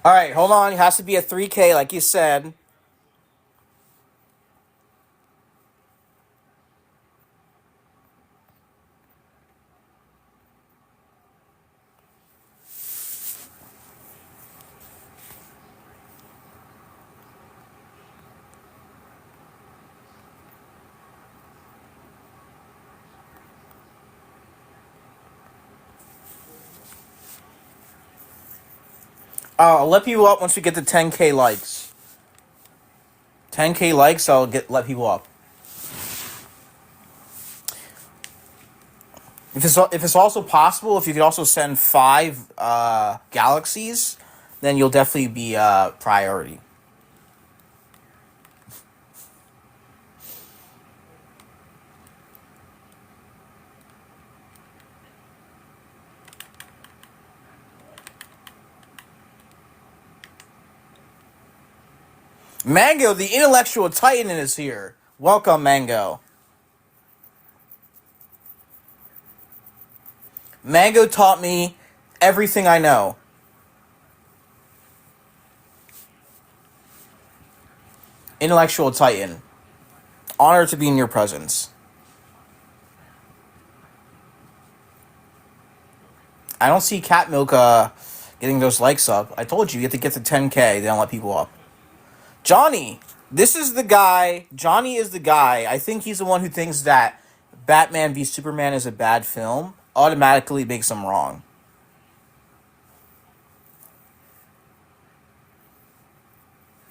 All right, hold on. It has to be a 3K, like you said. I'll let people up once we get to 10K likes. 10K likes, I'll let people up. If it's also possible, if you could also send 5 galaxies, then you'll definitely be priority. Mango, the intellectual titan, is here. Welcome, Mango. Mango taught me everything I know. Intellectual titan. Honored to be in your presence. I don't see Cat Milk getting those likes up. I told you, you have to get to 10K, then I'll let people up. Johnny, this is the guy. Johnny is the guy. I think he's the one who thinks that Batman v Superman is a bad film. Automatically makes him wrong.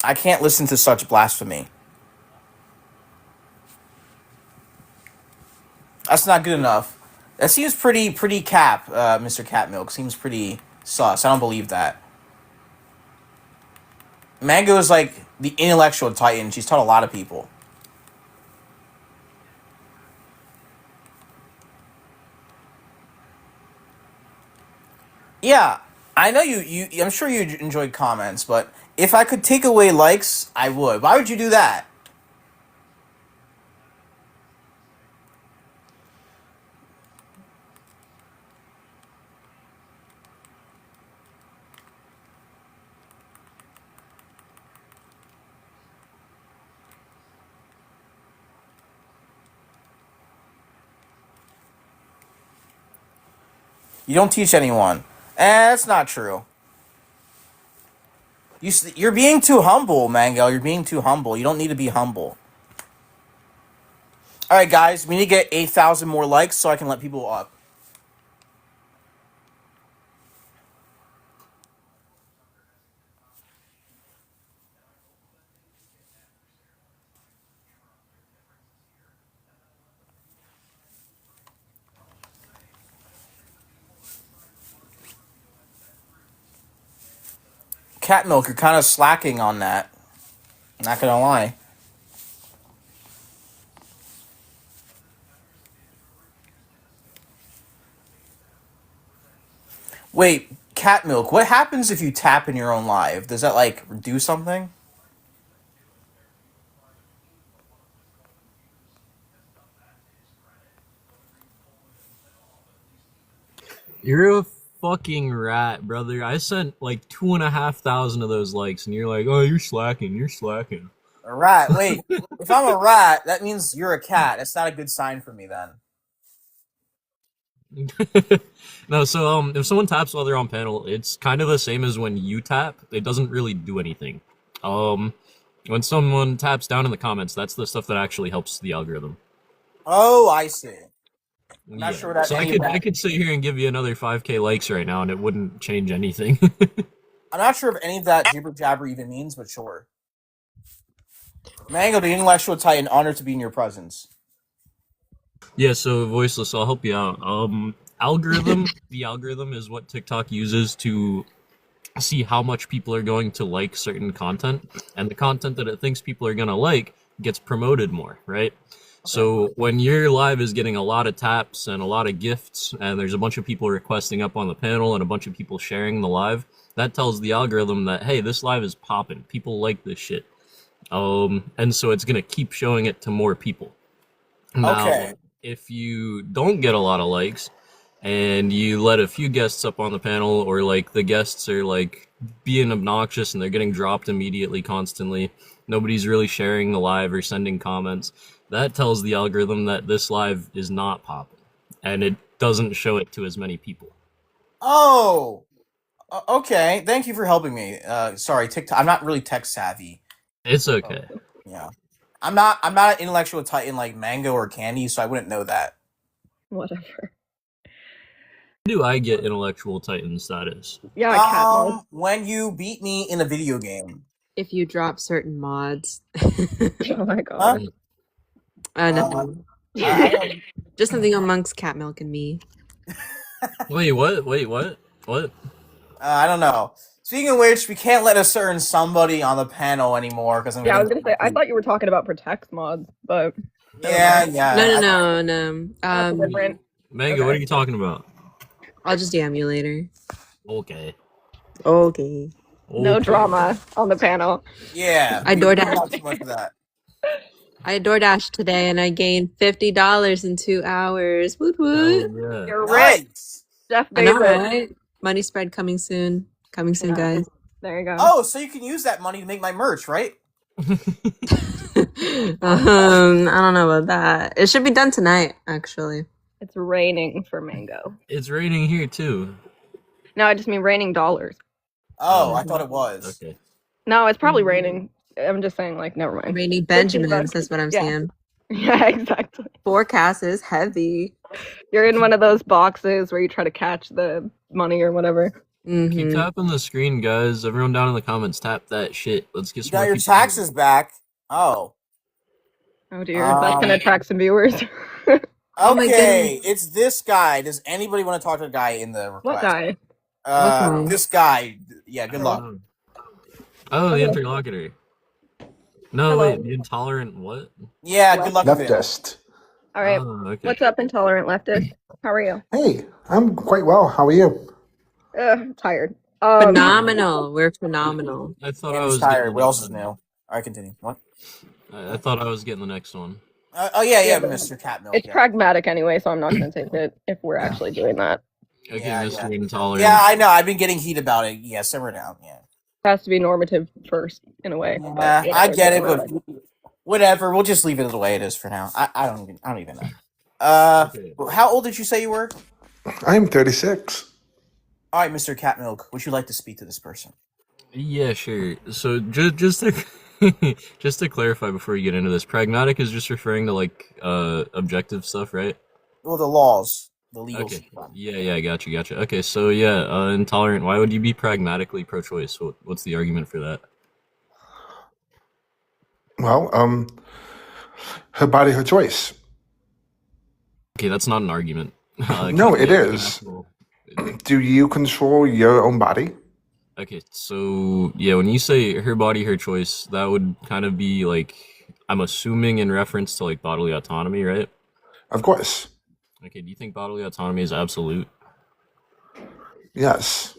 I can't listen to such blasphemy. That's not good enough. That seems pretty cap, Mr. Cat Milk. Seems pretty sus. I don't believe that. Mango is like the intellectual titan. She's taught a lot of people. Yeah, I know you. I'm sure you enjoyed comments, but if I could take away likes, I would. Why would you do that? You don't teach anyone. That's not true. You're being too humble, Mango. You're being too humble. You don't need to be humble. All right, guys, we need to get 8,000 more likes so I can let people up. Cat Milk, you're kind of slacking on that. Not gonna lie. Wait, Cat Milk, what happens if you tap in your own live? Does that like do something? You're a fucking rat, brother. I sent like 2,500 of those likes, and you're like, "Oh, you're slacking. You're slacking." A rat. Wait, if I'm a rat, that means you're a cat. That's not a good sign for me then. No, so if someone taps while they're on panel, it's kind of the same as when you tap. It doesn't really do anything. Um, when someone taps down in the comments, that's the stuff that actually helps the algorithm. Oh, I see. I'm not Yeah. sure what So I any of could I that. could sit here and give you another 5K likes right now, and it wouldn't change anything. I'm not sure if any of that jibber jabber even means, but sure. Mango, the intellectual titan, honored to be in your presence. Yeah, so voiceless, I'll help you out. The algorithm is what TikTok uses to see how much people are going to like certain content, and the content that it thinks people are going to like gets promoted more, right? Okay. So when your live is getting a lot of taps and a lot of gifts, and there's a bunch of people requesting up on the panel and a bunch of people sharing the live, that tells the algorithm that, hey, this live is popping. People like this shit. And so it's going to keep showing it to more people. Now, Okay. if you don't get a lot of likes and you let a few guests up on the panel, or like the guests are like being obnoxious and they're getting dropped immediately constantly. Nobody's really sharing the live or sending comments. That tells the algorithm that this live is not popping, and it doesn't show it to as many people. Oh, okay. Thank you for helping me. Sorry, TikTok. I'm not really tech savvy. It's okay. Yeah, I'm not. I'm not an intellectual titan like Mango or Candy, so I wouldn't know that. Whatever. Do I get intellectual titan status? Yeah, cat mode. When you beat me in a video game. If you drop certain mods. Oh my god. Huh? Nothing. I don't- Just something amongst Cat Milk and me. Wait, what? Wait, what? What? I don't know. Speaking of which, we can't let a certain somebody on the panel anymore because I'm Yeah, I was gonna say I thought you were talking about Protect mods, but Yeah, yeah. No. that's different. Mango, what are you talking about? I'll just DM you later. Okay. Okay. No Okay. drama on the panel. Yeah. I we DoorDash. don't want too much of that. I DoorDashed today and I gained $50 in 2 hours. Woot Oh, woot. yeah. You're rich, Nice. Jeff I know, Bezos. right? Money spread coming soon. Coming soon, Yeah. guys. There you go. Oh, so you can use that money to make my merch, right? I don't know about that. It should be done tonight, actually. It's raining for Mango. It's raining here too. No, I just mean raining dollars. Oh, I thought it was. Okay. No, it's probably raining. I'm just saying, like, never mind. Rainy $15. Benjamins, that's what I'm Yeah. saying. Yeah, exactly. Forecast is heavy. You're in one of those boxes where you try to catch the money or whatever. Keep Mm-hmm. tapping the screen, guys. Everyone down in the comments, tap that shit. Let's get You some got more your people. taxes back. Oh. Oh dear, that's gonna Um, attract some viewers. Oh my Okay, it's this guy. Does anybody want to talk to the guy in the request? What guy? What guy? This guy. Yeah, good luck. Oh, the Hello. interlocutor. No, Hello. wait, the intolerant what? Yeah, good luck with it. Leftist. All right. Oh, okay. What's up, intolerant leftist? How are you? Hey, I'm quite well. How are you? Tired. Phenomenal. We're phenomenal. I thought I I'm was tired. getting What the else is next new? one. All right, continue. What? I thought I was getting the next one. Oh yeah, Yeah, but Mr. Catmilk. It's Yeah. pragmatic anyway, so I'm not gonna take it if we're actually doing that. Okay, Yeah, Mr. yeah. Intolerant. Yeah, I know. I've been getting heat about it. Yeah, simmer down. Yeah. It has to be normative first, in a way. but Yeah, I whatever, get it, whatever. but whatever. We'll just leave it the way it is for now. I don't even know. Okay. How old did you say you were? I'm 36. All right, Mr. Catmilk. Would you like to speak to this person? Yeah, sure. So just to just to clarify before you get into this, pragmatic is just referring to like objective stuff, right? Well, the laws, the legal. Okay. Yeah, gotcha. Okay, so yeah, intolerant. Why would you be pragmatically pro-choice? What's the argument for that? Well, her body, her choice. Okay, that's not an argument. No, can it we have an is. actual- Do you control your own body? Okay, so yeah, when you say her body, her choice, that would kind of be like, I'm assuming in reference to like bodily autonomy, right? Of course. Okay, do you think bodily autonomy is absolute? Yes.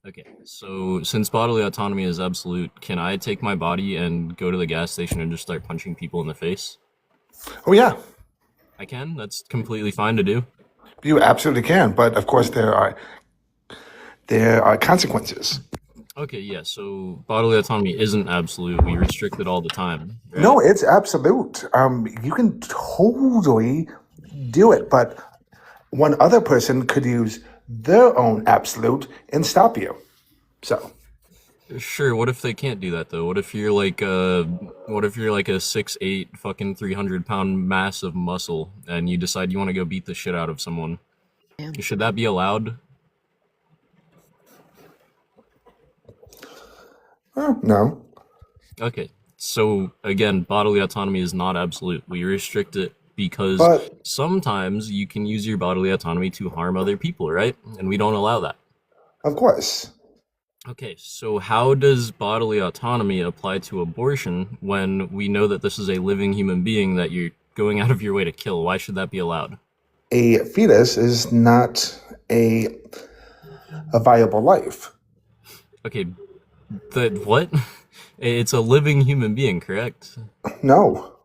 Okay, so since bodily autonomy is absolute, can I take my body and go to the gas station and just start punching people in the face? Oh, yeah. I can. That's completely fine to do. You absolutely can. But of course, there are consequences. Okay, yeah, so bodily autonomy isn't absolute. We restrict it all the time. Right? No, it's absolute. You can totally do it, but one other person could use their own absolute and stop you. So, Sure, what if they can't do that though? What if you're like a 6'8", fucking 300-pound mass of muscle and you decide you want to go beat the shit out of someone? Yeah. Should that be allowed? no. Okay. So again, bodily autonomy is not absolute. We restrict it because But sometimes you can use your bodily autonomy to harm other people, right? And we don't allow that. of course. Okay, so how does bodily autonomy apply to abortion when we know that this is a living human being that you're going out of your way to kill? Why should that be allowed? A fetus is not a viable life. Okay, what? It's a living human being, correct? No.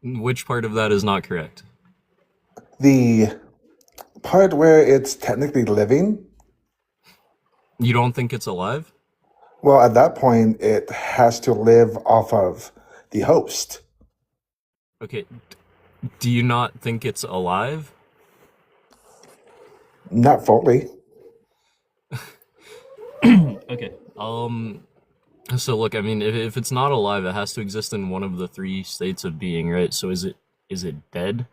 Which part of that is not correct? The part where it's technically living, You don't think it's alive? Well, at that point, it has to live off of the host. Okay, do you not think it's alive? Not fully. Okay. So look, I mean, if it's not alive, it has to exist in one of the three states of being, right? So is it dead?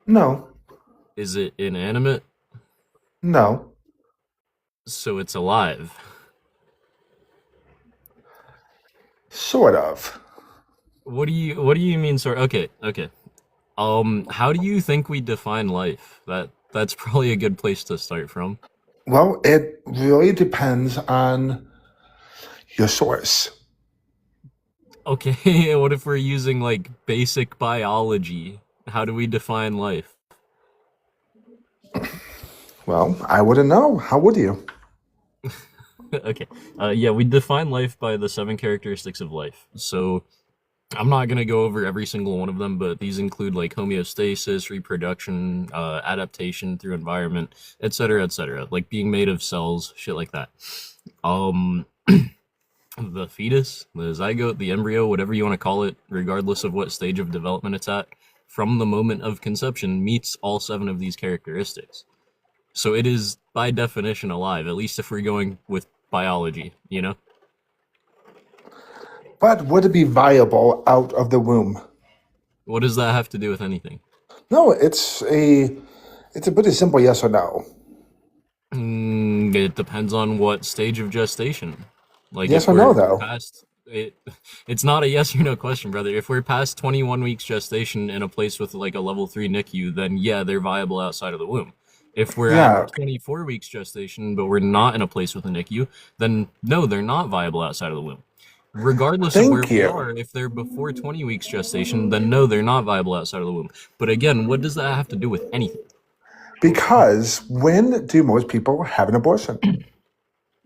No. Is it inanimate? No. So it's alive. Sort of. What do you mean, sort? Okay, okay. How do you think we define life? That's probably a good place to start from. Well, it really depends on your source. Okay, what if we're using like basic biology? How do we define life? Well, I wouldn't know. How would you? Okay. Yeah, we define life by the 7 characteristics of life. So I'm not gonna go over every single one of them, but these include like homeostasis, reproduction, adaptation through environment, etc., etc. Like being made of cells, shit like that. Um, the fetus, the zygote, the embryo, whatever you want to call it, regardless of what stage of development it's at, from the moment of conception, meets all 7 of these characteristics. So it is by definition alive, at least if we're going with biology, you know? But would it be viable out of the womb? What does that have to do with anything? No, it's a pretty simple yes or no. It depends on what stage of gestation. Like Yes if or no, we're though. past it, it's not a yes or no question, brother. If we're past 21 weeks gestation in a place with like a level 3 NICU, then yeah, they're viable outside of the womb. If we're Yeah. at 24 weeks gestation, but we're not in a place with a NICU, then no, they're not viable outside of the womb. Regardless of where Thank we you. are, if they're before 20 weeks gestation, then no, they're not viable outside of the womb. But again, what does that have to do with anything? Because when do most people have an abortion?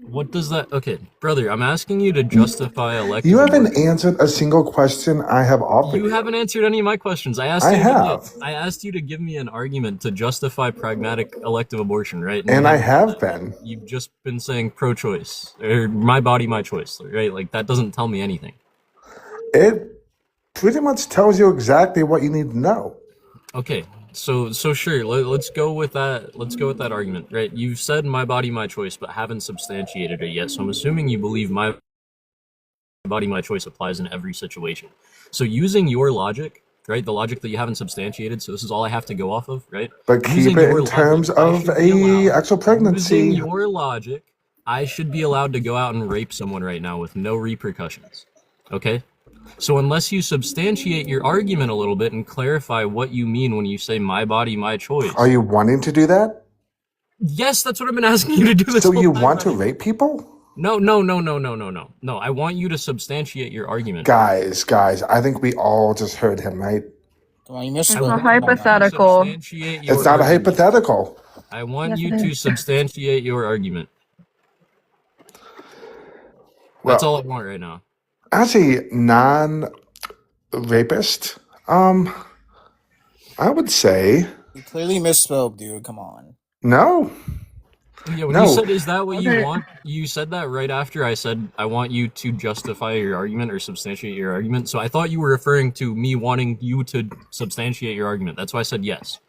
What does that? Okay, brother, I'm asking you to justify elective You haven't abortion. answered a single question I have offered You you. haven't answered any of my questions. I asked I you to give me have. I asked you to give me an argument to justify pragmatic elective abortion, right? And you And I haven't done have that. been. You've just been saying pro-choice or my body, my choice, right? Like that doesn't tell me anything. It pretty much tells you exactly what you need to know. Okay, so sure, let's go with that. Let's go with that argument, right? You've said my body, my choice, but haven't substantiated it yet. So I'm assuming you believe my body, my choice applies in every situation. So using your logic, right, the logic that you haven't substantiated, so this is all I have to go off of, right? But Using keep it your in logic, terms I of should be a allowed. actual Using pregnancy. your logic, I should be allowed to go out and rape someone right now with no repercussions. Okay? So unless you substantiate your argument a little bit and clarify what you mean when you say my body, my Are choice. you wanting to do that? Yes, that's what I've been asking you to do this So whole you time, want to brother. rape people? No. No, I want you to substantiate your argument. Guys, I think we all just heard him, right? Well, you I It's a misspoke. want Come on you to now. hypothetical. substantiate It's your not a argument. hypothetical. I want Yes, you it to is. substantiate your argument. That's all I Well, want right now. as a non-rapist, I would say You clearly misspoke, dude. Come on. no. Yeah, when you No. said, is that what you Okay. want? You said that right after I said, I want you to justify your argument or substantiate your argument. So I thought you were referring to me wanting you to substantiate your argument. That's why I said yes.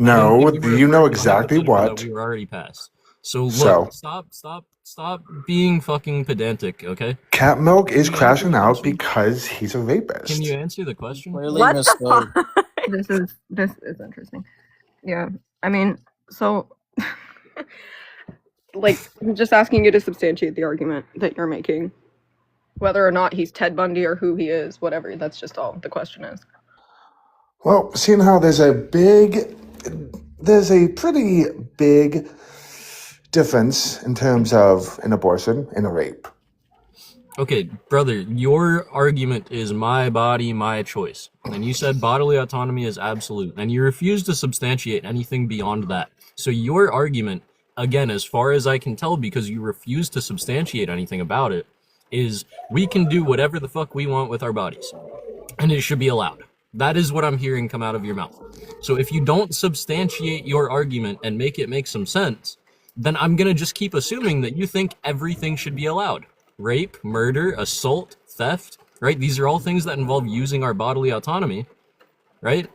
I didn't No, think you were you know referring to a exactly hypothetical that what. we were already past. So look, So, stop being fucking pedantic, okay? Cat Milk Can is you answer crashing the out question? because he's a Can you rapist. answer the question? Clearly What the misspoke. fuck? This is interesting. Yeah. I mean, so like I'm just asking you to substantiate the argument that you're making. Whether or not he's Ted Bundy or who he is, whatever, that's just all the question is. Well, seeing how there's a pretty big difference in terms of an abortion and a rape. Okay, brother, your argument is my body, my choice. And you said bodily autonomy is absolute. And you refuse to substantiate anything beyond that. So your argument, again, as far as I can tell, because you refuse to substantiate anything about it, is we can do whatever the fuck we want with our bodies. And it should be allowed. That is what I'm hearing come out of your mouth. So if you don't substantiate your argument and make it make some sense, then I'm gonna just keep assuming that you think everything should be allowed. rape, murder, assault, theft, right? These are all things that involve using our bodily autonomy, right?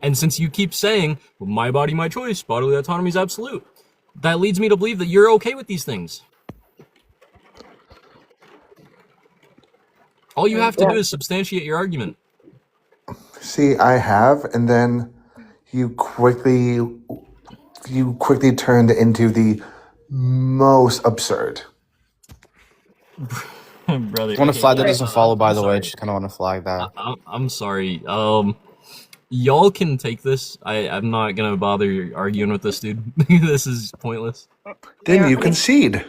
And since you keep saying, well, my body, my choice, bodily autonomy is absolute, that leads me to believe that you're okay with these things. All you have to do is substantiate your argument. See, I have, and then you quickly turned into the most absurd. Brother, I want to flag that Right. doesn't follow, by I'm the way. sorry. Just kind of want to flag that. I'm sorry. Y'all can take this. I'm not gonna bother arguing with this dude. This is pointless. Then Yeah, you I mean, concede.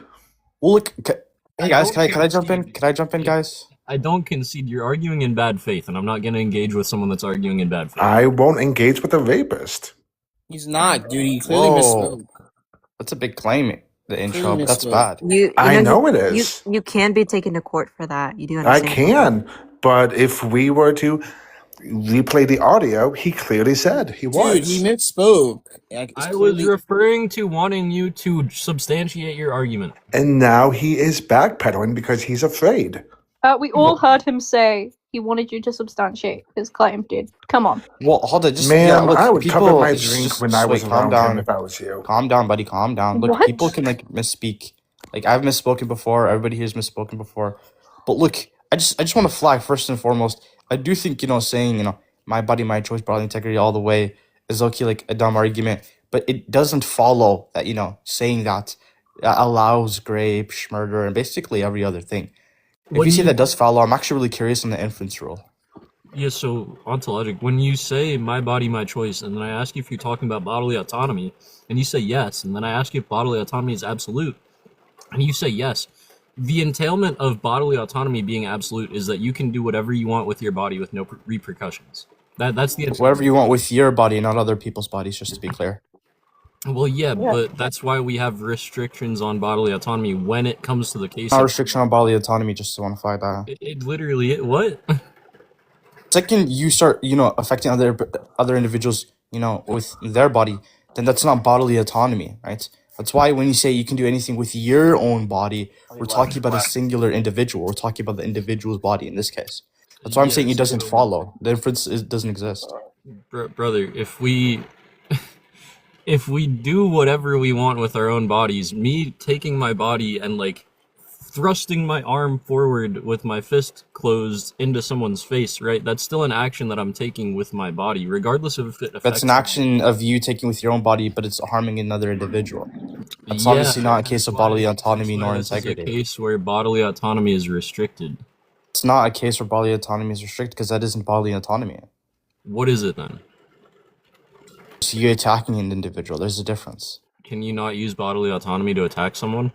Well, look, hey guys, don't can I jump in? concede. Can I jump in, guys? I don't concede. You're arguing in bad faith, and I'm not gonna engage with someone that's arguing in bad faith. I won't engage with a rapist. He's not, dude. He clearly Whoa, misspoke. that's a big claim. The intro, Clearly but that's misspoke. bad. You I know know it you is. you can be taken to court for that. You do I understand? can, but if we were to replay the audio, he clearly said he Dude, was. he misspoke. Like, it's I was clearly. referring to wanting you to substantiate your argument. And now he is backpedaling because he's afraid. We all heard him say he wanted you to substantiate his claim, dude. Come on. Well, hold on, just Ma'am, look, I would cover people. my drink when I was calm around him down, if I was you. calm down, buddy, calm down. Look, What? people can like misspeak. Like I've misspoken before. Everybody here's misspoken before. But look, I just want to flag first and foremost. I do think saying my body, my choice, bodily integrity all the way is okay, like a dumb argument. But it doesn't follow that saying that allows rape, murder, and basically every other thing. If you say that does follow, I'm actually really curious on the inference rule. Yeah, so ontologic. When you say my body, my choice, and then I ask you if you're talking about bodily autonomy, and you say yes, and then I ask you if bodily autonomy is absolute, and you say yes, the entailment of bodily autonomy being absolute is that you can do whatever you want with your body with no repercussions. That's the Whatever you want with your body, not other people's bodies, just to be clear. Well, yeah, but that's why we have restrictions on bodily autonomy when it comes to the case Not of restriction on bodily autonomy, just to want to flag that. it literally what? Second, you start, affecting other individuals, with their body, then that's not bodily autonomy, right? That's why when you say you can do anything with your own body, we're talking about a singular individual. We're talking about the individual's body in this case. That's why I'm saying it doesn't follow. The inference doesn't exist. Brother, if we do whatever we want with our own bodies, me taking my body and like thrusting my arm forward with my fist closed into someone's face, right? That's still an action that I'm taking with my body, regardless of if it affects. That's an action of you taking with your own body, but it's harming another individual. That's obviously not a case of bodily autonomy nor integrity. It's a case where bodily autonomy is restricted. It's not a case where bodily autonomy is restricted because that isn't bodily autonomy. What is it then? So you're attacking an individual. There's a difference. Can you not use bodily autonomy to attack someone?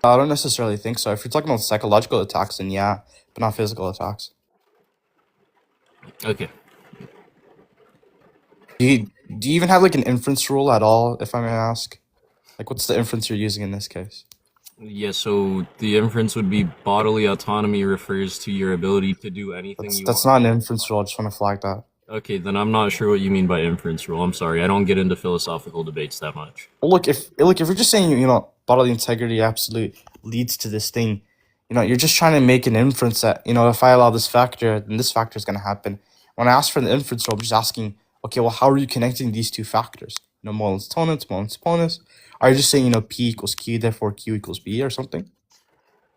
I don't necessarily think so. If you're talking about psychological attacks, then yeah, but not physical attacks. Okay. Do you even have like an inference rule at all, if I may ask? Like, what's the inference you're using in this case? Yeah, so the inference would be bodily autonomy refers to your ability to do anything you want. That's not an inference rule. I just want to flag that. Okay, then I'm not sure what you mean by inference rule. I'm sorry, I don't get into philosophical debates that much. Well, look, if you're just saying, bodily integrity absolute leads to this thing, you're just trying to make an inference that, if I allow this factor, then this factor is going to happen. When I ask for the inference rule, I'm just asking, okay, well, how are you connecting these two factors? Moles tonus, moles ponus. Are you just saying, P equals Q, therefore Q equals B or something?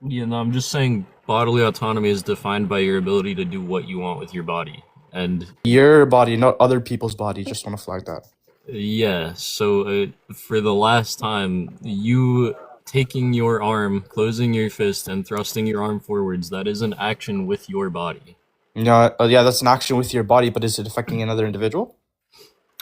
Yeah, no, I'm just saying bodily autonomy is defined by your ability to do what you want with your body. And your body, not other people's body. Just want to flag that. Yeah, so for the last time, you taking your arm, closing your fist, and thrusting your arm forwards, that is an action with your body. Yeah, that's an action with your body, but is it affecting another individual?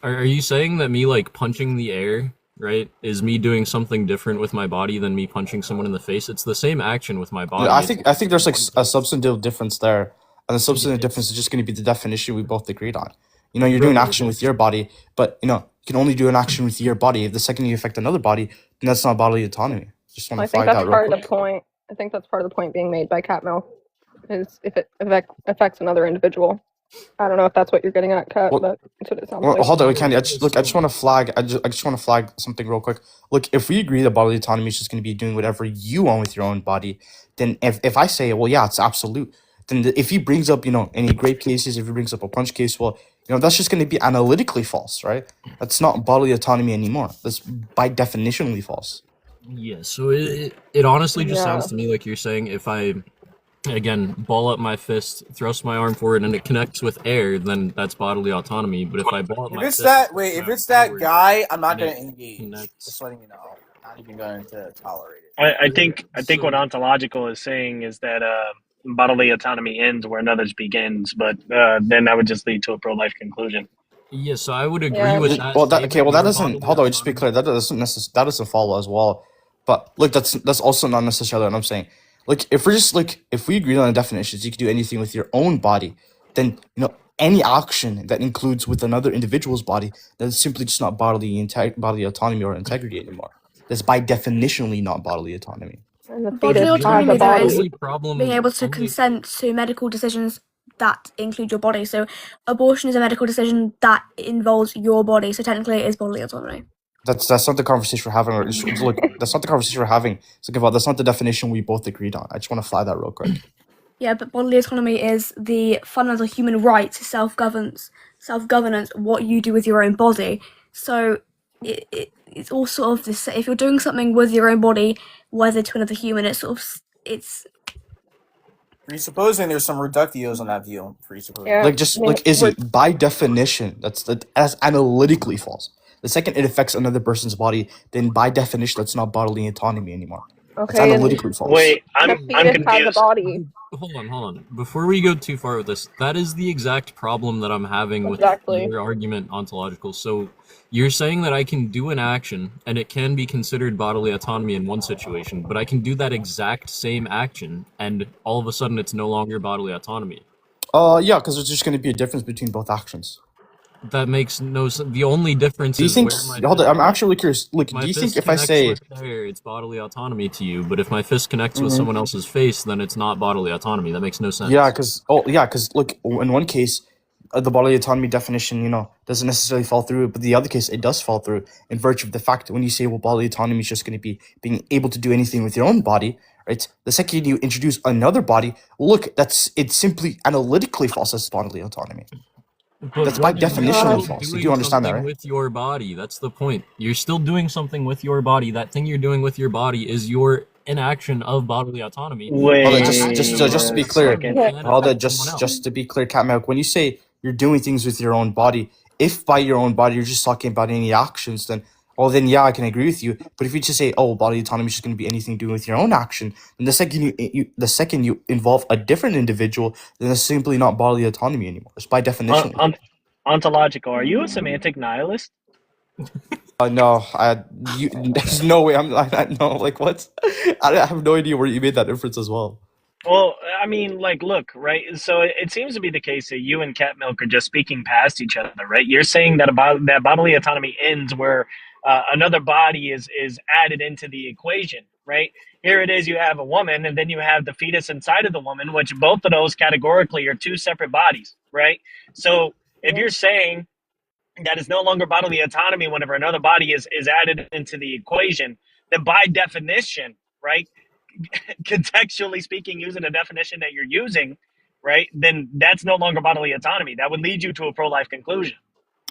Are you saying that me, like, punching the air, right, is me doing something different with my body than me punching someone in the face? It's the same action with my body. I think there's, like, a substantive difference there. And the substantive difference is just going to be the definition we both agreed on. You're doing action with your body, but, you can only do an action with your body. If the second you affect another body, then that's not bodily autonomy. Just want to flag that real quick. part of the point. I think that's part of the point being made by Catmill, is if it affects another individual. I don't know if that's what you're getting at, Kat, Well, but that's what it sounds well, like. hold on, Candy. I just want to flag. I just want to flag something real quick. Look, if we agree that bodily autonomy is just going to be doing whatever you want with your own body, then if I say, well, yeah, it's absolute. Then if he brings up, any grape cases, if he brings up a punch case, well, that's just going to be analytically false, right? That's not bodily autonomy anymore. That's by definitionally false. Yeah, so it honestly just Yeah. sounds to me like you're saying if I, again, ball up my fist, thrust my arm forward, and it connects with air, then that's bodily autonomy. But if I ball up If my it's fist, that, and wait, thrust if my it's arm that forward, guy, I'm not and gonna it engage. connects. Just letting you know, not even going to tolerate it. I think what So ontological is saying is that bodily autonomy ends where another's begins, but then that would just lead to a pro-life conclusion. yeah, so I would agree Yeah. with that Well, that statement. that Your doesn't. bodily Hold on, just to be autonomy. clear. That doesn't follow as well. But look, that's also not necessarily what I'm saying. Like, if we agree on the definitions, you can do anything with your own body. Then any action that includes with another individual's body, that's simply just not bodily autonomy or integrity anymore. That's by definitionally not bodily autonomy. And the Bodily fetus has a autonomy, though, The is body. only problem, being able to consent to medical decisions that include your body. So abortion is a medical decision that involves your body. So technically, it is bodily autonomy. That's not the conversation we're having. Look, that's not the conversation we're having. That's not the definition we both agreed on. I just want to fly that real quick. Yeah, but bodily autonomy is the fundamental human right to self-governance, what you do with your own body. So it's all sort of this. If you're doing something with your own body, whether to another human, it's Presupposing there's some reductios on that view. Presupposing. Yeah. Izzy, by that's analytically false. The second it affects another person's body, then by definition that's not bodily autonomy anymore. It's Okay, and analytically false. Wait, the I'm fetus has a confused. body. Hold on. Before we go too far with this, that is the exact problem that I'm having with Exactly. your argument ontological. So you're saying that I can do an action and it can be considered bodily autonomy in one situation, but I can do that exact same action and all of a sudden it's no longer bodily autonomy. Yeah, because there's just going to be a difference between both actions. That makes no sense. The only difference Do you is think? where my Hold on, fist, I'm actually curious. Look, my do you fist think if I connects say, with air, it's bodily autonomy to you, but if my fist connects with someone else's face, then it's not bodily autonomy. That makes no sense. yeah, because look, in one case, the bodily autonomy definition, doesn't necessarily fall through, but the other case, it does fall through in virtue of the fact that when you say, well, bodily autonomy is just going to be being able to do anything with your own body, right? The second you introduce another body, look, it's simply analytically false as bodily autonomy. But That's by what you're definition still false. You doing do understand that, something right? with your body. That's the point. You're still doing something with your body. That thing you're doing with your body is your inaction of bodily autonomy. Wait, Hold on, That just to be action clear. second. can Hold on, affect someone else. just to be clear, Cat Milk, when you say you're doing things with your own body, if by your own body you're just talking about any actions, then yeah, I can agree with you. But if you just say, oh, bodily autonomy is just going to be anything doing with your own action, then the second you involve a different individual, then it's simply not bodily autonomy anymore. It's by definition. Ontological. Are you a semantic nihilist? No, there's no way. No, like what? I have no idea where you made that inference as well. Well, I mean, look, right? So it seems to be the case that you and Cat Milk are just speaking past each other, right? You're saying that that bodily autonomy ends where another body is added into the equation, right? Here it is, you have a woman, and then you have the fetus inside of the woman, which both of those categorically are two separate bodies, right? So if you're saying that is no longer bodily autonomy whenever another body is added into the equation, then by definition, right, contextually speaking, using the definition that you're using, right, then that's no longer bodily autonomy. That would lead you to a pro-life conclusion.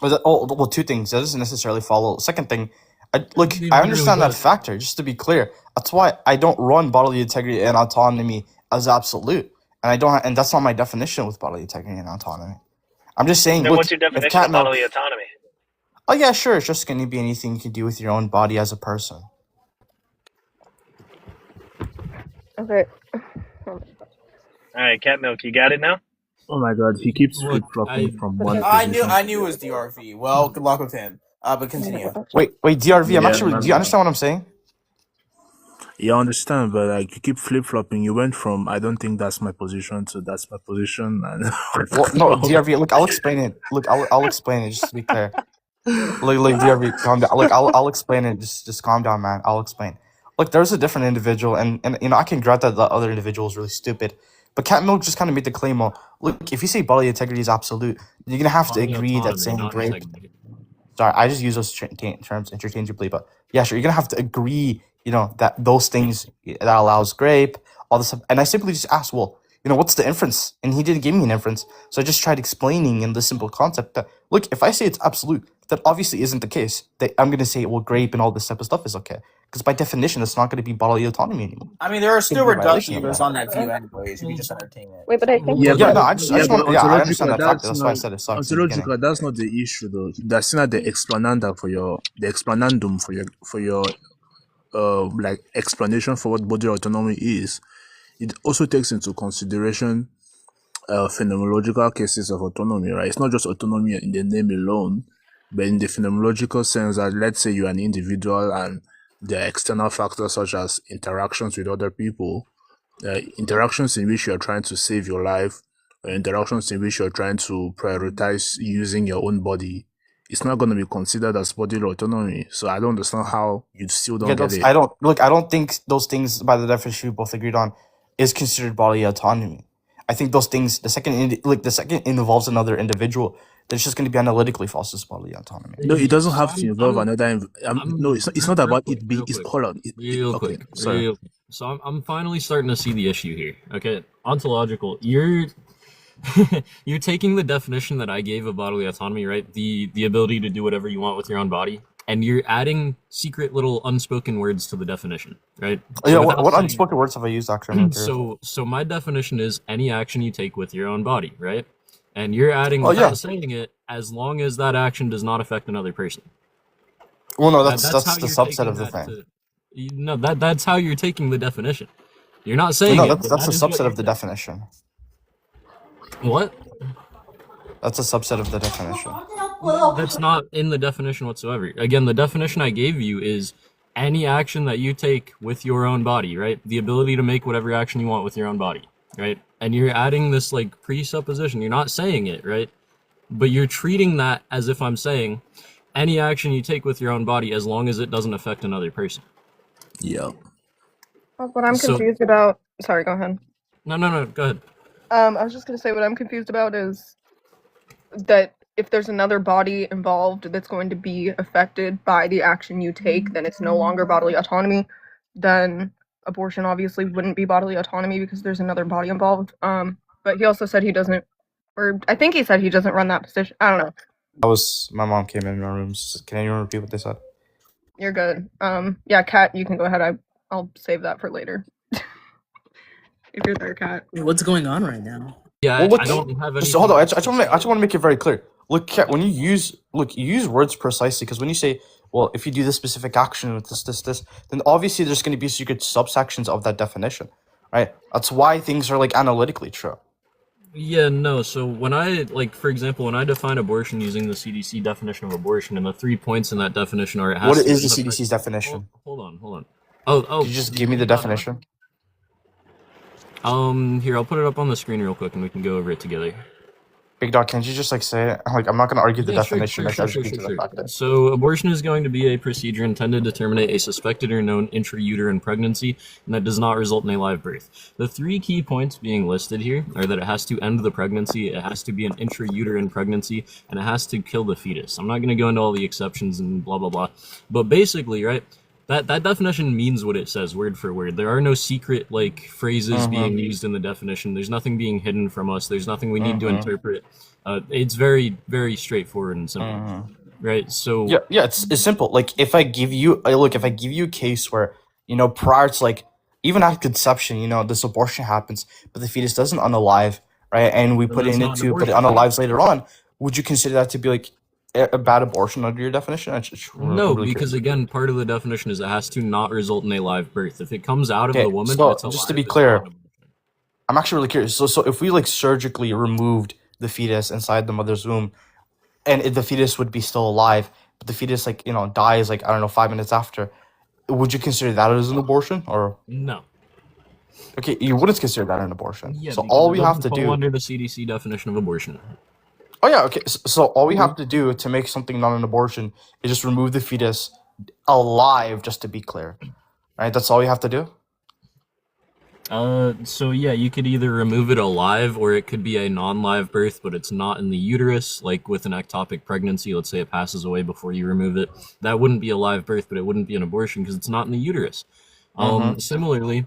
Well, two things. That doesn't necessarily follow. Second thing, I It understand really that factor, just to be clear. That's why I don't run bodily integrity and autonomy as absolute. And that's not my definition with bodily integrity and autonomy. I'm just saying, Then look, what's your if definition Cat of Milk, bodily autonomy? oh yeah, sure, it's just going to be anything you can do with your own body as a person. Okay. All right, Cat Milk, you got it now? Oh my god, he keeps Look, flip-flopping from one I position. knew it was DRV. Well, good luck with him. But continue. Wait, DRV, Yeah, do you understand what I'm saying? Yeah, I understand, but like you keep flip-flopping. You went from I don't think that's my position to that's my position, and Well, no, DRV, look, I'll explain it. Look, I'll explain it, just to be clear. Look, DRV, calm down. Look, I'll explain it. Just calm down, man. I'll explain. Look, there's a different individual, and I can grant that the other individual is really stupid. But Cat Milk just kind of made the claim, well, look, if you say bodily integrity is absolute, you're gonna have to Bodily agree that autonomy, saying not grape. integrity. Sorry, I just use those terms interchangeably, but yeah, sure, you're gonna have to agree, that those things that allows grape, all this stuff. And I simply just asked, well, what's the inference? And he didn't give me an inference, so I just tried explaining in the simple concept that, look, if I say it's absolute, that obviously isn't the case. That I'm gonna say, well, grape and all this type of stuff is okay, because by definition, it's not gonna be bodily autonomy anymore. I mean, there are still Could be a violation of reductionists that. on that view, anyways. If you just entertain it. Wait, but I think Yeah, Yeah, but no, I just yeah, want, but yeah, I understand ontological, that factor. that's That's why I not said it sucks in the beginning. ontological. That's not the issue, though. That's not the explananda the explanandum for your like explanation for what bodily autonomy is. It also takes into consideration phenomenological cases of autonomy, right? It's not just autonomy in the name alone, but in the phenomenological sense that, let's say you're an individual and there are external factors such as interactions with other people, interactions in which you're trying to save your life, or interactions in which you're trying to prioritize using your own body. It's not going to be considered as bodily autonomy. So I don't understand how you still don't Yeah, get that's, it. I don't think those things, by the definition we both agreed on, is considered bodily autonomy. I think those things, the second involves another individual, then it's just going to be analytically false as bodily autonomy. No, it doesn't So have to involve another. No, it's not real about quick, it being. real It's quick. hold on. Real Okay, quick, sorry. real quick. So I'm finally starting to see the issue here. Okay, ontological. You're you're taking the definition that I gave of bodily autonomy, right? The ability to do whatever you want with your own body, and you're adding secret little unspoken words to the definition, right? Yeah, So what without saying, unspoken words have I used, actually? I'm curious. so my definition is any action you take with your own body, right? And you're adding Oh, without yeah. saying it, as long as that action does not affect another person. Well, no, That's that's how the you're subset taking of the that thing. no, that's how you're taking the definition. You're not saying No, it, that's but a that is what subset you're of the definition. What? That's a subset of the definition. That's not in the definition whatsoever. Again, the definition I gave you is any action that you take with your own body, right? The ability to make whatever action you want with your own body, right? And you're adding this like presupposition. You're not saying it, right? But you're treating that as if I'm saying any action you take with your own body as long as it doesn't affect another person. Yeah. what I'm So confused about. Sorry, go ahead. no, go ahead. I was just gonna say what I'm confused about is that if there's another body involved that's going to be affected by the action you take, then it's no longer bodily autonomy. Then abortion obviously wouldn't be bodily autonomy because there's another body involved. But he also said he doesn't, or I think he said he doesn't run that position. I don't know. That was my mom came in my room. Can anyone repeat what they said? You're good. Yeah, Kat, you can go ahead. I'll save that for later. If you're there, Kat. Wait, what's going on right now? Yeah, Well, I don't have anything. so hold on. I else just to want to say. make it very clear. Look, Kat, when you use words precisely, because when you say, well, if you do this specific action with this, then obviously there's going to be secret subsections of that definition, right? That's why things are like analytically true. Yeah, no. So when for example, when I define abortion using the CDC definition of abortion, and the 3 points in that definition are it has What to is the affect- CDC's definition? Hold on. Oh, Could you just give me the definition? Here, I'll put it up on the screen real quick, and we can go over it together. Big Dog, can't you just like say it? Like, I'm not going to argue the Yeah, sure, definition. sure, I sure, just sure, speak to the sure. fact that So, abortion is going to be a procedure intended to terminate a suspected or known intrauterine pregnancy, and that does not result in a live birth. The 3 key points being listed here are that it has to end the pregnancy, it has to be an intrauterine pregnancy, and it has to kill the fetus. I'm not going to go into all the exceptions and blah, blah, blah. But basically, right, that definition means what it says, word for word. There are no secret, phrases being used in the definition. There's nothing being hidden from us. There's nothing we need to interpret. It's very, very straightforward and simple, right? So yeah, it's simple. Like if I give you a case where prior to even at conception, this abortion happens, but the fetus doesn't unalive, right? And we Then put that's in not it an to put it abortion. unalives later on. Would you consider that to be like a bad abortion under your definition? No, because again, part of the definition is it has to not result in a live birth. If it comes out of the woman, so it's alive, just to be it's clear, not an abortion. I'm actually really curious. So if we surgically removed the fetus inside the mother's womb, and the fetus would be still alive, but the fetus dies 5 minutes after, would you consider that as an abortion or? No. Okay, you wouldn't consider that an abortion. Yeah, So because all it we have doesn't to fall do. under the CDC definition of abortion. Oh yeah, okay. So all we have to do to make something not an abortion is just remove the fetus alive, just to be clear, right? That's all we have to do. So yeah, you could either remove it alive or it could be a non-live birth, but it's not in the uterus, like with an ectopic pregnancy. Let's say it passes away before you remove it. That wouldn't be a live birth, but it wouldn't be an abortion because it's not in the uterus. Mm-hmm. Similarly,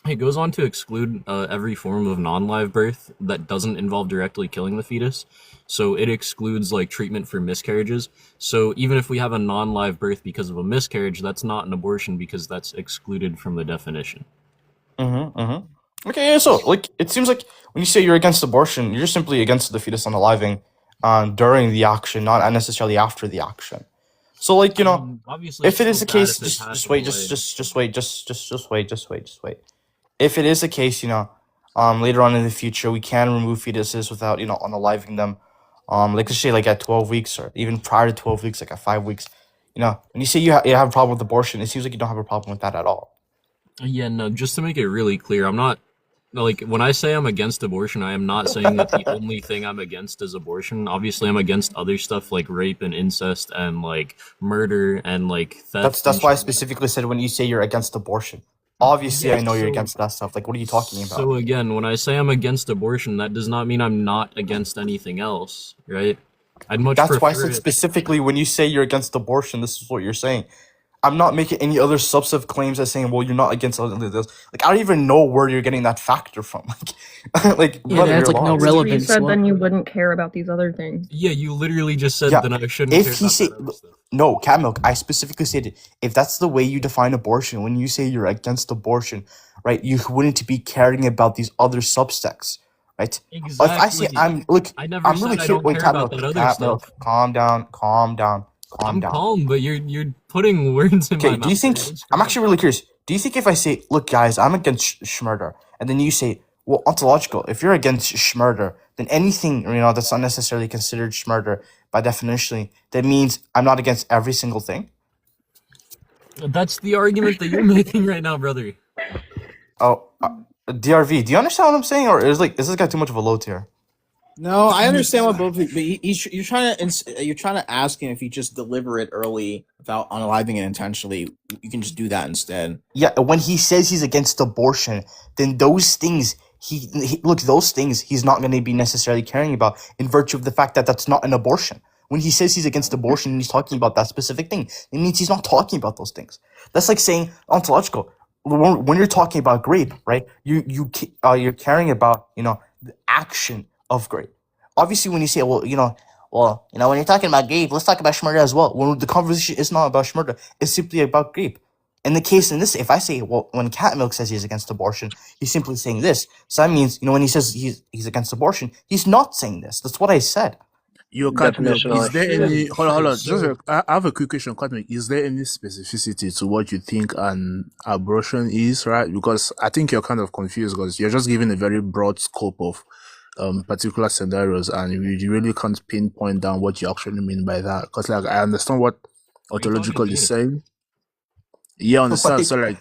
it goes on to exclude every form of non-live birth that doesn't involve directly killing the fetus. So it excludes like treatment for miscarriages. So even if we have a non-live birth because of a miscarriage, that's not an abortion because that's excluded from the definition. Mm-hmm. Mm-hmm. Okay, yeah, so like it seems like when you say you're against abortion, you're simply against the fetus unaliving during the action, not necessarily after the action. So like, you know, Obviously, if it's it is still the bad case, if it just passes wait, away. just wait, just wait. If it is the case, you know, later on in the future, we can remove fetuses without, you know, unaliving them. Like let's say like at 12 weeks or even prior to 12 weeks, like at 5 weeks. You know, when you say you have a problem with abortion, it seems like you don't have a problem with that at all. Yeah, no, just to make it really clear, I'm not like when I say I'm against abortion, I am not saying that the only thing I'm against is abortion. Obviously, I'm against other stuff like rape and incest and like murder and like theft. That's why I specifically said when you say you're against abortion. Obviously, I know you're against that stuff. Like, what are you talking about? So again, when I say I'm against abortion, that does not mean I'm not against anything else, right? I'd much That's why I prefer said specifically when you say you're against abortion, this is what you're saying. I'm not making any other substantive claims as saying, well, you're not against other than this. Like, I don't even know where you're getting that factor from. Like, Yeah, brother, that's you're like no lost. You relevance. said What? then you wouldn't care about these other things. Yeah, you literally just said Yeah, that I shouldn't care if he about say that other stuff. no, cat milk. I specifically said if that's the way you define abortion, when you say you're against abortion, right? You wouldn't be caring about these other subsects, right? If I say Exactly. I never I'm said really I curious. don't Wait, care cat about milk, that other cat stuff. milk. Calm down, calm down, calm I'm down. calm, but you're putting words in my Okay, mouth. do you think right? It's I'm fine. actually really curious? Do you think if I say, look, guys, I'm against murder, and then you say, well, ontological, if you're against murder, then anything you know that's not necessarily considered murder by definition, that means I'm not against every single thing. That's the argument that you're making right now, brother. Oh, DRV, do you understand what I'm saying, or is this guy too much of a low tier? No, I understand what both, but you're trying to ask him if he just deliver it early without unaliving it intentionally. You can just do that instead. Yeah, when he says he's against abortion, then those things those things he's not going to be necessarily caring about in virtue of the fact that that's not an abortion. When he says he's against abortion and he's talking about that specific thing, it means he's not talking about those things. That's like saying ontological. When you're talking about grape, right? You're caring about the action of grape. Obviously, when you say, when you're talking about grape, let's talk about shmurda as well. When the conversation is not about shmurda, it's simply about grape. In this, if I say, well, when Cat Milk says he's against abortion, he's simply saying this. So that means, when he says he's against abortion, he's not saying this. That's what I said. Your cat milk, is there any hold on, So- I have a quick question, cat milk. Is there any specificity to what you think an abortion is, right? Because I think you're kind of confused because you're just giving a very broad scope of particular scenarios, and you really can't pinpoint down what you actually mean by that. Because like I understand what Are you talking to ontological me? is saying. Yeah, I understand. Like- So like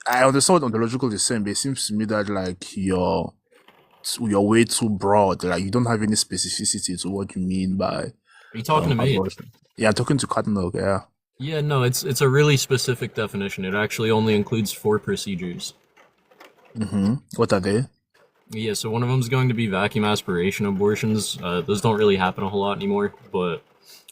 I understand what ontological is saying, but it seems to me that like you're way too broad. Like you don't have any specificity to what you mean by Are you talking to me? abortion. Yeah, I'm talking to cat milk. Yeah. Yeah, no, it's a really specific definition. It actually only includes 4 procedures. What are they? Yeah, so one of them is going to be vacuum aspiration abortions. Those don't really happen a whole lot anymore, but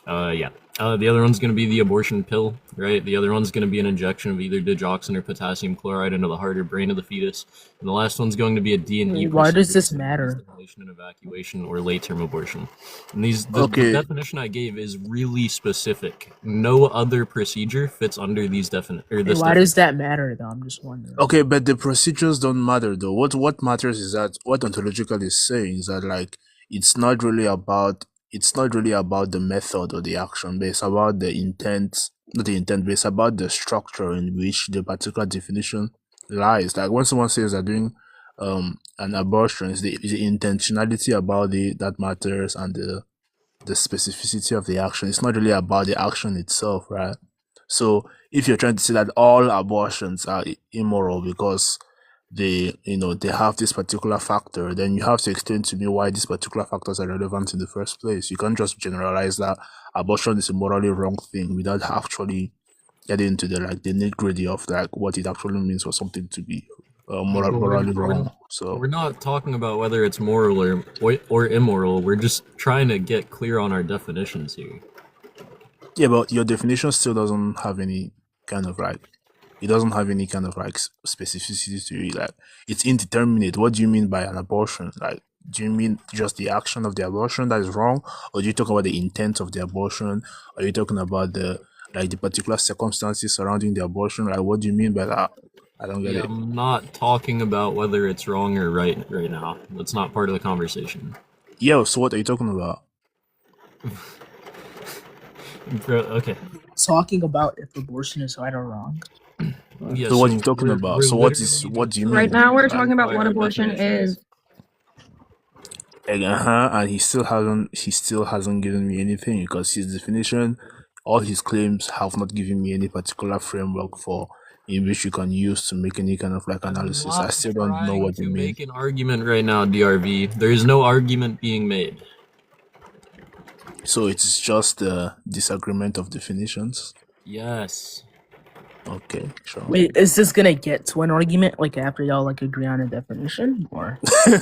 yeah. The other one's going to be the abortion pill, right? The other one's going to be an injection of either digoxin or potassium chloride into the heart or brain of the fetus. And the last one's going to be a D&E Why does procedure, this matter? stimulation and evacuation or late-term abortion. And the Okay. definition I gave is really specific. No other procedure fits under these Hey, this why does that matter, though? I'm just wondering. Okay, but the procedures don't matter though. What matters is that what ontological is saying is that like it's not really about the method or the action, but it's about the intent, not the intent, but it's about the structure in which the particular definition lies. Like when someone says they're doing an abortion, it's the intentionality about it that matters, and the specificity of the action. It's not really about the action itself, right? So if you're trying to say that all abortions are immoral because they have this particular factor, then you have to explain to me why these particular factors are relevant in the first place. You can't just generalize that abortion is a morally wrong thing without actually getting into the nitty-gritty of like what it actually means for something to be moral, But morally wrong. we're So not talking about whether it's moral or immoral. We're just trying to get clear on our definitions here. yeah, but your definition still doesn't have any kind of like, it doesn't have any kind of like specificity to it. Like, it's indeterminate. What do you mean by an abortion? Like, do you mean just the action of the abortion that is wrong, or do you talk about the intent of the abortion? Are you talking about the particular circumstances surrounding the abortion? Like, what do you mean by that? I don't get Yeah, it. I'm not talking about whether it's wrong or right now. That's not part of the conversation. Yeah, so what are you talking about? Okay. Talking about if abortion is right or wrong. Yeah, So what are you talking about? we're So what literally do you mean? Right now, we're Like, talking about what our abortion definitions. is. and he still hasn't given me anything, because his definition, all his claims have not given me any particular framework for in which you can use to make any kind of like analysis. I Not still don't know trying what to you mean. make an argument right now, DRV. There is no argument being made. So it's just a disagreement of definitions. Yes. Okay, sure. Wait, is this gonna get to an argument like after y'all like agree on a definition, or?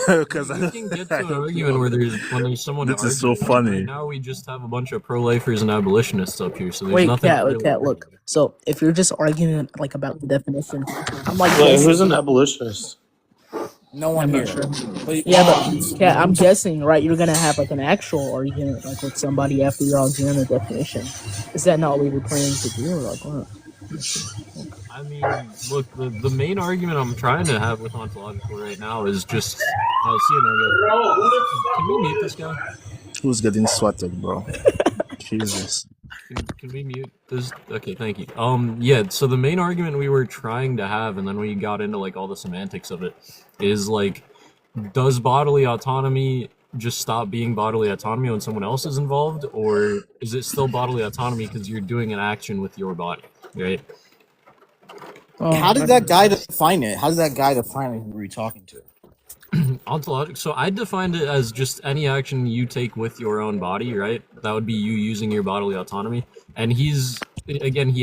Because We can get to an argument where there's someone to this argue. is so with. funny. Right now we just have a bunch of pro-lifers and abolitionists up here, so there's Wait, nothing. Cat, to really Cat, argue look. So if you're just arguing like about the definition, I'm like, Wait, guessing. who's an abolitionist? No one I'm here. not sure. But, Yeah, but Cat, I'm guessing, right? You're gonna have like an actual argument like with somebody after you're all doing the definition. Is that not what you're planning to do, or like what? I mean, look, the main argument I'm trying to have with Ontological right now is just. Can we mute this guy? Who's getting swatted, bro? Jesus. Can we mute this? Okay, thank you. Yeah, so the main argument we were trying to have, and then we got into like all the semantics of it, is like, does bodily autonomy just stop being bodily autonomy when someone else is involved, or is it still bodily autonomy because you're doing an action with your body, right? how did that guy define it? How did that guy define it? Who were you talking to? Ontological. So I defined it as just any action you take with your own body, right? That would be you using your bodily autonomy. And he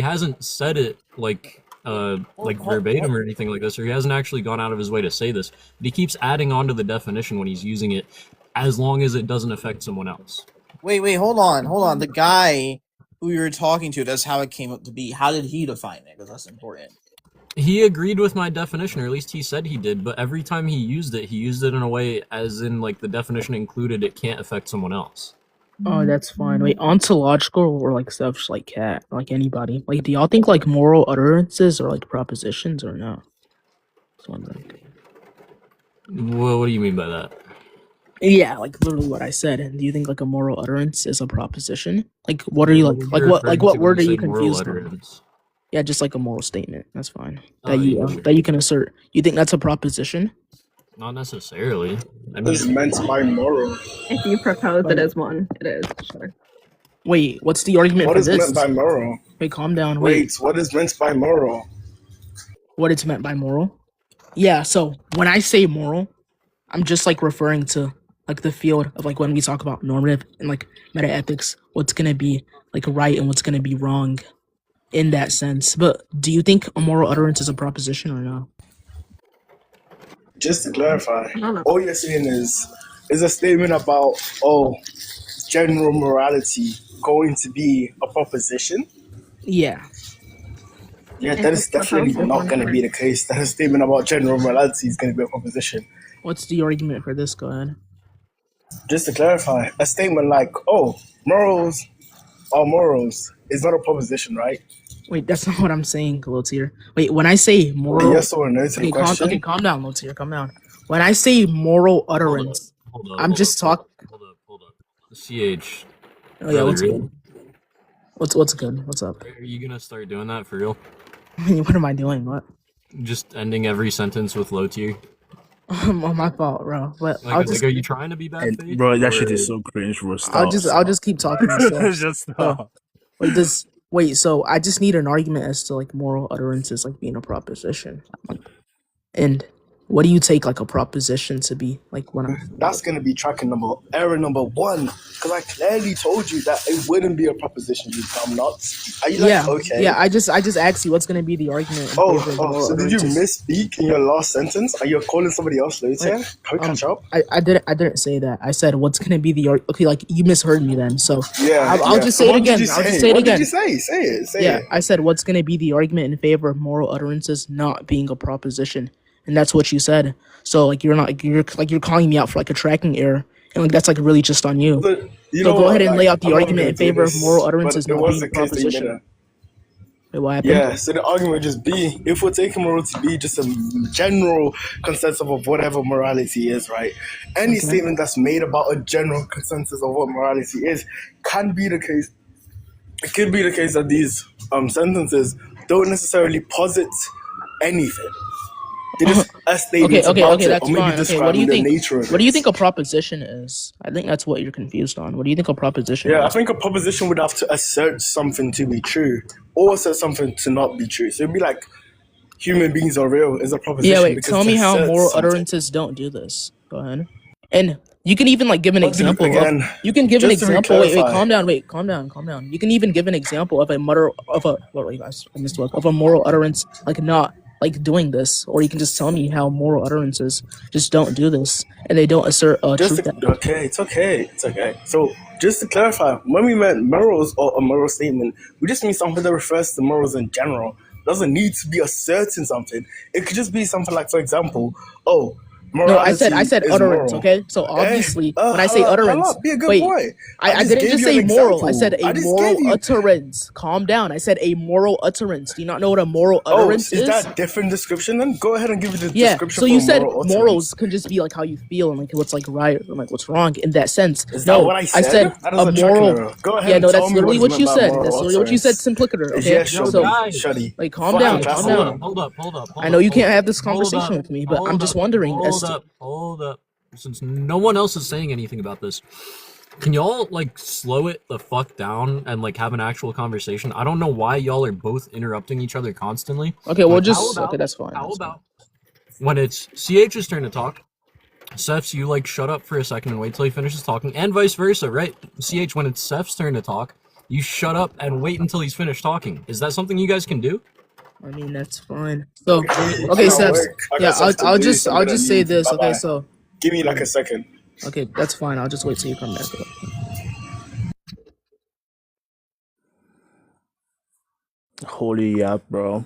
hasn't said it like verbatim or anything like this, or he hasn't actually gone out of his way to say this, but he keeps adding on to the definition when he's using it, as long as it doesn't affect someone else. Wait, hold on. The guy who you were talking to, that's how it came up to be. How did he define it? Because that's important. He agreed with my definition, or at least he said he did, but every time he used it in a way as in like the definition included it can't affect someone else. Oh, that's fine. Wait, ontological or like stuff like Cat, like anybody. Like, do y'all think like moral utterances are like propositions or no? Just wondering. Well, what do you mean by that? Yeah, like literally what I said. And do you think like a moral utterance is a proposition? Like, what are you like what word are you confused on? Yeah, just like a moral statement. That's fine. That you can assert. You think that's a proposition? Not necessarily. I What is mean, meant by moral? If you propose it as one, it is, sure. Wait, what's the argument What for is this? meant by moral? Wait, calm down. Wait, what is meant by moral? What it's meant by moral? Yeah, so when I say moral, I'm just like referring to like the field of like when we talk about normative and like metaethics, what's gonna be like right and what's gonna be wrong in that sense. But do you think a moral utterance is a proposition or no? Just to clarify, all you're saying is a statement about, general morality going to be a proposition? Yeah. Yeah, that is definitely not going to be the case. That a statement about general morality is going to be a proposition. What's the argument for this? Go ahead. Just to clarify, a statement like, morals are morals is not a proposition, right? Wait, that's not what I'm saying, Lotier. Wait, when I say moral... Yes or no to the question? Calm down, Lotier, calm down. When I say moral utterance, I'm just talking... Hold up. CH. Oh yeah, what's good? What's good? What's up? Are you gonna start doing that for real? What am I doing? What? Just ending every sentence with low tier? Oh, my fault, bro. But Like, I'll just... are you trying to be bad faith? Bro, that shit is so cringe, bro. Stop. I'll just keep talking. Just stop. So I just need an argument as to like moral utterances like being a proposition. And what do you take like a proposition to be? Like when That's going to be error number one. Because I clearly told you that it wouldn't be a proposition, you dumb nuts. Are you like, okay? Yeah, I just asked you what's gonna be the argument. So did you misspeak in your last sentence? Are you calling somebody else later? Can we catch up? I didn't say that. I said what's gonna be the okay, like you misheard me then. So Yeah. I'll just say it again. I'll just say it What again. did you say? Say it. Say Yeah, it. I said what's gonna be the argument in favor of moral utterances not being a proposition, and that's what you said. So like you're calling me out for like a tracking error, and like that's like really just on you. But you So know go what? ahead and Like, lay out the I'm not argument gonna in do favor of this, moral but utterances it not was being the a case that you proposition. didn't. Wait, what happened? Yeah, so the argument would just be if we're taking moral to be just a general consensus of whatever morality is, right? Any Okay. statement that's made about a general consensus of what morality is can be the case. It could be the case that these sentences don't necessarily posit anything. They're just a statement about it, That's or maybe fine. Okay, describing what do you the think? nature of What do you it. think a proposition is? I think that's what you're confused on. What do you think a proposition Yeah, I is? think a proposition would have to assert something to be true or assert something to not be true. So it'd be like human beings are real is a proposition. Yeah, wait. because Tell it me how asserts moral something. utterances don't do this. Go ahead. And you can even like give an But then example again, of. You can give an just to example. Wait, re-clarify, calm down. Wait, calm down. You can even give an example of a moral utterance like not like doing this, or you can just tell me how moral utterances just don't do this, and they don't assert truth. It's okay. So just to clarify, when we meant morals or a moral statement, we just mean something that refers to morals in general. Doesn't need to be asserting something. It could just be something like, for example, No, I said morality is utterance. moral. Okay, so obviously when I say utterance, Be a good wait, boy. I just didn't gave just you an say moral. I example. said I a just moral gave you- utterance. Calm down. I said a moral utterance. Do you not know what a moral Oh, utterance is that a different description? Then go ahead and give me the Yeah. description. So you for said moral utterance. morals can just be like how you feel and like what's like right and like what's wrong in that sense. Is that what I said? That is a a tracking moral. error. Go ahead Yeah, and no, tell that's me literally what what is you meant by said. moral That's literally what you said. utterance. Simplicator. Okay. Yeah, Yo, Shuddy. guys. Shuddy. Like calm Fucking down. pass Calm it down. on. Hold up. I know you can't have this Hold conversation up, with me, but I'm hold just up, wondering Hold up. Since no one else is saying anything about this, can y'all like slow it the fuck down and like have an actual conversation? I don't know why y'all are both interrupting each other constantly. Okay, we'll Like, just okay. That's fine. How about when it's CH's turn to talk, Cephs, you like shut up for a second and wait till he finishes talking, and vice versa, right? CH, when it's Ceph's turn to talk, you shut up and wait until he's finished talking. Is that something you guys can do? I mean, that's fine. So, okay, I got Seth. work. I got Yeah, stuff to I'll do, just so I'm I'll gonna just say leave. this. Bye-bye. Okay, so Give me like a second. okay, that's fine. I'll just wait till you come back. Holy yeah, bro.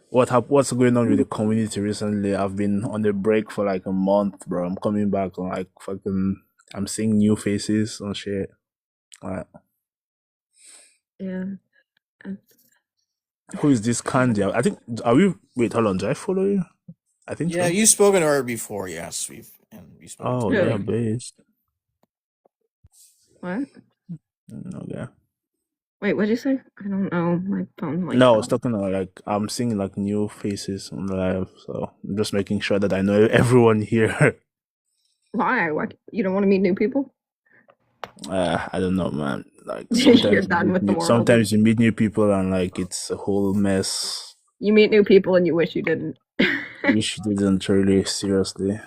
What's going on with the community recently? I've been on a break for like a month, bro. I'm coming back and like fucking I'm seeing new faces and shit. Like, Yeah. who is this Candy? I think wait, hold on, do I follow you? I think Yeah, so. you've spoken to her before. Yes, we've spoken. Oh, to her. yeah, based. What? Okay. Wait, what did you say? I don't know. My phone like No, I was talking about like I'm seeing like new faces on live, so I'm just making sure that I know everyone here. Why? Why? You don't want to meet new people? I don't know, man. Like You're sometimes done with the world. sometimes you meet new people and like it's a whole mess. You meet new people and you wish you didn't. Wish you didn't really seriously.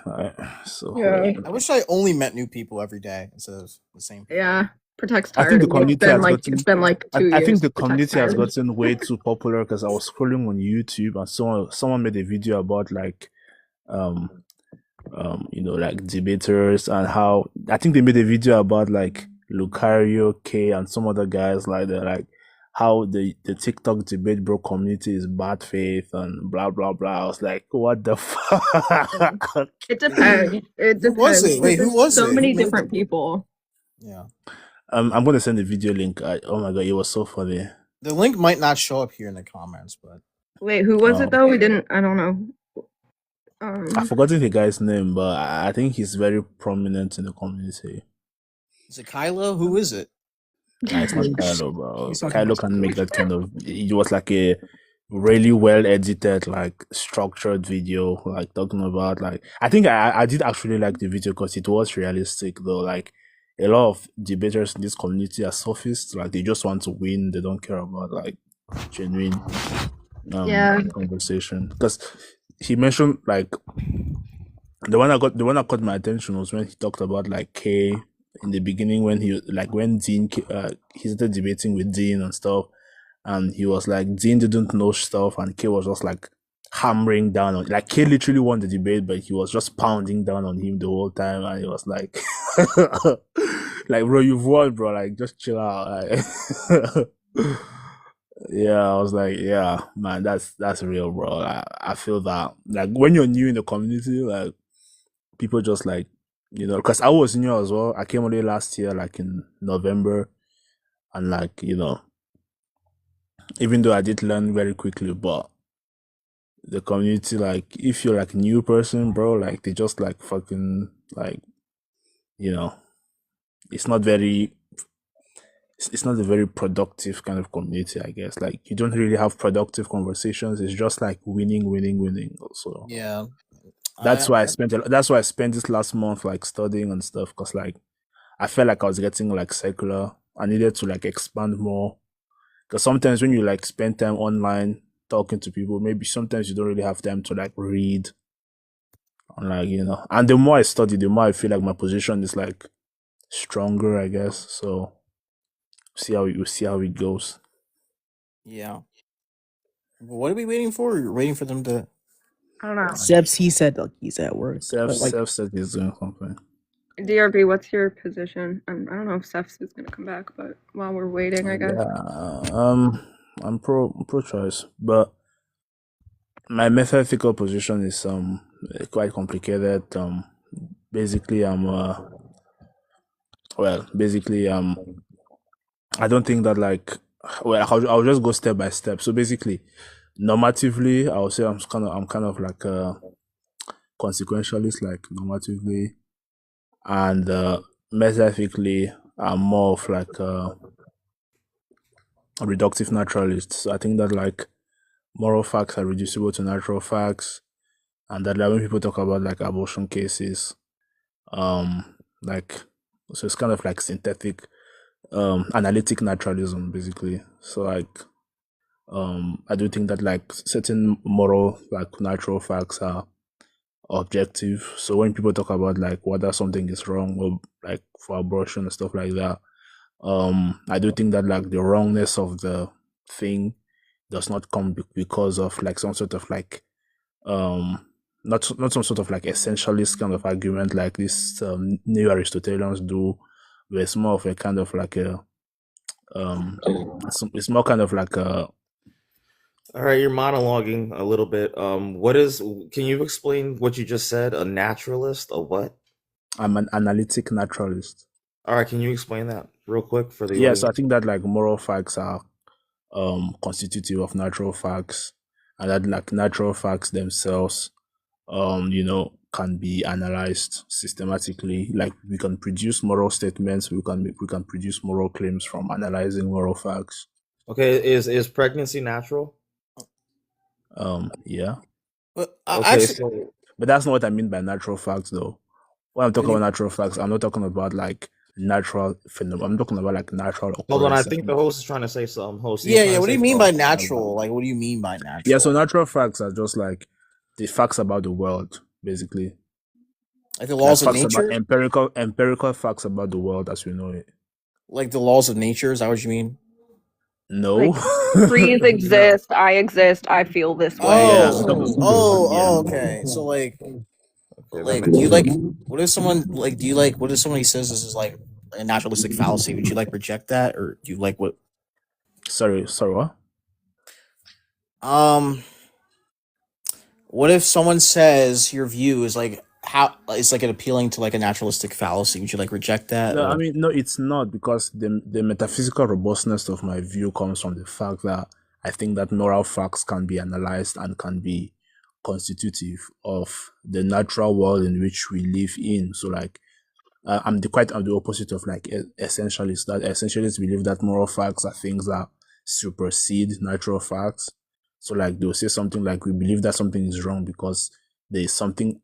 So Yeah. I wish I only met new people every day instead of the same. Yeah. Protect's I tired. think the of me. community has gotten. It's been like 2 years. I think the Protect's community has tired. gotten way too popular because I was scrolling on YouTube and someone made a video about like like debaters and how I think they made a video about like Lucario, K, and some other guys like they're like how the TikTok debate bro community is bad faith and blah blah blah. I was like, what the fuck? It depends. It depends. Who was it? Wait, who was so it? many Who made different the- people. Yeah. I'm gonna send the video link. Oh my god, it was so funny. The link might not show up here in the comments, but Wait, who was it though? We didn't. I don't know. I've forgotten the guy's name, but I think he's very prominent in the community. is it Kylo? Who is it? Nah, it's not Kylo, bro. He's talking Kylo about can make that kind of. It was like a really well edited, like structured video, like talking about like. I think I did actually like the video because it was realistic though. Like a lot of debaters in this community are sophists. Like they just want to win. They don't care about like genuine Yeah. conversation. Because he mentioned like the one that caught my attention was when he talked about like K in the beginning when when Dean he started debating with Dean and stuff, and he was like Dean didn't know stuff and K was just like hammering down on like K literally won the debate, but he was just pounding down on him the whole time, and he was like like bro, you've won, bro, like just chill out. Like, yeah, I was like, yeah, man, that's real, bro. I feel that like when you're new in the community, like people just like because I was new as well. I came only last year, like in November, and like even though I did learn very quickly, but the community, like if you're like a new person, bro, like they just like fucking like it's not very it's not a very productive kind of community, I guess. Like you don't really have productive conversations. It's just like winning, winning, winning. Also, Yeah. that's why I spent this last month like studying and stuff, because like I felt like I was getting like secular. I needed to like expand more, because sometimes when you like spend time online talking to people, maybe sometimes you don't really have time to like read, and like and the more I study, the more I feel like my position is like stronger, I guess. So we'll see how it goes. Yeah. What are we waiting for? You're waiting for them to. I don't know. Sebs, he said like he's at work. Seth but, like, said he's doing something. DRB, what's your position? I don't know if Cephs is gonna come back, but while we're waiting, I guess. Yeah, I'm pro-choice, but my metaphysical position is quite complicated. Basically, I don't think that like I'll just go step by step. So basically, normatively, I would say I'm kind of like a consequentialist, like normatively, and metaphysically, I'm more of like a reductive naturalist. So I think that like moral facts are reducible to natural facts, and that like when people talk about like abortion cases, like so it's kind of like synthetic, analytic naturalism, basically. So like, I do think that like certain moral like natural facts are objective. So when people talk about like whether something is wrong or like for abortion and stuff like that, I do think that like the wrongness of the thing does not come because of like some sort of like not some sort of like essentialist kind of argument like this neo Aristotelians do, but it's more of a kind of like a it's more kind of like a. All right, you're monologuing a little bit. Can you explain what you just said? A naturalist? A what? I'm an analytic naturalist. All right, can you explain that real quick for the Yes, I audience? think that like moral facts are constitutive of natural facts, and that like natural facts themselves can be analyzed systematically. Like we can produce moral statements, we can produce moral claims from analyzing moral facts. Okay, is pregnancy natural? Yeah. But Okay, so But that's not what I mean by natural facts, though. When I'm talking about natural facts, I'm not talking about like natural phenomena. I'm talking about like natural hold on. I occurrences. think the host is trying to say something. Host, are you Yeah, trying yeah. to What do say you mean by something? natural? Like, what do you mean by natural? Yeah, so natural facts are just like the facts about the world, basically. Like the laws of facts nature? about empirical facts about the world as we know it. Like the laws of nature? Is that what you mean? No. Like trees exist, I exist, I feel this way. Yeah. Okay. So like Okay, do you like what if someone like do you like what if somebody says this is like a naturalistic fallacy? Would you like reject that, or do you like what? Sorry, what? What if someone says your view is like how it's like an appealing to like a naturalistic fallacy? Would you like reject that? No, or- I mean, no, it's not, because the metaphysical robustness of my view comes from the fact that I think that moral facts can be analyzed and can be constitutive of the natural world in which we live in. So, like, I'm the opposite of like essentialists. That essentialists believe that moral facts are things that supersede natural facts. So, like, they'll say something like, "We believe that something is wrong because there is something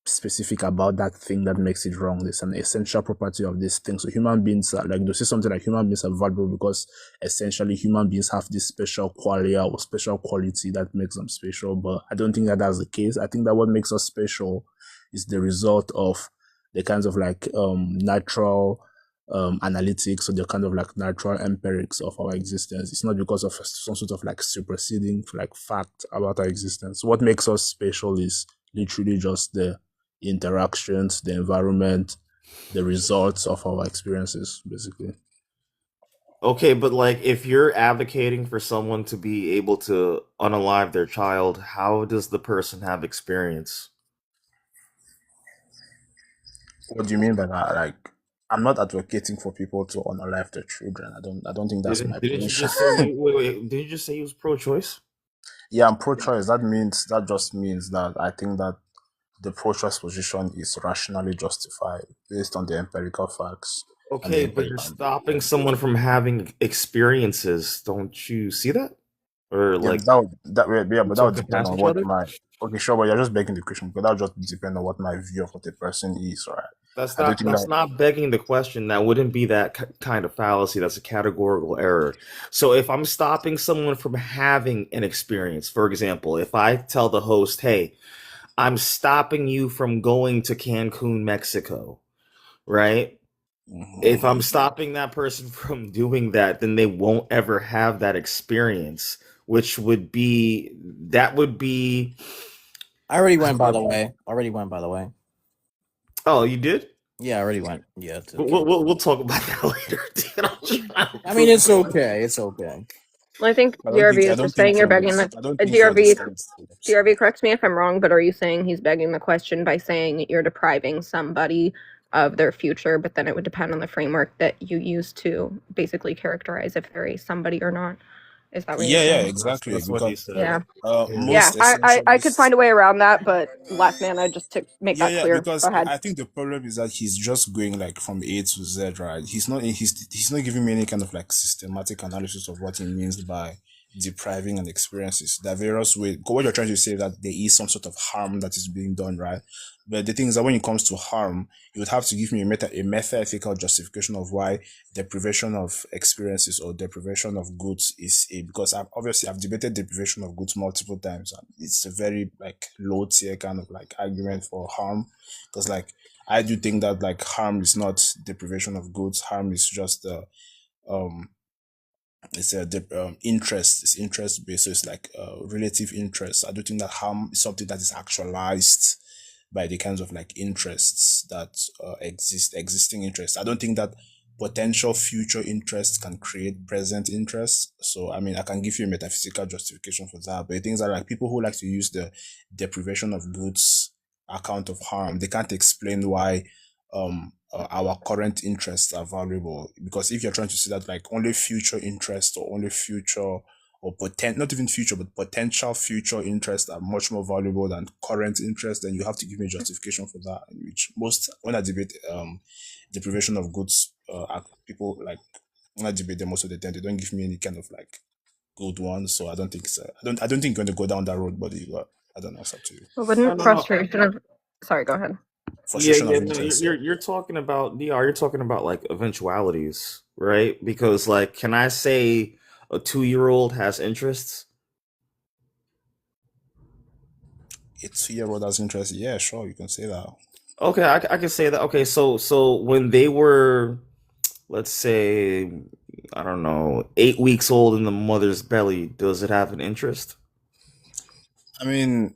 specific about that thing that makes it wrong. It's an essential property of this thing. So human beings are like, they say something like human beings are valuable because essentially human beings have this special quality or special quality that makes them special. But I don't think that that's the case. I think that what makes us special is the result of the kinds of like natural analytics or the kind of like natural empirics of our existence. It's not because of some sort of like superseding like fact about our existence. What makes us special is literally just the interactions, the environment, the results of our experiences, basically. Okay, but like if you're advocating for someone to be able to unalive their child, how does the person have experience? What do you mean by that? Like, I'm not advocating for people to unalive their children. I don't think that's my Didn't you position. just say wait, did you just say you was pro-choice? Yeah, I'm pro-choice. That just means that I think that the pro-choice position is rationally justified based on the empirical facts and the Okay, but you're empirical. stopping someone from having experiences. Don't you see that? Or Yeah, like but that would we're depend talking on past each what other? my okay, sure, but you're just begging the question because that would just depend on what my view of what the person is, right? I don't think That's that not begging the question. That wouldn't be that kind of fallacy. That's a categorical error. So if I'm stopping someone from having an experience, for example, if I tell the host, "Hey, I'm stopping you from going to Cancun, Mexico," right? If I'm stopping that person from doing that, then they won't ever have that experience, which would be that would be. I already went, by the way. Oh, you did? Yeah, I already went. Yeah, it's okay. We'll talk about that later. Dude. I'm trying to I mean, prove it's my point. okay. It's okay. Well, I think I don't think DRV I is don't just think saying you're for begging this the I don't think for the DRV. sense. DRV, correct me if I'm wrong, but are you saying he's begging the question by saying you're depriving somebody of their future, but then it would depend on the framework that you use to basically characterize if they're a somebody or not? Is that what you're Yeah, saying? exactly. That's what he Because said. Yeah. Yeah. Yeah, most I could essentialists. find a way around that, but last man, I just to make that Yeah, clear. Go because ahead. I think the problem is that he's just going like from A to Z, right? He's not giving me any kind of like systematic analysis of what he means by depriving and experiences. There are various ways. What you're trying to say is that there is some sort of harm that is being done, right? But the thing is that when it comes to harm, you would have to give me a metaphysical justification of why deprivation of experiences or deprivation of goods is because I've debated deprivation of goods multiple times, and it's a very like low tier kind of like argument for harm, because like I do think that like harm is not deprivation of goods. Harm is just it's a interest. It's interest based, so it's like relative interest. I do think that harm is something that is actualized by the kinds of like interests that existing interests. I don't think that potential future interests can create present interests. So I mean, I can give you a metaphysical justification for that, but the things are like people who like to use the deprivation of goods account of harm, they can't explain why our current interests are valuable, because if you're trying to say that like only future interest or only future or not even future but potential future interests are much more valuable than current interest, then you have to give me a justification for that, which most when I debate deprivation of goods people like when I debate them most of the time they don't give me any kind of like good one. So I don't think so. I don't think you're going to go down that road, buddy, but I don't know, it's up to you. Well, No, wouldn't no, no. frustration of sorry, go ahead. Frustration Yeah, of no, interest. you're talking about DR. You're talking about like eventualities, right? Because like, can I say a 2-year-old has interests? A 2-year-old has interest. Yeah, sure, you can say that. Okay, I can say that. Okay, so when they were, let's say, I don't know, 8 weeks old in the mother's belly, does it have an interest? I mean,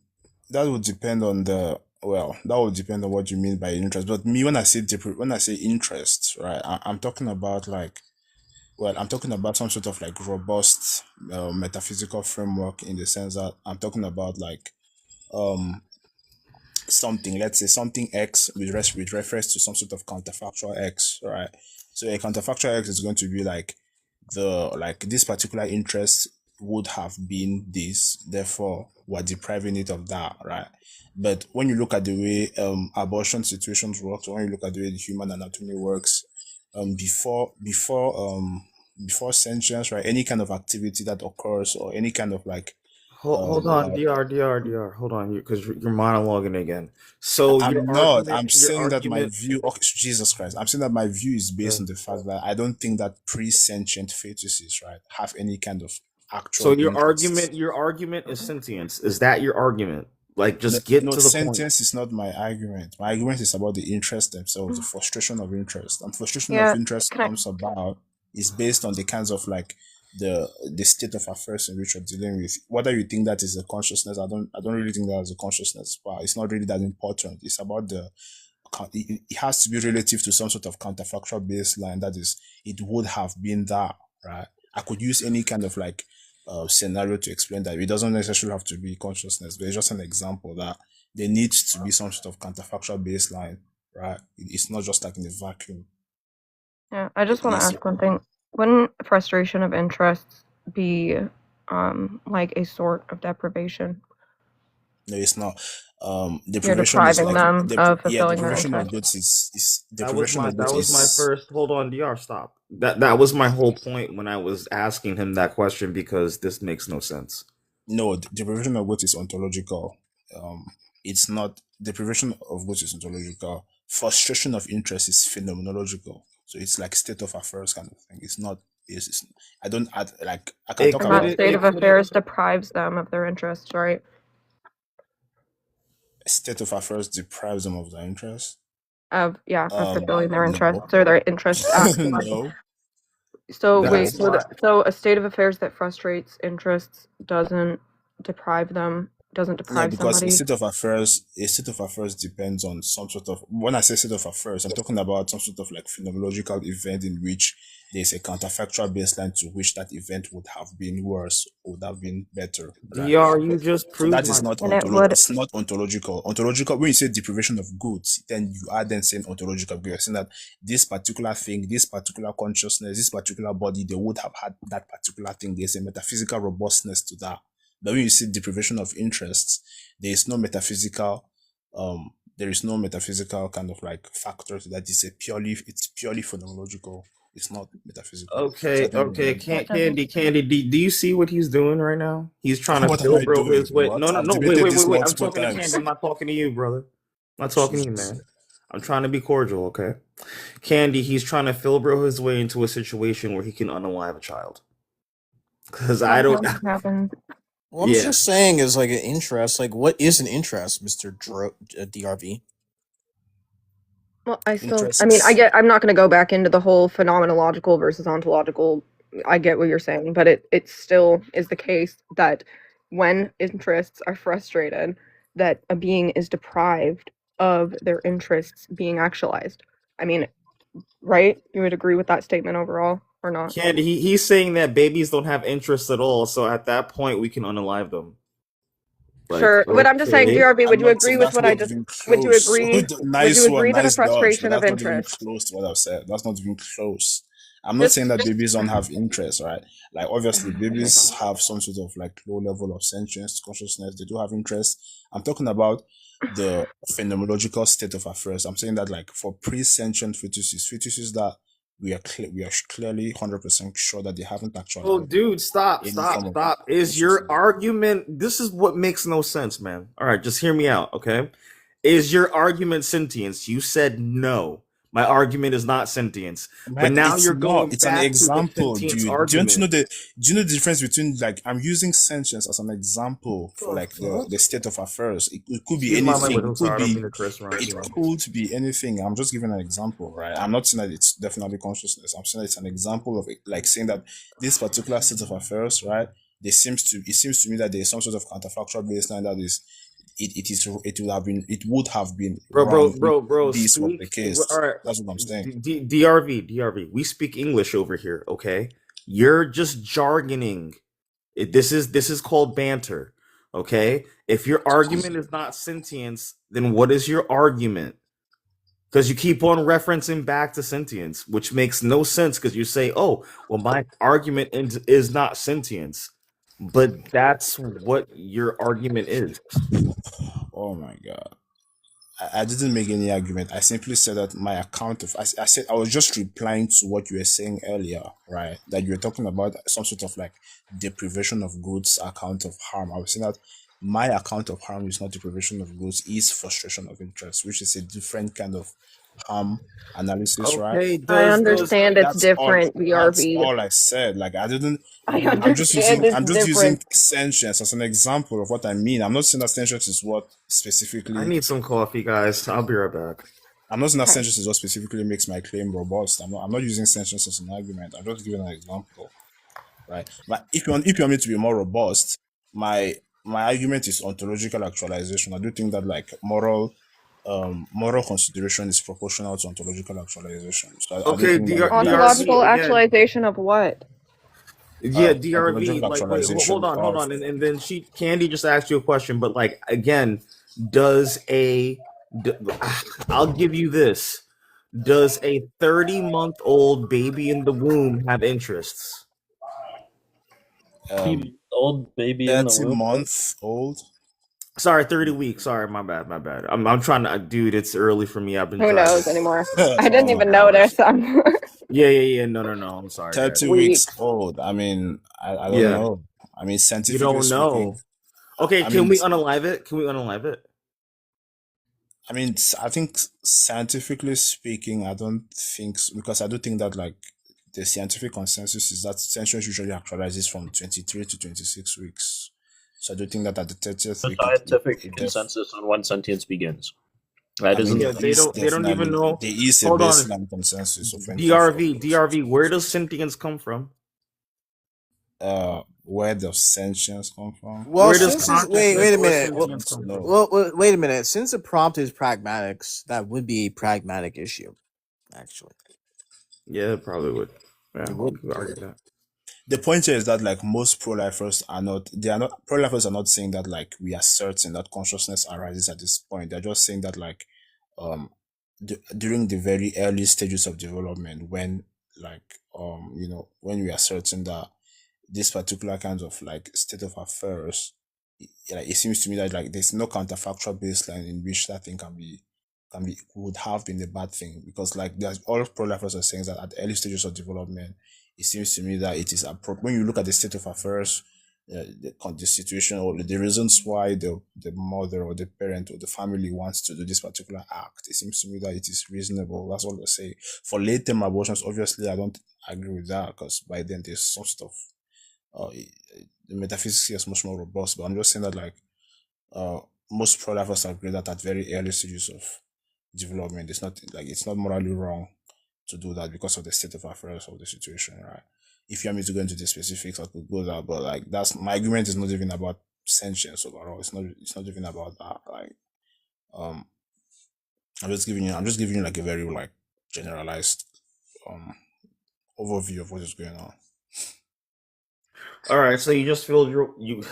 that would depend on that would depend on what you mean by interest. But me, when I say interest, right, I'm talking about like, I'm talking about some sort of like robust metaphysical framework, in the sense that I'm talking about like something, let's say something X with reference to some sort of counterfactual X, right? So a counterfactual X is going to be like this particular interest would have been this, therefore we're depriving it of that, right? But when you look at the way abortion situations work, or when you look at the way the human anatomy works, before sentience, right, any kind of activity that occurs or any kind of like Hold on, Like DR. Hold on, because you're monologuing again. So I'm not. I'm saying that my view. Oh, Jesus Christ! I'm saying that my view is based on the fact that I don't think that pre-sentient fetuses, right, have any kind of So actual interests. your argument is sentience. Is that your argument? Like, No, just get no, to the point. sentence is not my argument. My argument is about the interest themselves, the frustration of interest. And frustration of Yeah, interest can I? comes about is based on the kinds of like the state of affairs in which you're dealing with. Whether you think that is a consciousness, I don't really think that is a consciousness, but it's not really that important. It's about it has to be relative to some sort of counterfactual baseline. That is, it would have been that, right? I could use any kind of like scenario to explain that. It doesn't necessarily have to be consciousness, but it's just an example that there needs to be some sort of counterfactual baseline, right? It's not just like in a vacuum. Yeah, I just want to ask one thing. Wouldn't frustration of interests be like a sort of deprivation? No, it's not. You're Deprivation is depriving like them of fulfilling their deprivation of interests. goods is That was deprivation my of goods is first. Hold on, DR. Stop. That was my whole point when I was asking him that question, because this makes no sense. no, deprivation of goods is ontological. It's not deprivation of goods is ontological. Frustration of interest is phenomenological. So it's like state of affairs kind of thing. It's not. It's I don't add like I can It talk And about that state of affairs deprives them of their interests, right? state of affairs deprives them of their interest. Of fulfilling their No, interests or their interests actually. no, So no. wait, so a state of affairs that frustrates interests doesn't deprive Yeah, deprive because somebody. a state of affairs depends on some sort of. When I say state of affairs, I'm talking about some sort of like phenomenological event in which there's a counterfactual baseline to which that event would have been worse, would have been better. Right? DR, you just So proved that is my not And it ontological. would It's not ontological. Ontological. When you say deprivation of goods, then you are then saying ontological. Because you're saying that this particular thing, this particular consciousness, this particular body, they would have had that particular thing. There's a metaphysical robustness to that. But when you see deprivation of interests, there is no metaphysical kind of like factor to that. It's purely phenomenological. It's not metaphysical. Okay, So I think okay. Candy, do you see what he's doing right now? He's trying to what am I bro doing? his way. What? No, I've wait. debated this I'm multiple talking to times. Candy. I'm not talking to you, brother. I'm not talking to you, Jesus. man. I'm trying to be cordial, okay? Candy, he's trying to filbro his way into a situation where he can unalive a child. Because I don't. Sometimes it happens. What I'm Yeah. just saying is like an interest. Like, what is an interest, Mister DRV? Well, I mean, Interests. I'm not going to go back into the whole phenomenological versus ontological. I get what you're saying, but it still is the case that when interests are frustrated, that a being is deprived of their interests being actualized. I mean, right? You would agree with that statement overall, or not? Candy, he's saying that babies don't have interests at all, so at that point we can unalive them. Like, Sure, but I'm just saying, okay. DRB, would I'm you not agree saying with that's what not I just? even Would you close. agree? Would Nice you one, agree that a nice dodge, but frustration of that's not even interest? close to what I've said. That's not even close. I'm not Just, saying that babies don't have interest, right? Like obviously babies have some sort of like low level of sentience, consciousness. They do have interest. I'm talking about the phenomenological state of affairs. I'm saying that like for pre-sentient fetuses that we are clearly 100% sure that they haven't actually. Oh, dude, stop. Is your argument? This is what makes no sense, man. All right, just hear me out, okay? Is your argument sentience? You said no. My argument is not sentience. But now you're going It's back an example, to the sentience dude. argument. Do you know the difference between like I'm using sentience as an example for like the state of affairs? It could be Excuse my anything. language, I'm sorry, I don't mean to curse around, It you know. could be anything. I'm just giving an example, right? I'm not saying that it's definitely consciousness. I'm saying that it's an example of it, like saying that this particular state of affairs, right? It seems to me that there is some sort of counterfactual baseline that is it would have been Bro, this was the speak. case. All right, That's what I'm saying. DRV. We speak English over here, okay? You're just jargoning. This is called banter, okay? If your argument is not sentience, then what is your argument? Because you keep on referencing back to sentience, which makes no sense. Because you say, "Oh, well, my argument is not sentience," but that's what your argument is. Oh my god. I didn't make any argument. I simply said that my account of I said I was just replying to what you were saying earlier, right? That you were talking about some sort of like deprivation of goods account of harm. I was saying that my account of harm is not deprivation of goods, is frustration of interest, which is a different kind of harm analysis, right? Okay, I does understand it's That's all. different, That's BRB. all I said. Like I didn't. I I'm just understand using. it's I'm just using different. sentience as an example of what I mean. I'm not saying that sentience is what I specifically. need some coffee, guys. I'll be right back. I'm not saying that Okay. sentience is what specifically makes my claim robust. I'm not using sentience as an argument. I'm just giving an example, right? But if you want me to be more robust, my argument is ontological actualization. I do think that like moral consideration is proportional to ontological actualization. So I do Okay, think that like, that's Ontological DRV again. actualization of what? Yeah, DRV. ontological Like, wait, actualization hold of on, and then Candy just asked you a question, but like again, does a d- I'll give you this. Does a 30-month-old baby in the womb have interests? Old baby in the 30 womb. month old. Sorry, 30 weeks. Sorry, my bad. I'm trying to, dude. It's early for me. I've been Who driving. knows anymore? I Oh didn't my even gosh. notice. I'm Yeah. No. I'm sorry, guys. 30 weeks weeks. old. I mean, I don't Yeah, know. I mean, you scientifically don't speaking, know. Okay, I can mean, we unalive it? Can we unalive it? I think scientifically speaking, I don't think because I do think that like the scientific consensus is that sentience usually actualizes from 23 to 26 weeks. So I do think that at the 30th The week, scientific consensus on when sentience begins. That I mean, isn't. Yeah, there is they don't even definitely know. there is a Hold on, baseline consensus of when people DRV. Where does sentience come from? where does sentience come from? Well, Where does since it's, consciousness wait a or minute. sentience come from? No. Wait a minute. Since the prompt is pragmatics, that would be a pragmatic issue, actually. Yeah, it probably would. Yeah, It would. we could argue that. The point here is that like most pro-lifers are not pro-lifers are not saying that like we are certain that consciousness arises at this point. They're just saying that like during the very early stages of development when like when we are certain that this particular kind of like state of affairs, like it seems to me that like there's no counterfactual baseline in which that thing would have been a bad thing, because like there's all pro-lifers are saying that at the early stages of development, it seems to me that it is when you look at the state of affairs, the situation or the reasons why the mother or the parent or the family wants to do this particular act, it seems to me that it is reasonable. That's all I say. For late-term abortions, obviously I don't agree with that, because by then there's some stuff the metaphysics is much more robust. But I'm just saying that like most pro-lifers agree that at very early stages of development, it's not morally wrong to do that because of the state of affairs of the situation, right? If you want me to go into the specifics, I could go there, but like that's my argument is not even about sentience overall. It's not even about that. Like I'm just giving you like a very like generalized overview of what is going on. All right, so you just feel you.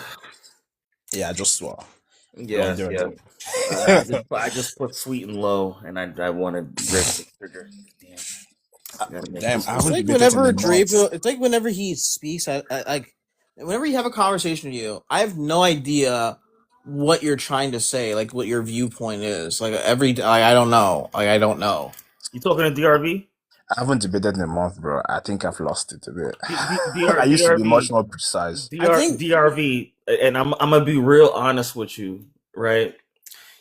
Yeah, just Yeah. I just put sweet and low, and I wanted rip the trigger. Damn, I It's haven't like debated whenever in months. it's like whenever he speaks, I like whenever you have a conversation with you, I have no idea what you're trying to say, like what your viewpoint is. Like I don't know. Like I don't know. You talking to DRV? I haven't debated in a month, bro. I think I've lost it a bit. DR, I used to be much DRV, more precise. DRV, and I'm gonna be real honest with you, right?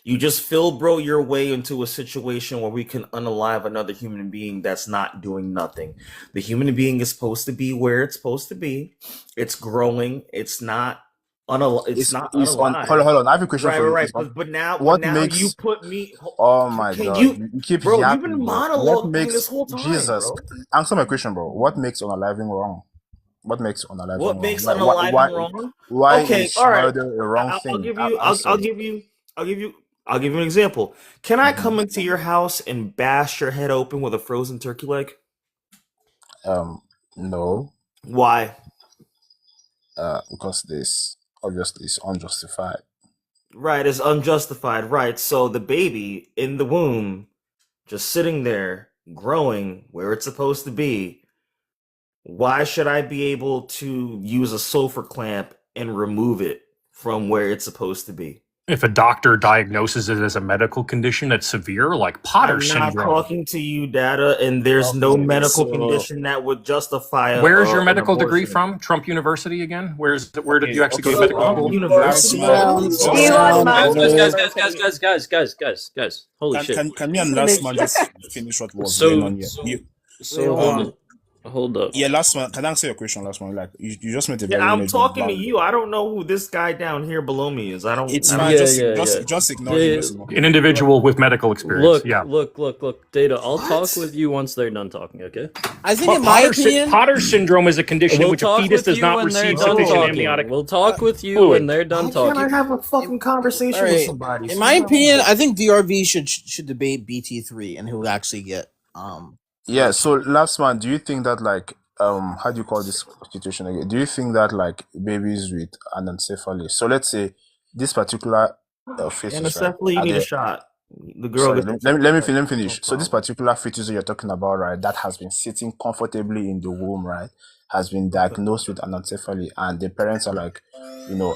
You just feel, bro, your way into a situation where we can unalive another human being that's not doing nothing. The human being is supposed to be where it's supposed to be. It's growing. It's not unalive. Hold on. I have a question for you. Right. But now makes you put me. Oh my god! You keep bro? yapping, You've been bro. monologuing this whole time, Jesus? bro. Answer my question, bro. What makes unaliving wrong? What makes unaliving What wrong? makes unaliving wrong? Why Okay, is all right. murder a wrong thing? I'll give you an example. Can I come into your house and bash your head open with a frozen turkey leg? No. Why? Because this obviously is unjustified. Right, it's unjustified. Right, so the baby in the womb, just sitting there, growing where it's supposed to be. Why should I be able to use a sulfur clamp and remove it from where it's supposed to be? if a doctor diagnoses it as a medical condition that's severe, like Potter I'm not syndrome. talking to you, Data, and there's no Okay, medical so condition that would justify Where's your an medical degree abortion. from? Trump University again? Where did you actually go to okay. medical school? Last University. man, Elon Musk. Guys. Holy shit. can me and last man just finish what was So- going on here? Hold up. Yeah, last man. Can I answer your question, last man? Like you just made a very. Yeah, I'm major talking to bang. you. I don't know who this guy down here below me is. I don't. It's I fine. don't- Just ignore him. Just ignore him. An individual with medical experience. Look, Data, I'll talk with you once they're done talking, okay? I think, But in my Potter, opinion, Potter syndrome is a condition in We'll which a talk fetus with does you not when they're receive done sufficient talking. amniotic We'll talk with you fluid. when they're done Why can't I talking. have a fucking conversation all with right. somebody? In my opinion, I think DRV should debate BT3 and who will actually get Yeah. So last man, do you think that like how do you call this situation again? Do you think that like babies with anencephaly? So let's say this particular fetus, right? Anencephaly, you Are need a they- shot. The girl. Sorry, gets- let me finish. So this particular fetus that you're talking about, right, that has been sitting comfortably in the womb, right, has been diagnosed with anencephaly, and the parents are like,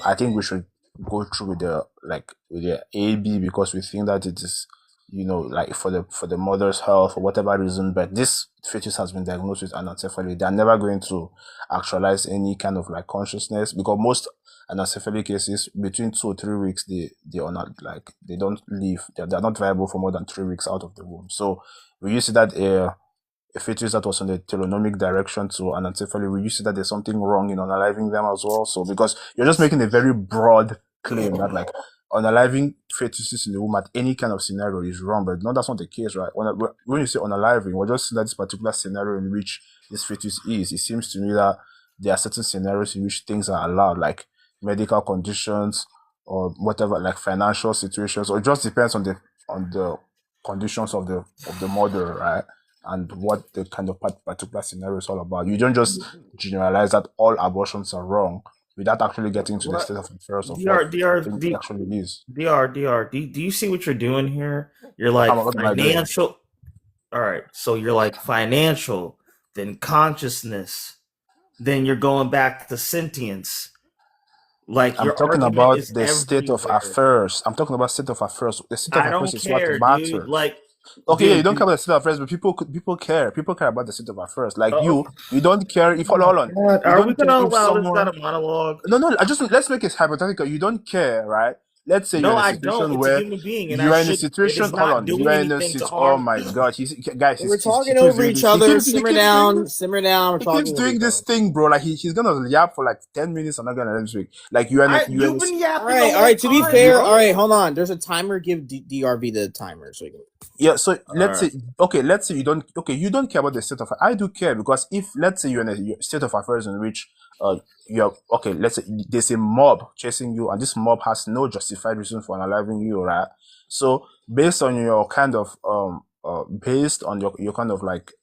I think we should go through with the AB because we think that it is, like for the mother's health for whatever reason. But this fetus has been diagnosed with anencephaly. They're never going to actualize any kind of like consciousness because most anencephaly cases between 2 or 3 weeks they are not like they don't live. They're not viable for more than 3 weeks out of the womb. So we used to that a fetus that was on the telonomic direction to anencephaly, we used to that there's something wrong in unaliving them as well. So because you're just making a very broad claim that like unaliving fetuses in the womb at any kind of scenario is wrong, but no, that's not the case, right? When you say unaliving, we're just saying that this particular scenario in which this fetus is. It seems to me that there are certain scenarios in which things are allowed, like medical conditions or whatever, like financial situations, or it just depends on the conditions of the mother, right? And what the kind of particular scenario is all about. You don't just generalize that all abortions are wrong without actually getting to the state of affairs of what it actually is. DR, do you see what you're doing here? You're like financial. All right, so you're like financial, then consciousness, then you're going back to sentience. Like I'm talking about the state of affairs. I'm talking about state of affairs. The state of affairs is what matters. Dude. Like, okay, yeah, you don't care about the state of affairs, but people care. People care about the state of affairs. Like you don't care if hold on. Are we gonna allow this kind of monologue? No. Let's make it hypothetical. You don't care, right? Let's say you're in a situation where you are in a situation. Hold on, you are in a situation. Oh my God, guys, we're talking over each other. Simmer down. We're he keeps doing this thing, bro. Like he's gonna yap for like 10 minutes. I'm not gonna let him speak. Like you are. You've been yapping. All right. To be fair, all right. Hold on. There's a timer. Give DRV the timer so we can. Yeah, so let's say you don't care about the state of affairs. I do care because if let's say you're in a state of affairs in which let's say there's a mob chasing you and this mob has no justified reason for unaliving you, right? So based on your kind of based on your kind of like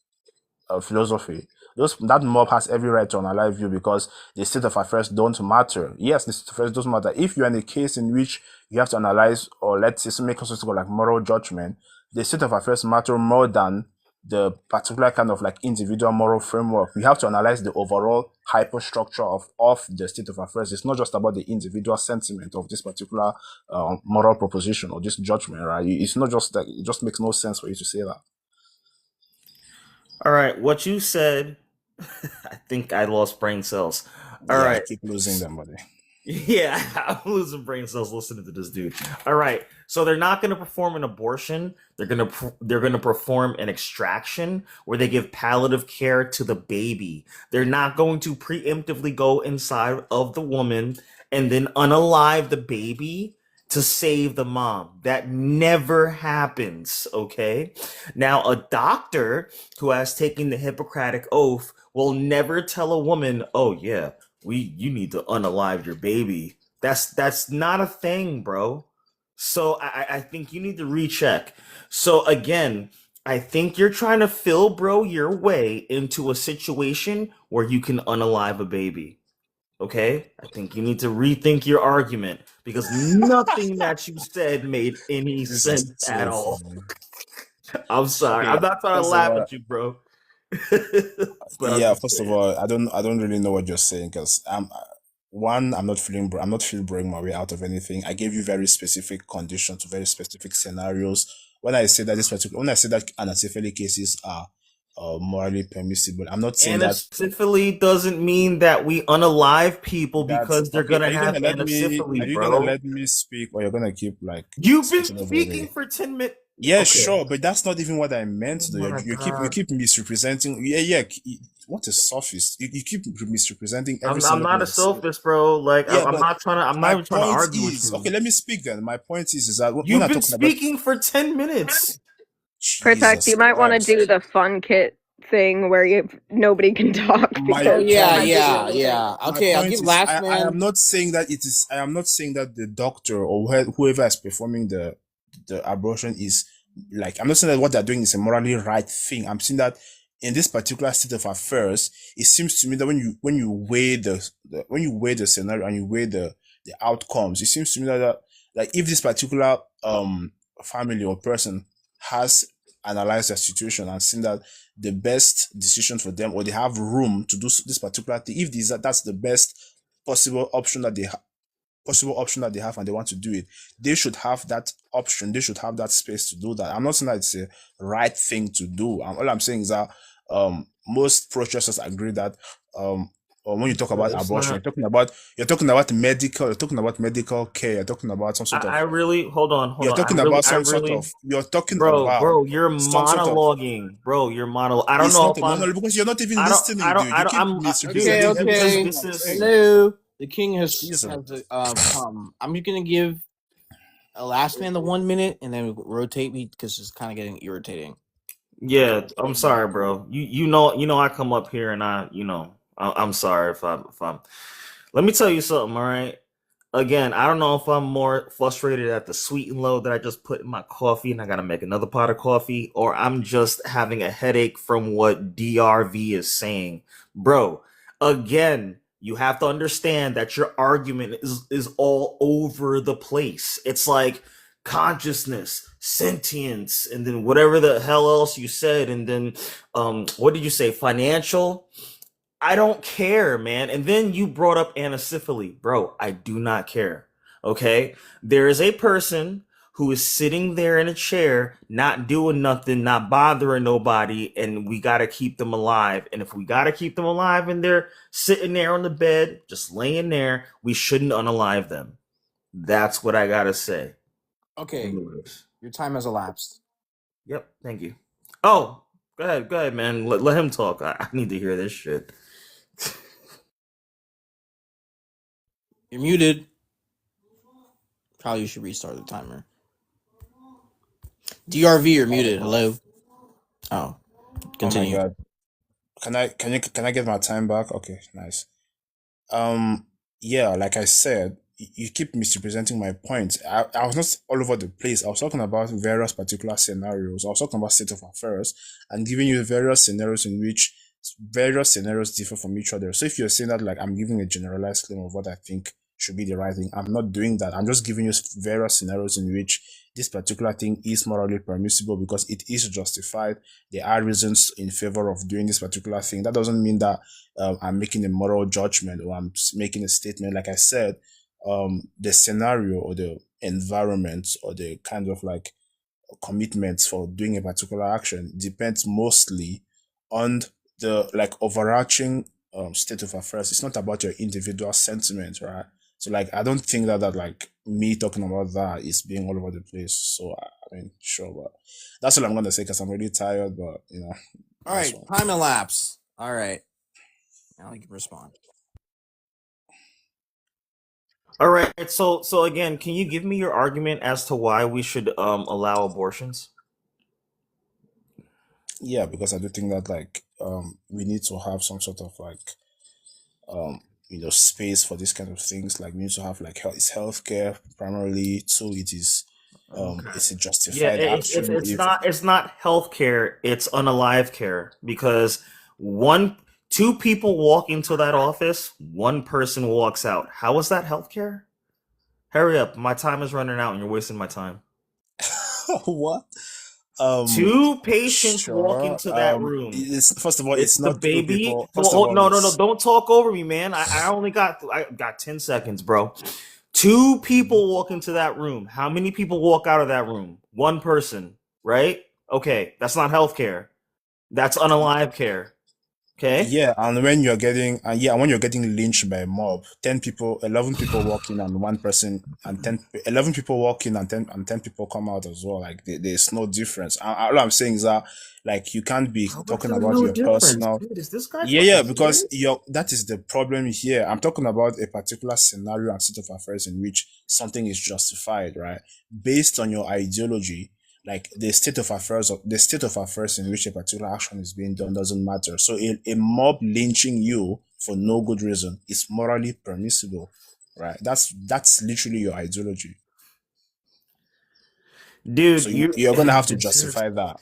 philosophy, that mob has every right to unalive you because the state of affairs don't matter. Yes, the state of affairs doesn't matter. If you're in a case in which you have to analyze or let's say make something like moral judgment, the state of affairs matter more than the particular kind of like individual moral framework. We have to analyze the overall hyperstructure of the state of affairs. It's not just about the individual sentiment of this particular moral proposition or this judgment, right? It's not just that. It just makes no sense for you to say that. All right, what you said, I think I lost brain cells. All right, I keep losing them, buddy. Yeah, I'm losing brain cells listening to this dude. All right, so they're not going to perform an abortion. They're going to perform an extraction where they give palliative care to the baby. They're not going to preemptively go inside of the woman and then unalive the baby to save the mom. That never happens, okay? Now, a doctor who has taken the Hippocratic Oath will never tell a woman, oh yeah, you need to unalive your baby. That's not a thing, bro. So I think you need to recheck. So again, I think you're trying to fill, bro, your way into a situation where you can unalive a baby. Okay? I think you need to rethink your argument because nothing that you said made any sense at all. I'm sorry. I'm not trying to laugh at you, bro. Yeah, first of all, I don't really know what you're saying because one, I'm not feeling blowing my way out of anything. I gave you very specific conditions, very specific scenarios. When I say that anencephaly cases are morally permissible, I'm not saying that Anencephaly doesn't mean that we unalive people that's because they're okay. gonna have anencephaly, Are you gonna bro. let me speak, or you're gonna keep like You've been speaking over speaking me? for 10 minutes. Yeah, Okay. sure, but that's not even what I meant Oh though. my You God. keep misrepresenting. Yeah. What a sophist! You keep misrepresenting every I'm single not thing a I say. sophist, bro. Like Yeah, I'm but not trying to. I'm not my even trying to point argue with is, you. okay, let me speak then. My point is that when You've I'm been talking about speaking for 10 minutes. Protect, Jesus you might want to Christ, do the fun kit thing where nobody can talk my Oh because yeah, that might be the yeah, only thing. yeah. my Okay, I'll point give is, Last I am Man. not saying that it is. I am not saying that the doctor or whoever is performing the abortion is like. I'm not saying that what they're doing is a morally right thing. I'm saying that in this particular state of affairs, it seems to me that when you weigh the scenario and you weigh the outcomes, it seems to me that like if this particular family or person has analyzed the situation and seen that the best decision for them, or they have room to do this particular thing, if that's the best possible option that they have and they want to do it, they should have that option. They should have that space to do that. I'm not saying that it's a right thing to do. All I'm saying is that most pro-choicers agree that when you talk about It's abortion, not. you're talking about medical care. You're talking about some sort I of really hold on. you're talking about some sort of you're talking about Bro, you're some sort of monologuing, bro. You're monologue. I don't it's know not if a I'm. monologue because you're not even I don't. listening, dude. You keep Okay, misrepresenting every because okay. single this thing I'm is. saying. Hello. The king has Jesus. come. I'm just gonna give a Last Man the 1 minute and then rotate me because it's kind of getting irritating. Yeah, I'm sorry, bro. You know I come up here and I'm sorry if I'm. Let me tell you something, all right? Again, I don't know if I'm more frustrated at the sweet and low that I just put in my coffee and I gotta make another pot of coffee, or I'm just having a headache from what DRV is saying. Bro, again, you have to understand that your argument is all over the place. It's like consciousness, sentience, and then whatever the hell else you said, and then what did you say? Financial? I don't care, man. And then you brought up anencephaly. Bro, I do not care. Okay? There is a person who is sitting there in a chair, not doing nothing, not bothering nobody, and we got to keep them alive. And if we got to keep them alive and they're sitting there on the bed, just laying there, we shouldn't unalive them. That's what I got to say. Okay, your time has elapsed. Yep, thank you. Oh, go ahead, man. Let him talk. I need to hear this shit. You're muted. Probably you should restart the timer. DRV, you're muted. Hello. Oh, continue. Oh my God. Can I get my time back? Okay, nice. Yeah, like I said, you keep misrepresenting my point. I was not all over the place. I was talking about various particular scenarios. I was talking about state of affairs and giving you various scenarios in which various scenarios differ from each other. So if you're saying that like I'm giving a generalized claim of what I think should be the right thing, I'm not doing that. I'm just giving you various scenarios in which this particular thing is morally permissible because it is justified. There are reasons in favor of doing this particular thing. That doesn't mean that I'm making a moral judgment or I'm making a statement. Like I said, the scenario or the environment or the kind of like commitments for doing a particular action depends mostly on the like overarching state of affairs. It's not about your individual sentiment, right? So like I don't think that like me talking about that is being all over the place. So I mean, sure, but that's all I'm gonna say because I'm really tired. But All right, time elapsed. All right, now you can respond. All right. So again, can you give me your argument as to why we should allow abortions? Yeah, because I do think that like we need to have some sort of like space for these kind of things. Like we need to have like it's healthcare primarily. Two, it is it's a Yeah, justified action. it's not healthcare. It's unalive care because two people walk into that office, one person walks out. How is that healthcare? Hurry up! My time is running out, and you're wasting my time. What? Two patients walk Sure. into that room. It's first of all, It's it's the not two baby. people. First of all, No, it's don't talk over me, man. I got 10 seconds, bro. Two people walk into that room. How many people walk out of that room? One person, right? Okay, that's not healthcare. That's unalive care. Okay? yeah, and when you're getting lynched by a mob, 11 people walk in and one person, and 11 people walk in and 10 people come out as well. Like there's no difference. All I'm saying is that like you can't be How talking there's about no your difference, personal. dude? Is this guy Yeah, fucking because serious? that is the problem here. I'm talking about a particular scenario and state of affairs in which something is justified, right? Based on your ideology, like the state of affairs in which a particular action is being done doesn't matter. So a mob lynching you for no good reason is morally permissible, right? That's literally your ideology. Dude, So you're gonna have to justify that.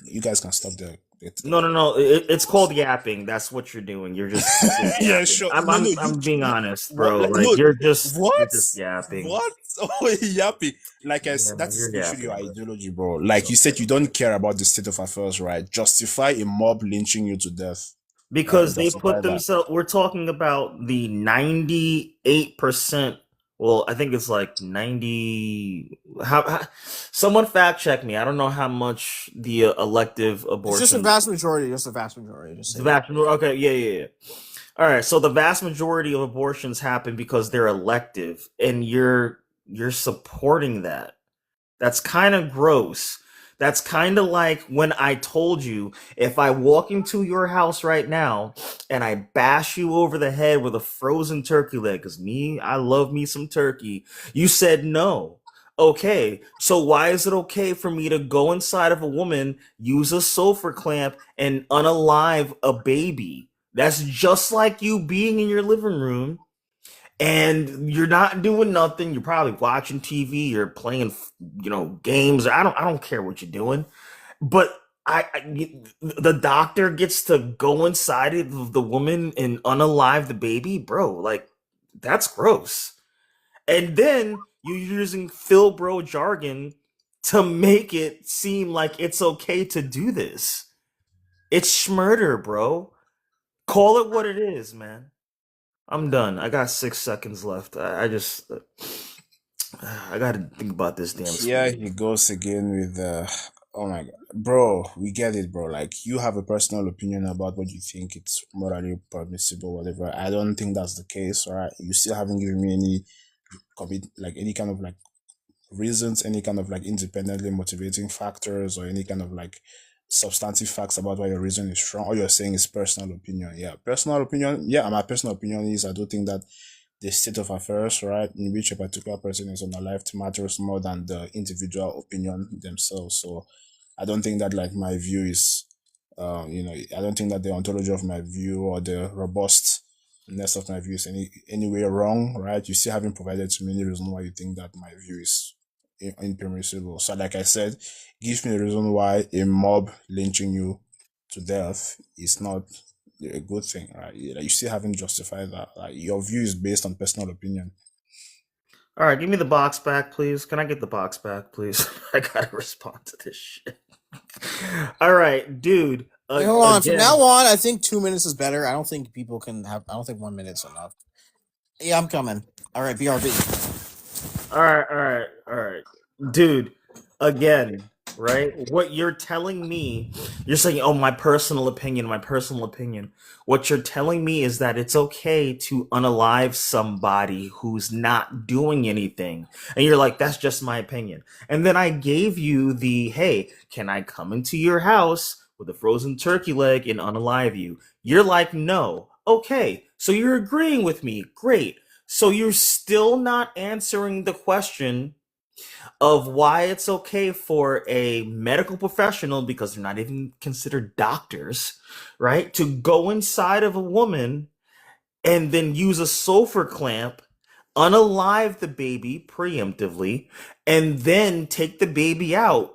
You guys can stop there. No. It's called yapping. That's what you're doing. You're just yapping. Yeah, sure. I'm being honest, What? bro. Like, Like no, you're just what? yapping. What? Oh, yappy. Like Yeah, that's you're literally your yapping, bro. ideology, bro. Like you said, you don't care about the state of affairs, right? Justify a mob lynching you to death. Because they Justify put that. themselves. We're talking about the 98%. Well, I think it's like 90. How someone fact check me. I don't know how much the elective It's abortion. just a vast majority. Just a vast majority. Just say that. Okay, yeah. All right, so the vast majority of abortions happen because they're elective, and you're supporting that. That's kind of gross. That's kind of like when I told you, if I walk into your house right now and I bash you over the head with a frozen turkey leg, because I love me some turkey, you said no. Okay, so why is it okay for me to go inside of a woman, use a sulfur clamp, and unalive a baby? That's just like you being in your living room and you're not doing nothing. You're probably watching TV. You're playing, games. I don't care what you're doing, but the doctor gets to go inside of the woman and unalive the baby, bro. Like that's gross. And then you're using Phil Bro jargon to make it seem like it's okay to do this. It's schmurder, bro. Call it what it is, man. I'm done. I got 6 seconds left. I just I gotta think about this damn Here speech. he goes again with oh my god, bro. We get it, bro. Like you have a personal opinion about what you think it's morally permissible, whatever. I don't think that's the case. All right, you still haven't given me any kind of like reasons, any kind of like independently motivating factors, or any kind of like substantive facts about why your reason is wrong. All you're saying is personal opinion. Yeah, personal opinion. Yeah, my personal opinion is I do think that the state of affairs, right, in which a particular person is unalived matters more than the individual opinion themselves. So I don't think that like my view is, I don't think that the ontology of my view or the robustness of my view is any way wrong, right? You still haven't provided to me any reason why you think that my view is impermissible. So like I said, give me a reason why a mob lynching you to death is not a good thing, right? You still haven't justified that. Like your view is based on personal opinion. All right, give me the box back, please. Can I get the box back, please? I gotta respond to this shit. All right, dude. Hey, hold on. From Again, now on, I think 2 minutes is better. I don't think people can have. I don't think 1 minute's enough. Yeah, I'm coming. All right, BRB. all right, dude. Again, right? What you're telling me, you're saying, "Oh, my personal opinion, my personal opinion." What you're telling me is that it's okay to unalive somebody who's not doing anything, and you're like, "That's just my opinion." And then I gave you the, "Hey, can I come into your house with a frozen turkey leg and unalive you?" You're like, "No." Okay, so you're agreeing with me. Great. So you're still not answering the question of why it's okay for a medical professional, because they're not even considered doctors, right, to go inside of a woman and then use a sulfur clamp, unalive the baby preemptively, and then take the baby out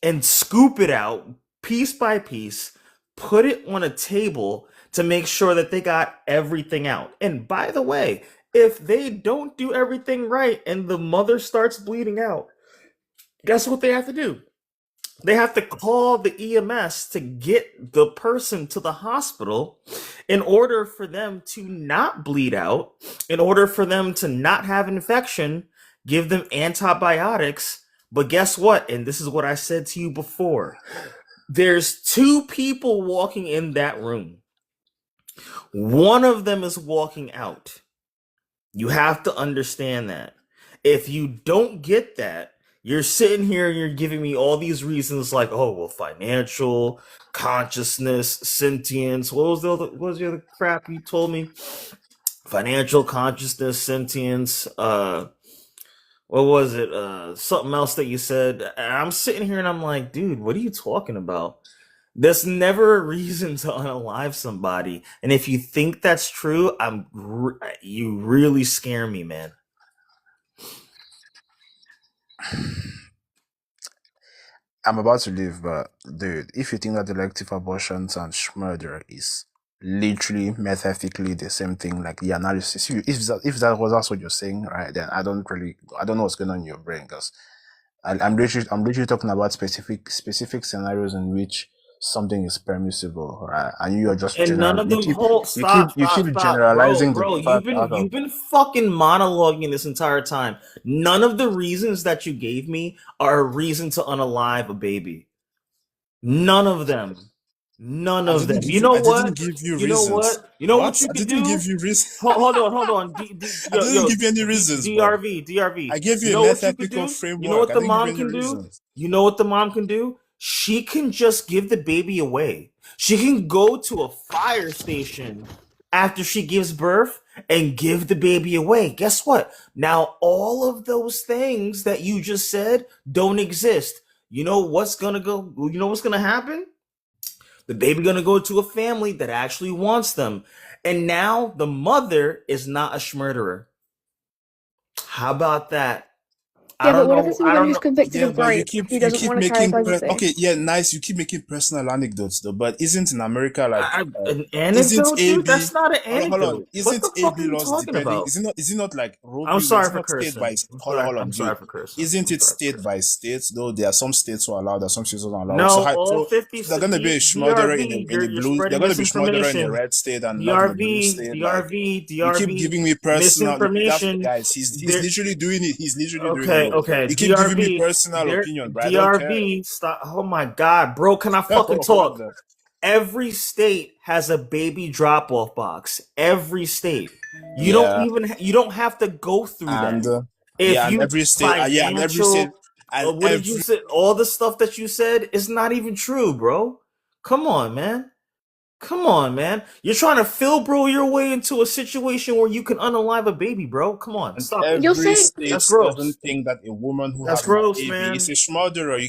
and scoop it out piece by piece, put it on a table to make sure that they got everything out. And by the way, if they don't do everything right and the mother starts bleeding out, guess what they have to do? They have to call the EMS to get the person to the hospital in order for them to not bleed out, in order for them to not have infection, give them antibiotics. But guess what? And this is what I said to you before. There's two people walking in that room. One of them is walking out. You have to understand that. If you don't get that, you're sitting here and you're giving me all these reasons like, oh, well, financial, consciousness, sentience. What was the other crap you told me? Financial, consciousness, sentience, what was it? Something else that you said. And I'm sitting here and I'm like, dude, what are you talking about? There's never a reason to unalive somebody. And if you think that's true, you really scare me, man. I'm about to leave, but dude, if you think that elective abortions and murder is literally metaphysically the same thing, like the analysis, if that was that's what you're saying, right? Then I don't know what's going on in your brain, because I'm literally talking about specific scenarios in which something is permissible, right? And you're just And none of them you keep generalizing bro. the fact out of You've been fucking monologuing this entire time. None of the reasons that you gave me are a reason to unalive a baby. None of them. None I of didn't them. give You know I what? didn't give you You know reasons. what? You know what What? you I could didn't do? give you reasons. Hold on. I didn't give you any reasons, bro. DRV. I gave You you know a what you could metaphysical do? framework. You know what I the didn't give mom you any can do? reasons. You know what the mom can do? She can just give the baby away. She can go to a fire station after she gives birth and give the baby away. Guess what? Now all of those things that you just said don't exist. You know what's gonna happen? The baby gonna go to a family that actually wants them. And now the mother is not a schmurderer. How about that? Yeah, but what if it's a woman who's convicted Yeah, of but rape who doesn't want to carry pregnancy? okay, yeah, nice. You keep making personal anecdotes though, but isn't in America like An isn't anecdote, dude? AB That's not an hold on, anecdote. What isn't the fuck are AB you laws talking depending? about? Is it not like Roe v. I'm Wade? sorry It's for not state by cursing. hold on, I'm sorry dude. for cursing. Isn't it state by state though? There are some states who allow that, some states who don't allow. No, So all 50 they're gonna be a schmurderer DRV, in a you're blue. They're spreading gonna be schmurderer in a misinformation. red state and not in a blue state. Like you keep DRV, giving me personal. misinformation. Guys, he's literally doing it. He's literally doing it. Okay, You keep giving me DRV, personal opinion, but I don't care. DRV, stop. Oh my God, bro, can I fucking What talk? the- Every state has a baby drop-off box. Every state. You don't have to go through And that. If and you every state, and every state, and what did you say? All the stuff that you said is not even true, bro. Come on, man. You're trying to bro your way into a situation where you can unalive a baby, bro. Come on, stop it. Every state That's gross. doesn't think that a woman who That's has gross, a baby man. is a schmurderer.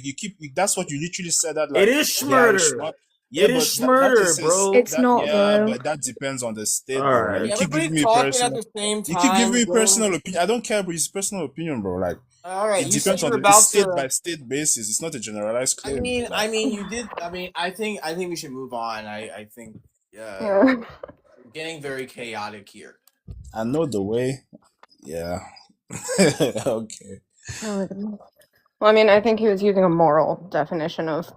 That's what you literally said. That like It is they are a schmurder. Yeah, It but is that schmurder, is bro. It's not, though. but that depends on the state. All Bro. right. Like, you keep Everybody giving me talking personal. at the same You keep giving me time, personal bro. opinion. I don't care, but it's personal opinion, bro. Like All right, it you said depends you on were the about state to. by state basis. It's not a generalized I claim. mean, Like, you did. I think we should move on. I think Yeah. we're getting very chaotic here. I know the way. Yeah. Okay. Well, I mean, I think he was using a moral definition of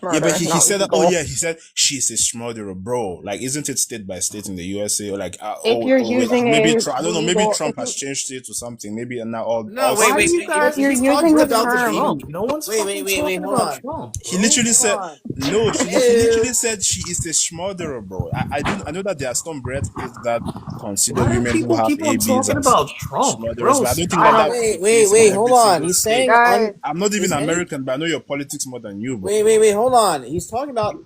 Yeah, but schmurder, he not said that. legal. Oh yeah, he said she's a schmurderer, bro. Like, isn't it state by state in the USA? Or like, If you're using maybe a I don't know. Maybe legal, Trump if has changed it to something. Maybe now all. No, all wait, Why wait. do you guys if you're He's using talking the about the term, baby. No one's Wait, fucking talking hold about on. Trump. He literally said Hold on. no. She literally said she is a schmurderer, bro. I know that there are some red states that consider Why do women who people have keep on ABs talking as about Trump, schmurderers, bro? but I don't think Stop. that's the Wait, case in hold every on. single He's state. saying guys, I'm not even is any- American, but I know your politics more than you, bro. wait, hold on. He's talking about.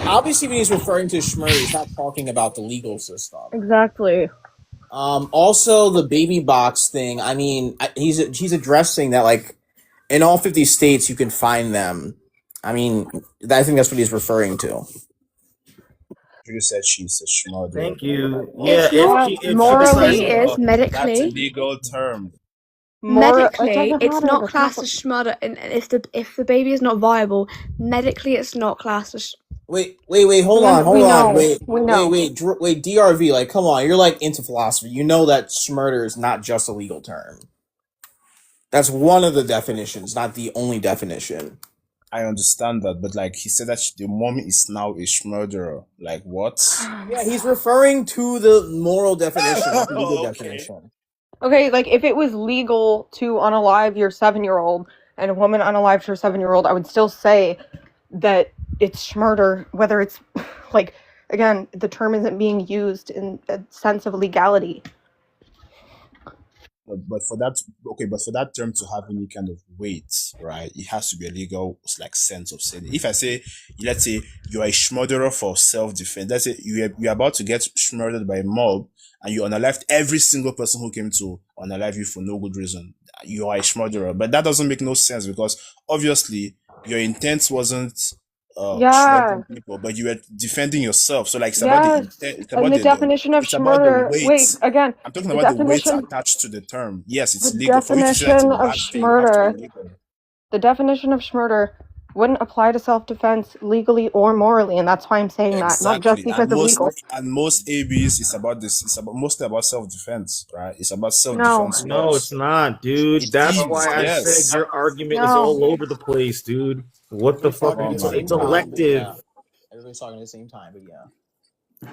Obviously, when he's referring to schmurder, he's not talking about the legal system. exactly. Also, the baby box thing. I mean, he's addressing that like in all 50 states you can find them. I mean, I think that's what he's referring to. You said she's a schmurderer. Thank you. It's Yeah, not if she morally decides- is That's a medically. legal term. Medically, it's not classed as schmurder, and if the baby is not viable, medically it's not classed as. Wait, hold on. We know. Wait, DRV, like, come on, you're like into philosophy. You know that schmurder is not just a legal term. That's one of the definitions, not the only definition. I understand that, but like he said that the mom is now a murderer. Like what? Yeah, he's referring to the moral definition, not the legal definition. Okay, like if it was legal to unalive your 7-year-old and a woman unalived her 7-year-old, I would still say that it's murder, whether it's like, again, the term isn't being used in a sense of legality. But for that term to have any kind of weight, right, it has to be a legal like sense of saying it. If I say, let's say you are a murderer for self-defense, let's say you're about to get murdered by a mob and you unalived every single person who came to unalive you for no good reason, you are a murderer. But that doesn't make no sense because obviously your intent wasn't Yeah. murdering people, but you were defending yourself. So like it's about the Yes. intent, it's And about the definition of it's about the murder. weight. Wait, again, I'm talking the about the weight definition attached to the term. Yes, it's the legal. For you to say that's a definition of bad thing, you have to murder be legal. the definition of murder wouldn't apply to self-defense legally or morally, and that's why I'm saying that, not just Exactly. because of legal. And most ABs is about this. It's about mostly about self-defense, right? It's about No. self-defense No, laws. it's not, dude. It That's is, why I yes. said your argument is No. all over the place, dude. What the fuck? Talking at It's, the same it's time, but elective. yeah. Everybody's talking at the same time, but yeah.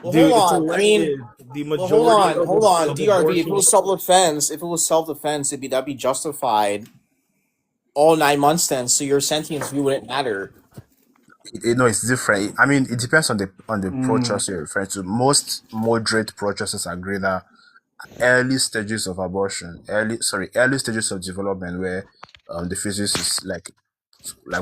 Well, Dude, hold it's on. I mean, elective. The well, majority hold on, of DRB. If it abortions. was self-defense, that'd be justified all 9 months then. So your sentence view wouldn't matter. No, it's different. I mean, it depends on the pro-choice you're referring to. Most moderate pro-choices agree that early stages of abortion, early stages of development where the fetus is like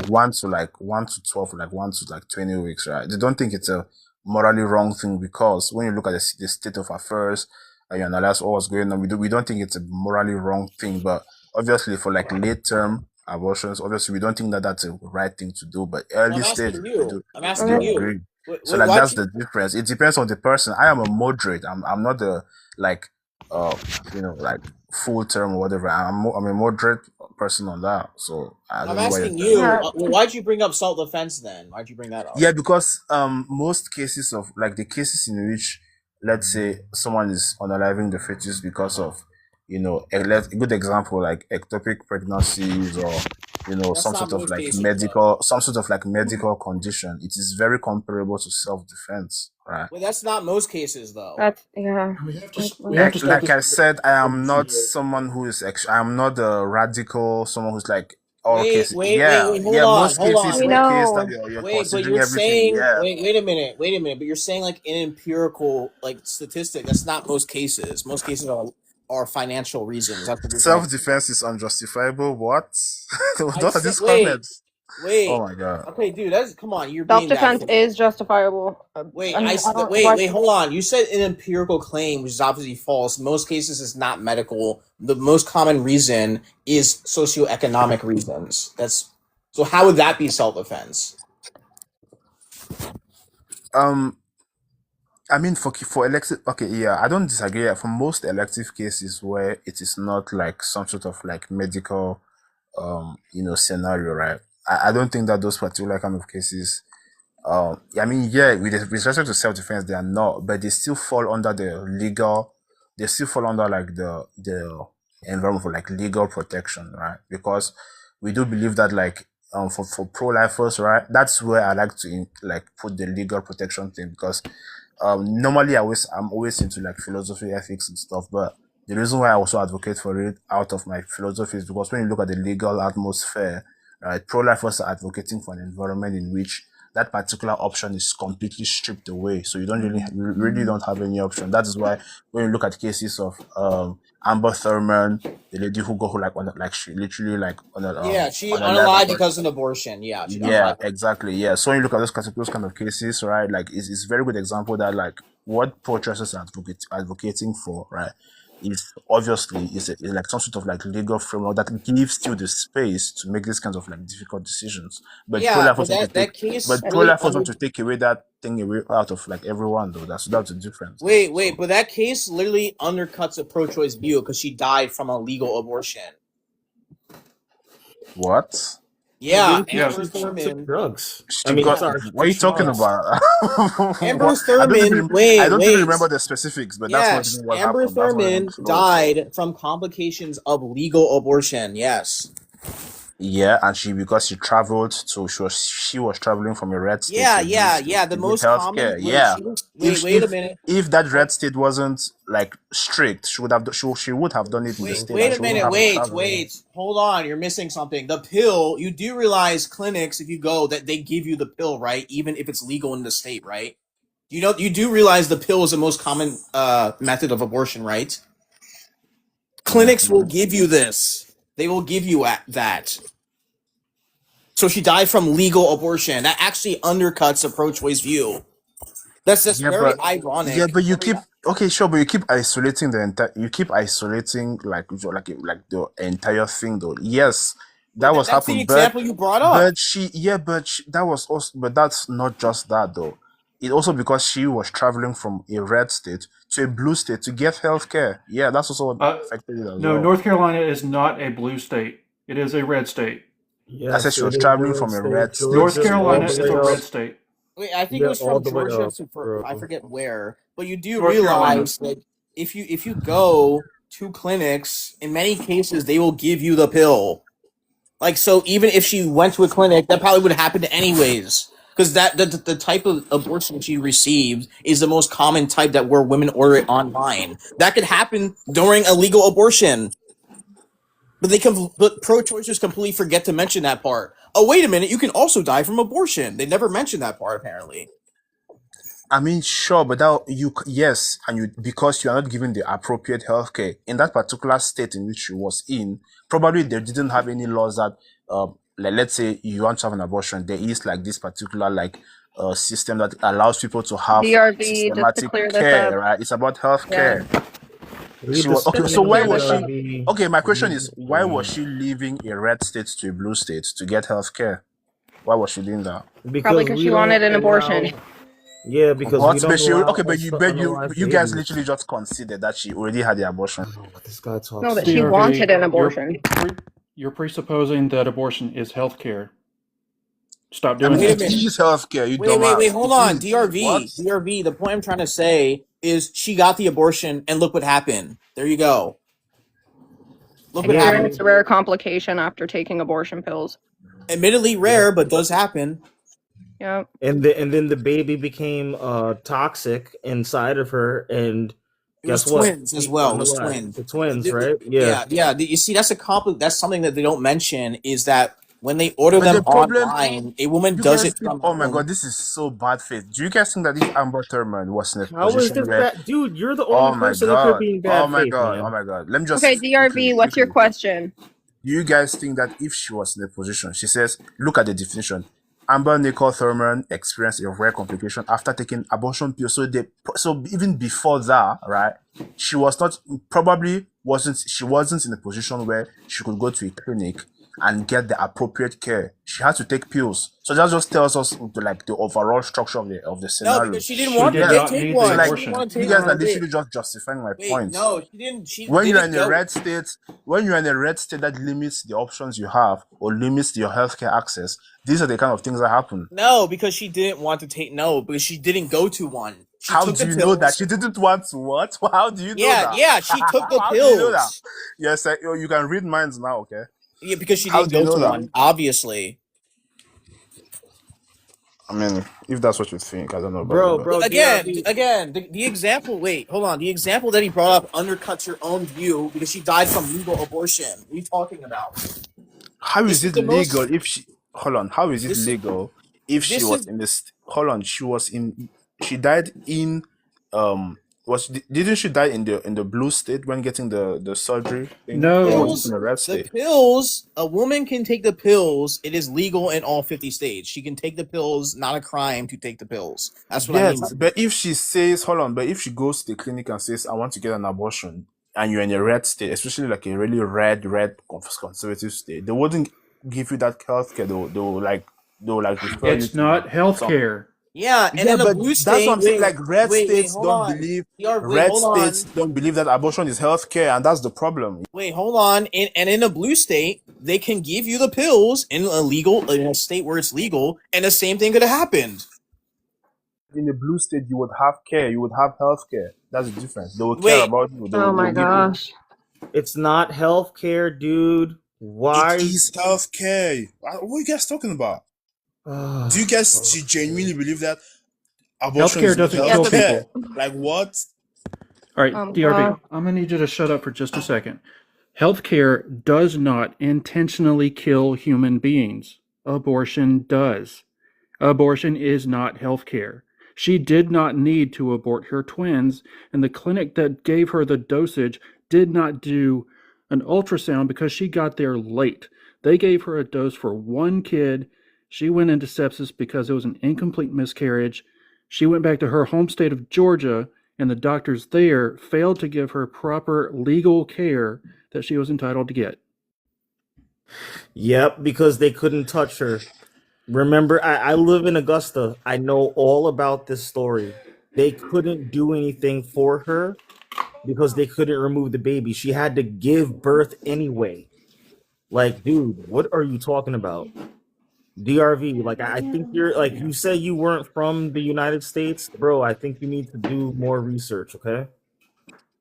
1 to 12, like 1 to 20 weeks, right? They don't think it's a morally wrong thing because when you look at the state of affairs and you analyze what's going on, we don't think it's a morally wrong thing. But obviously for like late term abortions, obviously we don't think that that's a right thing to do. But early stage, I'm asking you. agree. So Wait, like why'd that's you- the difference. It depends on the person. I am a moderate. I'm not a like like full term or whatever. I'm a moderate person on that. So I I'm don't know why asking you're you. Yeah. Well, why'd you bring up self-defense then? Why'd you bring that up? Yeah, because most cases of like the cases in which let's say someone is unaliving the fetus because of a good example like ectopic pregnancies or That's some not sort of most like cases, medical condition. It is very comparable to self-defense, right? Well, that's not most cases though. That's yeah. We have to Like, start like I said, I am not someone who is I am not a radical, someone who's like all Wait, cases. wait, Yeah, wait, hold yeah, on, most hold cases on. in the case that No. you're Wait, but considering you're everything. saying Yeah. wait a minute, but you're saying like an empirical like statistic. That's not most cases. Most cases are financial reasons. That's what you're saying. Self-defense is unjustifiable. What? I What are said, these wait, comments? wait. Oh my god. Okay, dude, that's come on. You're being Self-defense that. is justifiable. Wait, I mean, I I said, don't wait, question. hold on. You said an empirical claim, which is obviously false. Most cases is not medical. The most common reason is socioeconomic reasons. So how would that be self-defense? I mean, for elective, okay, yeah, I don't disagree. For most elective cases where it is not like some sort of like medical, scenario, right? I don't think that those particular kind of cases, I mean, yeah, with respect to self-defense, they are not, but they still fall under they still fall under like the environment for like legal protection, right? Because we do believe that like for pro-lifers, right? That's where I like to like put the legal protection thing because normally I'm always into like philosophy, ethics and stuff, but the reason why I also advocate for it out of my philosophy is because when you look at the legal atmosphere, right, pro-lifers are advocating for an environment in which that particular option is completely stripped away. So you don't really don't have any option. That is why when you look at cases of Amber Thurman, the lady who she literally like Yeah, she on a unalived level. because of an abortion. Yeah, she Yeah, unalived. exactly. Yeah. So when you look at those kind of cases, right? Like it's a very good example that like what pro-choicers are advocating for, right? Is obviously is like some sort of like legal framework that gives you the space to make these kinds of like difficult decisions. But Yeah, but pro-lifers want to that take case but really pro-lifers want to take away that thing away out of like everyone though. That's the difference. wait, but that case literally undercuts a pro-choice view because she died from a legal abortion. What? Yeah, Maybe Amber she took Thurman. drugs. I She mean, got. sorry, she What are took you talking shots. about? Amber What? Thurman. I Wait, don't even wait. remember the specifics, but that's not Yes, even what Amber happened. That's not even Thurman close. died from complications of legal abortion. Yes. Yeah, and because she traveled, so she was traveling from a red state Yeah, to a blue yeah, state yeah. The to get most common. healthcare. Wait, Yeah, wait a minute. if that red state wasn't like strict, she would have done it in the state, Wait and a she wouldn't minute. have to travel. Wait. Hold on. You're missing something. The pill. You do realize clinics, if you go, that they give you the pill, right? Even if it's legal in the state, right? You do realize the pill is the most common method of abortion, right? Clinics will give you this. They will give you that. So she died from legal abortion. That actually undercuts a pro-choice view. That's just Yeah, very but ironic. yeah, but you keep okay, sure, but you keep isolating the entire. You keep isolating like the entire thing, though. Yes, that was That's the happened, example you brought up. that was also, but that's not just that though. It also because she was traveling from a red state to a blue state to get healthcare. Yeah, that's also what affected it as No, well. North Carolina is not a blue state. It is a red state. I said she was traveling from a red state. North to a Carolina blue is a state. red state. Wait, I think it was from Georgia to I forget where. But you do North realize that if you go to clinics, in many cases they will give you the pill. Like, so even if she went to a clinic, that probably would have happened anyways. Because the type of abortion she received is the most common type that where women order it online. That could happen during a legal abortion. But pro-choicers completely forget to mention that part. Oh, wait a minute, you can also die from abortion. They never mention that part, apparently. I mean, sure, but yes, and because you are not given the appropriate healthcare in that particular state in which you was in, probably they didn't have any laws that, like, let's say you want to have an abortion, there is like this particular system that allows people to have DRV, just to systematic clear this care, up. right? It's about healthcare. Yeah. Okay, so why was she? Okay, my question is, why was she leaving a red state to a blue state to get healthcare? Why was she doing that? Probably because she wanted an abortion. Yeah, because we don't allow you guys literally just considered that she already had the abortion. This guy talks. No, that she wanted an abortion. You're presupposing that abortion is health care. Stop I doing mean, that. it is healthcare. You Wait, hold on. What? DRV. The point I'm trying to say is she got the abortion, and look what happened. There you go. Look what happened. It's a rare complication after taking abortion pills. Admittedly rare, but does happen. Yeah. And then the baby became toxic inside of her, and It was guess what? twins as well. It was twins. The twins, The- right? Yeah. Yeah. You see, that's that's something that they don't mention is that when they order But them the problem- online, a woman You does guys it think, from oh my home. god, this is so bad faith. Do you guys think that if Amber Thurman was in a How is position this where, bad? Dude, you're the oh only my person that could god, be in bad oh my faith, god, man. oh my god, let me just Okay, DRV, what's your question? Do you guys think that if she was in a position, she says, look at the definition, Amber Nicole Thurman experienced a rare complication after taking abortion pills. So even before that, right, she wasn't in a position where she could go to a clinic and get the appropriate care. She had to take pills. So that just tells us the overall structure of the scenario. No, because she didn't want to take one. So She like, didn't want to you take guys one. are literally just justifying my point. No, she didn't. When you're in didn't a go. red state, that limits the options you have or limits your healthcare access, these are the kind of things that happen. No, because she didn't want to take. No, because she didn't go to one. She How took do the you know that pills. she didn't want to what? How do you know Yeah, that? yeah, she took the How do you know that? pills. Yes, you can read minds now, okay? Yeah, because she How didn't do you go know to that? one. Obviously. I mean, if that's what you think, I don't know. Bro, But again, the example. Wait, hold on. The example that he brought up undercuts your own view because she died from legal abortion. What are you talking about? How This is is it the most- legal if she? Hold on. How is it This- legal if she this was is- in this? Hold on. She was in. She died in. Didn't she die in the blue state when getting the surgery? No. Or was it in the red The state? pills, a woman can take the pills. It is legal in all 50 states. She can take the pills, not a crime to take the pills. That's what I Yes, mean. but if she says, hold on, but if she goes to the clinic and says, I want to get an abortion, and you're in a red state, especially like a really red conservative state, they wouldn't give you that healthcare. They'll refer you It's to not health some- care. Yeah, and Yeah, in a but blue that's state, what I'm saying. Like red states hold don't on. believe Wait, hold on. don't believe that abortion is healthcare, and that's the problem. Wait, hold on. In a blue state, they can give you the pills in a state where it's legal, and the same thing could have happened. In the blue state, you would have care. You would have health care. That's the difference. They will care Wait, about you. They Oh will my give you. gosh. It's not healthcare, dude. Why? It is healthcare. What are you guys talking about? Do you guys genuinely believe that abortion Healthcare is not doesn't kill healthcare? people. Like what? All right, DRV, I'm going to need you to shut up for just a second. Healthcare does not intentionally kill human beings. Abortion does. Abortion is not healthcare. She did not need to abort her twins, and the clinic that gave her the dosage did not do an ultrasound because she got there late. They gave her a dose for one kid. She went into sepsis because it was an incomplete miscarriage. She went back to her home state of Georgia, and the doctors there failed to give her proper legal care that she was entitled to get. Yep, because they couldn't touch her. Remember, I live in Augusta. I know all about this story. They couldn't do anything for her because they couldn't remove the baby. She had to give birth anyway. Like, dude, what are you talking about? DRV, like, I think you're, like, you say you weren't from the United States. Bro, I think you need to do more research, okay?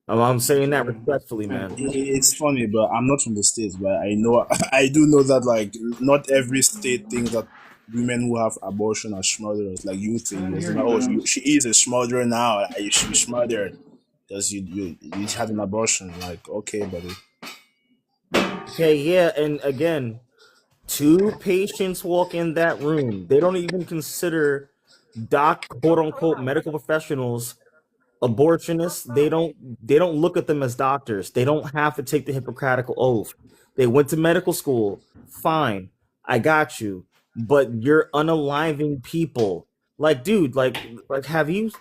I'm saying that respectfully, man. It's funny, but I'm not from the States, but I know I do know that like not every state thinks that women who have abortion are smotherers. Like you think, it's like, oh, she is a smotherer now. She's smothered because you had an abortion. Like, okay, buddy. Okay, yeah, and again, 2 patients walk in that room. They don't even consider quote unquote medical professionals abortionists. They don't look at them as doctors. They don't have to take the Hippocratic oath. They went to medical school. Fine, I got you. But you're unaliving people. Like, dude, like have you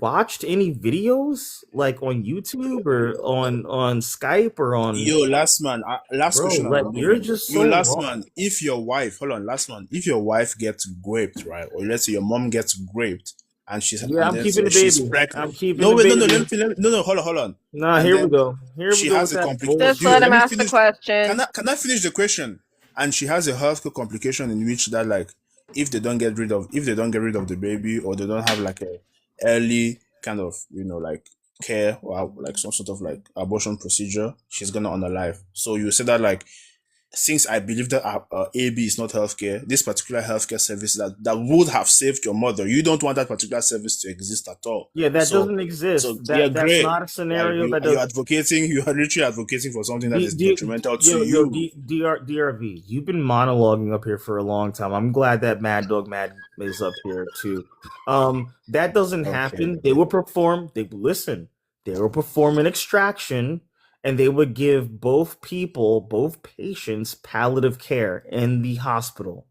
watched any videos like on YouTube or on Skype or on Last man, last Bro, question. like, you're just so last wrong. man. If your wife, hold on, last man. If your wife gets raped, right, or let's say your mom gets raped, and she's Yeah, I'm and then keeping the she's baby. pregnant. I'm keeping No, the wait, baby. no, hold on. Nah, And here we then go. Here we she go has with a that complication. bullshit. Just let him me ask the finish. question. Can I finish the question? And she has a health complication in which that like if they don't get rid of the baby, or they don't have like a early kind of like care or like some sort of like abortion procedure, she's gonna unalive. So you say that like, since I believe that AB is not healthcare, this particular healthcare service that would have saved your mother, you don't want that particular service to exist at all. Yeah, that So doesn't exist. yeah, That's great. not a scenario Like, that you're does. you are literally advocating for something that is detrimental to Yo, you. DRV, you've been monologuing up here for a long time. I'm glad that Mad Dog Mad is up here too. That doesn't happen. They will perform an extraction, and they would give both patients palliative care in the hospital.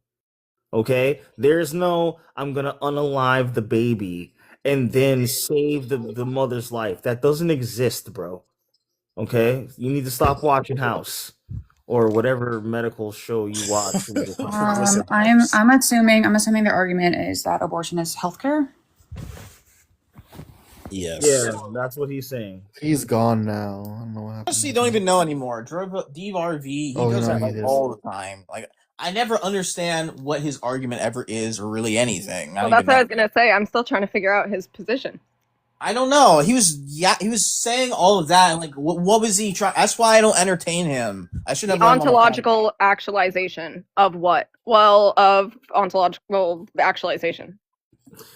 Okay? There's no, I'm gonna unalive the baby and then save the mother's life. That doesn't exist, bro. Okay? You need to stop watching House or whatever medical show you watch. I'm assuming their argument is that abortion is healthcare. Yes. Yeah, that's what he's saying. He's gone now. I don't know what happened. Honestly, don't even know anymore. DRV, he Oh, does no, that he like does. all the time. Like, I never understand what his argument ever is, or really anything. Well, that's what I was gonna say. I'm still trying to figure out his position. I don't know. He was saying all of that. And like, what was he trying? That's why I don't entertain him. I should have The ontological actualization of what? Well, of ontological actualization.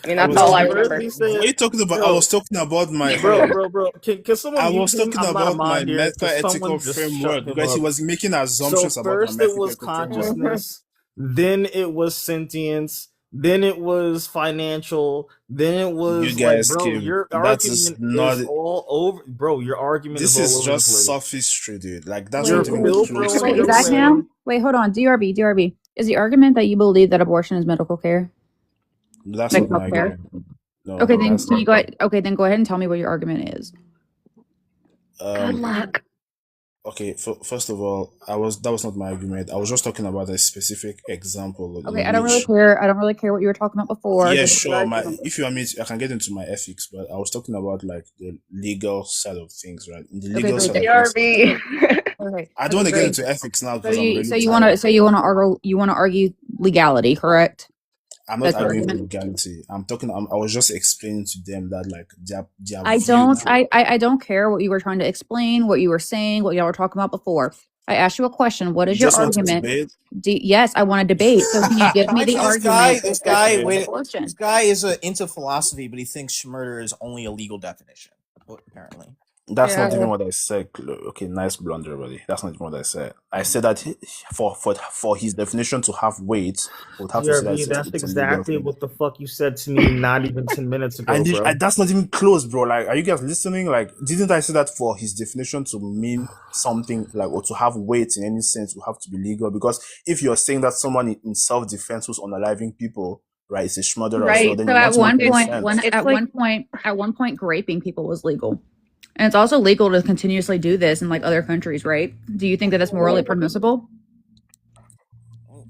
I mean, that's all I remember. What are you talking about? I was talking about my bro. Can someone? I was mute him? talking I'm not a about mod my here. Can meta-ethical someone just shut framework him because he up? was making assumptions So about my first it was ethical framework. consciousness, then it was sentience, then it was financial, then it was You guys like, bro, came. your That is argument not. is all over, bro. Your argument This is is all over the just place. sophistry, dude. Like that's You're not even still the throwing truth. Wait, your is that way. him? Wait, hold on. DRB. Is the argument that you believe that abortion is medical care? That's not Medical my care. argument. No, Okay, then that's can not. you go? Okay, then go ahead and tell me what your argument is. Good luck. Okay, first of all, that was not my argument. I was just talking about a specific example Okay, in I don't really which. care. I don't really care what you were talking about before. Yeah, Just sure. If you want me, I can get into my ethics, but I was talking about like the legal side of things, right? In the okay, legal but side of things, okay, I don't want to get great. into ethics now So because I'm you really so you tired. want to argue legality, correct? I'm not That's your arguing for argument. legality. I was just explaining to them that like their I view. don't I don't care what you were trying to explain, what you were saying, what y'all were talking about before. I asked you a question. What is your Just want to argument? debate. Yes, I want to debate. So can you give me the argument? This guy, Okay. wait, Abortion. this guy is into philosophy, but he thinks murder is only a legal definition. Apparently, That's not Yeah. even what I said. Okay, nice blunder, buddy. That's not even what I said. I said that for his definition to have weight, would have to say that DRB, that's it's a legal exactly thing. what the fuck you said to me not even 10 minutes ago, And bro. that's not even close, bro. Like, are you guys listening? Like, didn't I say that for his definition to mean something like, or to have weight in any sense, would have to be legal? Because if you're saying that someone in self-defense who's unaliving people, right, it's a murderer as well, Right. then So you're at not one making point, sense. at one point, raping people was legal, and it's also legal to continuously do this in like other countries, right? Do you think that that's morally permissible?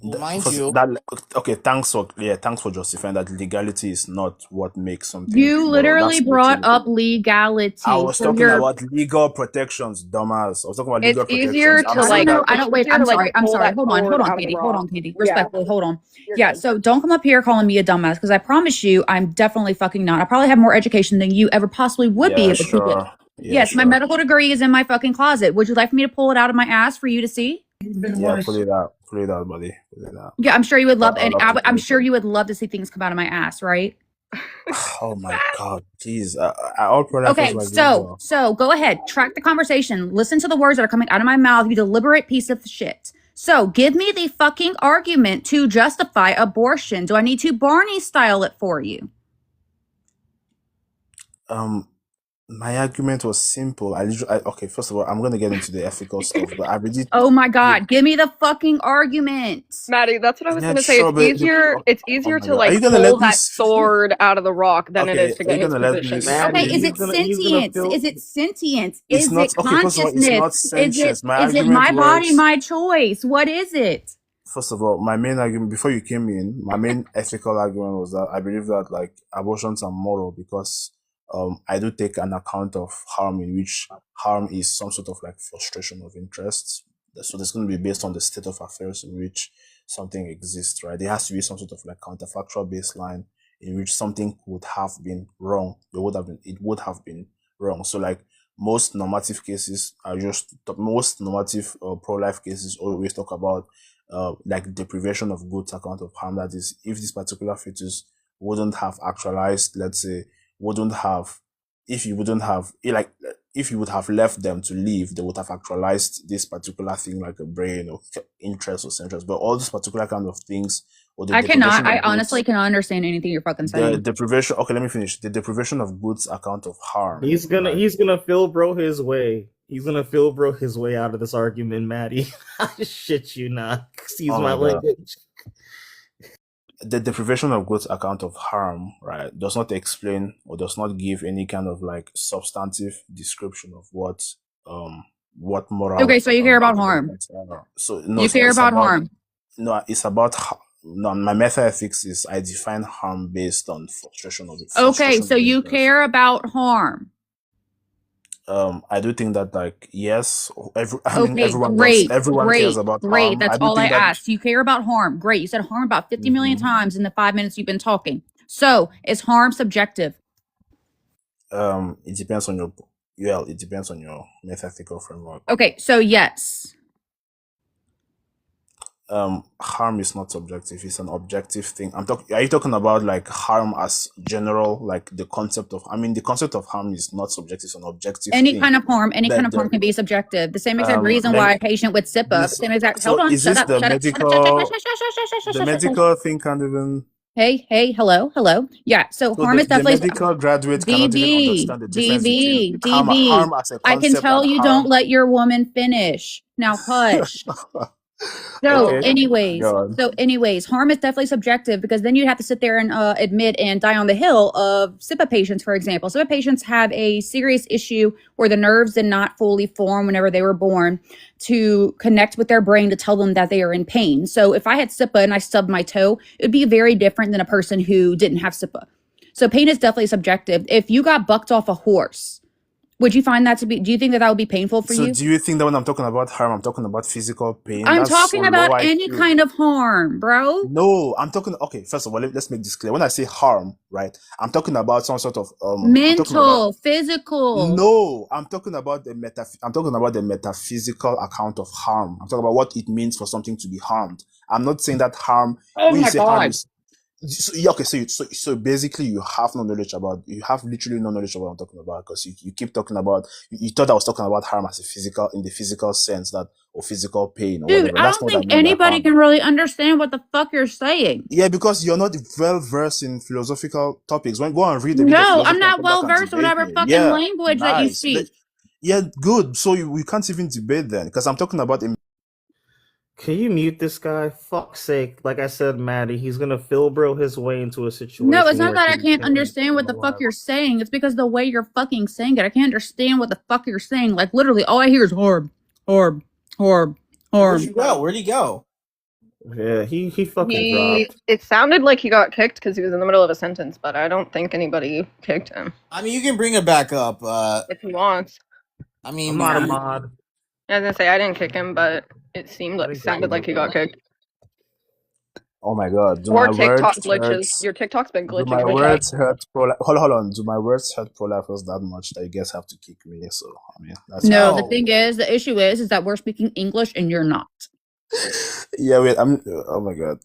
mind For you, that, okay, thanks for justifying that legality is not what makes something You moral. literally That's brought subjective. up legality. I was So talking you're. about legal protections, dumbass. I was talking about It's legal easier protections. I'm to I saying don't know. that I don't wait. easier I'm to, like, sorry. I'm pull sorry. that Hold on, cord out of the Katie. rock. Katie. Yeah. Respectfully, hold on. You're Yeah. good. So don't come up here calling me a dumbass because I promise you, I'm definitely fucking not. I probably have more education than you ever possibly would be Yeah, able to get. sure. Yeah, Yes, my sure. medical degree is in my fucking closet. Would you like for me to pull it out of my ass for you to see? Yeah, pull it out. Pull it out, buddy. Pull it out. Yeah, I'm sure you would love, I'd and love to I'm see sure you would love to see things come out of my ass, right? Oh my god, please. All pro-lifers Okay, like this, so go ahead, track the conversation, listen to the words that are coming out of my mouth, you deliberate piece of shit. So give me the fucking argument to justify abortion. Do I need to Barney style it for you? My argument was simple. Okay, first of all, I'm gonna get into the ethical stuff, but I really. Oh my god, give me the fucking argument. Maddie, that's what I was Yeah, gonna say. sure, It's but easier. It's oh easier my to god, are you like gonna pull let me? that sword out of the rock than it Okay, is to are you get his gonna let me? position. Okay, is it he's gonna sentience? feel. Is it sentience? It's Is not it okay. First of all, it's not consciousness? sentience. My Is it argument my body, was. my choice? What is it? First of all, my main argument before you came in, my main ethical argument was that I believe that like abortions are moral because I do take an account of harm in which harm is some sort of like frustration of interest. So there's going to be based on the state of affairs in which something exists, right? There has to be some sort of like counterfactual baseline in which something would have been wrong. It would have been wrong. So like most normative cases are most normative pro-life cases always talk about like deprivation of goods account of harm. That is, if this particular fetus wouldn't have actualized, let's say, if you would have left them to live, they would have actualized this particular thing like a brain or interest or centers. But all these particular kind of things, or the I cannot. deprivation I of goods, honestly cannot understand anything you're fucking the saying. deprivation. Okay, let me finish. The deprivation of goods account of harm. He's gonna right? feel bro his way. He's gonna feel bro his way out of this argument, Maddie. I shit you not. Excuse Oh my my god. language. The deprivation of goods account of harm, right, does not explain or does not give any kind of like substantive description of what moral. Okay, so you care about harm. So no, You care about harm. No, it's about no. My meta ethics is I define harm based on frustration of it. Okay, so you care about harm. I do think that like yes, Okay, everyone great, everyone cares about great. harm. That's I do all I think that asked. You care about harm. Great. You said harm about 50 million times in the 5 minutes you've been talking. So is harm subjective? it depends on it depends on your metaphysical framework. Okay, so yes. Harm is not subjective, it's an objective thing. Are you talking about like harm as general, like the concept of the concept of harm is not subjective, it's an objective Any thing. kind of harm can be subjective. The same exact reason why a patient would sip up. Same exact. Hold on. Is Shut this up. the Shut up. the medical thing can't even. Hey, hello. Yeah, so harm is the definitely medical graduate cannot even understand the difference between harm as a I can concept tell and you harm. don't let your woman finish. Now hush. So, Okay. anyways, God. harm is definitely subjective because then you'd have to sit there and admit and die on the hill of SIPA patients, for example. SIPA patients have a serious issue where the nerves did not fully form whenever they were born to connect with their brain to tell them that they are in pain. So, if I had SIPA and I stubbed my toe, it would be very different than a person who didn't have SIPA. So, pain is definitely subjective. If you got bucked off a horse, would you find that to be? Do you think that would be painful for So you? do you think that when I'm talking about harm, I'm talking about physical pain? I'm That's so talking low about any IQ. kind of harm, bro. No, I'm talking. Okay, first of all, let's make this clear. When I say harm, right, I'm talking about some sort of I'm talking about Mental, physical. no. I'm talking about I'm talking about the metaphysical account of harm. I'm talking about what it means for something to be harmed. I'm not saying that harm. Oh When you my say harm, God. is yeah, okay. So basically, you have no knowledge about. You have literally no knowledge about what I'm talking about because you keep talking about. You thought I was talking about harm as a physical in the physical sense that or physical pain or Dude, whatever. I That's don't not what I think mean by anybody harm. can really understand what the fuck you're saying. Yeah, because you're not well versed in philosophical topics. When go and read a bit of No, I'm philosophy and not come well back and versed in debate whatever me. fucking Yeah, language that you nice. speak. Yeah, good. So we can't even debate then because I'm talking about a Can you mute this guy? Fuck's sake. Like I said, Maddie, he's gonna Philbro his way into a situation No, it's not where that I he can't can't understand what the fuck you're saying. It's because the way you're fucking saying it, I can't understand what the fuck you're saying. Like literally, all I hear is harm, harm, harm, Where'd harm. you go? Where'd he go? Yeah, he fucking dropped. It sounded like he got kicked because he was in the middle of a sentence, but I don't think anybody kicked him. I mean, you can bring it back up. If he wants. I mean, I'm not a mod. I was gonna say I didn't kick him, but it sounded like he got kicked. Oh my god, do Or my TikTok words glitches. hurt? Your TikTok's been Do glitching. my today. words hurt pro hold on. Do my words hurt pro-lifers that much that you guys have to kick me? So I mean that's No, fine. the thing is, the issue is that we're speaking English and you're not. Yeah, wait, oh my god.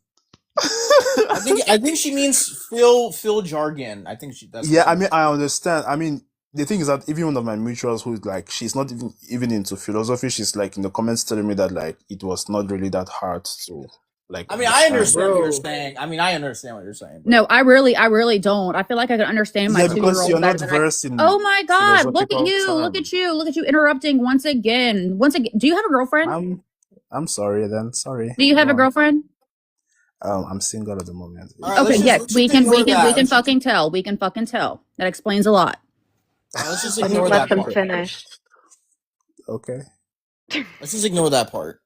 I think she means Phil jargon. I think that's Yeah, I mean I understand. I mean the thing is that even one of my mutuals who's like she's not even into philosophy, she's like in the comments telling me that like it was not really that hard to like I mean, I understand. understand what you're saying. I mean, I understand what you're saying. No, I really don't. I feel like I can understand my Yeah, because 2-year-old you're better not than versed in Oh my God! Look at philosophical you! Look terms. at you! Look at you interrupting once again! Once again, do you have a girlfriend? I'm sorry then. Sorry. Do you have Go a on. girlfriend? I'm single at the moment. Okay, yes, we can fucking tell. We can fucking tell. That explains a lot. Let's just Let me ignore let that them part. finish. Okay. Let's just ignore that part.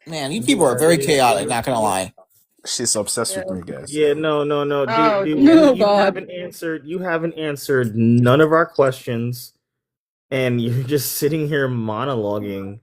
Man, you people are very chaotic. Not gonna lie. She's obsessed with me, guys. Yeah, no. Oh, Dude, no, you God. haven't answered none of our questions, and you're just sitting here monologuing.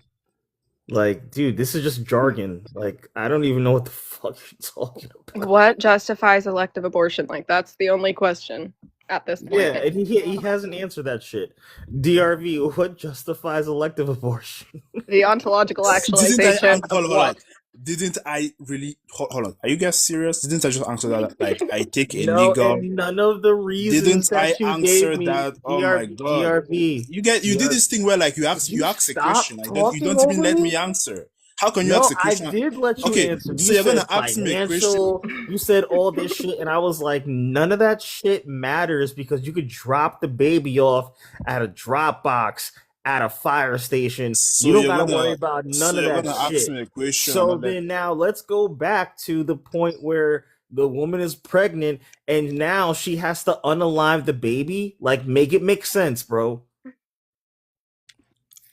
Like, dude, this is just jargon. Like, I don't even know what the fuck you're talking about. What justifies elective abortion? Like that's the only question at this point. Yeah, and he hasn't answered that shit. DRV, what justifies elective abortion? The ontological actualization Hold of on. what? Didn't I really hold on? Are you guys serious? Didn't I just answer that? Like I take a No, legal. and none of the reasons Didn't I that you answer gave me. that? Oh my god! DRV. You did this thing where like you ask a stop question, like then you talking don't even over let me? me answer. How can you No, ask a I question? did let you Okay, answer. so You you're gonna said ask me a question. financial. You said all this shit, and I was like, none of that shit matters because you could drop the baby off at a drop box at a fire station. So you don't you're gotta gonna- worry about none so of you're that gonna ask shit. me a question So and then- then now let's go back to the point where the woman is pregnant and now she has to unalive the baby. Like, make it make sense, bro.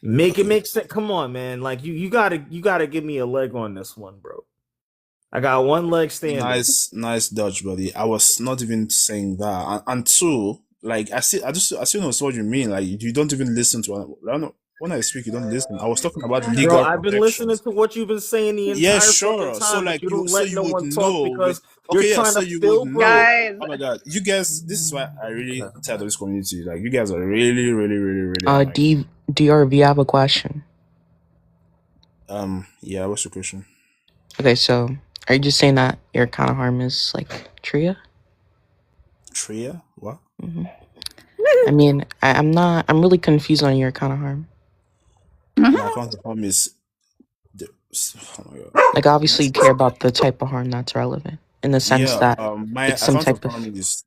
Make it make sense. Come on, man. Like you gotta give me a leg on this one, bro. I got one leg standing. Nice dodge, buddy. I was not even saying that. And two, like I still know what you mean. Like you don't even listen to when I speak, you don't listen. I was talking about legal. Bro, I've been listening to what you've been saying the entire Yeah, sure. fucking time. So but like you don't so let you no would one know. talk because Okay, you're yeah, trying so to you fill would know. Guys. Oh my god, you guys! This is why I really tired of this community. Like you guys are really DRV, I have a question. Yeah. What's your question? Okay, so are you just saying that your kind of harm is like Tria? Tria? What? I mean, I'm not. I'm really confused on your kind of harm. My account of harm is. Oh my god. Like, obviously, you care about the type of harm that's relevant in the sense that my it's some account type of of. harm is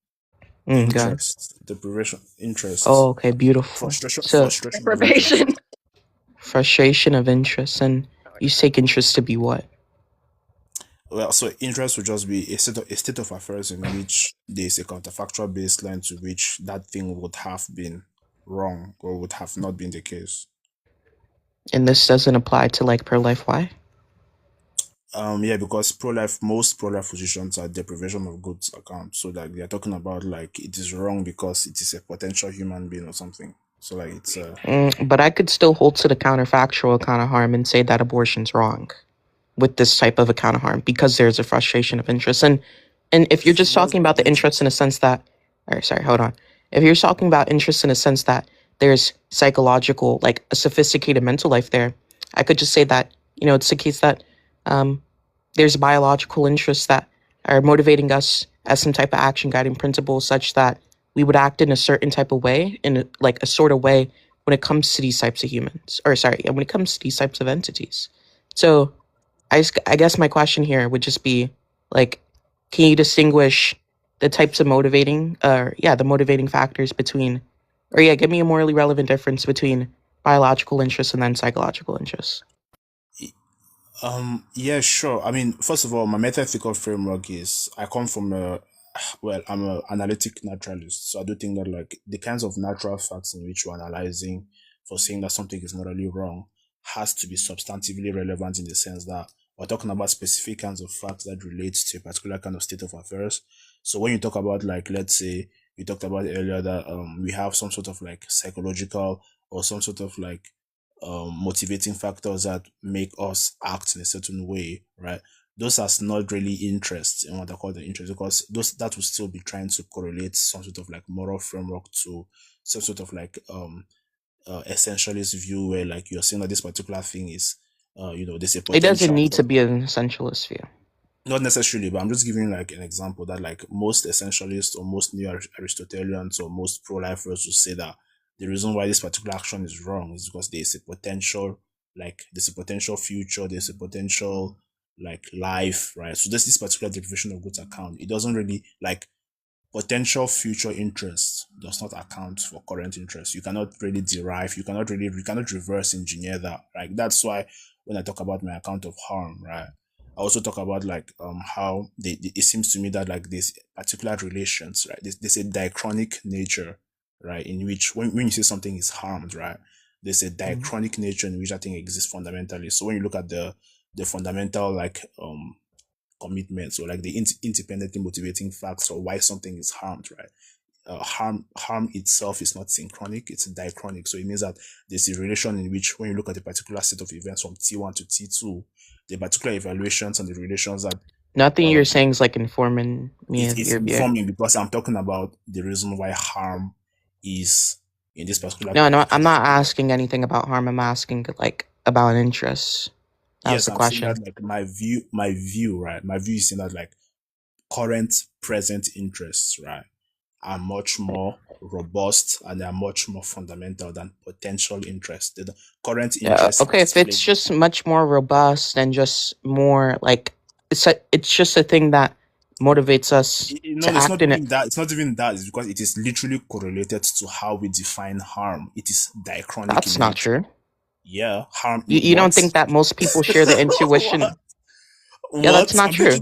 Go ahead. interest, deprivation, interest. Oh, okay, beautiful. Frustration. So, Frustration. Deprivation. frustration of interest, and You take interest to be what? Well, so interest would just be a state of affairs in which there is a counterfactual baseline to which that thing would have been wrong or would have not been the case. And this doesn't apply to like pro-life. Why? Yeah, because most pro-life positions are deprivation of goods account. So like they are talking about like it is wrong because it is a potential human being or something. So like it's But I could still hold to the counterfactual account of harm and say that abortion's wrong with this type of account of harm because there's a frustration of interest. And if you're just talking about the interest in a sense that, or sorry, hold on. If you're talking about interest in a sense that there's psychological, like a sophisticated mental life there, I could just say that, it's the case that there's biological interests that are motivating us as some type of action guiding principle such that we would act in a certain type of way, in a sort of way when it comes to these types of humans, or sorry, when it comes to these types of entities. So I guess my question here would just be like, can you distinguish the types of the motivating factors between, give me a morally relevant difference between biological interests and then psychological interests. Yeah, sure. I mean, first of all, my metaphysical framework is I come from I'm an analytic naturalist, so I do think that like the kinds of natural facts in which we're analyzing for saying that something is morally wrong has to be substantively relevant in the sense that we're talking about specific kinds of facts that relate to a particular kind of state of affairs. So when you talk about like, let's say you talked about earlier that we have some sort of like psychological or some sort of like motivating factors that make us act in a certain way, right? Those are not really interests in what I call the interest, because that will still be trying to correlate some sort of like moral framework to some sort of like essentialist view where like you're saying that this particular thing is there's a potential. It doesn't need to be an essentialist view. Not necessarily, but I'm just giving like an example that like most essentialists or most neo-Aristotelians or most pro-lifers will say that the reason why this particular action is wrong is because there's a potential future, there's a potential like life, right? So there's this particular deprivation of goods account. It doesn't really like potential future interest does not account for current interest. You cannot really you cannot reverse engineer that. Like that's why when I talk about my account of harm, right? I also talk about like how it seems to me that like these particular relations, right? There's a diachronic nature, right? In which when you say something is harmed, right? There's a diachronic nature in which that thing exists fundamentally. So when you look at the fundamental like commitments or like the independently motivating facts for why something is harmed, right? Harm itself is not synchronic, it's diachronic. So it means that there's a relation in which when you look at a particular set of events from T1 to T2, the particular evaluations and the relations that nothing you're saying is like informing me. It's informing because I'm talking about the reason why harm is in this particular. No, I'm not asking anything about harm. I'm asking like about interest. That's the question. That, like my view, right? My view is saying that like current present interests, right, are much more robust and they are much more fundamental than potential interest. The current interest. Okay, if it's just much more robust and just more like it's just a thing that motivates us to act in it. It's not even that. It's because it is literally correlated to how we define harm. It is diachronic. That's not true. Yeah, harm. You don't think that most people share the intuition? Yeah, that's not true.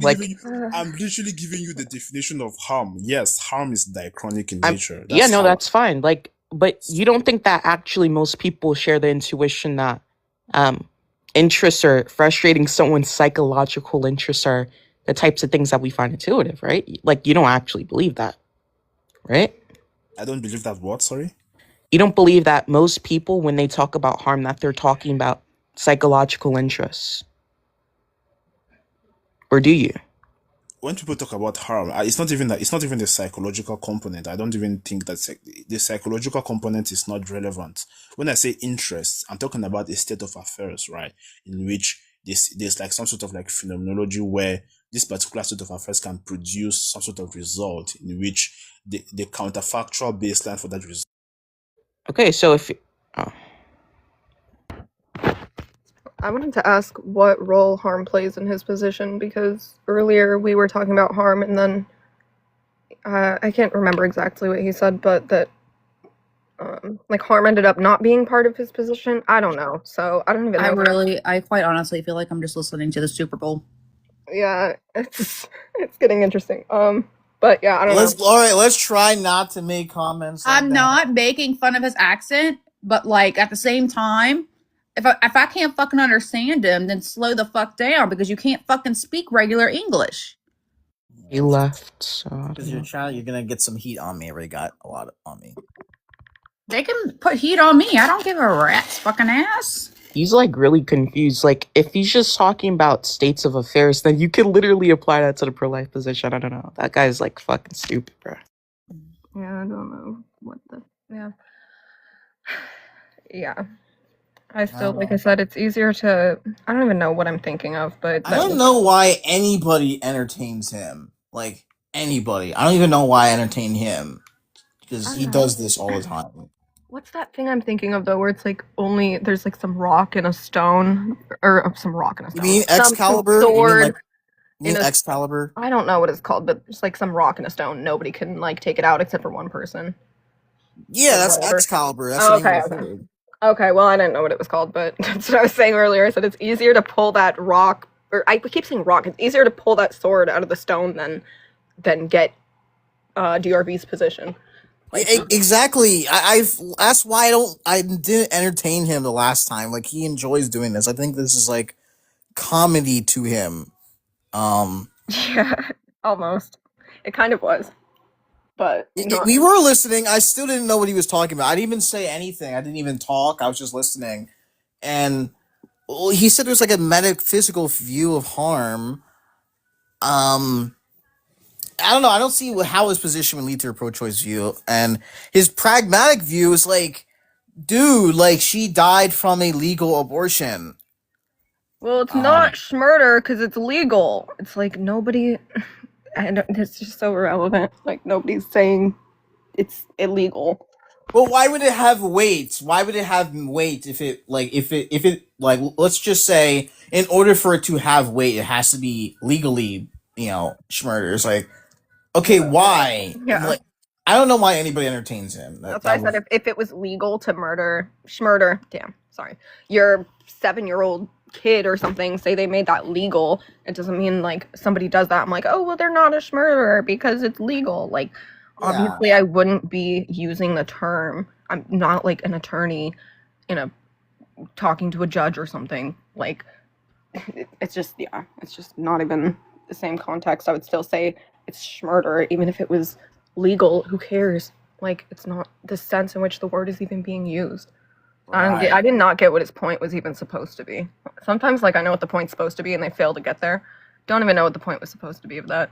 I'm literally giving you the definition of harm. Yes, harm is diachronic in nature. That's fine. Like, but you don't think that actually most people share the intuition that interests or frustrating someone's psychological interests are the types of things that we find intuitive, right? Like, you don't actually believe that, right? I don't believe that what? Sorry? You don't believe that most people, when they talk about harm, that they're talking about psychological interests? Or do you? When people talk about harm, it's not even the psychological component. I don't even think that the psychological component is not relevant. When I say interest, I'm talking about a state of affairs, right? In which there's like some sort of like phenomenology where this particular state of affairs can produce some sort of result in which the counterfactual baseline for that result. Okay, so if I wanted to ask what role harm plays in his position, because earlier we were talking about harm and then I can't remember exactly what he said, but that like harm ended up not being part of his position. I don't know. So I don't even know. I quite honestly feel like I'm just listening to the Super Bowl. Yeah, it's getting interesting. But yeah, I don't know. All right, let's try not to make comments. Like I'm not making fun of his accent, but like at the same time, if I can't fucking understand him, then slow the fuck down because you can't fucking speak regular English. He left, so I Because don't know. you're gonna get some heat on me. I already got a lot on me. They can put heat on me. I don't give a rat's fucking ass. He's like really confused. Like, if he's just talking about states of affairs, then you can literally apply that to the pro-life position. I don't know. That guy's like fucking stupid, bro. Yeah, I don't know what the yeah. I still, like I said, it's easier to. I don't even know what I'm thinking of, but I don't know why anybody entertains him. Like anybody, I don't even know why I entertain him because he does this all the time. What's that thing I'm thinking of though, where it's like only there's like some rock and a stone, or some rock and a You stone. mean Some Excalibur? You mean sword like in a Excalibur? I don't know what it's called, but it's like some rock and a stone. Nobody can like take it out except for one person. Yeah, Or that's whatever. Excalibur. That's Oh, the name okay, of the okay. sword. Okay, well, I didn't know what it was called, but that's what I was saying earlier. I said it's easier to pull that rock, or I keep saying rock. It's easier to pull that sword out of the stone than get DRV's position. Exactly. That's why I didn't entertain him the last time. Like he enjoys doing this. I think this is like comedy to him. Yeah, almost. It kind of was, but We were listening. I still didn't know what he was talking about. I didn't even say anything. I didn't even talk. I was just listening. And he said there's like a metaphysical view of harm. I don't know. I don't see how his position would lead to a pro-choice view. And his pragmatic view is like, dude, like she died from a legal abortion. Well, it's not murder because it's legal. It's like nobody. It's just so irrelevant. Like nobody's saying it's illegal. Well, why would it have weight? Why would it have weight if it let's just say in order for it to have weight, it has to be legally, murder. It's like, okay, why? Yeah. Like, I don't know why anybody entertains him. That's why I said if it was legal to murder, your 7-year-old kid or something, say they made that legal, it doesn't mean like somebody does that. I'm like, oh, well, they're not a murderer because it's legal. Like, obviously, I wouldn't be using the term. I'm not like an attorney talking to a judge or something. Like, it's just not even the same context. I would still say it's murder, even if it was legal. Who cares? Like, it's not the sense in which the word is even being used. Right. I did not get what his point was even supposed to be. Sometimes, like, I know what the point's supposed to be, and they fail to get there. Don't even know what the point was supposed to be of that.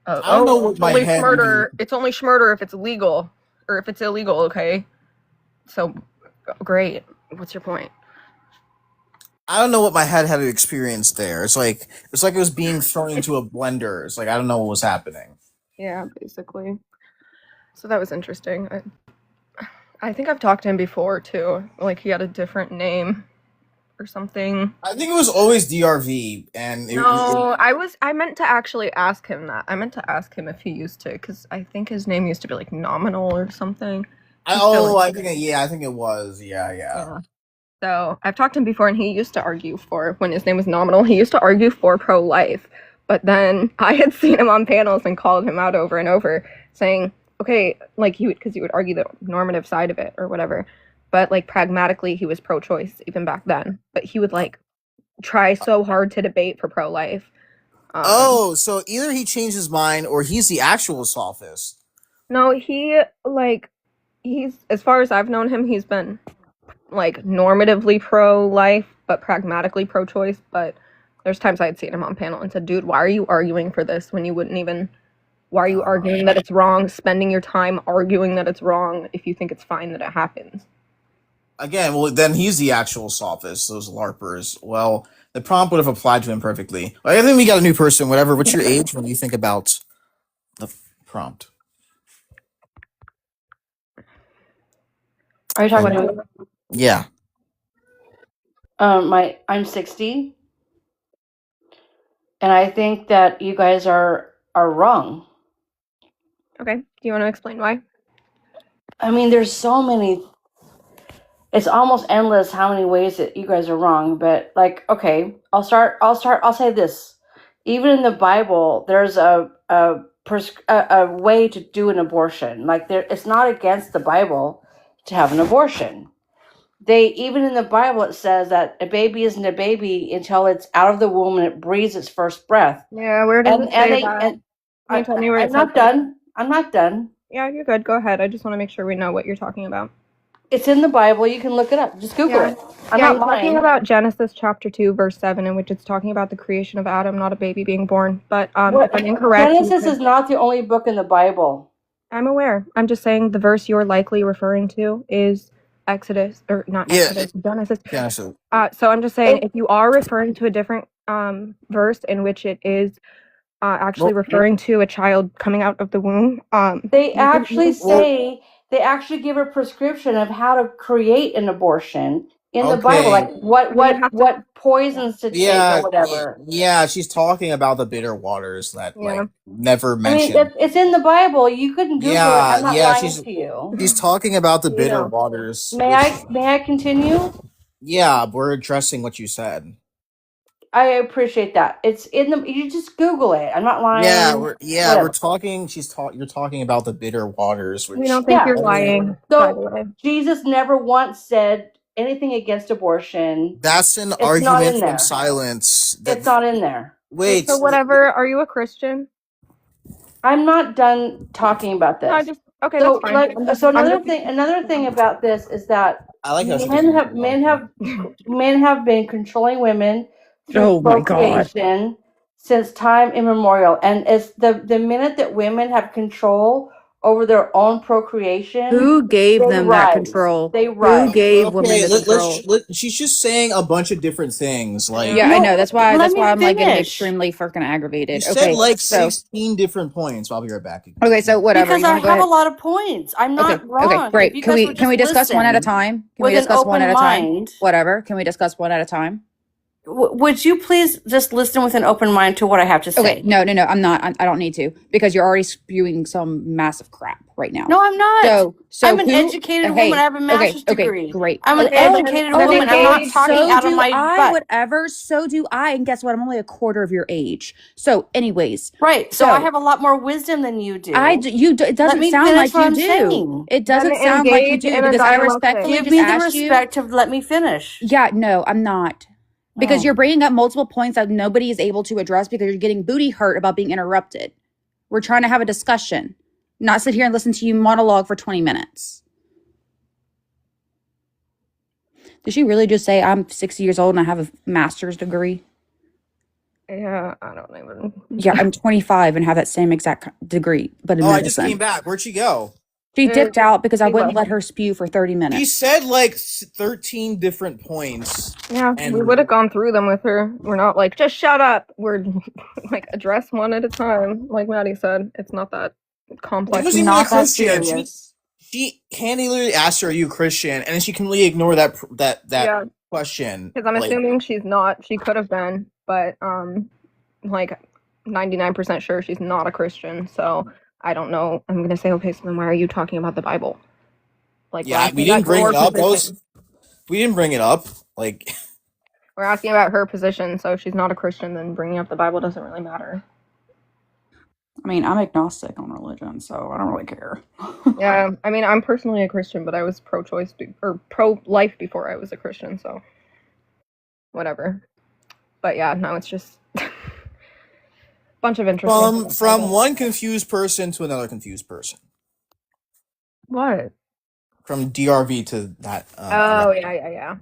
I don't know what it's my only head murder. It's only murder if it's legal, or if it's illegal. Okay, so great. What's your point? I don't know what my head had experienced there. It's like it was being thrown into a blender. It's like I don't know what was happening. Yeah, basically. So that was interesting. I think I've talked to him before too. Like he had a different name or something. I think it was always DRV, and I meant to actually ask him that. I meant to ask him if he used to, because I think his name used to be like Nominal or something. I think it was. Yeah. So I've talked to him before, and he used to argue for, when his name was Nominal, he used to argue for pro-life. But then I had seen him on panels and called him out over and over, saying, okay, like because he would argue the normative side of it or whatever. But like pragmatically, he was pro-choice even back then. But he would like try so hard to debate for pro-life. So either he changed his mind or he's the actual sophist. No, he's, as far as I've known him, he's been like normatively pro-life, but pragmatically pro-choice. But there's times I had seen him on panel and said, dude, why are you arguing for this when you wouldn't even, why are you arguing that it's wrong, spending your time arguing that it's wrong if you think it's fine that it happens? Again, well, then he's the actual sophist, those LARPers. Well, the prompt would have applied to him perfectly. I think we got a new person, whatever. What's your age when you think about the prompt? Are you talking about me? Yeah. I'm 60, and I think that you guys are wrong. Okay. Do you want to explain why? I mean, there's so many. It's almost endless how many ways that you guys are wrong. But like, okay, I'll say this. Even in the Bible, there's a way to do an abortion. Like it's not against the Bible to have an abortion. Even in the Bible it says that a baby isn't a baby until it's out of the womb and it breathes its first breath. Yeah, where does it say that? Can you tell me where I'm it says not that? done. I'm not done. Yeah, you're good. Go ahead. I just want to make sure we know what you're talking about. It's in the Bible. You can look it up. Just Google it. I'm yeah, not you're talking lying. about Genesis chapter 2, verse 7, in which it's talking about the creation of Adam, not a baby being born. But if I'm incorrect, Genesis is not the only book in the Bible. I'm aware. I'm just saying the verse you're likely referring to is Exodus, or not Exodus, Genesis. Genesis. So I'm just saying, if you are referring to a different verse in which it is actually referring to a child coming out of the womb, They actually say they actually give a prescription of how to create an abortion in the Bible, like what poisons to take or whatever. Yeah, she's talking about the bitter waters that like never I mean, mentioned. it's in the Bible. You couldn't Google it. I'm not lying she's to you. she's talking about the bitter waters. May I continue? Yeah, we're addressing what you said. I appreciate that. It's in the. You just Google it. I'm not lying. We're talking. You're talking about the bitter waters. Which, We don't think you're lying. By the way. So Jesus never once said anything against abortion. That's an It's not argument in from there. silence. It's not in there. Wait. So whatever. Are you a Christian? I'm not done talking about this. No, I just okay. So, That's fine. I'm just- another thing about this is that I like how she men have been controlling women through Oh my God. procreation since time immemorial, and it's the minute that women have control over their own procreation, Who gave they them that rise. control? They Who rise. gave women Okay, the control? she's just saying a bunch of different things. Like Yeah, I know. That's why. let That's me why I'm like getting finish. extremely freaking aggravated. you Okay, said like so 16 different points. I'll be right back. okay, so whatever. Because You I want to go have a ahead? lot of points. I'm not Okay, wrong. okay, If great. you Can guys we would can we just discuss one at a listen time? Can we with an discuss one open at a time? mind. Whatever. Can we discuss one at a time? Would you please just listen with an open mind to what I have to say? Okay, no, I'm not. I don't need to because you're already spewing some massive crap right now. No, I'm not. So I'm an who- educated woman. I have a master's okay, degree. great. I'm an educated then woman. I'm not talking so out of do my I, butt. whatever. So do I. And guess what? I'm only a quarter of your age. So, anyways, Right. So I have a lot more wisdom than you do. It Let doesn't me sound finish like what you I'm do. saying. It doesn't Then sound like you engage do in a because I dialogue respectfully Give just me the asked you. respect to let me finish. Yeah, no, I'm not. Because Oh. you're bringing up multiple points that nobody is able to address because you're getting booty hurt about being interrupted. We're trying to have a discussion, not sit here and listen to you monologue for 20 minutes. Did she really just say I'm 60 years old and I have a master's degree? Yeah, I don't even. Yeah, I'm 25 and have that same exact degree, but in Oh, I just medicine. came back. Where'd she go? She dipped out because I she wouldn't left. let her spew for 30 She minutes. said like 13 different points. Yeah, And- we would have gone through them with her. We're not like just shut up. We're like address one at a time. Like Maddie said, it's not that complex. She wasn't even a Christian. She Candy literally asked her, "Are you a Christian?" And then she completely ignored that Yeah. question. Because I'm Like, assuming she's not. She could have been, but like 99% sure she's not a Christian. So I don't know. I'm gonna say, okay, so then why are you talking about the Bible? Like, we're yeah, asking we didn't about bring your it up. position. We didn't bring it up. Like, We're asking about her position. So if she's not a Christian, then bringing up the Bible doesn't really matter. I mean, I'm agnostic on religion, so I don't really care. Yeah, I mean, I'm personally a Christian, but I was pro-choice or pro-life before I was a Christian, so whatever. But yeah, no, it's just bunch of interesting. from one confused person to another confused person. What? From DRV to that. Oh yeah.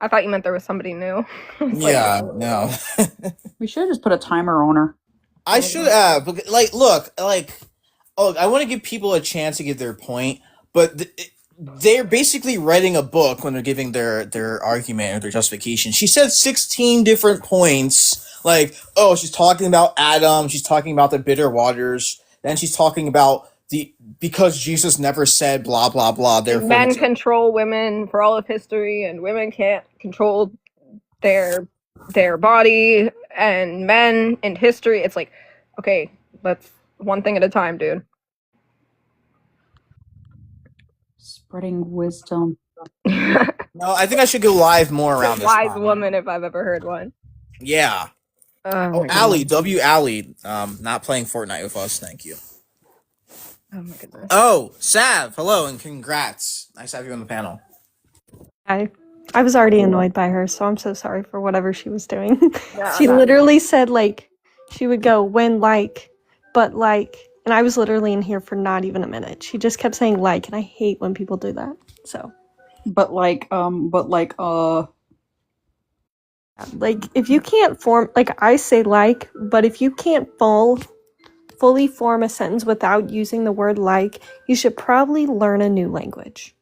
I thought you meant there was somebody new. I was like, Yeah, no. We should have just put a timer on her. I should have. Like, look, like, oh, I want to give people a chance to give their point, but they're basically writing a book when they're giving their argument or their justification. She said 16 different points. Like, oh, she's talking about Adam. She's talking about the bitter waters. Then she's talking about because Jesus never said blah, blah, blah. Therefore, men control women for all of history, and women can't control their body, and men in history. It's like, okay, let's one thing at a time, dude. Spreading wisdom. No, I think I should go live more around this Wise time. woman, if I've ever heard one. Yeah. Oh, my Allie, goodness. W. Allie, not playing Fortnite with us. Thank you. Oh my goodness. Oh, Sav, hello and congrats. Nice to have you on the panel. I was already annoyed by her, so I'm so sorry for whatever she was doing. Yeah, She that- literally said, like, she would go, when, like, but, like, and I was literally in here for not even a minute. She just kept saying, like, and I hate when people do that, so. Like, if you can't form, like, I say like, but if you can't fully form a sentence without using the word like, you should probably learn a new language.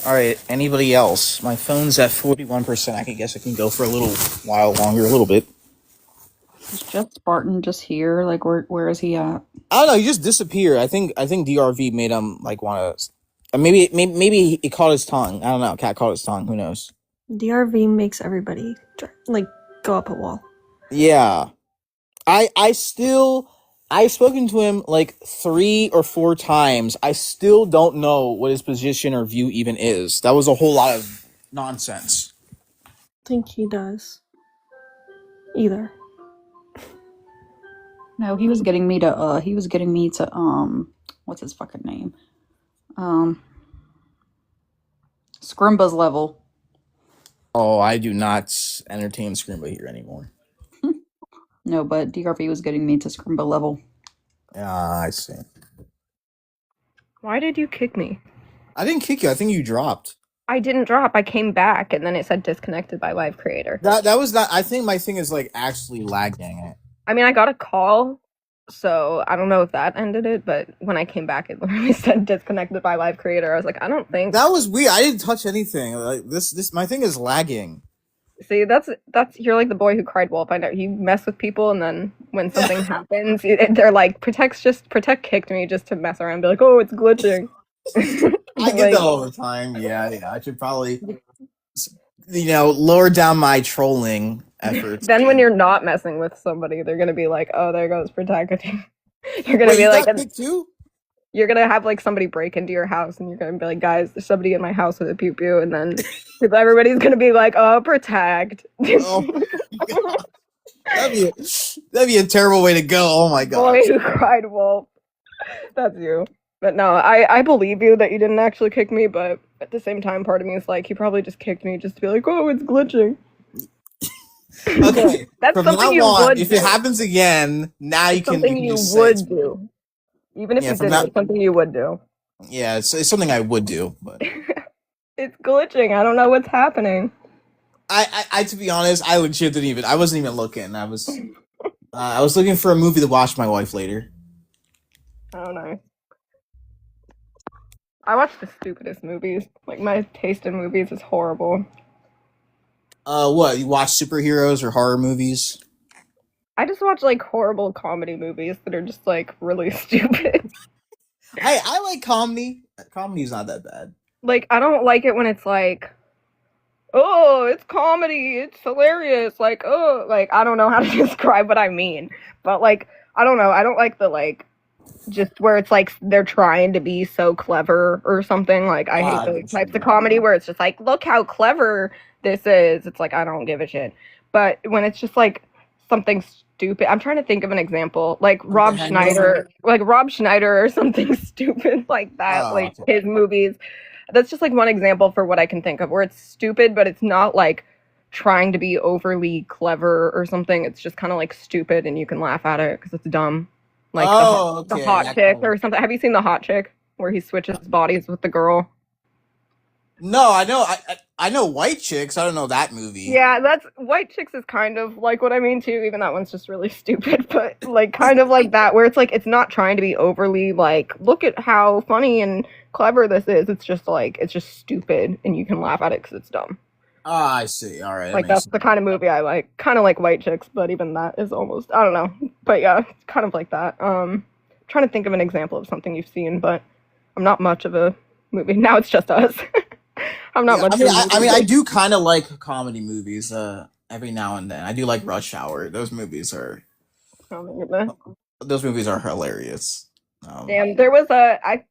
All right, anybody else? My phone's at 41%. I guess I can go for a little while longer, a little bit. is just Spartan just here? Like, where is he at? I don't know. He just disappeared. I think DRV made him like want to. Maybe he caught his tongue. I don't know. Cat caught his tongue. Who knows? DRV makes everybody, like, go up a wall. Yeah, I've spoken to him like 3 or 4 times. I still don't know what his position or view even is. That was a whole lot of nonsense. I think he does. Either. No, he was getting me to what's his fucking name? Scrimba's level. Oh, I do not entertain Scrimba here anymore. No, but DRV was getting me to Scrimba level. I see. Why did you kick me? I didn't kick you. I think you dropped. I didn't drop. I came back, and then it said disconnected by live creator. That was not. I think my thing is like actually lagging it. I mean, I got a call, so I don't know if that ended it, but when I came back, it literally said disconnected by live creator. I was like, I don't think That was weird. I didn't touch anything. Like this. My thing is lagging. See, that's you're like the boy who cried wolf. I know you mess with people, and then when something happens, they're like, Protect kicked me just to mess around and be like, oh, it's glitching. I get that all the time. Yeah. I should probably, lower down my trolling efforts. Then when you're not messing with somebody, they're gonna be like, oh, there goes Protect. You're gonna be you like, got kicked too? You're gonna have like somebody break into your house, and you're gonna be like, guys, there's somebody in my house with a pew pew, and then everybody's gonna be like, oh, Protect. Oh, that'd be a terrible way to go. Oh my god. Boy who cried wolf. That's you. But no, I believe you that you didn't actually kick me, but at the same time, part of me is like, you probably just kicked me just to be like, oh, it's glitching. Okay. That's from something now you on, would if do. it happens again, now you can. Something You you can just say would it's- do. Even if Yeah, you from didn't, that- it's something you would do. Yeah, it's something I would do, but It's glitching. I don't know what's happening. I to be honest, I legit didn't even. I wasn't even looking. I was looking for a movie to watch with my wife later. Oh no. I watch the stupidest movies. Like, my taste in movies is horrible. What you watch superheroes or horror movies? I just watch like horrible comedy movies that are just like really stupid. I like comedy. Comedy's not that bad. Like, I don't like it when it's like, oh, it's comedy, it's hilarious, like, oh, like, I don't know how to describe what I mean, but like, I don't know, I don't like the like, just where it's like they're trying to be so clever or something. Like, I hate those types of comedy where it's just like, look how clever this is. It's like, I don't give a shit. But when it's just like something stupid, I'm trying to think of an example, like Rob Schneider or something stupid like that, like his movies. That's just like one example for what I can think of where it's stupid, but it's not like trying to be overly clever or something. It's just kind of like stupid and you can laugh at it because it's dumb. Like the hot chick or something. Have you seen The Hot Chick where he switches bodies with the girl? No, I know. I know White Chicks. I don't know that movie. Yeah, that's White Chicks is kind of like what I mean too. Even that one's just really stupid, but like kind of like that where it's like it's not trying to be overly like look at how funny and clever this is. It's just like it's just stupid and you can laugh at it because it's dumb. Ah, I see. All right. Like that's the kind of movie I like. Kind of like White Chicks, but even that is almost I don't know. But yeah, it's kind of like that. Trying to think of an example of something you've seen, but I'm not much of a movie. Now it's just us. I'm not Yeah, much. I mean, I do kind of like comedy movies. Every now and then, I do like Rush Hour. Those movies are hilarious. Damn, there was a I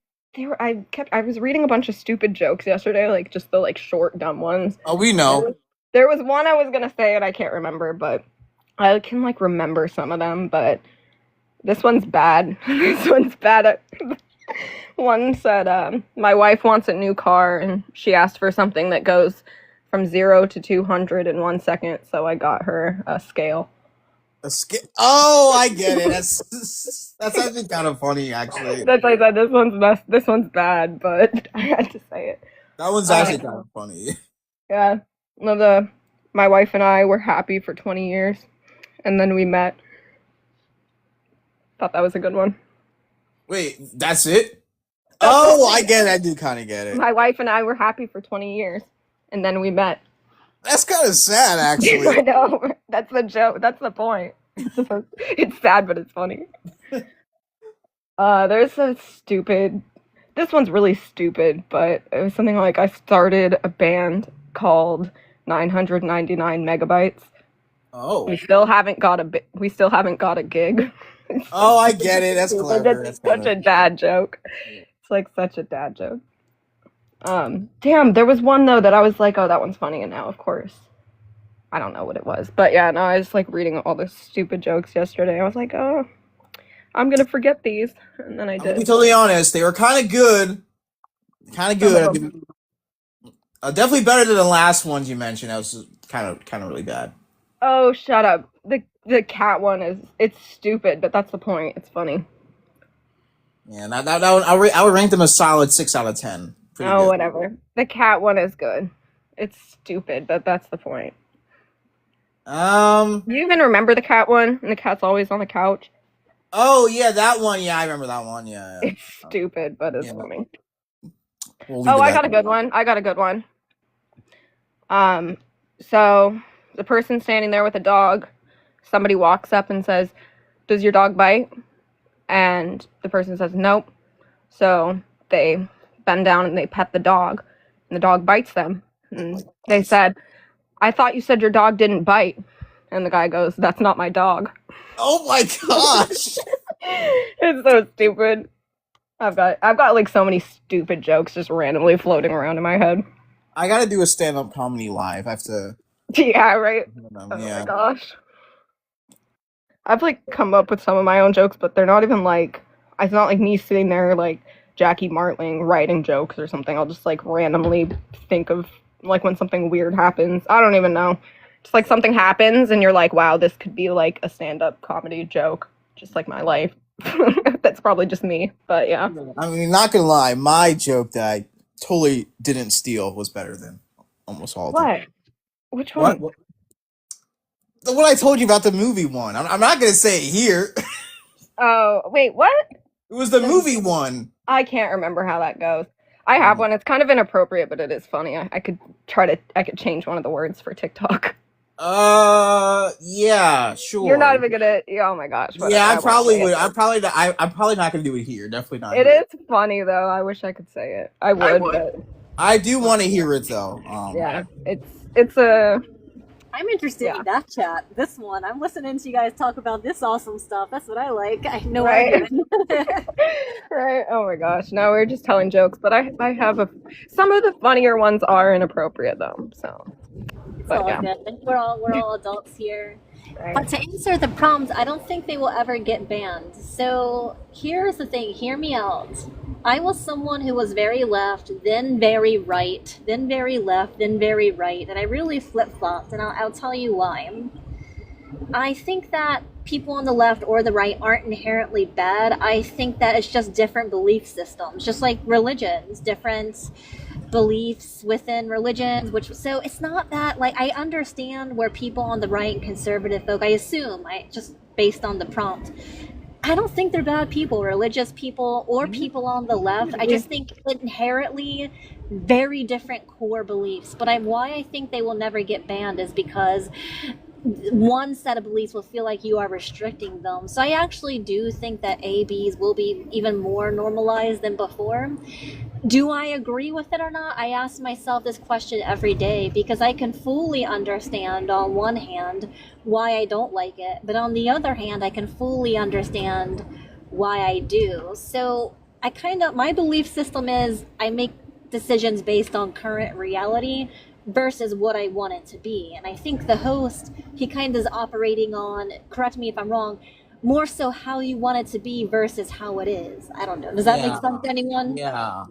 was reading a bunch of stupid jokes yesterday, like just the like short dumb ones. Oh, we know. There was one I was gonna say and I can't remember, but I can like remember some of them. But this one's bad. This one's bad. One said, "My wife wants a new car, and she asked for something that goes from 0 to 200 in 1 second. So I got her a scale." A scale? Oh, I get it. That's actually kind of funny, actually. That's like I said. This one's bad, but I had to say it. That one's actually kind of funny. Yeah. My wife and I were happy for 20 years, and then we met. Thought that was a good one. Wait, that's it? Oh, I get it. I do kind of get it. My wife and I were happy for 20 years, and then we met. That's kind of sad, actually. I know. That's the joke. That's the point. It's sad, but it's funny. There's a stupid. This one's really stupid, but it was something like I started a band called 999 Megabytes. Oh. We still haven't got a gig. Oh, I get it. That's clever. That's such a dad joke. It's like such a dad joke. Damn, there was one though that I was like, oh, that one's funny, and now of course I don't know what it was. But yeah, no, I was like reading all the stupid jokes yesterday. I was like, oh, I'm gonna forget these. And then I I'm did. gonna be totally honest. They were kind of good. Definitely better than the last ones you mentioned. That was kind of really bad. Oh, shut up. The cat one it's stupid, but that's the point. It's funny. Yeah, that one, I would rank them a solid 6 out of 10. Pretty Oh, good. whatever. The cat one is good. It's stupid, but that's the point. You even remember the cat one? And the cat's always on the couch. Oh yeah, that one. Yeah, I remember that one. Yeah. It's stupid, but it's funny. We'll leave Oh, it I at got a that. good one. I got a good one. So the person standing there with a dog, somebody walks up and says, "Does your dog bite?" And the person says, "Nope." So they bend down and they pet the dog, and the dog bites them. And they said, "I thought you said your dog didn't bite." And the guy goes, "That's not my dog." Oh my gosh. It's so stupid. I've got like so many stupid jokes just randomly floating around in my head. I gotta do a stand-up comedy live. I have to. Yeah, right. Oh Yeah. my gosh. I've like come up with some of my own jokes, but they're not even like it's not like me sitting there like Jackie Martling writing jokes or something. I'll just like randomly think of like when something weird happens. I don't even know. Just like something happens and you're like, wow, this could be like a stand-up comedy joke. Just like my life. That's probably just me, but yeah. I mean, not gonna lie, my joke that I totally didn't steal was better than almost all of them. What? Which one? What? The one I told you about, the movie one. I'm not gonna say it here. Oh, wait, what? It was the movie one. I can't remember how that goes. I have one. It's kind of inappropriate, but it is funny. I could change one of the words for TikTok. Yeah, sure. You're not even gonna. Oh my gosh. Yeah, whatever, I won't probably say would. it. I'm probably not gonna do it here. Definitely not. It here. is funny though. I wish I could say it. I would, but I do want to hear it though. yeah, it's a. I'm interested in that chat. This one. I'm listening to you guys talk about this awesome stuff. That's what I like. I know Right. I Right. Oh my gosh. No, we're just telling jokes, but I have some of the funnier ones are inappropriate though. So. It's But all yeah. good. We're all adults here. But to answer the prompts, I don't think they will ever get banned. So here's the thing, hear me out. I was someone who was very left, then very right, then very left, then very right, and I really flip-flopped, and I'll tell you why. I think that people on the left or the right aren't inherently bad. I think that it's just different belief systems, just like religions, different beliefs within religions, so it's not that, like, I understand where people on the right and conservative folk, I assume, just based on the prompt, I don't think they're bad people, religious people or people on the left. I just think inherently very different core beliefs. But why I think they will never get banned is because one set of beliefs will feel like you are restricting them. So I actually do think that ABs will be even more normalized than before. Do I agree with it or not? I ask myself this question every day because I can fully understand on one hand why I don't like it, but on the other hand, I can fully understand why I do. So my belief system is I make decisions based on current reality versus what I want it to be. And I think the host, he kind of is operating on, correct me if I'm wrong, more so how you want it to be versus how it is. I don't know. Does that make Yeah, sense to anyone? yeah,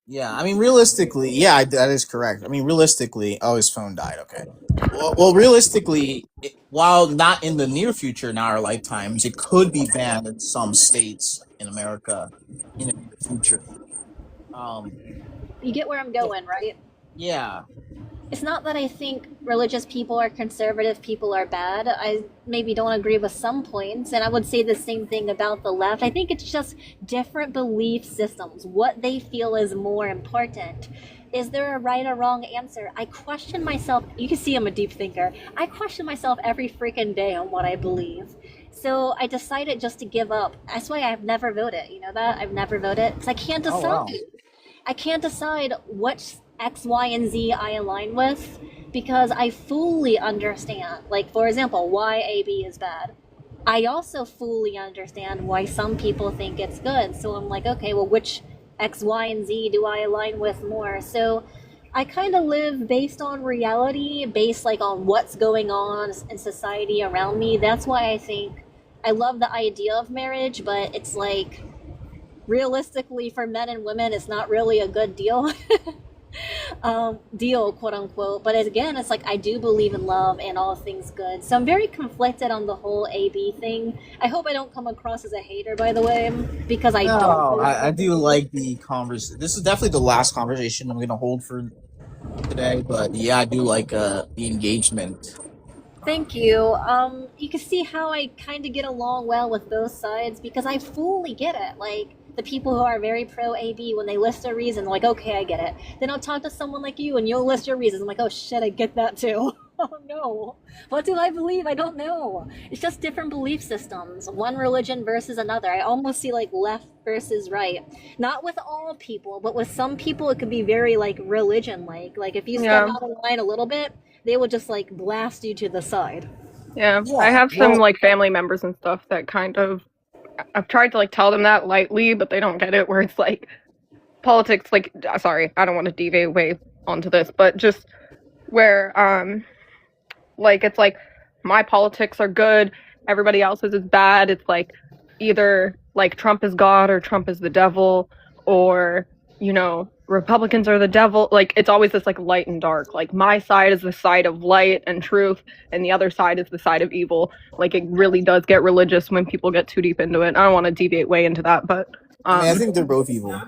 yeah. I mean, realistically, yeah, that is correct. I mean, realistically, oh, his phone died. Okay. Well, realistically, while not in the near future, in our lifetimes, it could be banned in some states in America in the near future. You get where I'm going, right? Yeah. It's not that I think religious people or conservative people are bad. I maybe don't agree with some points, and I would say the same thing about the left. I think it's just different belief systems, what they feel is more important. Is there a right or wrong answer? I question myself. You can see I'm a deep thinker. I question myself every freaking day on what I believe. So I decided just to give up. That's why I've never voted. You know that? I've never voted because I can't Oh decide. wow. I can't decide which X, Y, and Z I align with because I fully understand, like, for example, why AB is bad. I also fully understand why some people think it's good. So I'm like, okay, well, which X, Y, and Z do I align with more? So I kind of live based on reality, based like on what's going on in society around me. That's why I think I love the idea of marriage, but it's like realistically for men and women, it's not really a good deal. Deal, quote unquote. But again, it's like I do believe in love and all things good. So I'm very conflicted on the whole AB thing. I hope I don't come across as a hater, by the way, because I No, don't. I do like the conversation. This is definitely the last conversation I'm gonna hold for today, but yeah, I do like the engagement. Thank you. You can see how I kind of get along well with both sides because I fully get it. Like the people who are very pro AB, when they list a reason, like, okay, I get it. Then I'll talk to someone like you and you'll list your reasons. I'm like, oh shit, I get that too. Oh no. What do I believe? I don't know. It's just different belief systems. One religion versus another. I almost see like left versus right. Not with all people, but with some people it could be very like religion like. Like if you step Yeah. out of line a little bit, they will just like blast you to the side. Yeah, Yeah. I have some Well, like family members and stuff that kind of I've tried to like tell them that lightly, but they don't get it. Where it's like politics, like sorry, I don't want to deviate way onto this, but just where like it's like my politics are good, everybody else's is bad. It's like either like Trump is God or Trump is the devil, or you know Republicans are the devil. Like it's always this like light and dark. Like my side is the side of light and truth, and the other side is the side of evil. Like it really does get religious when people get too deep into it. I don't want to deviate way into that, but I mean, I think they're both evil.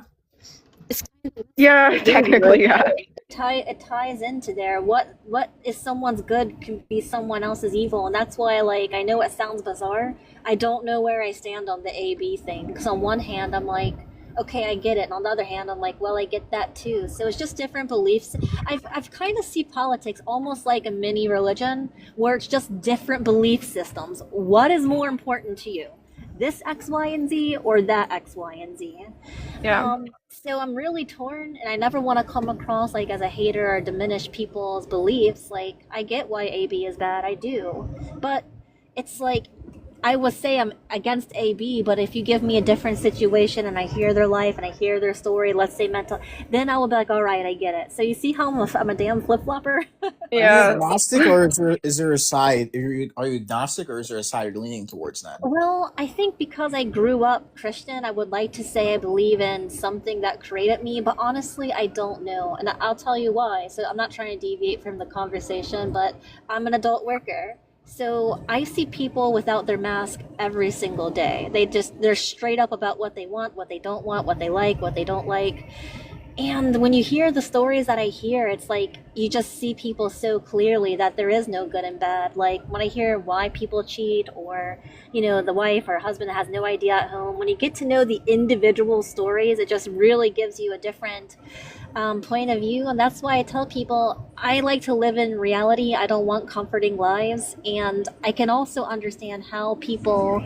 yeah, technically, yeah. It ties into there. What is someone's good can be someone else's evil, and that's why like I know it sounds bizarre. I don't know where I stand on the AB thing because on one hand I'm like, okay, I get it, and on the other hand I'm like, well, I get that too. So it's just different beliefs. I've kind of see politics almost like a mini religion where it's just different belief systems. What is more important to you? This X, Y, and Z or that X, Y, and Z? Yeah. So I'm really torn, and I never want to come across like as a hater or diminish people's beliefs. Like I get why AB is bad, I do, but it's like I would say I'm against AB, but if you give me a different situation and I hear their life and I hear their story, let's say mental, then I will be like, all right, I get it. So you see how I'm a damn flip flopper. Are you Yeah. agnostic, or is there a side? Are you agnostic, or is there a side you're leaning towards that? Well, I think because I grew up Christian, I would like to say I believe in something that created me, but honestly, I don't know. And I'll tell you why. So I'm not trying to deviate from the conversation, but I'm an adult worker. So I see people without their mask every single day. They're straight up about what they want, what they don't want, what they like, what they don't like. And when you hear the stories that I hear, it's like you just see people so clearly that there is no good and bad. Like when I hear why people cheat, or, you know, the wife or husband has no idea at home, when you get to know the individual stories, it just really gives you a different point of view. And that's why I tell people I like to live in reality. I don't want comforting lives. And I can also understand how people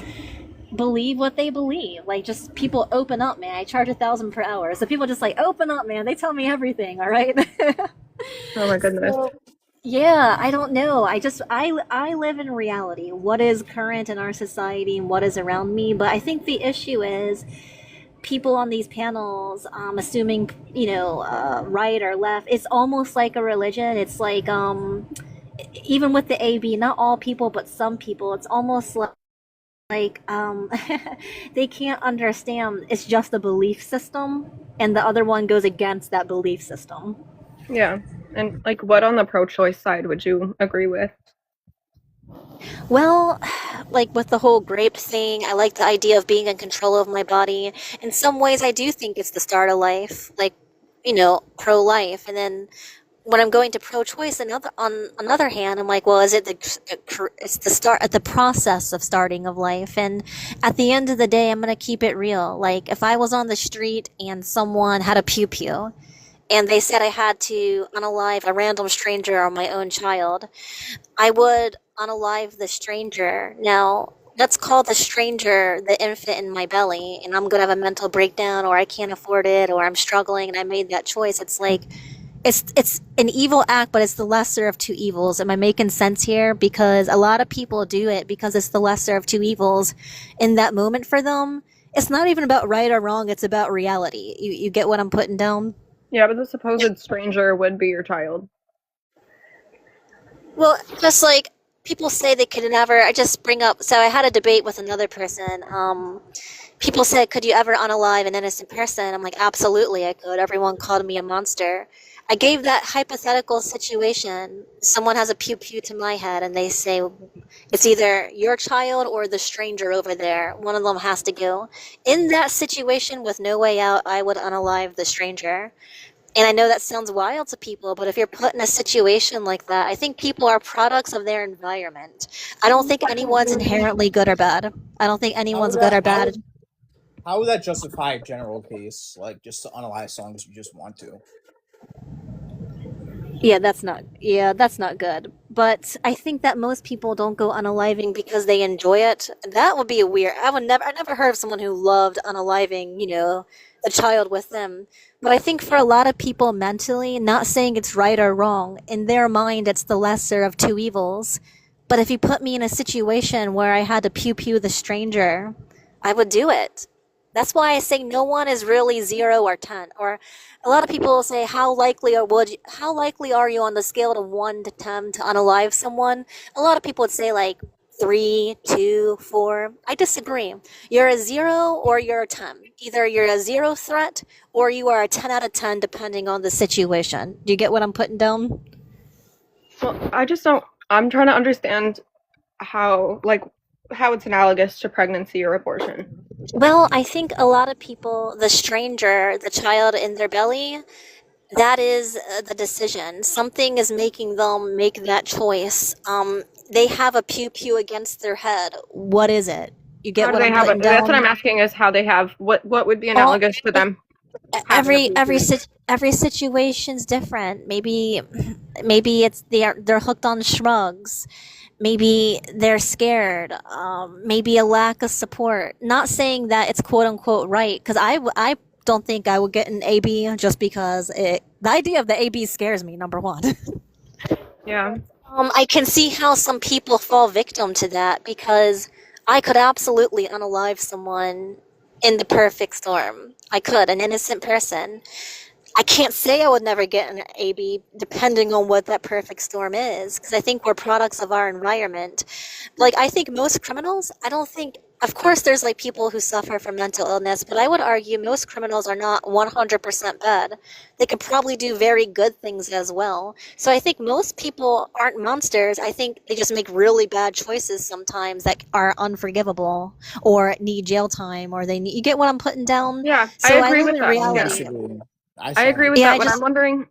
believe what they believe. Like, just people open up, man. I charge $1,000 per hour. So people just like open up, man. They tell me everything, all right? Oh my goodness. So, yeah, I don't know. I live in reality. What is current in our society and what is around me. But I think the issue is people on these panels, assuming, right or left. It's almost like a religion. It's like, even with the AB, not all people, but some people, it's almost like they can't understand it's just a belief system, and the other one goes against that belief system. Yeah. And like, what on the pro-choice side would you agree with? Well, like with the whole grape thing, I like the idea of being in control of my body. In some ways, I do think it's the start of life, like, pro-life. And then when I'm going to pro-choice, on another hand, I'm like, well, is it it's the start at the process of starting of life? And at the end of the day, I'm gonna keep it real. Like, if I was on the street and someone had a pew-pew, and they said I had to unalive a random stranger or my own child, I would unalive the stranger. Now, let's call the stranger the infant in my belly, and I'm gonna have a mental breakdown, or I can't afford it, or I'm struggling, and I made that choice. It's like, it's an evil act, but it's the lesser of two evils. Am I making sense here? Because a lot of people do it because it's the lesser of two evils in that moment for them. It's not even about right or wrong, it's about reality. You get what I'm putting down? Yeah, but the supposed stranger would be your child. Well, just like people say they could never, I just bring up, so I had a debate with another person. People said, could you ever unalive an innocent person? I'm like, absolutely I could. Everyone called me a monster. I gave that hypothetical situation. Someone has a pew-pew to my head and they say, it's either your child or the stranger over there. One of them has to go. In that situation with no way out, I would unalive the stranger. And I know that sounds wild to people, but if you're put in a situation like that, I think people are products of their environment. I don't think anyone's inherently good or bad. I don't think anyone's good or bad. How would that justify a general case, like just to unalive someone because you just want to? Yeah, that's not good. But I think that most people don't go unaliving because they enjoy it. That would be weird. I never heard of someone who loved unaliving, the child with them. But I think for a lot of people mentally, not saying it's right or wrong, in their mind it's the lesser of two evils. But if you put me in a situation where I had to pew-pew the stranger, I would do it. That's why I say no one is really 0 or 10. Or a lot of people say, how likely are you on the scale of 1 to 10 to unalive someone? A lot of people would say like 3, 2, 4. I disagree. You're a 0 or you're a 10. Either you're a 0 threat or you are a 10 out of 10 depending on the situation. Do you get what I'm putting down? Well, I just don't. I'm trying to understand how it's analogous to pregnancy or abortion. Well, I think a lot of people, the stranger, the child in their belly, that is the decision. Something is making them make that choice. They have a pew-pew against their head. What is it? You get what I'm putting down? That's what I'm asking is how they have, what would be analogous to them? Every situation's different. Maybe it's they're hooked on shrugs. Maybe they're scared. Maybe a lack of support. Not saying that it's quote unquote right, because I don't think I would get an AB just because the idea of the AB scares me. Number one. Yeah. I can see how some people fall victim to that because I could absolutely unalive someone in the perfect storm. I could, an innocent person. I can't say I would never get an AB depending on what that perfect storm is, because I think we're products of our environment. Like, I think most criminals, of course there's like people who suffer from mental illness, but I would argue most criminals are not 100% bad. They could probably do very good things as well. So I think most people aren't monsters. I think they just make really bad choices sometimes that are unforgivable or need jail time, or you get what I'm putting down? Yeah, So I agree live with in that. reality. Yeah. I agree with that, but I'm wondering.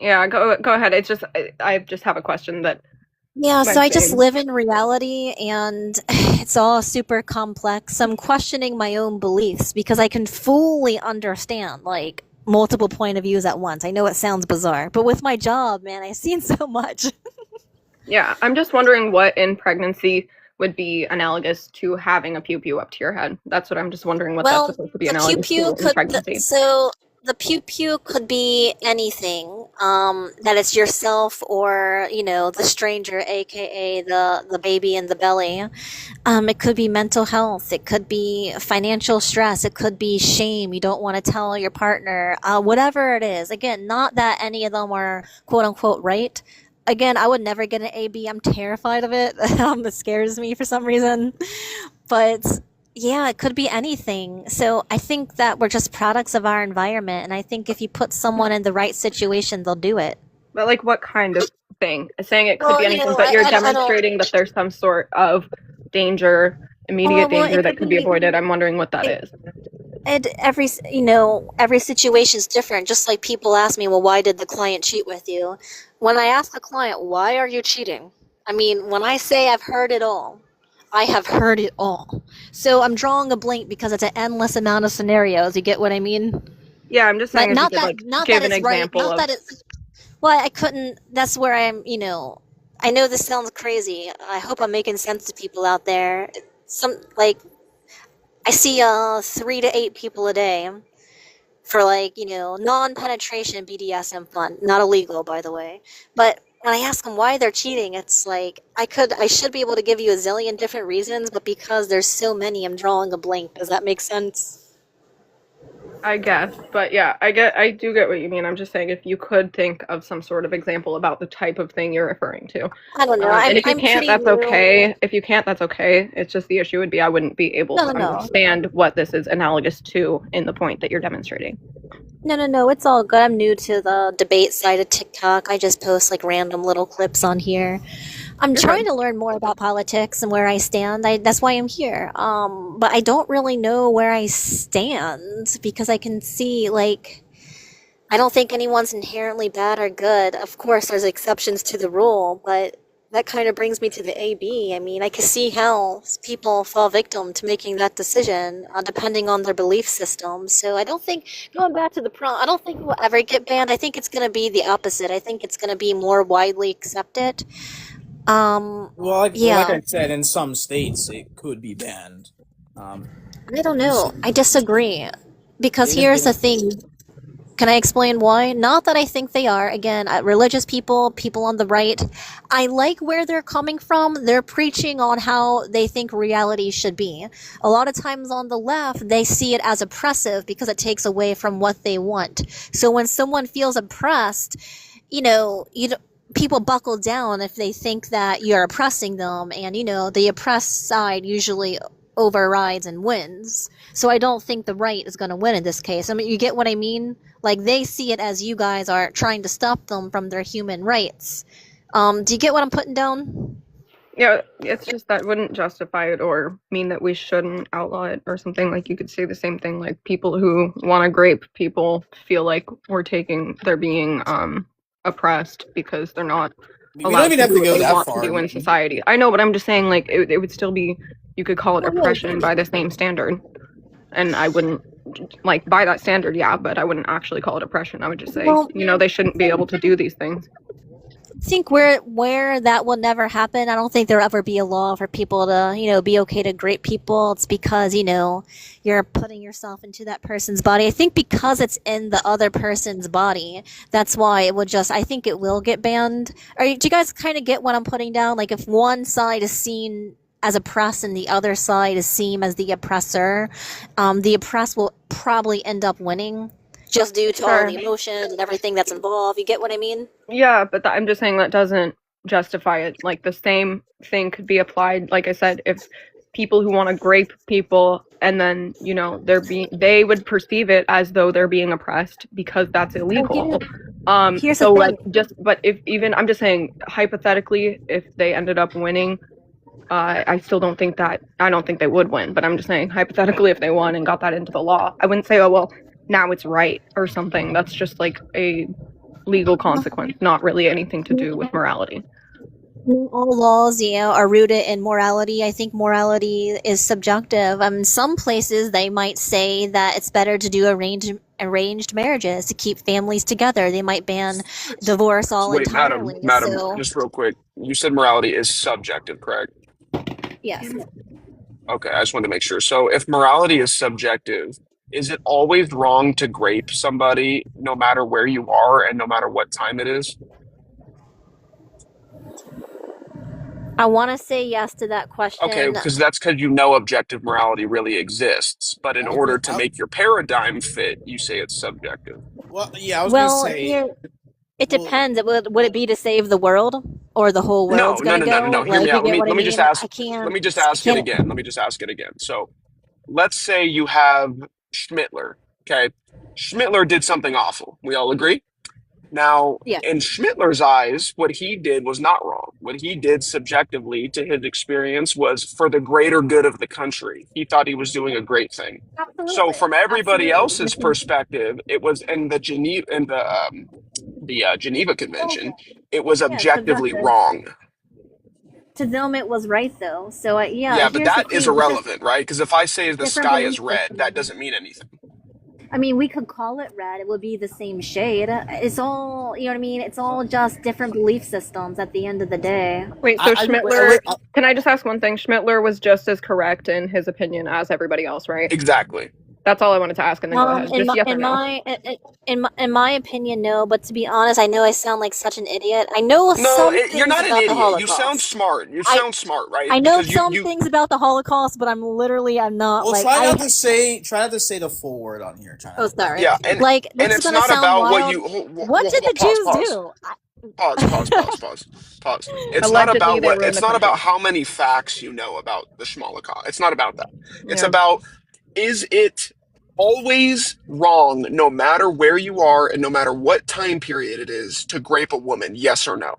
Yeah, go ahead. It's just I just have a question that. Yeah, so I just live in reality and it's all super complex. I'm questioning my own beliefs because I can fully understand like multiple point of views at once. I know it sounds bizarre, but with my job, man, I've seen so much. Yeah, I'm just wondering what in pregnancy would be analogous to having a pew pew up to your head. That's what I'm just wondering what Well, that's supposed to be the pew analogous pew to in could pregnancy. so the pew pew could be anything. That it's yourself or the stranger, aka the baby in the belly. It could be mental health. It could be financial stress. It could be shame. You don't want to tell your partner. Whatever it is. Again, not that any of them are quote unquote right. Again, I would never get an AB. I'm terrified of it. It scares me for some reason. But yeah, it could be anything. So I think that we're just products of our environment, and I think if you put someone in the right situation, they'll do it. But like what kind of thing? Saying it could Well, be anything, but you're I don't. demonstrating that there's some sort of danger, immediate Well, danger it that could could be be. avoided. I'm wondering what that is. And every situation is different. Just like people ask me, well, why did the client cheat with you? When I ask a client, why are you cheating? I mean, when I say I've heard it all, I have heard it all. So I'm drawing a blank because it's an endless amount of scenarios. You get what I mean? Yeah, I'm just saying if you Not could that, like not give that an it's right. example Not of that it's. Well, I couldn't. That's where I'm. I know this sounds crazy. I hope I'm making sense to people out there. I see 3 to 8 people a day for non-penetration BDSM fun, not illegal by the way. But when I ask them why they're cheating, it's like I should be able to give you a zillion different reasons, but because there's so many, I'm drawing a blank. Does that make sense? I guess, but yeah, I do get what you mean. I'm just saying if you could think of some sort of example about the type of thing you're referring to. I don't know. And if you I'm can't, pretty that's new. okay. If you can't, that's okay. It's just the issue would be I wouldn't be able No, to no, no. understand what this is analogous to in the point that you're demonstrating. No, it's all good. I'm new to the debate side of TikTok. I just post random little clips on here. I'm trying to learn more about politics and where I stand. That's why I'm here. But I don't really know where I stand because I can see I don't think anyone's inherently bad or good. Of course, there's exceptions to the rule, but that kind of brings me to the AB. I mean, I can see how people fall victim to making that decision depending on their belief system. So I don't think, going back to the I don't think we'll ever get banned. I think it's going to be the opposite. I think it's going to be more widely accepted. Well, Yeah. like I said, in some states it could be banned. I don't know. I disagree. Because They- here's they- the thing. Can I explain why? Not that I think they are. Again, religious people, people on the right, I like where they're coming from. They're preaching on how they think reality should be. A lot of times on the left, they see it as oppressive because it takes away from what they want. So when someone feels oppressed, people buckle down if they think that you're oppressing them, and the oppressed side usually overrides and wins. So I don't think the right is going to win in this case. I mean, you get what I mean? They see it as you guys are trying to stop them from their human rights. Do you get what I'm putting down? Yeah, it's just that wouldn't justify it or mean that we shouldn't outlaw it or something. You could say the same thing, people who want to grape people feel like they're being oppressed because they're not We don't allowed even to have do to what go they that want far. to do in society. I know, but I'm just saying it would still be, you could call it oppression by the same standard. And I wouldn't, by that standard, yeah, but I wouldn't actually call it oppression. I would just say, Well, they shouldn't be able to do these things. I think where that will never happen, I don't think there'll ever be a law for people to, be okay to grape people. It's because, you're putting yourself into that person's body. I think because it's in the other person's body, that's why I think it will get banned. Do you guys kind of get what I'm putting down? If one side is seen as oppressed and the other side is seen as the oppressor, the oppressed will probably end up winning just due to all the emotions and everything that's involved. You get what I mean? Yeah, but I'm just saying that doesn't justify it. The same thing could be applied, like I said, if people who want to grape people and then, they would perceive it as though they're being oppressed because that's illegal. Here's So the thing. but if even, I'm just saying, hypothetically, if they ended up winning, I don't think they would win, but I'm just saying, hypothetically, if they won and got that into the law, I wouldn't say, oh, well, now it's right or something. That's just a legal consequence, not really anything to do with morality. All laws, are rooted in morality. I think morality is subjective. Some places they might say that it's better to do arranged marriages to keep families together. They might ban divorce all Wait, entirely. madam, So just real quick. You said morality is subjective, correct? Yes. Okay, I just wanted to make sure. So if morality is subjective, is it always wrong to grape somebody no matter where you are and no matter what time it is? I want to say yes to that Okay, question. because that's because you know objective morality really exists. But in order to make your paradigm fit, you say it's subjective. Well, yeah, I was gonna say. It depends. Would it be to save the world, or the whole No, world's no, gonna no, no, no, go? no. Hear me Like, you out. Let get me what I let me just mean? ask. I can't. Let me just I ask it can't. again. Let me just ask it again. So let's say you have Schmittler. Okay, Schmittler did something awful. We all agree. Now, Yeah. in Schmittler's eyes, what he did was not wrong. What he did subjectively to his experience was for the greater good of the country. He thought he was doing a great thing. So Absolutely. from everybody Absolutely. else's perspective, it was in the Geneva Convention, it was Yeah, objectively subjective. wrong. To them, it was right though. So yeah. Yeah, but Here's the that is thing. It's just irrelevant, right? Because if I say the different sky is belief red, that systems. doesn't mean anything. I mean, we could call it red. It would be the same shade. It's all, you know what I mean? It's all just different belief systems at the end of the day. Wait, so Schmittler, can I just ask one thing? Schmittler was just as correct in his opinion as everybody else, right? Exactly. That's all I wanted to ask, and then go ahead. Just yes or no. In my opinion, no. But to be honest, I know I sound like such an idiot. I know some things You're not an about the idiot. Holocaust. You sound smart. You sound smart, right? I know Because some you things about the Holocaust, but I'm not Well, like try I. not to say the full word on here. Oh, sorry. Yeah, and Like and this is it's gonna not sound about wild. what you. What did the Jews do? Pause. It's not Allegedly, about they what. ruined It's the not about country. how many facts you know about the Schmolokov. It's not about that. It's Yeah. about, is it always wrong, no matter where you are and no matter what time period it is, to grape a woman? Yes or no?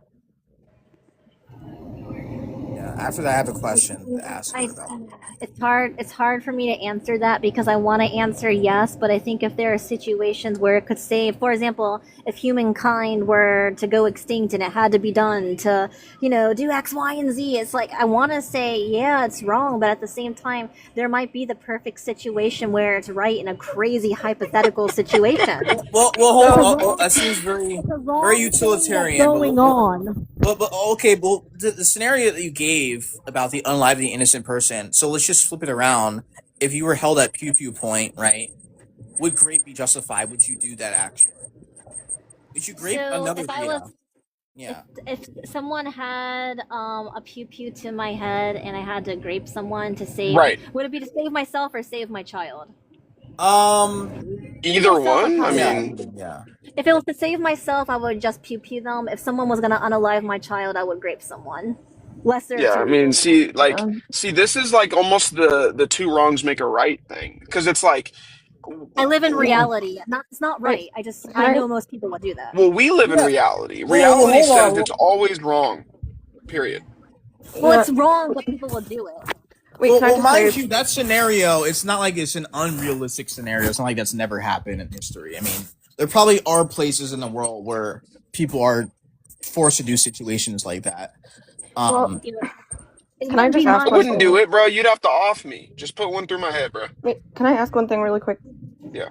Yeah. After that, I have a question to ask her though. It's hard for me to answer that because I want to answer yes, but I think if there are situations where it could save, for example, if humankind were to go extinct and it had to be done to, do X, Y, and Z, it's like I want to say, yeah, it's wrong, but at the same time, there might be the perfect situation where it's right in a crazy hypothetical situation. Well, hold on. That seems very utilitarian. Going on. But okay, well, the scenario that you gave about the unlive the innocent person. So let's just flip it around. If you were held at pew pew point, right? Would grape be justified? Would you do that action? Would you grape So another? if I was, Yeah. if someone had a pew pew to my head and I had to grape someone to save, Right. would it be to save myself or save my child? Either one. I mean, yeah. If it was to save myself, I would just pew pew them. If someone was gonna unalive my child, I would grape someone. Lesser. Yeah, I mean, see, this is like almost the two wrongs make a right thing, because it's like, I live in reality. It's not right. I know most people would do that. well, we live in reality. Well, Reality hold says on. it's always wrong. Period. Well, it's wrong, but people will do it. Wait, can I well, just mind say- you, that scenario, it's not like it's an unrealistic scenario. It's not like that's never happened in history. I mean, there probably are places in the world where people are forced to do situations like that. Can I just ask? I wouldn't do it, bro. You'd have to off me. Just put one through my head, bro. Wait, can I ask one thing really quick? Yeah.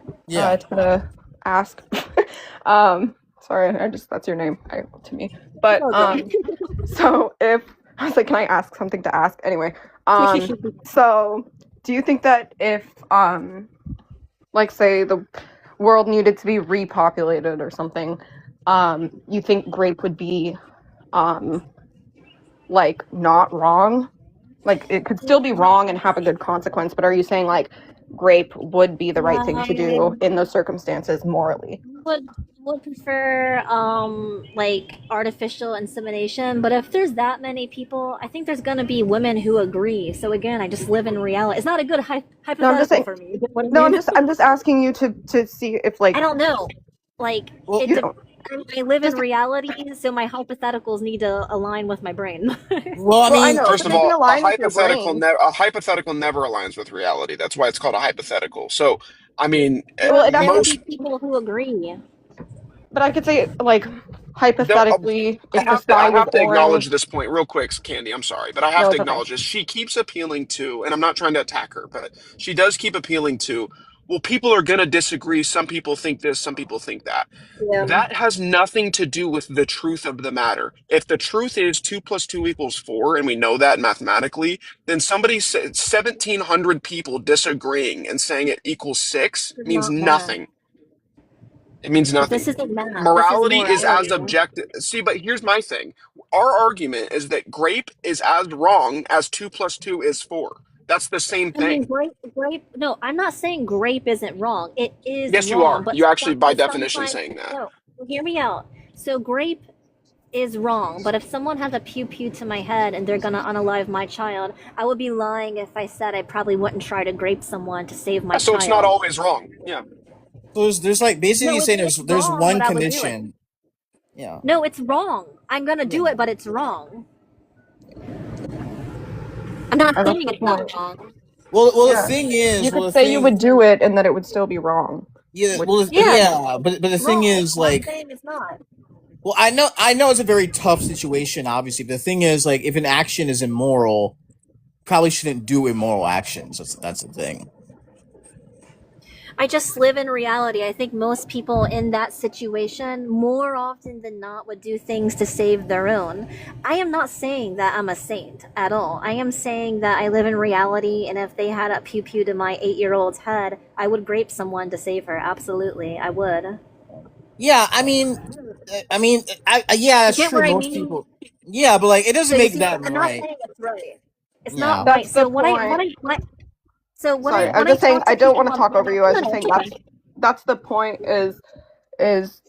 To ask. Sorry, that's your name to me. But so if I was like, can I ask something to ask? Anyway, so do you think that if like say the world needed to be repopulated or something, you think grape would be like not wrong? Like it could still be wrong and have a good consequence, but are you saying like grape would be the right thing to do in those circumstances morally? Would prefer like artificial insemination, but if there's that many people, I think there's gonna be women who agree. So again, I just live in reality. It's not a good hypothetical No, I'm just saying. for me. What do No, you- I'm just asking you to see if like I don't know. Like you don't- I live in reality, so my hypotheticals need to align with my brain. Well, I mean, First of all, a align with your hypothetical, brain. a hypothetical never aligns with reality. That's why it's called a hypothetical. So, I mean, Well, there will most be people who agree. But I could say like hypothetically, I if the have to, sky I was have to orange. acknowledge this point real quick, Candy. I'm sorry, but I have No, to it's okay. acknowledge this. She keeps appealing to, and I'm not trying to attack her, but she does keep appealing to, well, people are going to disagree. Some people think this, some people think that. Yeah. That has nothing to do with the truth of the matter. If the truth is 2 + 2 = 4, and we know that mathematically, then somebody said 1,700 people disagreeing and saying it equals 6 This is means not math. nothing. It means This nothing. isn't math. This is Morality is as morality. objective. See, but here's my thing. Our argument is that grape is as wrong as 2 + 2 = 4. That's the same I mean, thing. grape. No, I'm not saying grape isn't wrong. It is Yes, you wrong, are. but You actually, by but definition, sometimes saying that. no. Hear me out. So grape is wrong, but if someone has a pew pew to my head and they're gonna unalive my child, I would be lying if I said I probably wouldn't try to grape someone to save my So it's not child. always wrong. Yeah. So there's like basically No, saying it's there's wrong, one but I would do it. condition. Yeah. No, it's wrong. I'm gonna do it, but it's wrong. I'm not And that's saying the it's not point. wrong. Well, Yeah. the thing is, You well, could the say thing, you would do it and that it would still be wrong. yeah, Which, well, Yeah, yeah, but the thing wrong. is, What I'm like, saying is not. well, I know it's a very tough situation, obviously. But the thing is, like, if an action is immoral, probably shouldn't do immoral actions. That's the thing. I just live in reality. I think most people in that situation, more often than not, would do things to save their own. I am not saying that I'm a saint at all. I am saying that I live in reality, and if they had a pew pew to my 8-year-old's head, I would grape someone to save her. Absolutely, I would. Yeah, I mean, yeah, You that's get true. what I Most mean? people, yeah, but like, it So doesn't you make see, that I'm not right. saying it's right. It's Yeah. not right. that's the So when point. so when Sorry, I I'm when I just saying talk to I don't people want to on talk over you. I was just saying that's the point is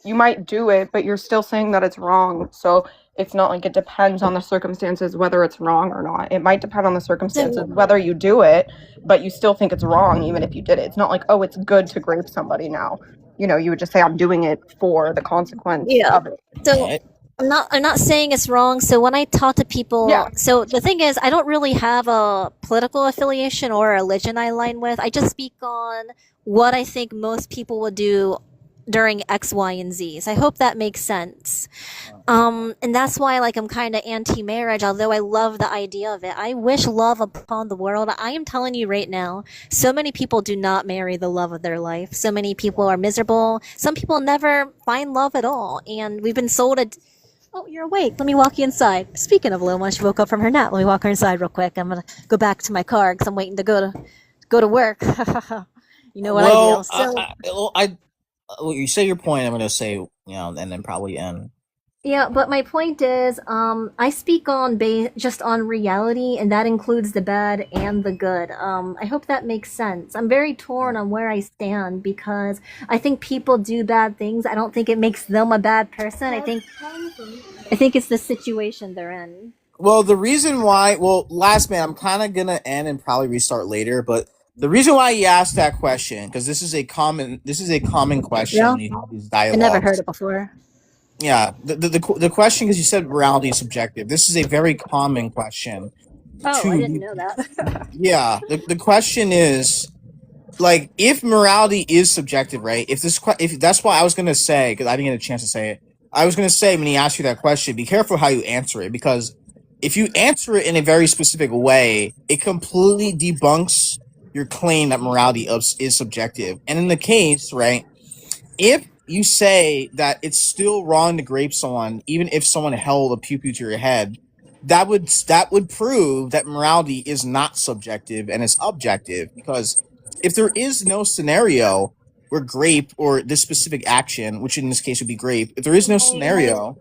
you might do it, but you're still saying that it's wrong. So it's not like it depends on the circumstances whether it's wrong or not. It might depend on the circumstances whether you do it, but you still think it's wrong even if you did it. It's not like, oh, it's good to grape somebody now. You know, you would just say I'm doing it for the consequence Yeah. of it. So I'm not saying it's wrong. So when I talk to people, Yeah. so the thing is, I don't really have a political affiliation or a religion I align with. I just speak on what I think most people would do during X, Y, and Z. So I hope that makes sense. And that's why, like, I'm kind of anti-marriage, although I love the idea of it. I wish love upon the world. I am telling you right now, so many people do not marry the love of their life. So many people are miserable. Some people never find love at all. And we've been sold a... Oh, you're awake. Let me walk you inside. Speaking of Loma, she woke up from her nap. Let me walk her inside real quick. I'm going to go back to my car because I'm waiting to go to work. You know what Well, I do. So... you say your point. I'm gonna say, and then probably end. Yeah, but my point is, I speak on just on reality, and that includes the bad and the good. I hope that makes sense. I'm very torn on where I stand because I think people do bad things. I don't think it makes them a bad person. I think it's the situation they're in. Well, the reason why, last man, I'm kind of gonna end and probably restart later, but the reason why you asked that question, because this is a common question Yeah, when you have these I never dialogues. heard it before. Yeah, the question, because you said morality is subjective. This is a very common question. Oh, I didn't know that. Yeah, the question is, like, if morality is subjective, right? If that's why I was gonna say, because I didn't get a chance to say it, I was gonna say when he asked you that question, be careful how you answer it, because if you answer it in a very specific way, it completely debunks your claim that morality is subjective. And in the case, right, if you say that it's still wrong to grape someone, even if someone held a pew pew to your head, that would prove that morality is not subjective and it's objective. Because if there is no scenario where grape or this specific action, which in this case would be grape, if there is no scenario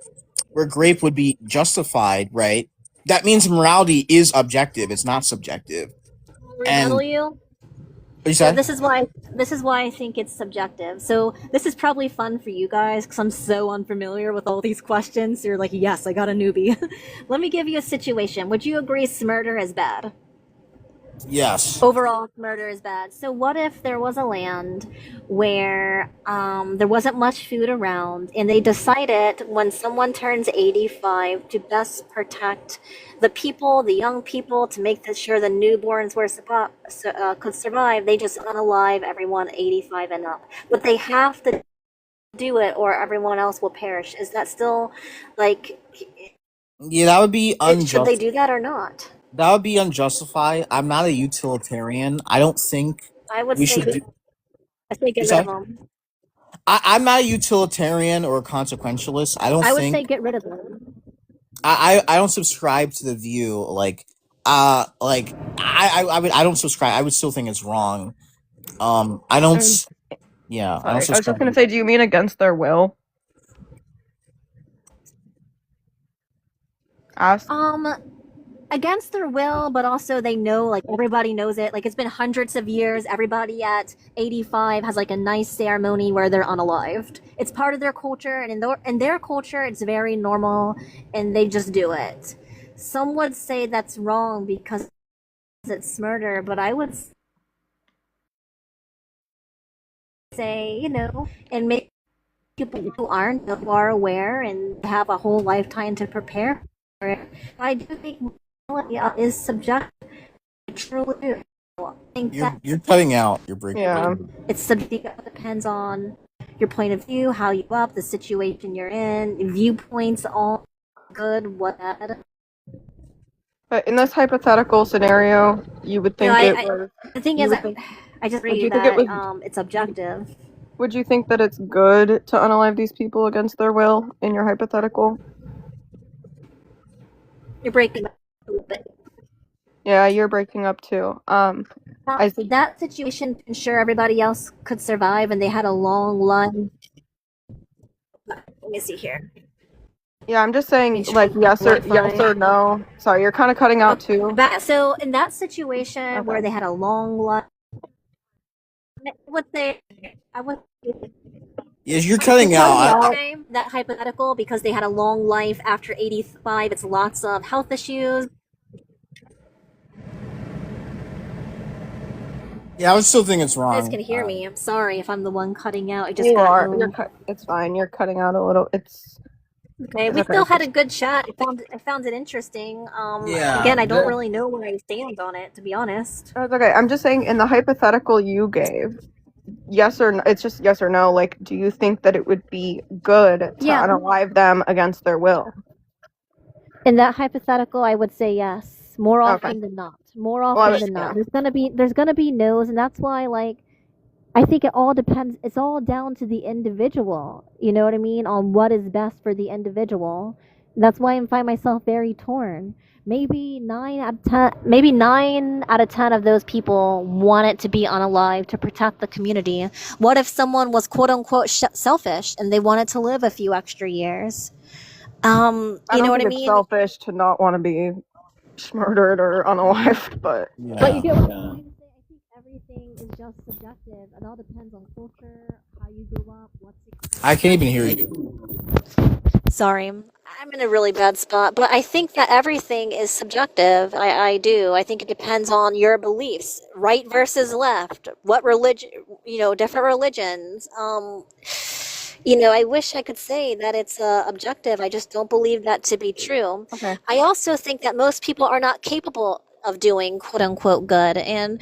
where grape would be justified, right, that means morality is objective. It's not subjective. Rebuttal And you? what you So said? this is why I think it's subjective. So this is probably fun for you guys because I'm so unfamiliar with all these questions. You're like, yes, I got a newbie. Let me give you a situation. Would you agree murder is bad? Yes. Overall, murder is bad. So what if there was a land where there wasn't much food around, and they decided when someone turns 85 to best protect the people, the young people, to make sure the newborns could survive, they just unalive everyone 85 and up. But they have to do it or everyone else will perish. Is that still, like, Yeah, that would be should they unjust. do that or not? That would be unjustified. I'm not a utilitarian. I don't think I would we say should do. I say get You rid of say? them. I'm not a utilitarian or a consequentialist. I don't I would say think get rid of them. I don't subscribe to the view I don't subscribe. I would still think it's wrong. I don't. And Yeah, I don't sorry, I was just subscribe. gonna say, do you mean against their will? Ask. Against their will, but also they know, like everybody knows it. Like it's been hundreds of years. Everybody at 85 has like a nice ceremony where they're unalived. It's part of their culture, and in their culture, it's very normal, and they just do it. Some would say that's wrong because it's murder, but I would say, and make people who are aware and have a whole lifetime to prepare for it. I do think morality is subjective. I truly do. I think that You're cutting out. You're breaking. Yeah. it's subjective. It depends on your point of view, how you up, the situation you're in, viewpoints, all good, what bad. But in this hypothetical scenario, you would think The thing you is, would think- I just would you read think that it was- it's objective. Would you think that it's good to unalive these people against their will in your hypothetical? You're breaking up a little bit. Yeah, you're breaking up too. That situation, to ensure everybody else could survive, and they had a long life. Let me see here. Yeah, I'm just saying, like, yes or no. Sorry, you're kind of cutting out too. So in that situation where they had a long life, I would Yes, you're cutting out. that hypothetical because they had a long life after 85. It's lots of health issues. Yeah, I would still think it's You wrong. guys can hear me. I'm sorry if I'm the one cutting out. I just You got are. home. It's fine. You're cutting out a little. Okay, we still had a good chat. I found it interesting. Yeah, Again, I don't the- really know where I stand on it, to be honest. That's okay. I'm just saying, in the hypothetical you gave, yes or no, it's just yes or no. Like, do you think that it would be good to Yeah. unalive them against their will? In that hypothetical, I would say yes. More often Okay. than not. More Well, often I than was- not. There's gonna be no's, and that's why I think it all depends. It's all down to the individual. You know what I mean? On what is best for the individual. That's why I find myself very torn. Maybe 9 out of 10 of those people want it to be unalive to protect the community. What if someone was quote unquote selfish and they wanted to live a few extra years? You know what I It's mean? selfish to not want to be murdered or unalived, but But you get what I'm trying to say. I think everything is just subjective. It all depends on culture, how you grew up, what's I can't even hear you. Sorry, I'm in a really bad spot, but I think that everything is subjective. I do. I think it depends on your beliefs, right versus left, what religion, different religions. I wish I could say that it's objective. I just don't believe that to be true. Okay. I also think that most people are not capable of doing quote unquote good, and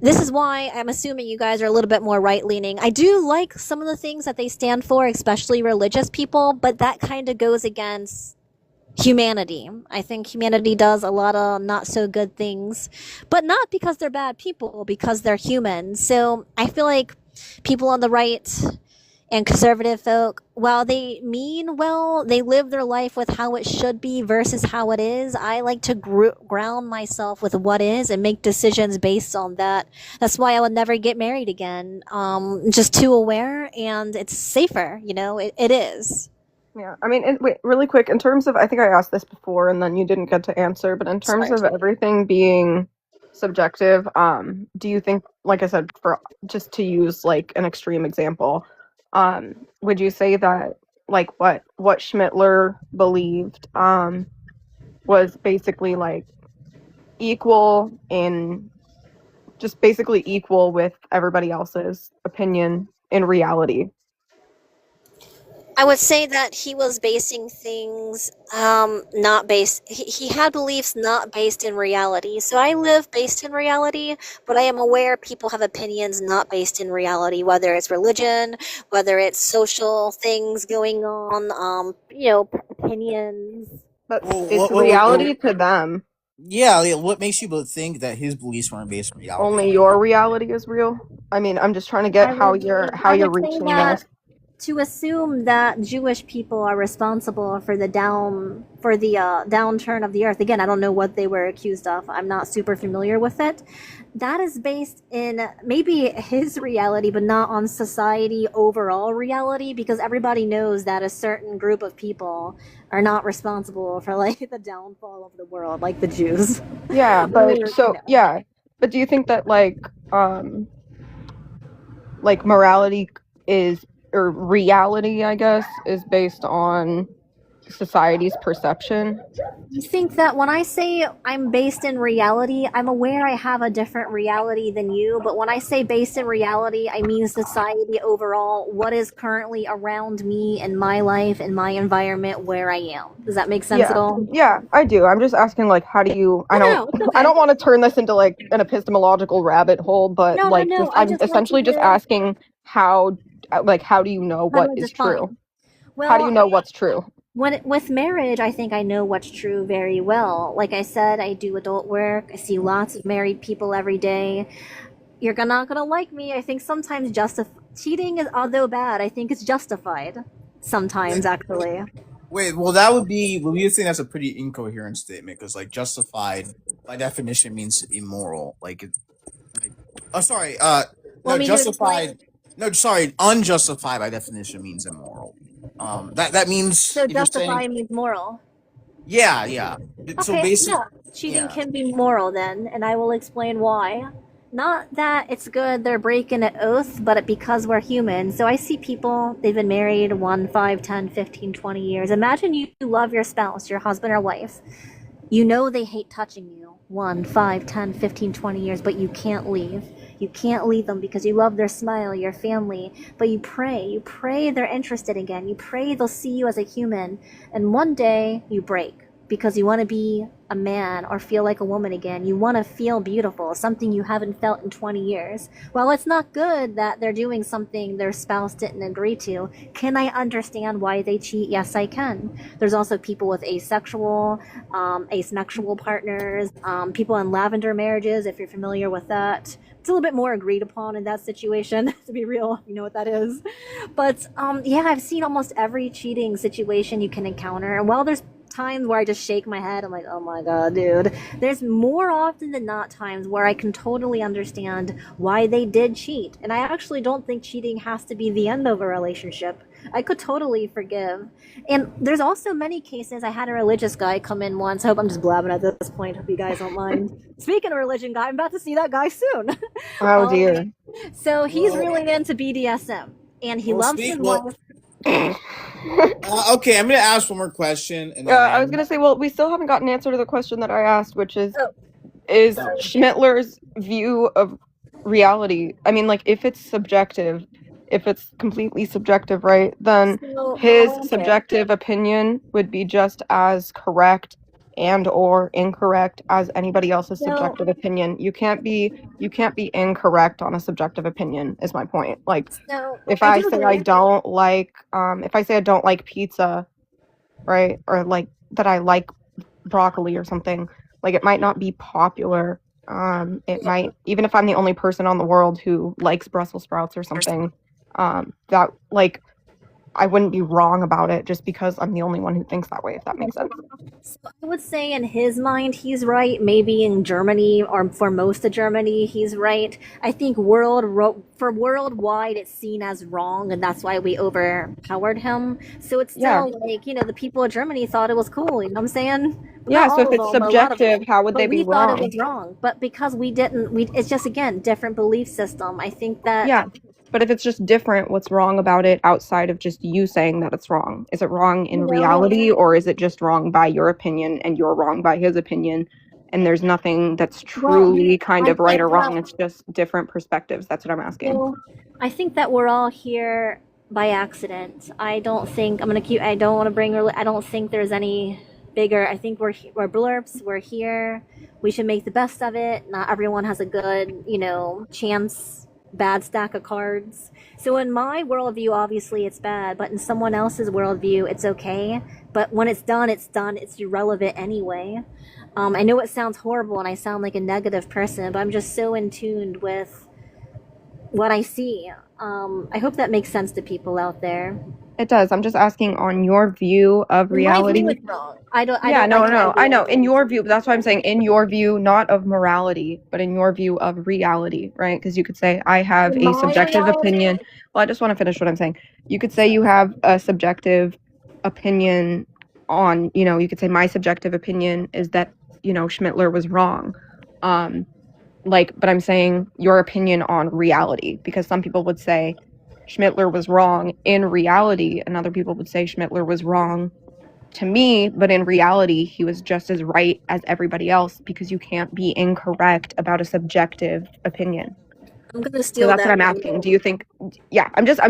this is why I'm assuming you guys are a little bit more right leaning. I do like some of the things that they stand for, especially religious people, but that kind of goes against humanity. I think humanity does a lot of not so good things, but not because they're bad people, because they're human. So I feel like people on the right and conservative folk, while they mean well, they live their life with how it should be versus how it is. I like to ground myself with what is and make decisions based on that. That's why I would never get married again. Just too aware, and it's safer. It is. yeah. I mean, wait, really quick. In terms of, I think I asked this before, and then you didn't get to answer. But in terms of everything being subjective, do you think, like I said, for just to use like an extreme example, would you say that like what Schmittler believed was basically like equal with everybody else's opinion in reality? I would say that he was basing things not based. He had beliefs not based in reality. So I live based in reality, but I am aware people have opinions not based in reality, whether it's religion, whether it's social things going on, opinions. But it's reality to them. Yeah, what makes you think that his beliefs weren't based on reality? Only your reality is real. I mean, I'm just trying to get I how would you're say reaching that this. to assume that Jewish people are responsible for the downturn of the earth. Again, I don't know what they were accused of. I'm not super familiar with it. That is based in maybe his reality, but not on society overall reality, because everybody knows that a certain group of people are not responsible for like the downfall of the world, like the Jews. Yeah, but but do you think that like morality is, or reality, I guess, is based on society's perception? I think that when I say I'm based in reality, I'm aware I have a different reality than you, but when I say based in reality, I mean society overall, what is currently around me in my life, in my environment, where I am. Does that make sense at all? Yeah, I do. I'm just asking, like, how do you? I don't. it's okay. I don't want to turn this into like an epistemological rabbit hole, but No, like, no. I I'm just like to essentially just hear asking how do you know how what to is define. true? Well, How do you know what's true? with marriage, I think I know what's true very well. Like I said, I do adult work. I see lots of married people every day. You're not gonna like me. I think sometimes cheating is, although bad, I think it's justified. Sometimes, actually. Wait, well, that would be. Well, you think that's a pretty incoherent statement because, like, justified by definition means immoral. Oh, sorry. Want No, me to explain? justified. No, sorry. Unjustified by definition means immoral. That means So if you're saying, justify means moral. yeah. So Okay, basically, yeah. Cheating yeah. can be moral then, and I will explain why. Not that it's good they're breaking an oath, but because we're human. So I see people, they've been married 1, 5, 10, 15, 20 years. Imagine you love your spouse, your husband or wife. You know they hate touching you 1, 5, 10, 15, 20 years, but you can't leave. You can't leave them because you love their smile, your family, but you pray they're interested again. You pray they'll see you as a human, and one day you break because you want to be a man or feel like a woman again. You want to feel beautiful, something you haven't felt in 20 years. Well, it's not good that they're doing something their spouse didn't agree to. Can I understand why they cheat? Yes, I can. There's also people with asexual partners, people in lavender marriages, if you're familiar with that. It's a little bit more agreed upon in that situation, to be real. You know what that is. But yeah, I've seen almost every cheating situation you can encounter. And while there's times where I just shake my head, I'm like, oh my god, dude. There's more often than not times where I can totally understand why they did cheat. And I actually don't think cheating has to be the end of a relationship. I could totally forgive. And there's also many cases. I had a religious guy come in once. I hope I'm just blabbing at this point. Hope you guys don't mind. Speaking of religion guy, I'm about to see that guy soon. Oh dear. So he's really into BDSM. And he loves his wife. Okay, I'm gonna ask one more question, and then I was gonna say, well, we still haven't gotten an answer to the question that I asked, which is Schmittler's view of reality? I mean, like, if it's subjective, if it's completely subjective, right, then his subjective opinion would be just as correct and or incorrect as anybody else's subjective opinion. You can't be incorrect on a subjective opinion, is my point. Like, if I say I don't like pizza, right, or like that I like broccoli or something, like, it might not be popular. It might, even if I'm the only person on the world who likes Brussels sprouts or something, that, like, I wouldn't be wrong about it just because I'm the only one who thinks that way, if that makes sense. So I would say in his mind he's right. Maybe in Germany, or for most of Germany, he's right. I think for worldwide it's seen as wrong, and that's why we overpowered him. So it's still like, the people of Germany thought it was cool, you know what I'm saying? Yeah, Not so if all it's of them, a lot of subjective, them. how would But they be we thought wrong? it was wrong. But because it's just, again, different belief system. I think that Yeah, but if it's just different, what's wrong about it outside of just you saying that it's wrong? Is it wrong in reality, or is it just wrong by your opinion and you're wrong by his opinion? And there's nothing that's truly kind of right or wrong. It's just different perspectives. That's what I'm asking. Well, I think that we're all here by accident. I don't think I don't want to bring. I don't think there's any bigger. I think we're blurps. We're here. We should make the best of it. Not everyone has a good, chance. Bad stack of cards. So in my worldview, obviously it's bad, but in someone else's worldview, it's okay. But when it's done, it's done. It's irrelevant anyway. I know it sounds horrible and I sound like a negative person, but I'm just so in tune with what I see. I hope that makes sense to people out there. It does. I'm just asking on your view of My reality. view is wrong. I don't. Yeah, I no, don't no, agree I know. with In it. your view, but that's why I'm saying in your view, not of morality, but in your view of reality, right? Because you could say, I have In a my subjective reality, opinion. Well, I just want to finish what I'm saying. You could say you have a subjective opinion on, you could say my subjective opinion is that, Schmittler was wrong. But I'm saying your opinion on reality, because some people would say Schmittler was wrong in reality, and other people would say Schmittler was wrong to me, but in reality, he was just as right as everybody else, because you can't be incorrect about a subjective opinion. I'm gonna So steal that's what that I'm from asking. you. Do you think, yeah, I'm just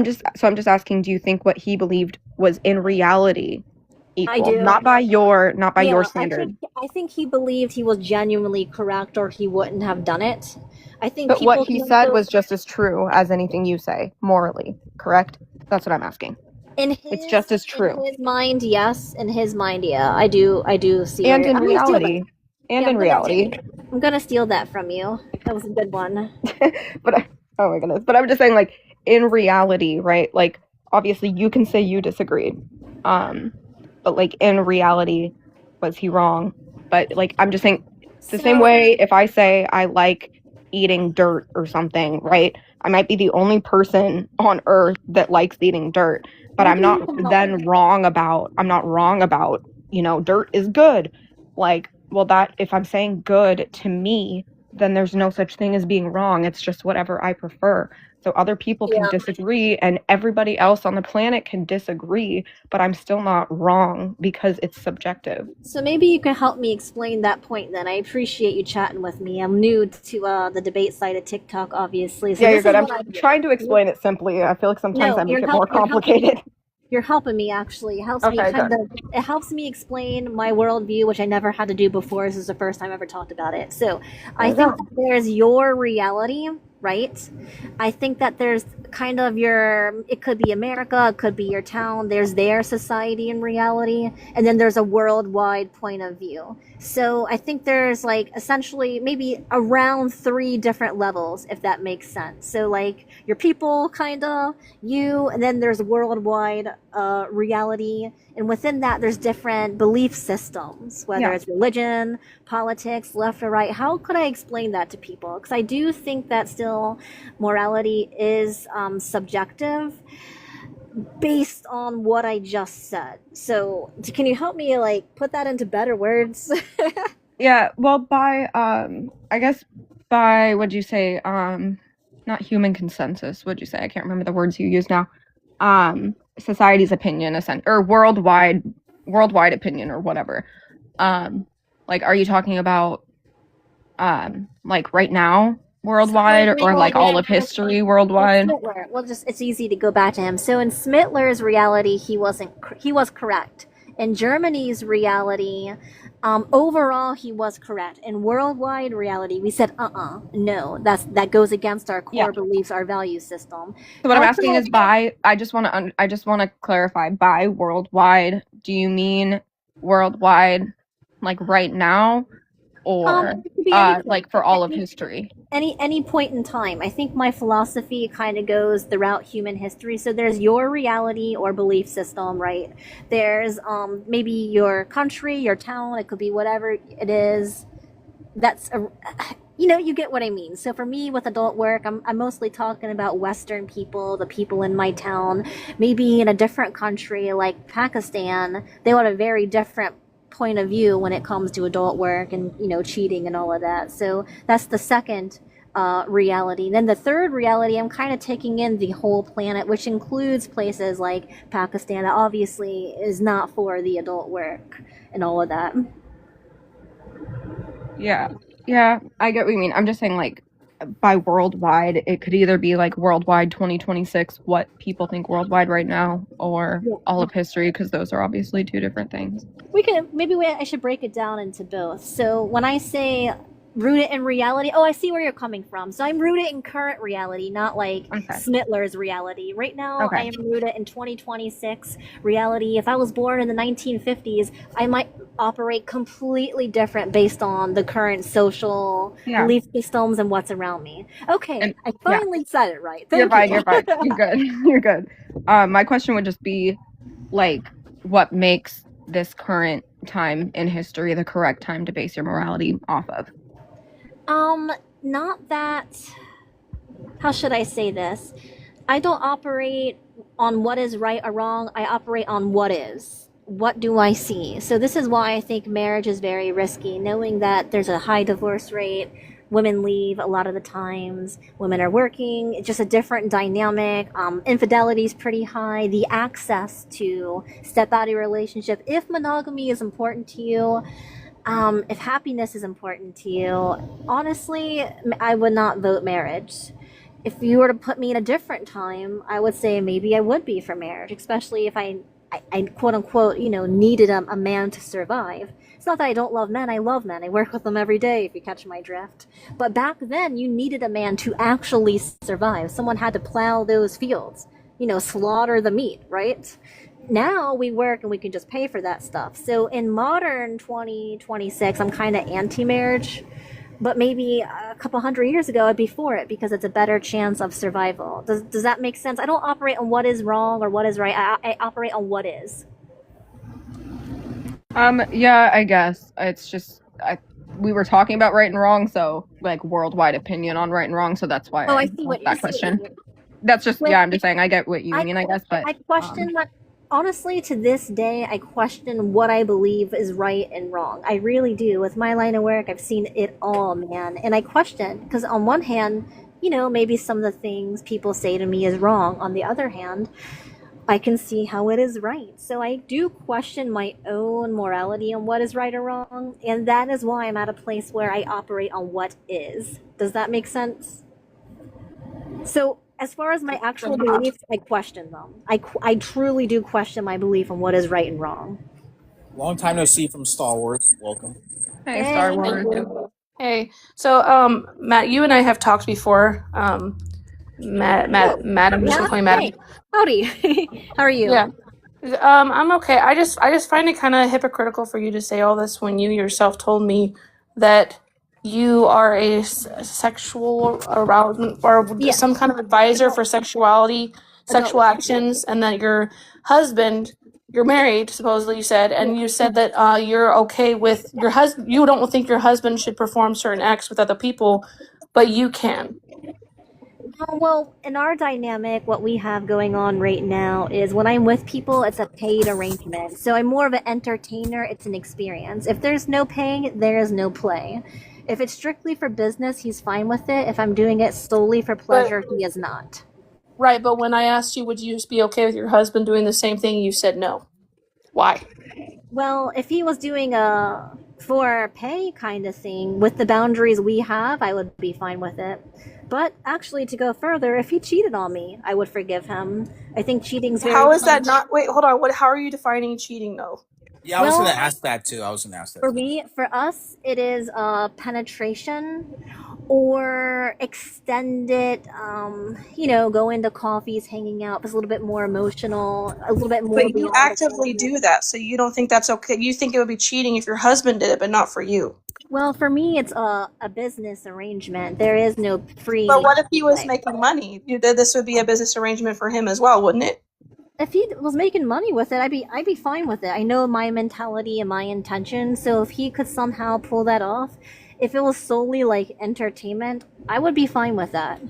asking, do you think what he believed was in reality I equal? do. Not by your Yeah, standard. I think he believed he was genuinely correct, or he wouldn't have done it. I think But what people he can said also, was just as true as anything you say, morally, correct? That's what I'm asking. It's just as true. in his mind, yes. In his mind, yeah. I do see. And where in I'm gonna steal that. reality. And Yeah, in reality. I'm gonna steal that from you. That was a good one. But oh my goodness. But I'm just saying, like, in reality, right? Like, obviously you can say you disagreed. But like in reality, was he wrong? But like I'm just saying, it's the same way if I say I like eating dirt or something, right? I might be the only person on earth that likes eating dirt, but I'm not wrong about, dirt is good. Like, well, that if I'm saying good to me, then there's no such thing as being wrong. It's just whatever I prefer. So other people can disagree, and everybody else on the planet can disagree, but I'm still not wrong because it's subjective. So maybe you can help me explain that point then. I appreciate you chatting with me. I'm new to the debate side of TikTok, obviously. So Yeah, this you're good. is I'm trying to explain it simply. I feel like sometimes I make it more complicated. You're helping me, actually. It helps me Okay, it helps me explain my worldview, which I never had to do before. This is the first time I ever talked about it. So I think that there's your reality, right? I think that there's kind of it could be America, it could be your town, there's their society and reality, and then there's a worldwide point of view. So I think there's like essentially maybe around 3 different levels, if that makes sense. So like your people, kind of, you, and then there's worldwide reality, and within that there's different belief systems, whether it's religion, politics, left or right. How could I explain that to people? Because I do think that still morality is subjective based on what I just said. So can you help me like put that into better words? Yeah, well, by I guess by what'd you say? Not human consensus. What'd you say? I can't remember the words you use now. Society's opinion, or worldwide opinion, or whatever. Like, are you talking about like right now worldwide, or like all of history worldwide? Well, it's easy to go back to him. So in Smittler's reality, he was correct. In Germany's reality, overall he was correct. In worldwide reality, we said no, that goes against our core beliefs, our value system. So what I'm asking is I just want to clarify, by worldwide, do you mean worldwide like right now, or like for all of history? Any point in time. I think my philosophy kind of goes throughout human history. So there's your reality or belief system, right? There's maybe your country, your town, it could be whatever it is. That's you get what I mean. So for me, with adult work, I'm mostly talking about Western people, the people in my town. Maybe in a different country like Pakistan, they would have a very different point of view when it comes to adult work and cheating and all of that. So that's the second reality. Then the third reality, I'm kind of taking in the whole planet, which includes places like Pakistan that obviously is not for the adult work and all of that. Yeah, I get what you mean. I'm just saying, like, by worldwide, it could either be like worldwide 2026, what people think worldwide right now, or all of history, because those are obviously 2 different things. I should break it down into both. So when I say rooted in reality. Oh, I see where you're coming from. So I'm rooted in current reality, not like Smittler's reality. Right now, I am rooted in 2026 reality. If I was born in the 1950s, I might operate completely different based on the current social belief systems and what's around me. Okay, I finally said it right. Thank you. You're fine. You're good. You're good. My question would just be, like, what makes this current time in history the correct time to base your morality off of? Not that. How should I say this? I don't operate on what is right or wrong. I operate on what is. What do I see? So this is why I think marriage is very risky, knowing that there's a high divorce rate. Women leave a lot of the times. Women are working. It's just a different dynamic. Infidelity is pretty high. The access to step out of your relationship, if monogamy is important to you, if happiness is important to you, honestly, I would not vote marriage. If you were to put me in a different time, I would say maybe I would be for marriage, especially if I quote unquote, needed a man to survive. It's not that I don't love men. I love men. I work with them every day, if you catch my drift. But back then, you needed a man to actually survive. Someone had to plow those fields, slaughter the meat, right? Now we work and we can just pay for that stuff. So in modern 2026, I'm kind of anti-marriage. But maybe a couple hundred years ago, I'd be for it because it's a better chance of survival. Does that make sense? I don't operate on what is wrong or what is right. I operate on what is. Yeah, I guess. It's just, we were talking about right and wrong, so, like, worldwide opinion on right and wrong, so that's why I see what that question. That's just, I'm just saying, I get what you mean, I guess, but... I question that. Honestly, to this day, I question what I believe is right and wrong. I really do. With my line of work, I've seen it all, man. And I question, because on one hand, maybe some of the things people say to me is wrong. On the other hand, I can see how it is right. So I do question my own morality on what is right or wrong. And that is why I'm at a place where I operate on what is. Does that make sense? So... as far as my actual beliefs, I question them. I truly do question my belief on what is right and wrong. Long time no see from Star Wars. Welcome. Hey, Star Wars. Hey, so Matt, you and I have talked before. Matt, I'm just gonna call you Matt. Hey, howdy. How are you? Yeah. I'm okay. I just find it kind of hypocritical for you to say all this when you yourself told me that you are a sexual arousal or some kind of advisor for sexual actions, and that your husband, you're married, supposedly you said, and you said that you're okay with your husband. You don't think your husband should perform certain acts with other people, but you can. Well, in our dynamic, what we have going on right now is when I'm with people, it's a paid arrangement. So I'm more of an entertainer. It's an experience. If there's no pay, there is no play. If it's strictly for business, he's fine with it. If I'm doing it solely for pleasure, he is not. Right, but when I asked you, would you just be okay with your husband doing the same thing, you said no. Why? Well, if he was doing a for pay kind of thing with the boundaries we have, I would be fine with it. But actually, to go further, if he cheated on me, I would forgive him. I think cheating's very... How is that not... Wait, hold on. How are you defining cheating, though? Yeah, I was going to ask that, too. For us, it is penetration or extended, go into coffees, hanging out. It's a little bit more emotional, a little bit more... But you actively do that, so you don't think that's okay. You think it would be cheating if your husband did it, but not for you. Well, for me, it's a business arrangement. There is no free... But what if he was making money? This would be a business arrangement for him as well, wouldn't it? If he was making money with it, I'd be fine with it. I know my mentality and my intention, so if he could somehow pull that off, if it was solely like entertainment, I would be fine with that.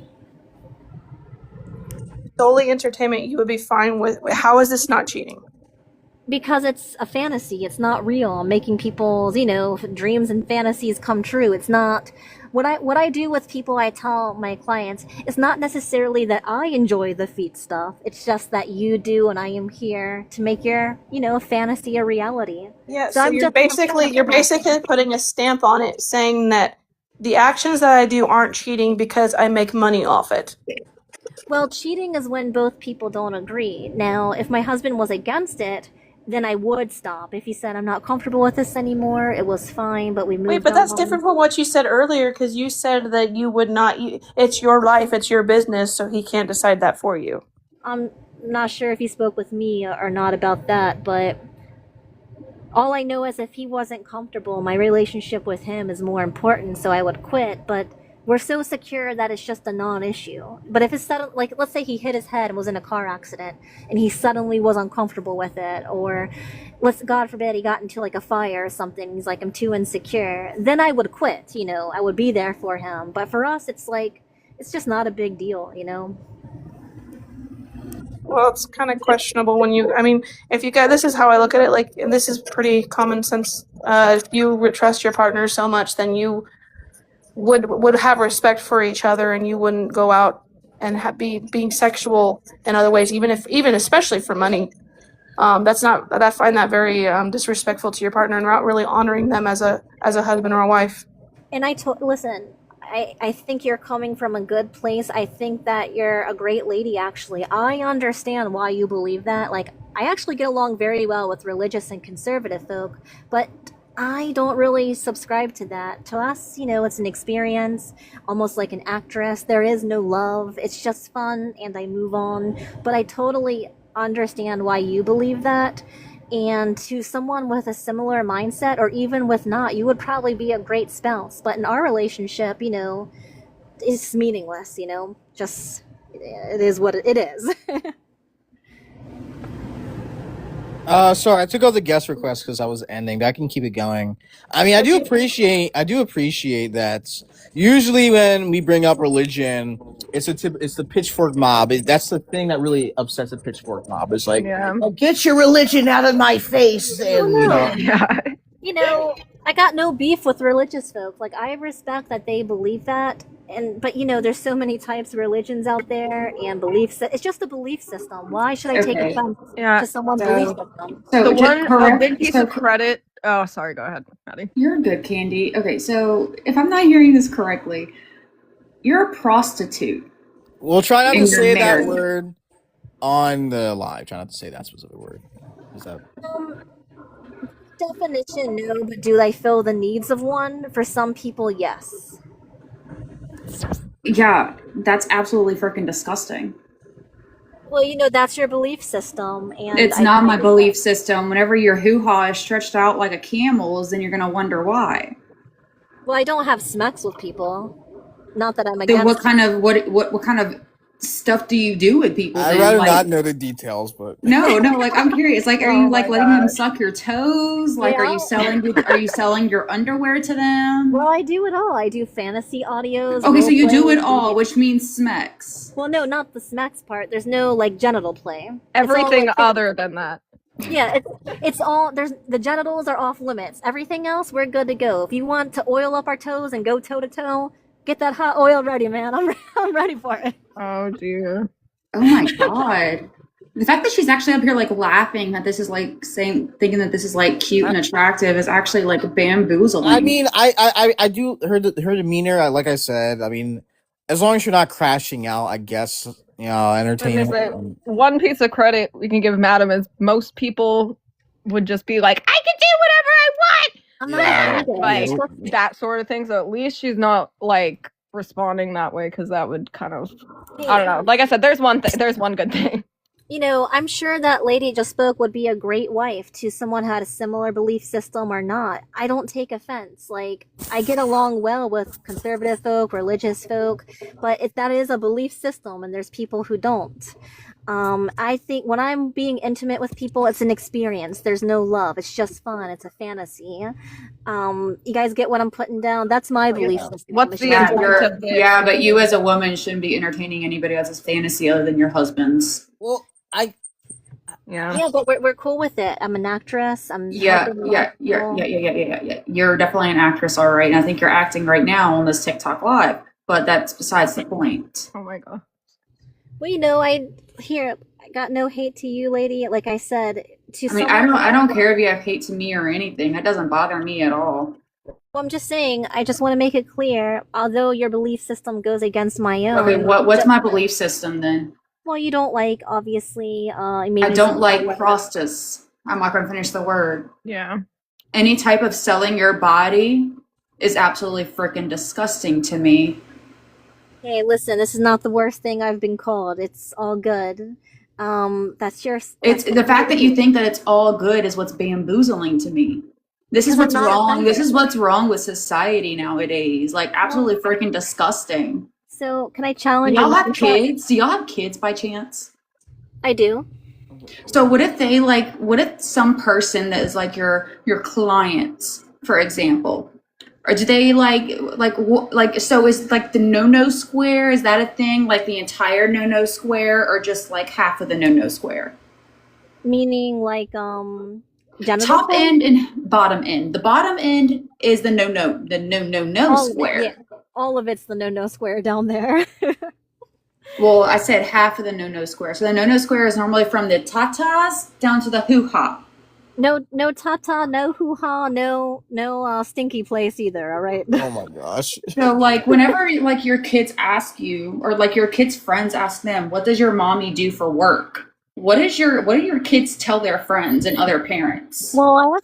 Solely entertainment, you would be fine with. How is this not cheating? Because it's a fantasy. It's not real. I'm making people's, dreams and fantasies come true. It's not... What I do with people, I tell my clients, it's not necessarily that I enjoy the feet stuff. It's just that you do, and I am here to make your, fantasy a reality. Yeah, so you're basically putting a stamp on it, saying that the actions that I do aren't cheating because I make money off it. Well, cheating is when both people don't agree. Now, if my husband was against it, then I would stop. If he said I'm not comfortable with this anymore, it was fine, but we moved Wait, but that's on. different from what you said earlier, because you said that you would not. It's your life, it's your business, so he can't decide that for you. I'm not sure if he spoke with me or not about that, but all I know is if he wasn't comfortable, my relationship with him is more important, so I would quit. But we're so secure that it's just a non-issue. But if it's sudden, like let's say he hit his head and was in a car accident, and he suddenly was uncomfortable with it, or let's God forbid he got into like a fire or something, he's like I'm too insecure, then I would quit. I would be there for him. But for us, it's like it's just not a big deal. Well, it's kind of questionable when you. I mean, if you guys, this is how I look at it. Like, and this is pretty common sense. If you trust your partner so much, then you would have respect for each other, and you wouldn't go out and be being sexual in other ways, even especially for money. That's not. I find that very disrespectful to your partner, and not really honoring them as a husband or a wife. And listen, I think you're coming from a good place. I think that you're a great lady, actually. I understand why you believe that. Like, I actually get along very well with religious and conservative folk, but I don't really subscribe to that. To us, it's an experience, almost like an actress. There is no love. It's just fun, and I move on. But I totally understand why you believe that. And to someone with a similar mindset, or even with not, you would probably be a great spouse. But in our relationship, it's meaningless, just it is what it is. Sorry, I took out the guest request because I was ending, but I can keep it going. I mean, I do appreciate that. Usually, when we bring up religion, it's the pitchfork mob. That's the thing that really upsets the pitchfork mob. It's like, "Oh, get your religion out of my face," and I got no beef with religious folk. Like, I respect that they believe that. But there's so many types of religions out there and beliefs. It's just a belief system. Why should I take offense to someone's belief system? A big piece of credit. Oh, sorry. Go ahead, Maddie. You're good, Candy. Okay, so if I'm not hearing this correctly, you're a prostitute. We'll try not and to you're say that married. word on the live. Try not to say that specific word. Is that? Definition, no, but do they fill the needs of one? For some people, yes. Yeah, that's absolutely freaking disgusting. Well, that's your belief system, and It's not my belief system. Whenever your hoo-ha is stretched out like a camel's, then you're gonna wonder why. Well, I don't have sex with people. Not that I'm Then against. what kind of stuff do you do with people? I'd then? rather Like, not know the details, but no, like I'm curious. Like, are Oh you like my letting them gosh. suck your toes? Like, are you selling your underwear to them? Well, I do it all. I do fantasy audios. Okay, so you do role it plays. all, which means smex. Well, no, not the smacks part. There's no genital play. It's all, Everything other than that. Yeah, it's all. There's the genitals are off limits. Everything else, we're good to go. If you want to oil up our toes and go toe to toe, get that hot oil ready, man. I'm ready for it. Oh dear. Oh my god. The fact that she's actually up here like laughing that this is thinking that this is like cute and attractive is actually like bamboozling. I mean, I do her demeanor. Like I said, I mean, as long as you're not crashing out, I guess entertaining. One piece of credit we can give Madam is most people would just be like, I can do whatever I want. I'm not Like that sort of thing. So at least she's not like responding that way, because that would kind of, I don't know. Like I said, there's one good thing. I'm sure that lady just spoke would be a great wife to someone who had a similar belief system or not. I don't take offense. Like, I get along well with conservative folk, religious folk, but that is a belief system, and there's people who don't. I think when I'm being intimate with people, it's an experience. There's no love. It's just fun. It's a fantasy. You guys get what I'm putting down? That's my belief system. What's the Yeah, intent of this? yeah, but you as a woman shouldn't be entertaining anybody else's fantasy other than your husband's. Well, Yeah, but we're cool with it. I'm an actress. I'm Yeah. helping a lot of people. You're definitely an actress, all right. And I think you're acting right now on this TikTok live, but that's besides the point. Oh my god. Well, I got no hate to you, lady. Like I said, to I mean, someone. I don't care if you have hate to me or anything. That doesn't bother me at all. Well, I'm just saying. I just want to make it clear. Although your belief system goes against my own. Okay, what's my belief system then? Well, you don't like, obviously. I don't like prostus. I'm not going to finish the word. Yeah. Any type of selling your body is absolutely freaking disgusting to me. Hey, listen, this is not the worst thing I've been called. It's all good. That's your. It's the fact that you think that it's all good is what's bamboozling to me. This is Because I'm what's not wrong. This offended. is what's wrong with society nowadays. Like absolutely freaking disgusting. So, can I Do challenge y'all you? have kids? Do y'all have kids by chance? I do. So what if they like? What if some person that is like your clients, for example, or do they like? So is like the no square? Is that a thing? Like the entire no square, or just like half of the no square? Meaning, like, genital Top square? end and bottom end. The bottom end is the no All of it, square. yeah. All of it's the no square down there. Well, I said half of the no square. So the no square is normally from the tatas down to the hoo-ha. No tata, no hoo-ha, no stinky place either, all right? Oh my gosh. So like whenever like your kids ask you, or like your kids' friends ask them, what does your mommy do for work? What do your kids tell their friends and other parents? Well,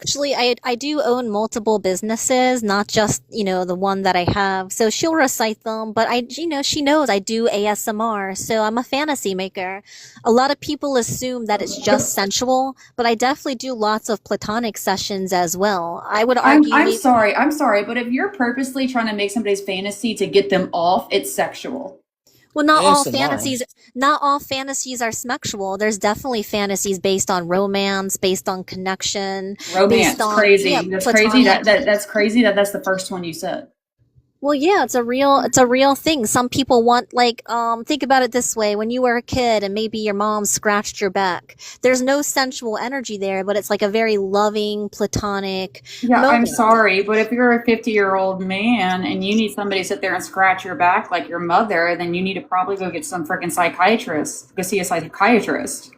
I do own multiple businesses, not just, the one that I have. So she'll recite them, but she knows I do ASMR, so I'm a fantasy maker. A lot of people assume that it's just sensual, but I definitely do lots of platonic sessions as well. I would argue I'm sorry, but if you're purposely trying to make somebody's fantasy to get them off, it's sexual. Well, not all ASMR. fantasies are sexual. There's definitely fantasies based on romance, based on connection, Romance, based on crazy. yeah, That's crazy. platonic. That's crazy that that's the first one you said. Well, yeah, it's a real thing. Some people want, like, think about it this way. When you were a kid and maybe your mom scratched your back, there's no sensual energy there, but it's like a very loving, platonic Yeah, I'm moment. sorry, but if you're a 50-year-old man and you need somebody to sit there and scratch your back like your mother, then you need to probably go get some freaking psychiatrist. Go see a psychiatrist.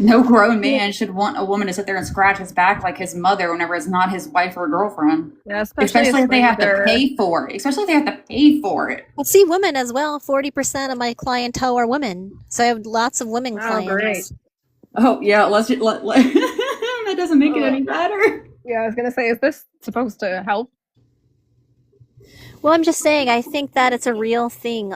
No grown man should want a woman to sit there and scratch his back like his mother whenever it's not his wife or girlfriend. Yeah, Especially if they have to pay for it. Especially if they have to pay for it. Well, see, women as well. 40% of my clientele are women, so I have lots of women clients. Great. Oh yeah, that doesn't make it any better. Yeah, I was gonna say, is this supposed to help? Well, I'm just saying, I think that it's a real thing.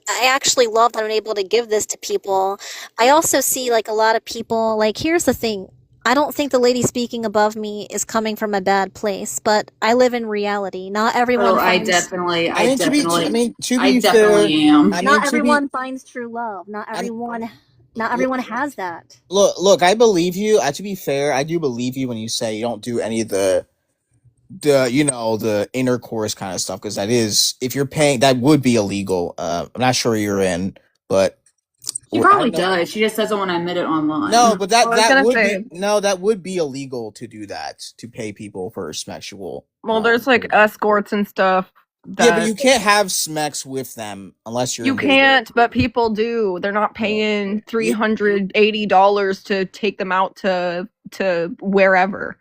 I actually love that I'm able to give this to people. I also see, like, a lot of people, like, here's the thing. I don't think the lady speaking above me is coming from a bad place, but I live in reality. Not everyone Oh, I finds... definitely fair, am. Not everyone finds true love. Not everyone has that. Look, I believe you. To be fair, I do believe you when you say you don't do any of the intercourse kind of stuff, because that is, if you're paying, that would be illegal. I'm not sure you're in, but She probably does. She just doesn't want to admit it online. no, but that I was gonna would say- be that would be illegal to do that, to pay people for sexual. Well, there's like escorts and stuff. Yeah, but you can't have smex with them unless you're. You invaded. can't, but people do. They're not paying $380 to take them out to wherever.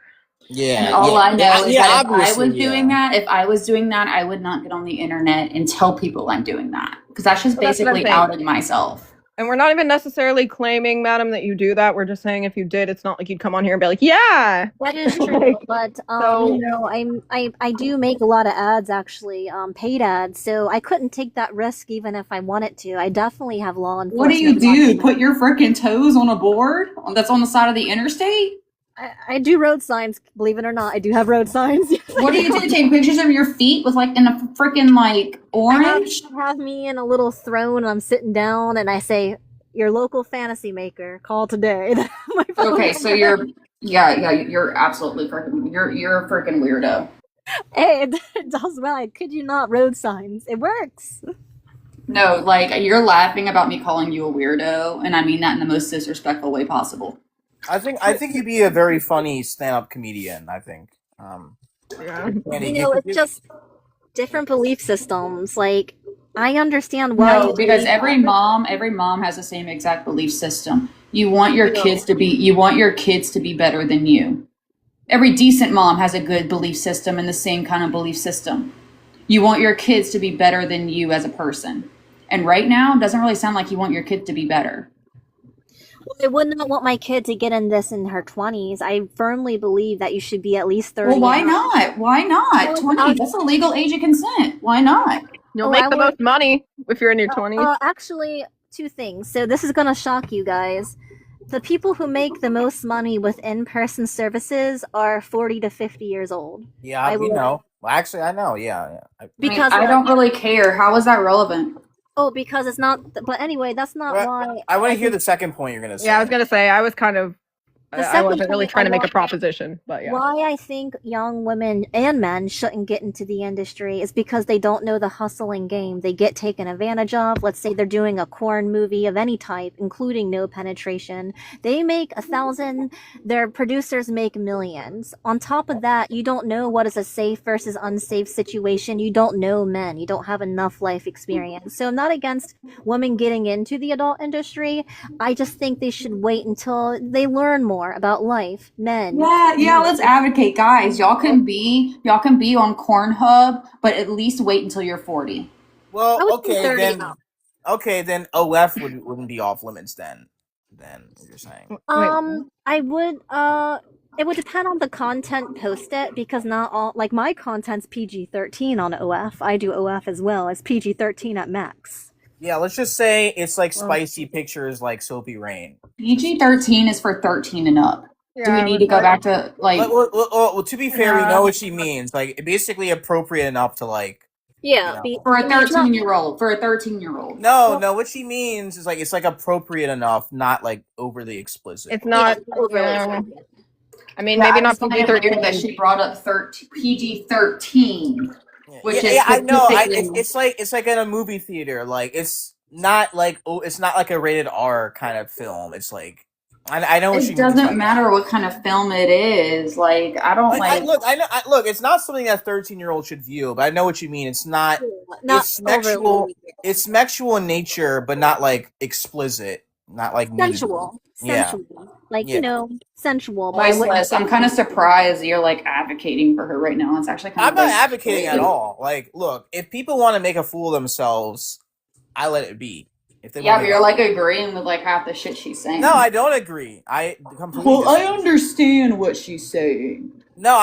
Yeah. And all I know is that if I was obviously, doing that, I would not get on the internet and tell people I'm doing that. Because that's just Well, that's what I'm basically saying. outing myself. And we're not even necessarily claiming, madam, that you do that. We're just saying if you did, it's not like you'd come on here and be like, yeah. That is true, but I do make a lot of ads, actually, paid ads. So I couldn't take that risk even if I wanted to. I definitely have law enforcement. What do you do? watching Put your freaking toes on a board that's on the side of the interstate? I do road signs, believe it or not. I do have road signs. What do you do? Take pictures of your feet with like in a freaking like orange? I have me in a little throne, and I'm sitting down, and I say, "Your local fantasy maker, call today." My phone Okay, so number. you're absolutely freaking you're a freaking weirdo. Hey, it does well. Could you not road signs? It works. No, like you're laughing about me calling you a weirdo, and I mean that in the most disrespectful way possible. I think you'd be a very funny stand-up comedian. I think. Andy, It's just different belief systems. Like, I understand why. No, you because believe every that. mom has the same exact belief system. You want your kids to be better than you. Every decent mom has a good belief system and the same kind of belief system. You want your kids to be better than you as a person. And right now, it doesn't really sound like you want your kids to be better. I would not want my kid to get in this in her 20s. I firmly believe that you should be at least 30. Well, why and up. not? Why not? 20. That's a legal age of consent. Why not? You'll Oh, make I the would. most money if you're in your 20s. Actually, two things. So this is gonna shock you guys. The people who make the most money with in-person services are 40 to 50 years old. Yeah, I you would. know. Well, actually, I know. Yeah. I mean, Because I don't really care. How is that relevant? Oh, because it's not. But anyway, that's not Well, why. I want to hear think the second point you're gonna say. Yeah, I was gonna say I was kind of. the I second wasn't really point trying to make a why proposition, but yeah. why I think young women and men shouldn't get into the industry is because they don't know the hustling game. They get taken advantage of. Let's say they're doing a corn movie of any type, including no penetration. They make 1,000. Their producers make millions. On top of that, you don't know what is a safe versus unsafe situation. You don't know men. You don't have enough life experience. So I'm not against women getting into the adult industry. I just think they should wait until they learn more about life, men. Yeah, let's advocate, guys. Y'all can be on Cornhub, but at least wait until you're 40. Well, I would say okay 30 then. now. Okay, then OF wouldn't be off limits then. Then you're saying. I would it would depend on the content posted because not all like my content's PG-13 on OF. I do OF as well. It's PG-13 at max. Yeah, let's just say it's like spicy pictures like Soapy Rain. PG-13 is for 13 and up. Do we Yeah, need to go back to like? Well, to be fair, we Yeah. know what she means. Like, basically appropriate enough to like. Yeah, You know. For a it's not 13-year-old. For a 13-year-old. No, what she means is like it's like appropriate enough, not like overly explicit. It's not. overly Yeah. explicit. I mean, Yeah, maybe I not just find it weird that PG-13. she brought up PG-13, which is I know. specifically. It's like in a movie theater. Like it's not like a rated R kind of film. It's like I know what she It means. doesn't matter what kind of film it is. Like I don't like. Look. It's not something that 13-year-old should view, but I know what you mean. It's not. Not It's sexual. overly It's sexual in nature, but not like explicit. Not like nudity. sensual. Yeah. Sensual. Like, Yeah. Sensual. But I wouldn't Priceless. I'm kind of surprised you're like advocating for her right now. It's actually kind I'm of not like advocating at all. Like, look, if people want to make a fool of themselves, I let it be. If they Yeah, want but to, you're like agreeing with like half the shit she's saying. no, I don't agree. I completely. Well, I disagree. understand what she's saying. No,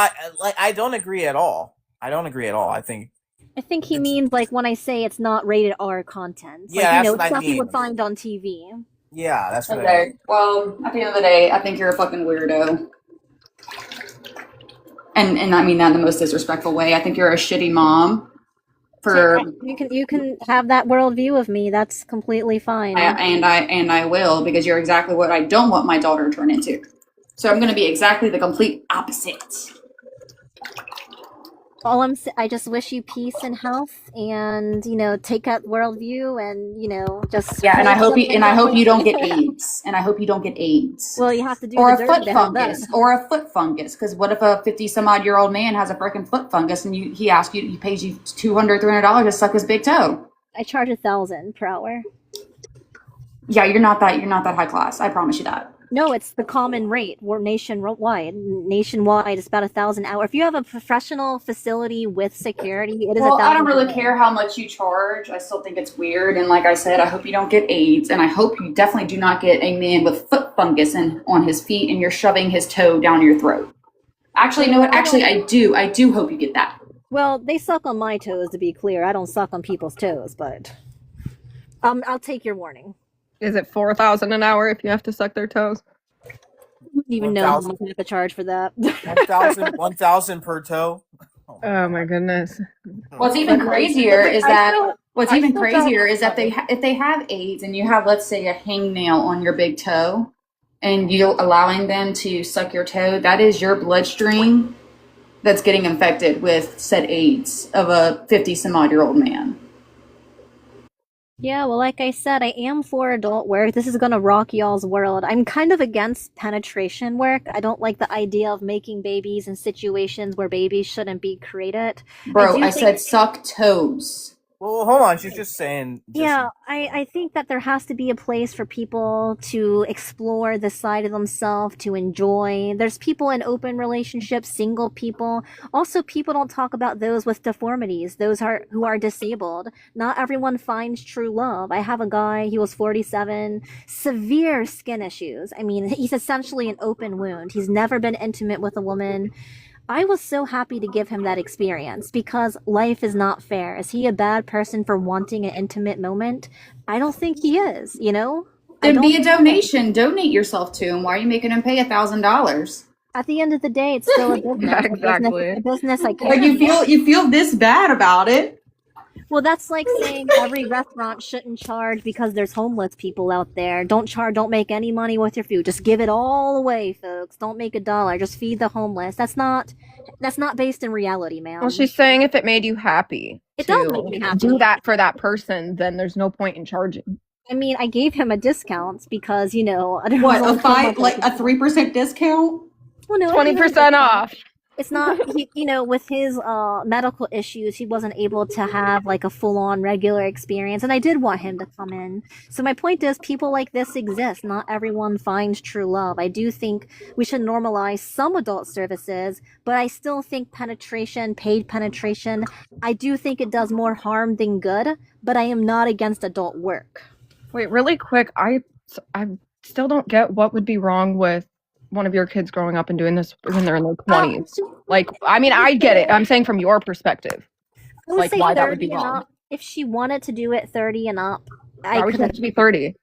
I don't agree at all. I don't agree at all. I think. I think he means like when I say it's not rated R content. Yeah, Like, that's it's what I stuff you mean. would find on TV. Yeah, that's what I Okay. mean. Well, at the end of the day, I think you're a fucking weirdo. And I mean that in the most disrespectful way. I think you're a shitty mom for You can have that worldview of me. That's completely fine. I will, because you're exactly what I don't want my daughter to turn into. So I'm going to be exactly the complete opposite. I just wish you peace and health, and take that worldview, and just Yeah, and I hope you don't get Yeah. AIDS. And I hope you don't get AIDS. Well, you have to do Or the a dirty foot to have that. fungus. Or a foot fungus. Because what if a 50-some-odd-year-old man has a freaking foot fungus and he asks you, he pays you $200, $300 to suck his big toe? I charge 1,000 per hour. Yeah, you're not that high class. I promise you that. No, it's the common rate. We're nationwide. Nationwide, it's about 1,000 hour. If you have a professional facility with security, it is Well, 1,000. I don't really care how much you charge. I still think it's weird. And like I said, I hope you don't get AIDS. And I hope you definitely do not get a man with foot fungus on his feet and you're shoving his toe down your throat. Actually, you know what? Actually, I do. I do hope you get that. Well, they suck on my toes, to be clear. I don't suck on people's toes, but I'll take your warning. Is it 4,000 an hour if you have to suck their toes? I don't even know how much I have to charge for that. 1,000 per toe. Oh my goodness. What's even crazier is that they if they have AIDS and you have, let's say, a hangnail on your big toe and you're allowing them to suck your toe, that is your bloodstream that's getting infected with said AIDS of a 50-some-odd-year-old man. Yeah, well, like I said, I am for adult work. This is gonna rock y'all's world. I'm kind of against penetration work. I don't like the idea of making babies in situations where babies shouldn't be created. Bro, I do said suck toes. Well, hold on. She's just saying. Yeah, I think that there has to be a place for people to explore the side of themselves, to enjoy. There's people in open relationships, single people. Also, people don't talk about those with deformities, who are disabled. Not everyone finds true love. I have a guy, he was 47, severe skin issues. I mean, he's essentially an open wound. He's never been intimate with a woman. I was so happy to give him that experience because life is not fair. Is he a bad person for wanting an intimate moment? I don't think he is, you know? Then be a donation. Donate yourself to him. Why are you making him pay $1,000? At the end of the day, it's still a business. Yeah, exactly. A business I care Like you feel this bad about it. Well, that's like saying every restaurant shouldn't charge because there's homeless people out there. Don't make any money with your food. Just give it all away, folks. Don't make $1. Just feed the homeless. That's not based in reality, man. Well, she's saying if it made you happy It does make me happy. do that for that person, then there's no point in charging. I mean, I gave him a discount because, you know, I don't What, know a 3% discount? Well, no, 20% off. It's not, you know, with his medical issues, he wasn't able to have like a full-on regular experience, and I did want him to come in. So my point is, people like this exist. Not everyone finds true love. I do think we should normalize some adult services, but I still think paid penetration, I do think it does more harm than good, but I am not against adult work. Wait, really quick, I still don't get what would be wrong with one of your kids growing up and doing this when they're in their 20s. Like, I mean, I get it. I'm saying from your perspective, I would like, say why that would 30 be and wrong. up. If she wanted to do it 30 and up, Why would she have to be 30?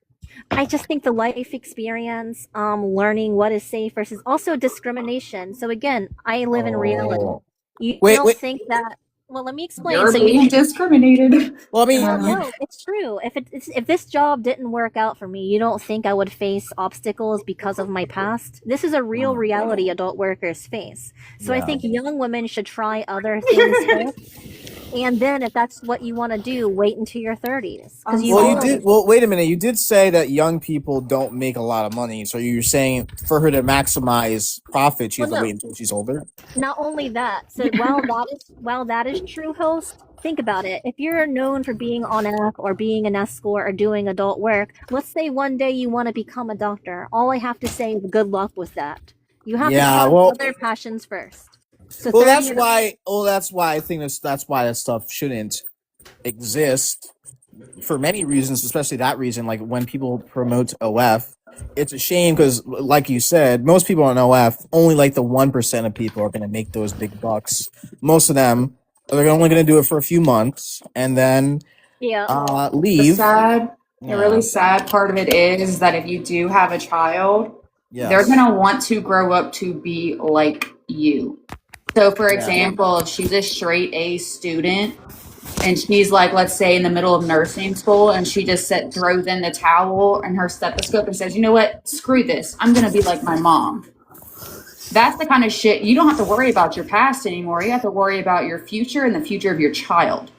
I just think the life experience, learning what is safe versus also discrimination. So again, I live in reality. You don't think that? Well, let me explain. You're So being discriminated. Well, I mean, no, it's true. If this job didn't work out for me, you don't think I would face obstacles because of my past? This is a real reality adult workers face. So I think young women should try other things first, and then if that's what you want to do, wait until your 30s. Because wait a minute. You did say that young people don't make a lot of money. So you're saying for her to maximize profit, she has to wait until she's older? Not only that, so while that is true, host, think about it. If you're known for being on EC or being an escort or doing adult work, let's say one day you want to become a doctor. All I have to say is good luck with that. You have to try other passions first. So That's why I think that's why that stuff shouldn't exist for many reasons, especially that reason. Like when people promote OF, it's a shame because, like you said, most people on OF, only like the 1% of people are going to make those big bucks. Most of them, they're only going to do it for a few months and then leave. The really sad part of it is that if you do have a child, they're going to want to grow up to be like you. So, for example, if she's a straight A student and she's like, let's say in the middle of nursing school and she just throws in the towel and her stethoscope and says, you know what, screw this. I'm going to be like my mom. That's the kind of shit. You don't have to worry about your past anymore. You have to worry about your future and the future of your child.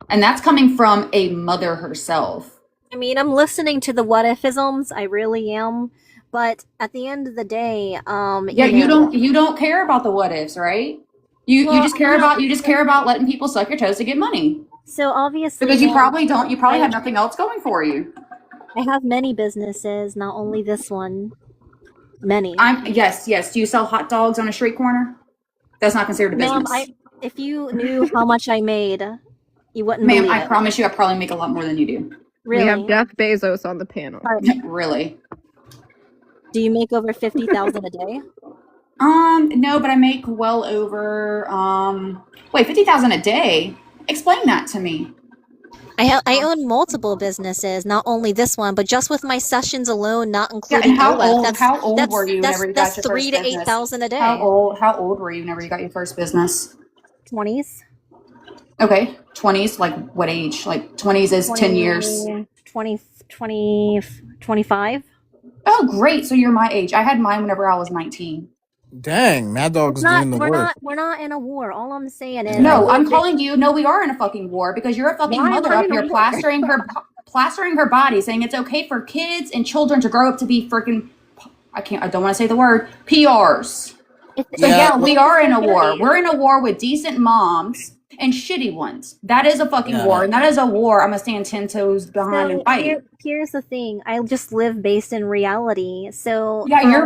And that's coming from a mother herself. I mean, I'm listening to the what if-isms. I really am. But at the end of the day, you don't care about the what ifs, right? You just care about letting people suck your toes to get money. So obviously, because you probably have nothing else going for you. I have many businesses, not only this one. Many. Yes. Do you sell hot dogs on a street corner? That's not considered a business. Ma'am, if you knew how much I made, you wouldn't. Ma'am, believe I it. promise you, I probably make a lot more than you do. Really? We have Jeff Bezos on the panel. Really? Do you make over 50,000 a day? No, but I make well over 50,000 a day. Explain that to me. I own multiple businesses, not only this one, but just with my sessions alone, not including how OF, old were you whenever you got your first business? That's 3,000 to 8,000 a day. How old were you whenever you got your first business? 20s. Okay, 20s. Like what age? Like 20s is 10 years. 25. Oh, great. So you're my age. I had mine whenever I was 19. Dang, Mad Dog's doing the work. We're not in a war. All I'm saying is no. I'm calling you. No, we are in a fucking war because you're a fucking mother up here plastering her body, saying it's okay for kids and children to grow up to be freaking. I don't want to say the word PRs. So we are in a war. We're in a war with decent moms and shitty ones. That is a fucking Yeah. war, and that is a war I'm gonna stand 10 toes behind and So fight. here's the thing. I just live based in reality. So Yeah, your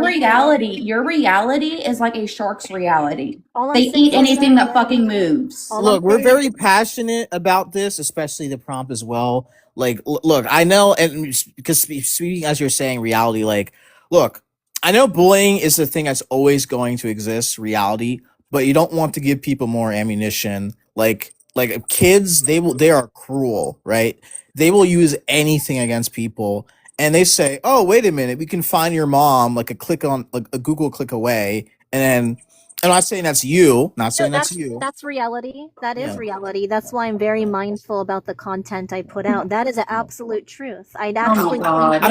reality is like a shark's reality. all I'm They saying eat is anything that that fucking moves. all I'm Look, we're saying very passionate about this, especially the prompt as well. Like, look, I know, and because speaking as you're saying, reality. Like, look, I know bullying is the thing that's always going to exist, reality, but you don't want to give people more ammunition. Like kids, they are cruel, right? They will use anything against people, and they say, "Oh, wait a minute, we can find your mom like a Google click away," and then. I'm not saying that's you. Not No, saying that's you. that's reality. That is Yeah. reality. That's why I'm very mindful about the content I put out. That is an absolute truth. I'd Oh my actually god.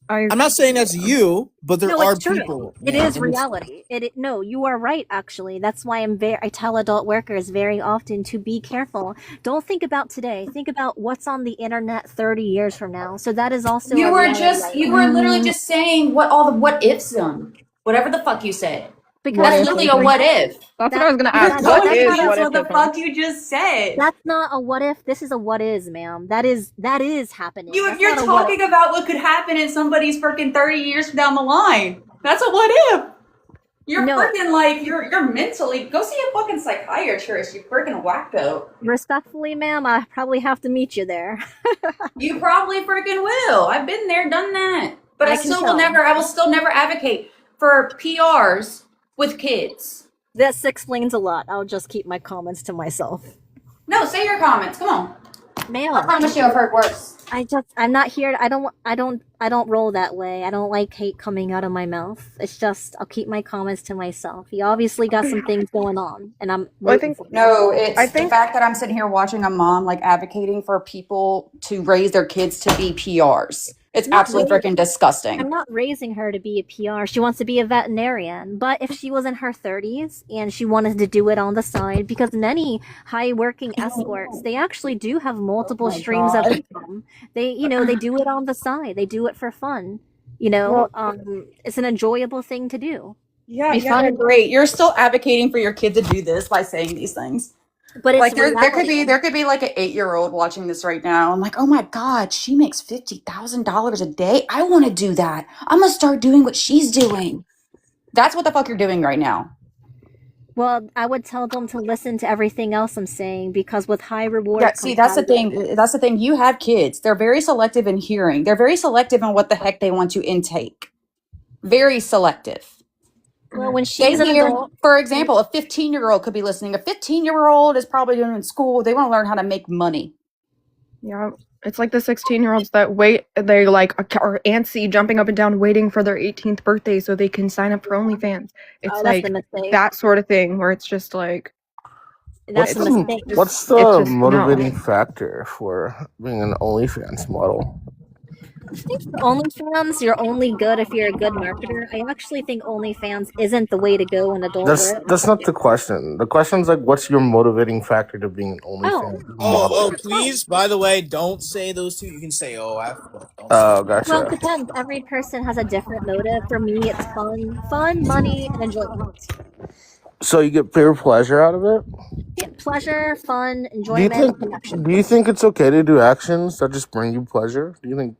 I'm not saying that's you, but there no, are it's true. people. It Yeah, is and it's- reality. No, you are right. Actually, that's why I tell adult workers very often to be careful. Don't think about today. Think about what's on the internet 30 years from now. So that is also You a were reality. you were literally just saying what all the what ifs done. Whatever the fuck you said. Because That's literally a what if. That's what I was gonna You're ask. going What is against what if what the different? fuck you just said. That's not a what if. This is a what is, ma'am. That is happening. If That's you're not a what talking about what could happen in somebody's freaking 30 years down the line, that's a what if. You're No. freaking like you're mentally go see a fucking psychiatrist. You freaking wacko. Respectfully, ma'am, I probably have to meet you there. You probably freaking will. I've been there, done that. But I can still will tell. never. I will still never advocate for PRs with kids. This explains a lot. I'll just keep my comments to myself. No, say your comments. Come on. Ma'am, I promise you, I've heard worse. I'm not here. I don't roll that way. I don't like hate coming out of my mouth. It's just I'll keep my comments to myself. You obviously got some things going on, and I'm. Well, I think No, it's I the think fact that I'm sitting here watching a mom like advocating for people to raise their kids to be PRs. It's Not absolutely raising- freaking disgusting. I'm not raising her to be a PR. She wants to be a veterinarian. But if she was in her 30s and she wanted to do it on the side, because many high-working escorts, they actually do have multiple streams of income. They do it on the side. They do it for fun. It's an enjoyable thing to do. Yeah, I agree. You're still advocating for your kid to do this by saying these things. But it's Like there reality. could be like an 8-year-old watching this right now. I'm like, oh my god, she makes $50,000 a day. I want to do that. I'm gonna start doing what she's doing. That's what the fuck you're doing right now. Well, I would tell them to listen to everything else I'm saying, because with high reward. Yeah, see, that's the thing. That's the thing. You have kids. They're very selective in hearing. They're very selective in what the heck they want to intake. Very selective. Well, when They she's an hear, adult, for example, a 15-year-old could be listening. A 15-year-old is probably doing in school. They want to learn how to make money. yeah, it's like the 16-year-olds that wait. They like are antsy, jumping up and down, waiting for their 18th birthday so they can sign up for OnlyFans. It's that's like the mistake. that sort of thing where it's just like That's a mistake. What's It's the just- motivating factor for being an OnlyFans model? I think for OnlyFans, you're only good if you're a good marketer. I actually think OnlyFans isn't the way to go in adult work. That's not the question. The question's like, what's your motivating factor to being an OnlyFans model? Oh, please, by the way, don't say those two. You can say OF. But don't Oh, Well, it gotcha. depends. Every person has a different motive. For me, it's fun, money, and enjoyment. So you get pure pleasure out of it? Yeah, pleasure, fun, Do you enjoyment, think and connection. do you think it's okay to do actions that just bring you pleasure? Do you think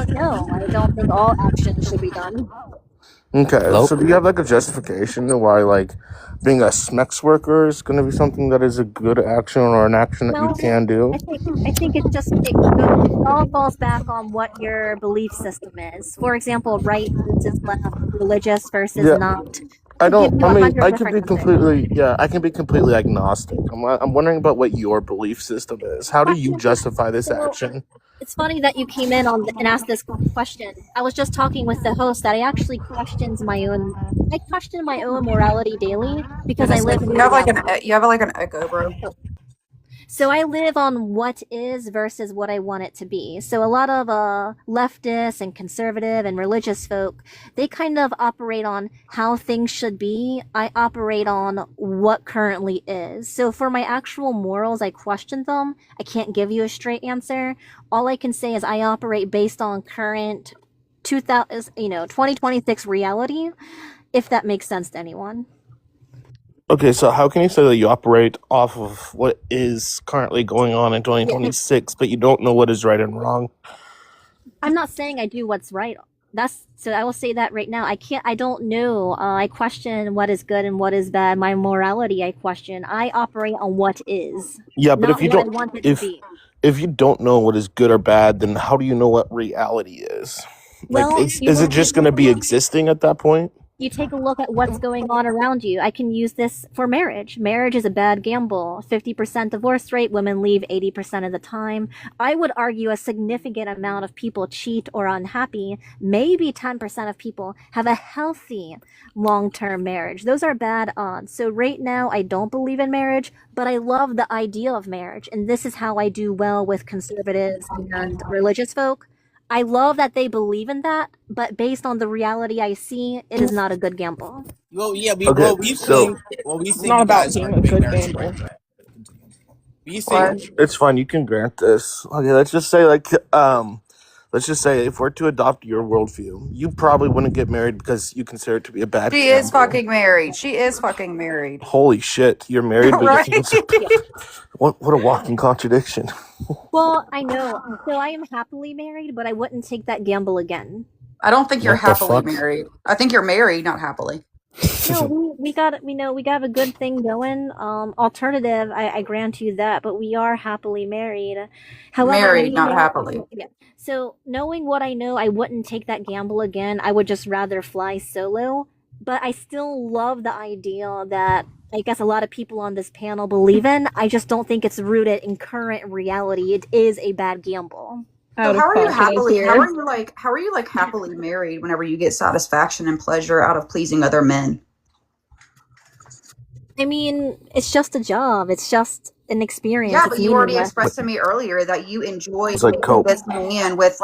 No, I don't think all action should be done. okay, Nope. so do you have like a justification to why like being a SMEX worker is gonna be something that is a good action or an action that you No, can do? I think it's just it all falls back on what your belief system is. For example, right versus left, religious versus Yeah. not. I Could give don't. you I mean, 100 I can be different answers. completely. Yeah, I can be completely agnostic. I'm wondering about what your belief system is. How do you justify this action? It's funny that you came in on and asked this question. I was just talking with the host that I actually question my own morality daily because I live in You have like an echo, bro. So I live on what is versus what I want it to be. So a lot of leftists and conservative and religious folk, they kind of operate on how things should be. I operate on what currently is. So for my actual morals, I question them. I can't give you a straight answer. All I can say is I operate based on current 2026 reality, if that makes sense to anyone. Okay, so how can you say that you operate off of what is currently going on in 2026, but you don't know what is right and wrong? I'm not saying I do what's right. So I will say that right now. I don't know. I question what is good and what is bad. My morality, I question. I operate on what is, Yeah, but if not you what I don't, want it to be. if you don't know what is good or bad, then how do you know what reality is? Like, Well, is it just going to be existing at that point? you take a look at what's going on around you. I can use this for marriage. Marriage is a bad gamble. 50% divorce rate, women leave 80% of the time. I would argue a significant amount of people cheat or are unhappy. Maybe 10% of people have a healthy long-term marriage. Those are bad odds. So right now, I don't believe in marriage, but I love the idea of marriage. And this is how I do well with conservatives and religious folk. I love that they believe in that, but based on the reality I see, it is not a good gamble. Well, yeah, Okay, so we It's think not you about guys being are a big good marriage gamble. right. We think it's fine. You can grant this. Okay, let's just say let's just say if we're to adopt your worldview, you probably wouldn't get married because you consider it to be a bad She is gamble. fucking married. She is fucking married. Holy shit, you're married, but Right? you what a walking contradiction. Well, I know. So I am happily married, but I wouldn't take that gamble again. I don't think you're What the happily fuck? married. I think you're married, not happily. No, we got a good thing going. Alternative, I grant you that, but we are happily married. However, Married, not happily. yeah. So knowing what I know, I wouldn't take that gamble again. I would just rather fly solo. But I still love the idea that I guess a lot of people on this panel believe in. I just don't think it's rooted in current reality. It is a bad gamble. So how are you happily? How are you happily married whenever you get satisfaction and pleasure out of pleasing other men? I mean, it's just a job. It's just an experience. Yeah, It's but you already meaningless. expressed to me earlier that you enjoyed It's like making Coke. this man with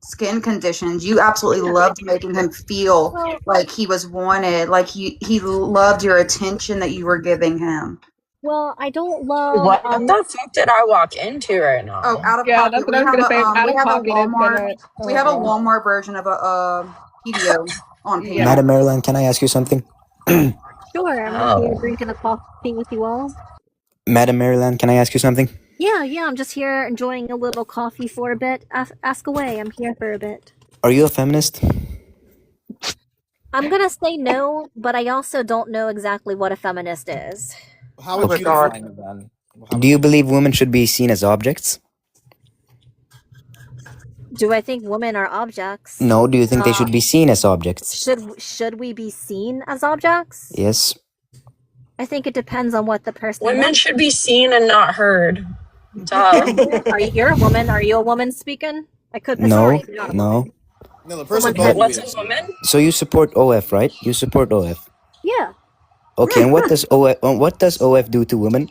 skin conditions. You absolutely loved making him feel like he was wanted, like he loved your attention that you were giving him. Well, I don't love. What the fuck did I walk into right now? Oh, out of Yeah, pocket. that's what I was gonna say. Out of pocket is gonna. We have a Walmart version of a PDO on Yeah. panel. Madam Marilyn, can I ask you something? Sure, I'm here drinking a coffee with you all. Madam Marilyn, can I ask you something? Yeah, I'm just here enjoying a little coffee for a bit. Ask away. I'm here for a bit. Are you a feminist? I'm gonna say no, but I also don't know exactly what a feminist is. How would you define it then? Do you believe women should be seen as objects? Do I think women are objects? No, do you think they should be seen as objects? Should we be seen as objects? Yes. I think it depends on what the person. Women should be seen and not heard. Duh. You're a woman? Are you a woman speaking? I could. No, sorry, you're not a no. woman. No, the person Someone- above you What's is. a woman? So you support OF, right? You support OF. Yeah. Okay, and what does OF do to women?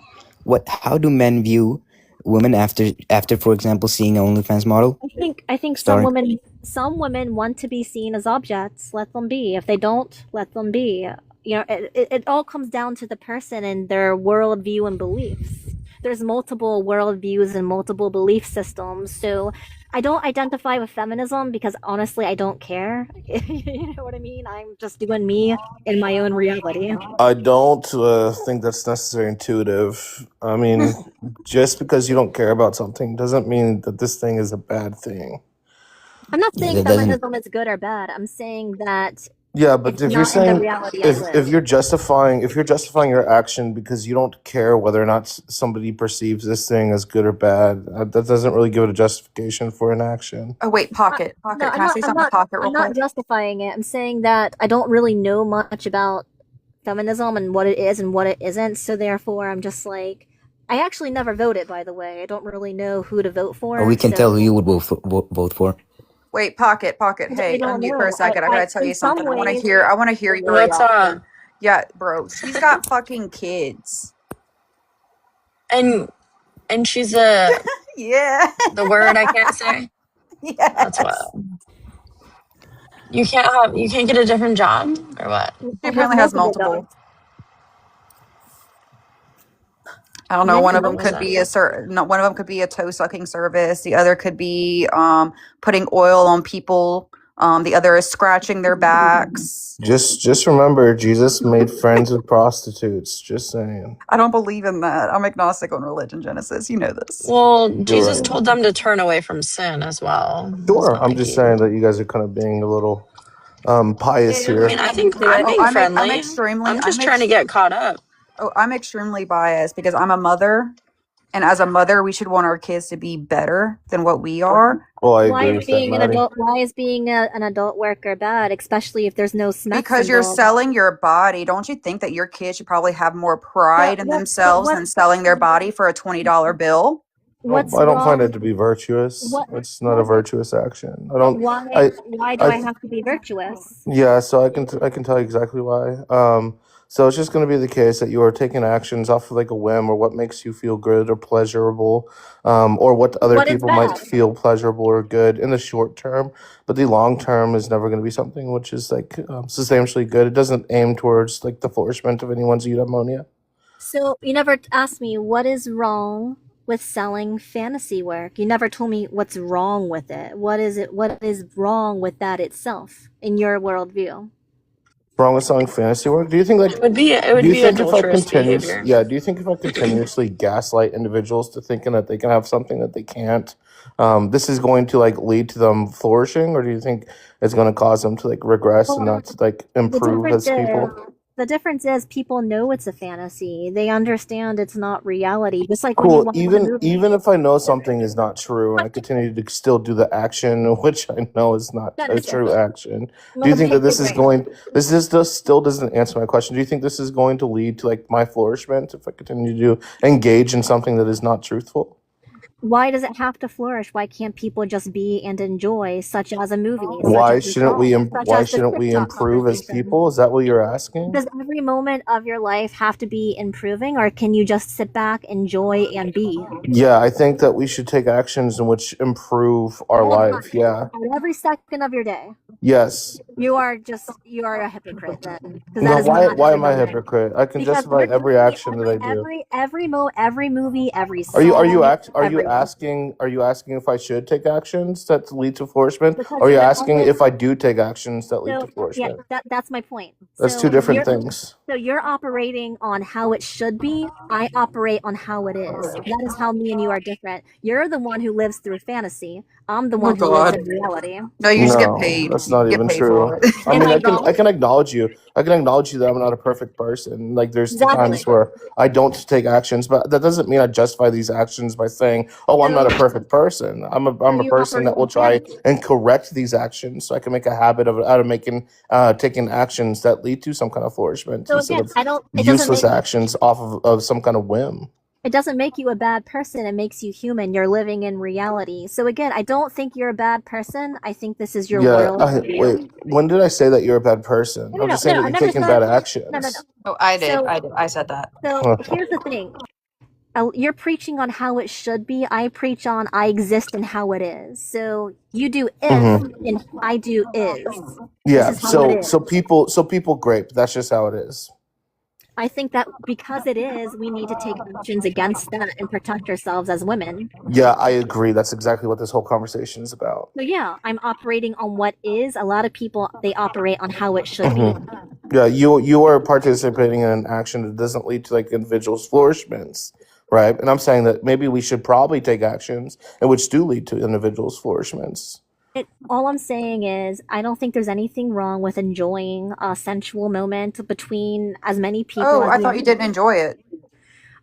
How do men view women after for example seeing an OnlyFans model? I think Sorry. some women want to be seen as objects. Let them be. If they don't, let them be. You know, it all comes down to the person and their worldview and beliefs. There's multiple worldviews and multiple belief systems. So I don't identify with feminism because honestly, I don't care. You know what I mean? I'm just doing me in my own reality. I don't think that's necessarily intuitive. I mean, just because you don't care about something doesn't mean that this thing is a bad thing. I'm not saying That doesn't- feminism is good or bad. I'm saying that Yeah, but it's if you're not in the saying reality I live. if you're justifying your action because you don't care whether or not somebody perceives this thing as good or bad, that doesn't really give it a justification for an action. Oh wait, Pocket. No, Can I say something to Pocket real I'm not quick? justifying it. I'm saying that I don't really know much about feminism and what it is and what it isn't. So therefore, I'm just like, I actually never voted, by the way. I don't really know who to vote for. we can so- tell who you would vote for. Wait, Pocket. Hey, don't unmute for know. a second. I gotta tell you in some something. I want to ways- hear your What's reaction. up? Yeah, bro. She's got fucking kids. And she's Yeah. the word I can't say. Yes. That's wild. You can't get a different job or what? She apparently has multiple. I don't know. One of them could be one of them could be a toe sucking service. The other could be putting oil on people The other is scratching their backs. Just remember, Jesus made friends with prostitutes. Just saying. I don't believe in that. I'm agnostic on religion, Genesis. You know this. Well, You're Jesus right. told them to turn away from sin as well. It's Sure. not I'm like just he. saying that you guys are kind of being a little pious I here. mean, I think Oh, I'm being I'm friendly. extremely. I'm just trying to get caught up. Oh, I'm extremely biased because I'm a mother, and as a mother, we should want our kids to be better than what we are. Well, I Why agree is with that, being an Maddie. adult? Why is being an adult worker bad, especially if there's no smets Because you're involved? selling your body. Don't you think that your kids should probably have more pride in But themselves than selling their body for a $20 bill? what's I don't find wrong? it to be virtuous. What? It's not a virtuous action. I But don't. why do I I have to be virtuous? Yeah, so I can tell you exactly why. So it's just going to be the case that you are taking actions off of like a whim or what makes you feel good or pleasurable, or what other What is people might bad? feel pleasurable or good in the short term. But the long term is never going to be something which is like substantially good. It doesn't aim towards like the flourishment of anyone's eudaimonia. So you never asked me what is wrong with selling fantasy work. You never told me what's wrong with it. What is it? What is wrong with that itself in your worldview? Wrong with selling fantasy work? Do you think like It would be adulterous behavior. do you think if I continuously gaslight individuals to thinking that they can have something that they can't, this is going to like lead to them flourishing, or do you think it's going to cause them to like regress and not to like The improve difference as is people? the difference is people know it's a fantasy. They understand it's not reality. Just like when you Cool. watch a Even movie. even if I know something is not true and I continue to still do the action, which I know is not That a is true action, I'm do you gonna think that pick this your is brain. going this just still doesn't answer my question. Do you think this is going to lead to like my flourishment if I continue to engage in something that is not truthful? Why does it have to flourish? Why can't people just be and enjoy, such as a movie, such Why as a shouldn't we song, such why as the shouldn't we TikTok improve as conversation? people? Is that what you're asking? Does every moment of your life have to be improving, or can you just sit back, enjoy, and be? Yeah, I think that we should take actions in which improve our All the life. time, Yeah. at every second of your day. Yes. You are a hypocrite then, because that No, is not why every am I a moment. hypocrite? I can Because justify you're every telling me action that I do. every movie, every Are you song, are you asking if I should take actions that lead to flourishment? because Or are you you're asking always if I do take actions that lead to so yeah, flourishment? that's my point. That's two So different you're things. so you're operating on how it should be. I operate on how it is. That is how me and you are different. You're the one who lives through fantasy. I'm the Oh one who lives God. in reality. No, you just get No, paid. that's not You get even paid true. for it. I Am mean, I I wrong? can acknowledge you. I can acknowledge you that I'm not a perfect person. Like there's times Exactly. where I don't take actions, but that doesn't mean I justify these actions by saying, "Oh, I'm not a So perfect person." I'm so a you person operate that will on try fantasy. and correct these actions so I can make a habit of out of making taking actions that lead to some kind of flourishment So instead again, of it doesn't useless make actions off of some kind of whim. it doesn't make you a bad person. It makes you human. You're living in reality. So again, I don't think you're a bad person. I think this is your Yeah, world view. wait. When did I say that you're a bad person? I'm just saying that I you're never taking said bad no, no, actions. Oh, I did. So I did. I said that. so here's the thing. You're preaching on how it should be. I preach on I exist and how it is. So you do if Mm-hmm. and I do is. Yeah, This is how it is. so people grape. That's just how it is. I think that because it is, we need to take actions against that and protect ourselves as women. Yeah, I agree. That's exactly what this whole conversation is about. So yeah, I'm operating on what is. A lot of people, they operate on how it should be. Mm-hmm. Yeah, you are participating in an action that doesn't lead to like individuals' flourishments, right? And I'm saying that maybe we should probably take actions and which do lead to individuals' flourishments. All I'm saying is, I don't think there's anything wrong with enjoying a sensual moment between as many people Oh, as I we thought you didn't enjoy it.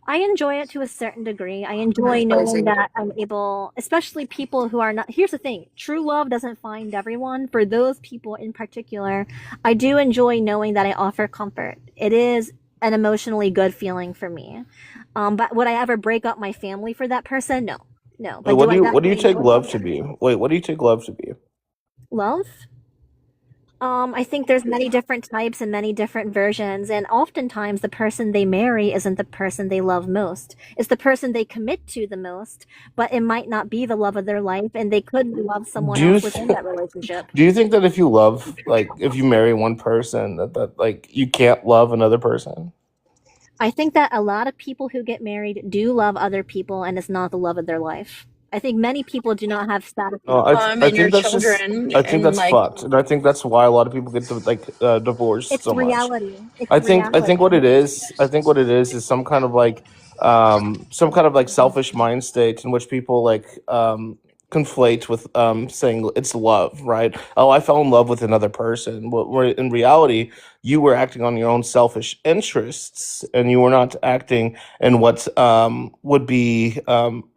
I enjoy it to a certain degree. I That's enjoy knowing crazy. that I'm able, especially people who are not. Here's the thing: true love doesn't find everyone. For those people in particular, I do enjoy knowing that I offer comfort. It is an emotionally good feeling for me. But would I ever break up my family for that person? No, no. Wait, But what do I what do you definitely take enjoy love to be? Wait, what do you take love to be? love? I think there's many different types and many different versions, and oftentimes the person they marry isn't the person they love most. It's the person they commit to the most, but it might not be the love of their life, and they could love someone Do you else within that relationship. do you think that if you love like if you marry one person that like you can't love another person? I think that a lot of people who get married do love other people, and it's not the love of their life. I think many people do not have status. No, I And think your that's just children I think and that's like fucked, and I think that's why a lot of people get divorced It's so much. reality. It's I think reality. what it is. I think what it is some kind of like selfish mind state in which people conflate with saying it's love, right? Oh, I fell in love with another person. Where in reality, you were acting on your own selfish interests, and you were not acting in what would be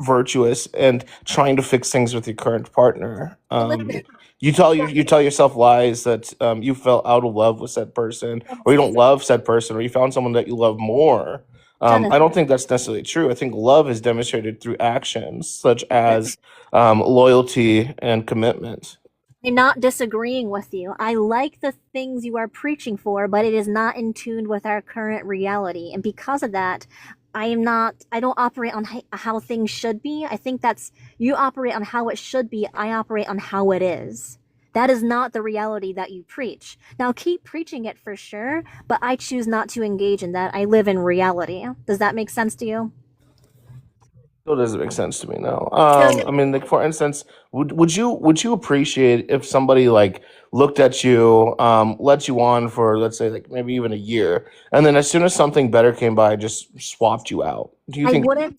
virtuous and trying to fix things with your current partner. Listen, You tell yourself lies that you fell out of love with said person, or you don't love said person, or you found someone that you love more. I Jonathan, don't think that's necessarily true. I think love is demonstrated through actions such as loyalty and commitment. I'm not disagreeing with you. I like the things you are preaching for, but it is not in tune with our current reality. And because of that, I don't operate on how things should be. I think you operate on how it should be. I operate on how it is. That is not the reality that you preach. Now keep preaching it for sure, but I choose not to engage in that. I live in reality. Does that make sense to you? Still doesn't make sense to me now. So, I mean, like for instance, would you appreciate if somebody like looked at you, let you on for let's say like maybe even a year, and then as soon as something better came by, just swapped you out? Do you I think would that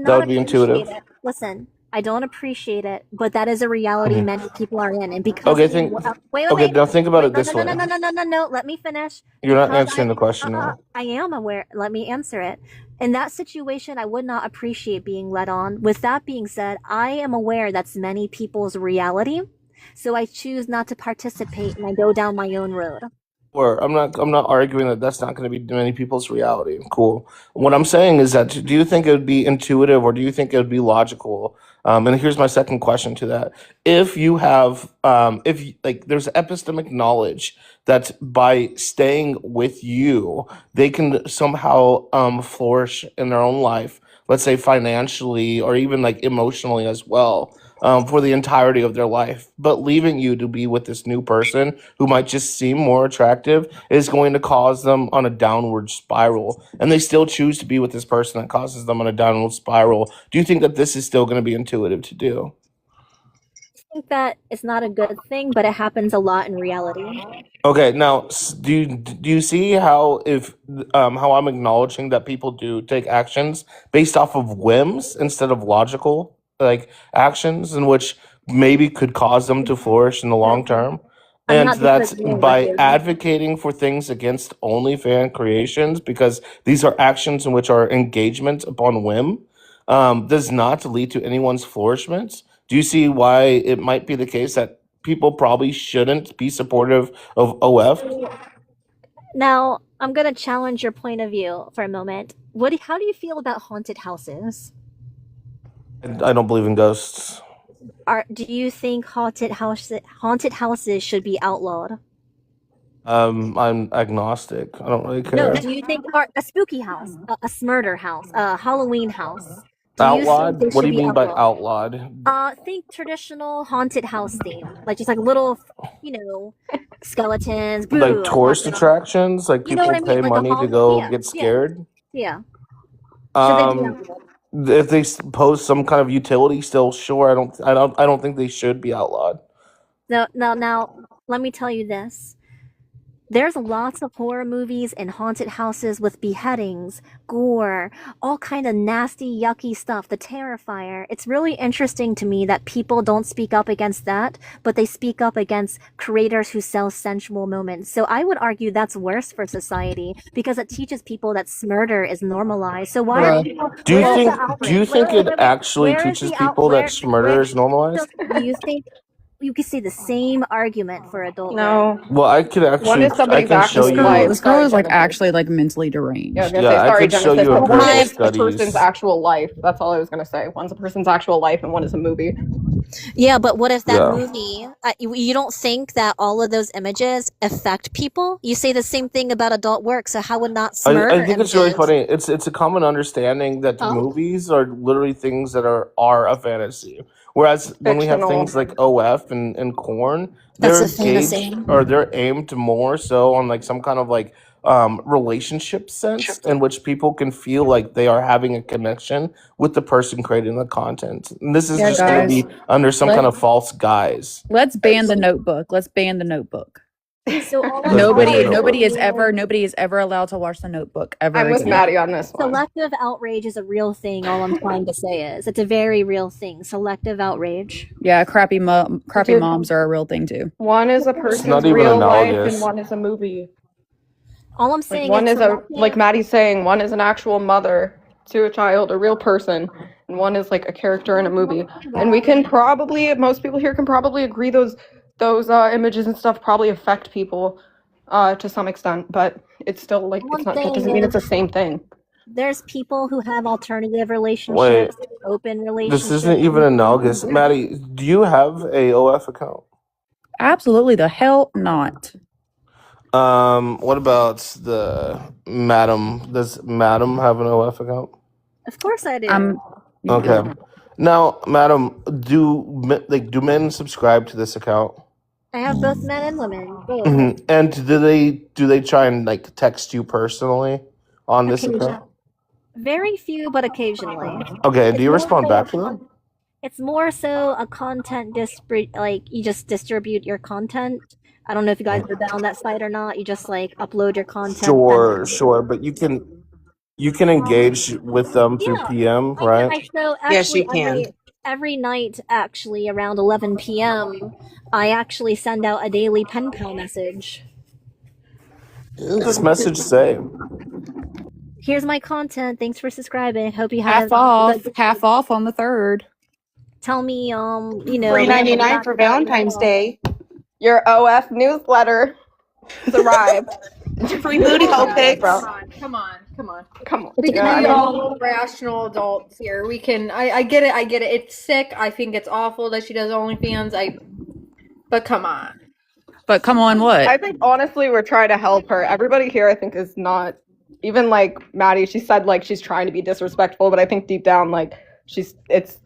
not would be appreciate intuitive? it. Listen, I don't appreciate it, but that is a reality Mhm. many people are in. And because Okay, of think. wait, Okay, now think about it no, this no, no, way. no, no, no, no, no. Let me finish. You're not Because answering the question now. I am aware. Let me answer it. In that situation, I would not appreciate being led on. With that being said, I am aware that's many people's reality, so I choose not to participate and I go down my own road. Or I'm not arguing that that's not going to be many people's reality. Cool. What I'm saying is that do you think it would be intuitive or do you think it would be logical? And here's my second question to that: if you have, like, there's epistemic knowledge that by staying with you, they can somehow flourish in their own life. Let's say financially or even like emotionally as well. For the entirety of their life, but leaving you to be with this new person who might just seem more attractive is going to cause them on a downward spiral, and they still choose to be with this person that causes them on a downward spiral. Do you think that this is still going to be intuitive to do? I think that it's not a good thing, but it happens a lot in reality. Okay, now do you see how if how I'm acknowledging that people do take actions based off of whims instead of logical like actions in which maybe could cause them to flourish in the long term? I'm And not that's disagreeing with by you. advocating for things against OnlyFans creations because these are actions in which are engagement upon whim, does not lead to anyone's flourishment. Do you see why it might be the case that people probably shouldn't be supportive of OF? Now, I'm gonna challenge your point of view for a moment. How do you feel about haunted houses? I don't believe in ghosts. Do you think haunted houses should be outlawed? I'm agnostic. I don't really No, care. do you think a spooky house, a smurder house, a Halloween house? Do you think Outlawed? they What do should you be mean by outlawed? outlawed? Think traditional haunted house theme, like just like little, skeletons, Like boo, tourist haunted. attractions? Like You know what people I mean? pay Like a money to hall. go Yeah, get yeah, scared? yeah. Should they be Um, outlawed? if they pose some kind of utility, still sure. I don't think they should be outlawed. Now, let me tell you this. There's lots of horror movies and haunted houses with beheadings, gore, all kind of nasty, yucky stuff, the Terrifier. It's really interesting to me that people don't speak up against that, but they speak up against creators who sell sensual moments. So I would argue that's worse for society because it teaches people that murder is normalized. So why are people, Do you where is the think outrage? it actually Where is teaches the out, people that where, murder is normalized? so do you think you could say the same argument for adulthood? No. Well, I could One actually is I somebody's can show actual life. you. This girl Sorry, is like Genesis. actually like mentally deranged. Yeah, I was gonna Yeah, say I sorry, could show Genesis. you a But one bunch of is a person's studies. actual life. That's all I was gonna say. One's a person's actual life, and one is a movie. Yeah, but what if that Yeah. movie, you don't think that all of those images affect people? You say the same thing about adult work, so how would not I murder think it's really images? funny. It's a common understanding that Oh, movies are literally things that are a fantasy. Whereas when we have Fictional. things like OF and Corn, that's they're a fantasy. engaged or they're aimed more so on like some kind of like relationship sense in which people can feel like they are having a connection with the person creating the content. And this is Yeah, just going to guys. be under some kind of false guise. Let's ban the notebook. Let's ban the notebook. So all Let's ban the notebook. Nobody is ever allowed to watch the notebook ever I'm with again. Maddie on this one. Selective outrage is a real thing. All I'm trying to say is it's a very real thing. Selective outrage. Yeah, crappy Dude, moms are a real thing too. one is a It's person's not even real life analogous. and one is a movie. All I'm Like saying one is is a like Maddie's saying, one is an actual mother to a child, a real person, and one is like a character in a movie. And we can probably, most people here can probably agree those images and stuff probably affect people to some extent, but it's still like all it's I'm not. That doesn't saying mean it's is the same thing. there's people who have alternative Wait, relationships, open this relationships. isn't even analogous. Maddie, do you have a OF account? Absolutely the hell not. What about the Madam? Does Madam have an OF account? Of course I do. Okay. Now, Madam, do men subscribe to this account? I have both men and women. Both. And do they try and like text you personally on this account? Very few, but occasionally. Okay, do It's you more respond so back to them? It's more so a content like you just distribute your content. I don't know if you guys are on that site or not. You just like upload your content. Sure, but you can engage with them through PM, I right? show actually every night actually around 11 p.m. I actually send out a daily pen pal message. What does this message say? Here's my content. Thanks for subscribing. Hope you have Half off on the 3rd. Tell me, $3.99 for Valentine's Day. Your OF newsletter has arrived. Free booty hole pics. Come on. Yeah, We can I be mean- all rational adults here. We can. I get it. It's sick. I think it's awful that she does OnlyFans. But come on. But come on, what? I think honestly we're trying to help her. Everybody here I think is not, even like Maddie, she said like she's trying to be disrespectful, but I think deep down like it's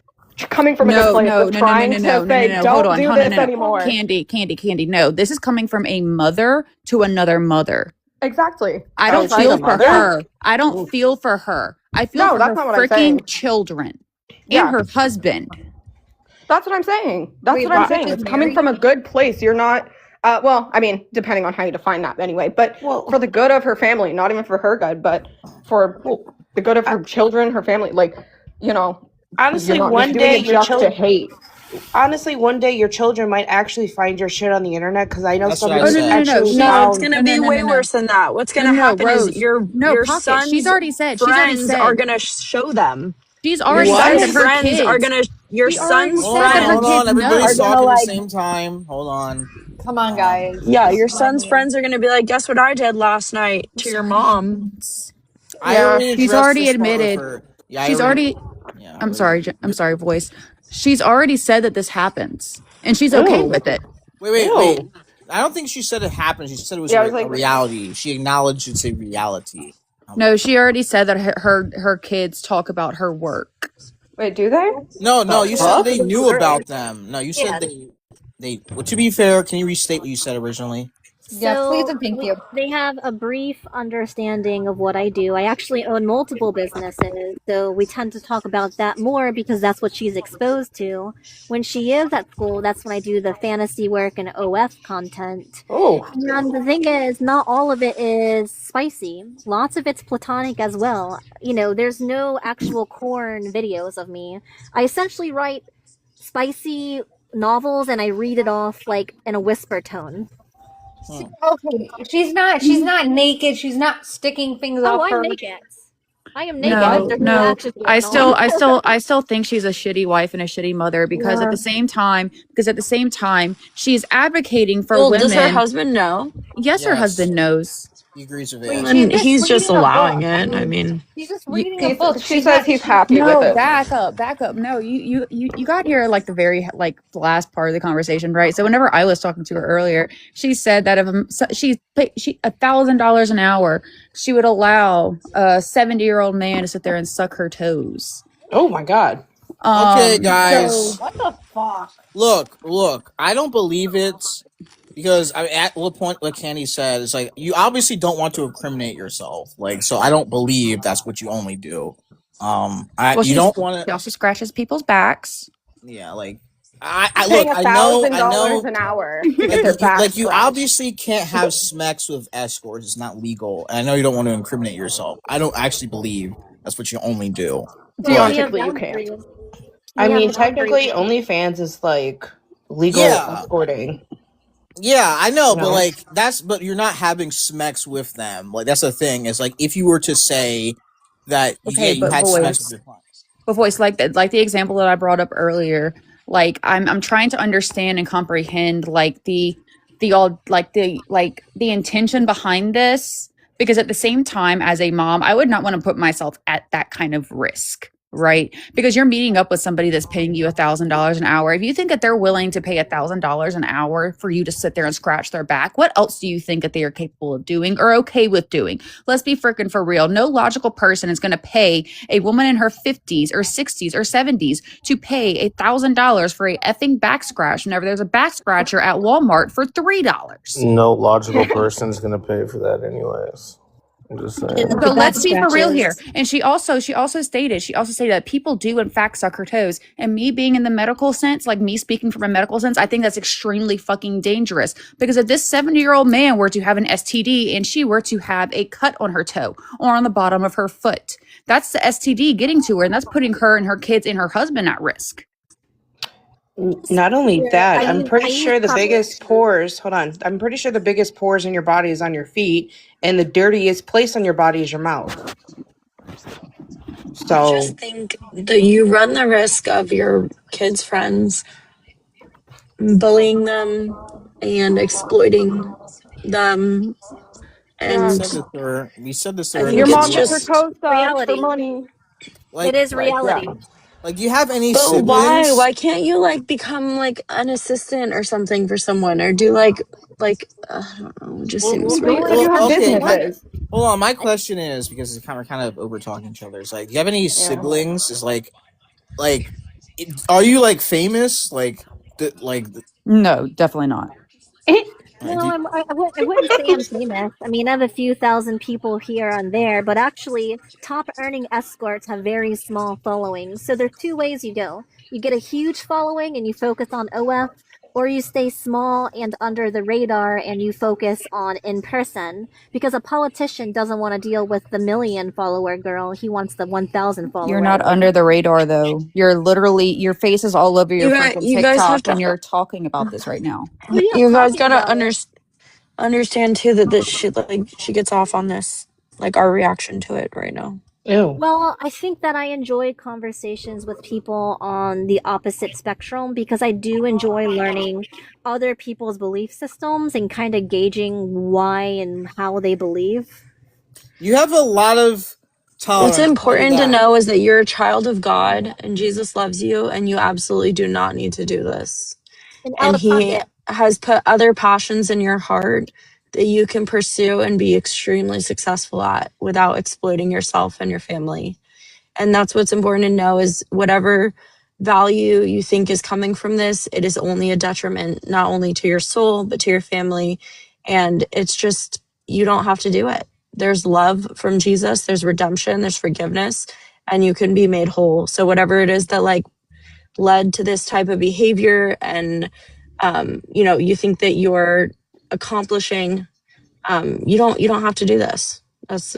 coming from a good place of trying to say don't do this anymore. Candy. No, this is coming from a mother to another mother. Exactly. I don't feel for her. I don't feel for her. I feel No, for that's her not what I'm saying. freaking children Yeah. and her husband. That's what I'm saying. That's Wait, what I'm what? saying. It's coming from a good place. You're not well, I mean, depending on how you define that anyway, but for the good of her family, not even for her good, but for the good of her children, her family, like, Honestly, you're not one just day doing it your just to children. hate. Honestly, one day your children might actually find your shit on the internet because I know That's some what I people said. actually No, found. it's gonna be way worse than that. What's gonna happen Rose. is your Pocket. son's She's already said. friends are gonna show them. She's Your already said son's that her friends kids. are gonna. Your She already son's said that her friends Hold on, are everybody's gonna talking at like. the same time. Hold on. Come on, guys. Yeah, your son's friends are gonna be like, "Guess what I did last night to your mom." I already She's addressed already this part with admitted. her. Yeah, She's already. I'm sorry, voice. She's already said that this happens, and she's okay with it. Wait. I don't think she said it happened. She said it was Yeah, I a was like- reality. She acknowledged it's a reality. No, she already said that her kids talk about her work. Wait, do they? No, you Huh? said they knew about them. No, you Yeah. said they. Well, to be fair, can you restate what you said originally? Yes, please and thank you. They have a brief understanding of what I do. I actually own multiple businesses, so we tend to talk about that more because that's what she's exposed to. When she is at school, that's when I do the fantasy work and OF content. Oh. And the thing is, not all of it is spicy. Lots of it's platonic as well. There's no actual corn videos of me. I essentially write spicy novels and I read it off like in a whisper tone. Okay, she's not naked. She's not sticking things Oh, up her. I'm naked. I am naked. There's no No, action going I still think she's a shitty wife and a shitty mother because at the same time, she's advocating for Well, women. does her husband know? Yes, her Yes. husband knows. He agrees with And it. he's just reading a allowing book. it. I mean, She's just reading a book. She says he's happy No, with it. back up. No, you got here like the very the last part of the conversation, right? So whenever I was talking to her earlier, she said that if she $1,000 an hour, she would allow a 70-year-old man to sit there and suck her toes. Oh my god. Okay, guys. What the fuck? Look. I don't believe it because I mean, at what point, like Candy said, it's like you obviously don't want to incriminate yourself. Like, so I don't believe that's what you only do. Well, You don't want she to. also scratches people's backs. Yeah, like I Paying look. I know. I $1,000 know. an hour Like to get their back like you scratched. obviously can't have sex with escorts. It's not legal. And I know you don't want to incriminate yourself. I don't actually believe that's what you only do. We But have Theoretically, you can. boundaries. I We have mean, boundaries. technically, OnlyFans is like legal yeah, escorting. yeah, I know. You But know? like but you're not having sex with them. Like that's the thing. Is like if you were to say that Okay, you but had sex with voice. your client. But voice, like the example that I brought up earlier, like I'm trying to understand and comprehend like the intention behind this, because at the same time, as a mom, I would not want to put myself at that kind of risk, right? Because you're meeting up with somebody that's paying you $1,000 an hour. If you think that they're willing to pay $1,000 an hour for you to sit there and scratch their back, what else do you think that they are capable of doing or okay with doing? Let's be freaking for real. No logical person is going to pay a woman in her 50s or 60s or 70s to pay $1,000 for a effing back scratch whenever there's a back scratcher at Walmart for $3. No logical person's gonna pay for that anyways. I'm just saying. So let's be for real here. And she also stated that people do in fact suck her toes. And me being in the medical sense, like me speaking from a medical sense, I think that's extremely fucking dangerous. Because if this 70-year-old man were to have an STD and she were to have a cut on her toe or on the bottom of her foot, that's the STD getting to her, and that's putting her and her kids and her husband at risk. Not only that, I'm pretty I sure use the public biggest pores, hold on, I'm pretty sure the biggest pores in your body is on your feet, and the dirtiest place on your body is your mouth. I So, just think that you run the risk of your kids' friends bullying them and exploiting them, We and said this to we said this to I her. think Your Like, it's mom do you, gets her just. toes sucked for reality. money. like, It is like, reality. like, do you have any But why? siblings? Why can't you like become like an assistant or something for someone, or do like I don't know? It just seems Do it if you weird. have Okay. businesses. Hold on. My question is because it's kind of over talking each other. It's like, do you have any Yeah. siblings? Is like, are you like famous? No, definitely not. No, I wouldn't say I'm famous. I mean, I have a few thousand people here and there, but actually, top earning escorts have very small followings. So there's two ways you go. You get a huge following and you focus on OF, or you stay small and under the radar and you focus on in person. Because a politician doesn't want to deal with the 1 million follower girl, he wants the 1,000 follower. You're not under the radar though. You're literally, your face is all over your freaking You guys have TikTok when to. you're talking about this right now. Well, yeah, You guys talking gotta about it. understand too that this shit, like, she gets off on this, like our reaction to it right now. ew. Well, I think that I enjoy conversations with people on the opposite spectrum because I do enjoy learning other people's belief systems and kind of gauging why and how they believe. You have a lot of tolerance. What's I'll tell you important to that. know is that you're a child of God and Jesus loves you, and you absolutely do not need to do this. And out And of he pocket. has put other passions in your heart that you can pursue and be extremely successful at without exploiting yourself and your family. And that's what's important to know is whatever value you think is coming from this, it is only a detriment, not only to your soul, but to your family. And it's just, you don't have to do it. There's love from Jesus, there's redemption, there's forgiveness, and you can be made whole. So whatever it is that like led to this type of behavior and, you think that you're accomplishing, you don't have to do this. That's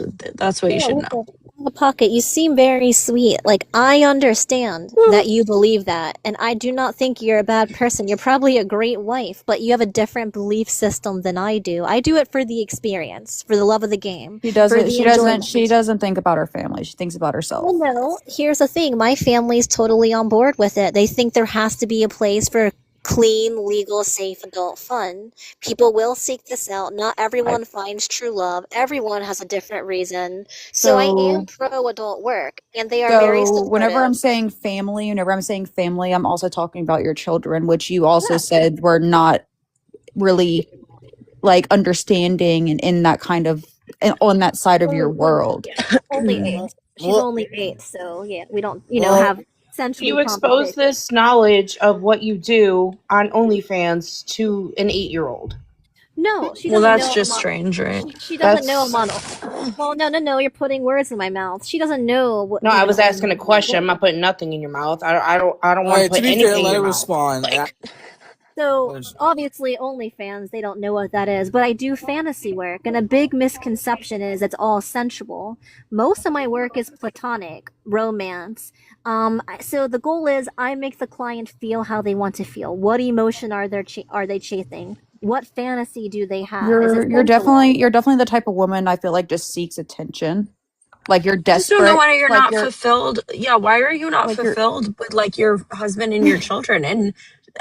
what you should know. The pocket, you seem very sweet. Like, I understand that you believe that, and I do not think you're a bad person. You're probably a great wife, but you have a different belief system than I do. I do it for the experience, for the love of the game. She for doesn't, the she doesn't, enjoyment. she doesn't think about her family. She thinks about herself. Well, no, here's the thing. My family's totally on board with it. They think there has to be a place for clean, legal, safe adult fun. People will seek this out. Not everyone finds true love. Everyone has a different reason. So I am pro adult work, and they are very So whenever I'm supportive. saying family, I'm also talking about your children, which you also said were not really like understanding and in that kind of on that side of your world. Only 8. She's Well- only 8, so yeah, we don't, Well, have sensual You expose conversations. this knowledge of what you do on OnlyFans to an 8-year-old. No, she Well, doesn't that's know just I'm strange, right? she doesn't know That's I'm on. Well, no, you're putting words in my mouth. She doesn't know what No, I you was know. asking a question. I'm not putting nothing in your mouth. I don't All want to right. To put be fair, anything in let her your mouth. respond. So obviously, OnlyFans, they don't know what that is, but I do fantasy work, and a big misconception is it's all sensual. Most of my work is platonic, romance. So the goal is I make the client feel how they want to feel. What emotion are they chasing? What fantasy do they have? Is it You're sensual? definitely the type of woman I feel like just seeks attention. Like you're I just don't know desperate. why you're Like not fulfilled. Yeah, why are you not like you're fulfilled with like your husband and your children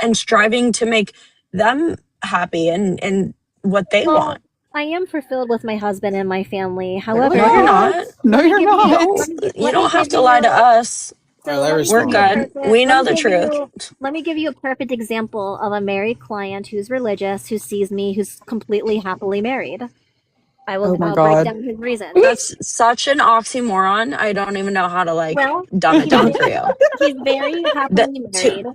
and striving to make them happy and what they Well, want? I am fulfilled with my husband and my family. No, However, you're not. No, you're You not. don't. You let me don't have give to lie to you us. All right, let her let me We're give you a respond. good. We know the let me give truth. you let me give you a perfect example of a married client who's religious, who sees me, who's completely happily married. Oh my I'll break God. down his reasons. That's such an oxymoron. I don't even know how to like Well, dumb it he's down for you. he's very happily married.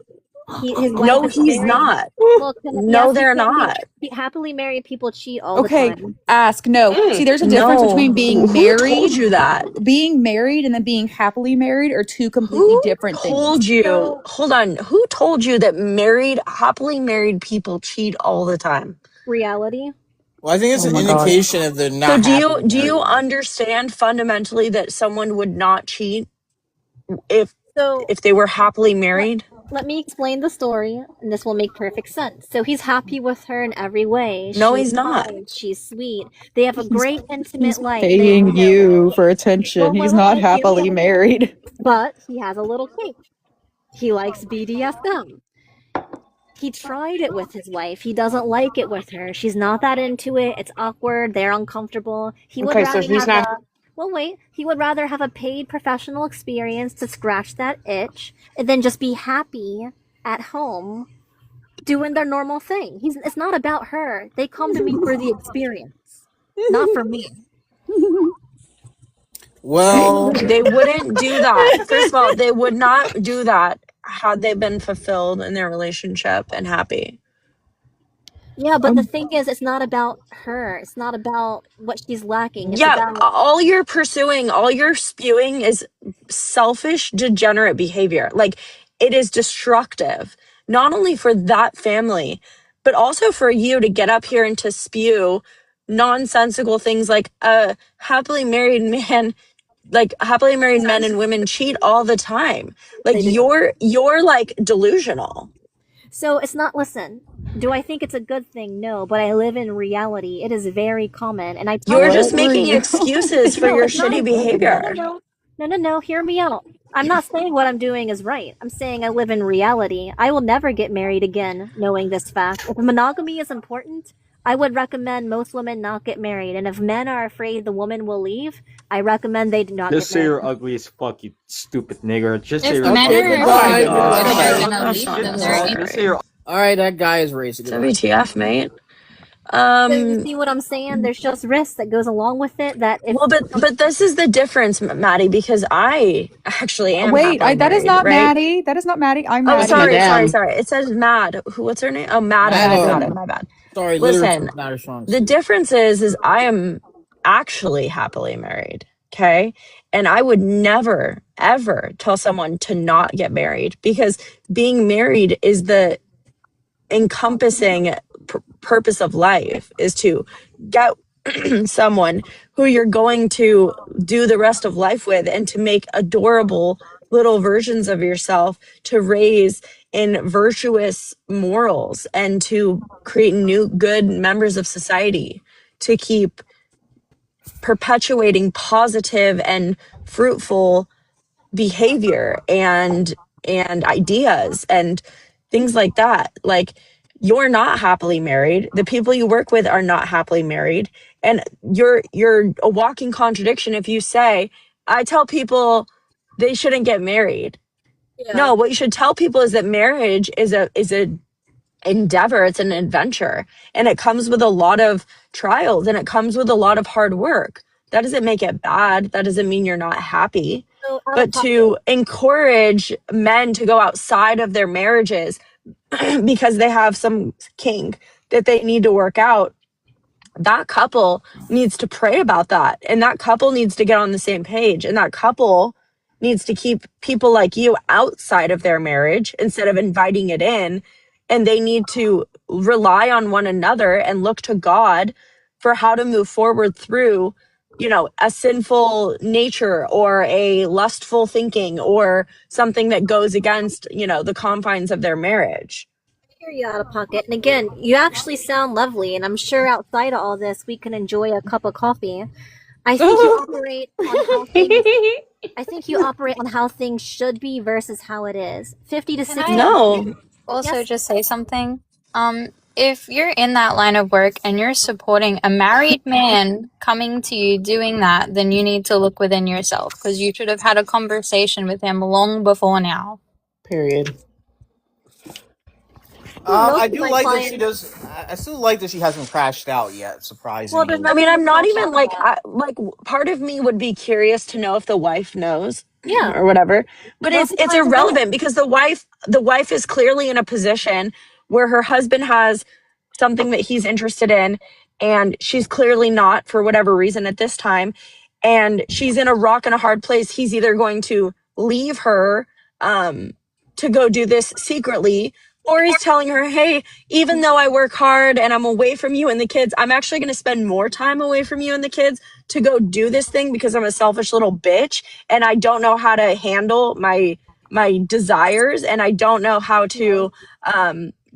His wife No, is he's very not. well. No, Yes, they're not. happily married people cheat all the Okay, time. ask. No. See, there's a difference No. between being Who told married, you that? being married, and then being happily married are two completely Who different told things. you? So Hold on. Who told you that happily married people cheat all the time? reality. Well, I think it's Oh an my God. indication if they're So not do happily you married. understand fundamentally that someone would not cheat if So they were happily married? let me explain the story, and this will make perfect sense. So he's happy with her in every way. No, She's he's not. kind. She's sweet. They have a He's great intimate he's life. paying you for attention. He's not happily married. But he has a little kink. He likes BDSM. He tried it with his wife. He doesn't like it with her. She's not that into it. It's awkward. They're uncomfortable. He would Okay, so rather he's have not. well, wait. He would rather have a paid professional experience to scratch that itch and then just be happy at home doing their normal thing. It's not about her. They come to me for the experience, not for me. Well, They wouldn't do that. First of all, they would not do that had they been fulfilled in their relationship and happy. Yeah, but the thing is, it's not about her. It's not about what she's lacking. It's Yeah, about all you're pursuing, all you're spewing is selfish, degenerate behavior. Like, it is destructive, not only for that family, but also for you to get up here and to spew nonsensical things like a happily married man, like happily married men and women cheat all the time. Like, you're like delusional. So it's not, listen, do I think it's a good thing? No, but I live in reality. It is very common. And I tell You're you, just making excuses for no, your it's not shitty a, behavior. no, hear me out. I'm not saying what I'm doing is right. I'm saying I live in reality. I will never get married again knowing this fact. If monogamy is important, I would recommend most women not get married. And if men are afraid the woman will leave, I recommend they do not Just get say married. you're ugly as fuck, you stupid nigger. Just say If you're men ugly. are afraid that they're gonna leave, then they're Just say you're all right, that guy is racist. WTF, mate. So you see what I'm saying? There's just risk that goes along with it. That if Well, but this is the difference, Maddie, because I actually am Wait, happily that is married, not right? Maddie. That is not Maddie. I'm Oh, Maddie. sorry. It says Mad. What's her name? Oh, Madam. My bad. Sorry, Listen, literature matters strong. the difference is I am actually happily married. Okay. And I would never, ever tell someone to not get married, because being married is the encompassing purpose of life, is to get someone who you're going to do the rest of life with, and to make adorable little versions of yourself, to raise in virtuous morals, and to create new good members of society, to keep perpetuating positive and fruitful behavior and ideas and things like that. Like, you're not happily married. The people you work with are not happily married. And you're a walking contradiction if you say, I tell people they shouldn't get married. No, what you should tell people is that marriage is a endeavor. It's an adventure, and it comes with a lot of trials, and it comes with a lot of hard work. That doesn't make it bad. That doesn't mean you're not happy. But to encourage men to go outside of their marriages because they have some kink that they need to work out, that couple needs to pray about that, and that couple needs to get on the same page, and that couple needs to keep people like you outside of their marriage instead of inviting it in, and they need to rely on one another and look to God for how to move forward through, you know, a sinful nature or a lustful thinking or something that goes against, you know, the confines of their marriage. Hear you out of pocket. And again, you actually sound lovely, and I'm sure outside of all this, we can enjoy a cup of coffee. I think you operate on how things. I think you operate on how things should be versus how it is. 50 to 60. No. Also just say something? If you're in that line of work and you're supporting a married man coming to you doing that, then you need to look within yourself, because you should have had a conversation with him long before now. Period. I do like that she does. I still like that she hasn't crashed out yet. Surprisingly. I mean, I'm not even like, part of me would be curious to know if the wife knows, or whatever. But it's irrelevant because the wife is clearly in a position where her husband has something that he's interested in, and she's clearly not for whatever reason at this time, and she's in a rock and a hard place. He's either going to leave her to go do this secretly, or he's telling her, hey, even though I work hard and I'm away from you and the kids, I'm actually going to spend more time away from you and the kids to go do this thing because I'm a selfish little bitch and I don't know how to handle my desires, and I don't know how to,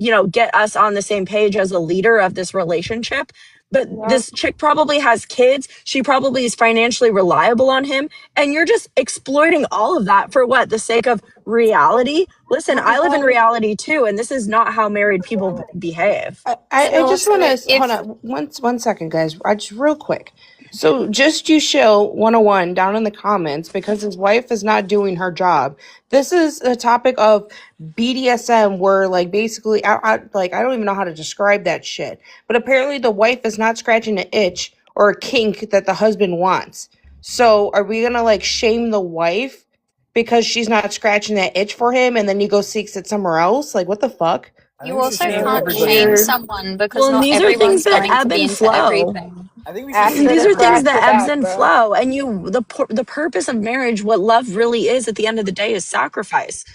you know, get us on the same page as a leader of this relationship. But this chick probably has kids. She probably is financially reliable on him. And you're just exploiting all of that for what? The sake of reality? Listen, I live in reality too, and this is not how married people behave. I just want to hold on one second, guys. Just real quick. So just you shill 101 down in the comments because his wife is not doing her job. This is a topic of BDSM where like basically I don't even know how to describe that shit. But apparently the wife is not scratching an itch or a kink that the husband wants. So are we gonna like shame the wife because she's not scratching that itch for him and then he goes seeks it somewhere else? Like what the fuck? You also can't shame someone because not these are everyone's things that going to ebb be and into flow. everything. I think These are things that ebbs and flow, and the purpose of marriage, what love really is at the end of the day, is sacrifice.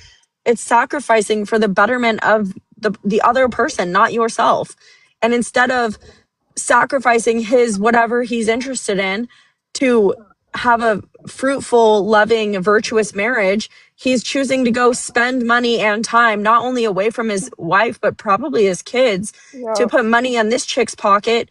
It's sacrificing for the betterment of the other person, not yourself. And instead of sacrificing his whatever he's interested in to have a fruitful, loving, virtuous marriage, he's choosing to go spend money and time not only away from his wife but probably his kids to put money in this chick's pocket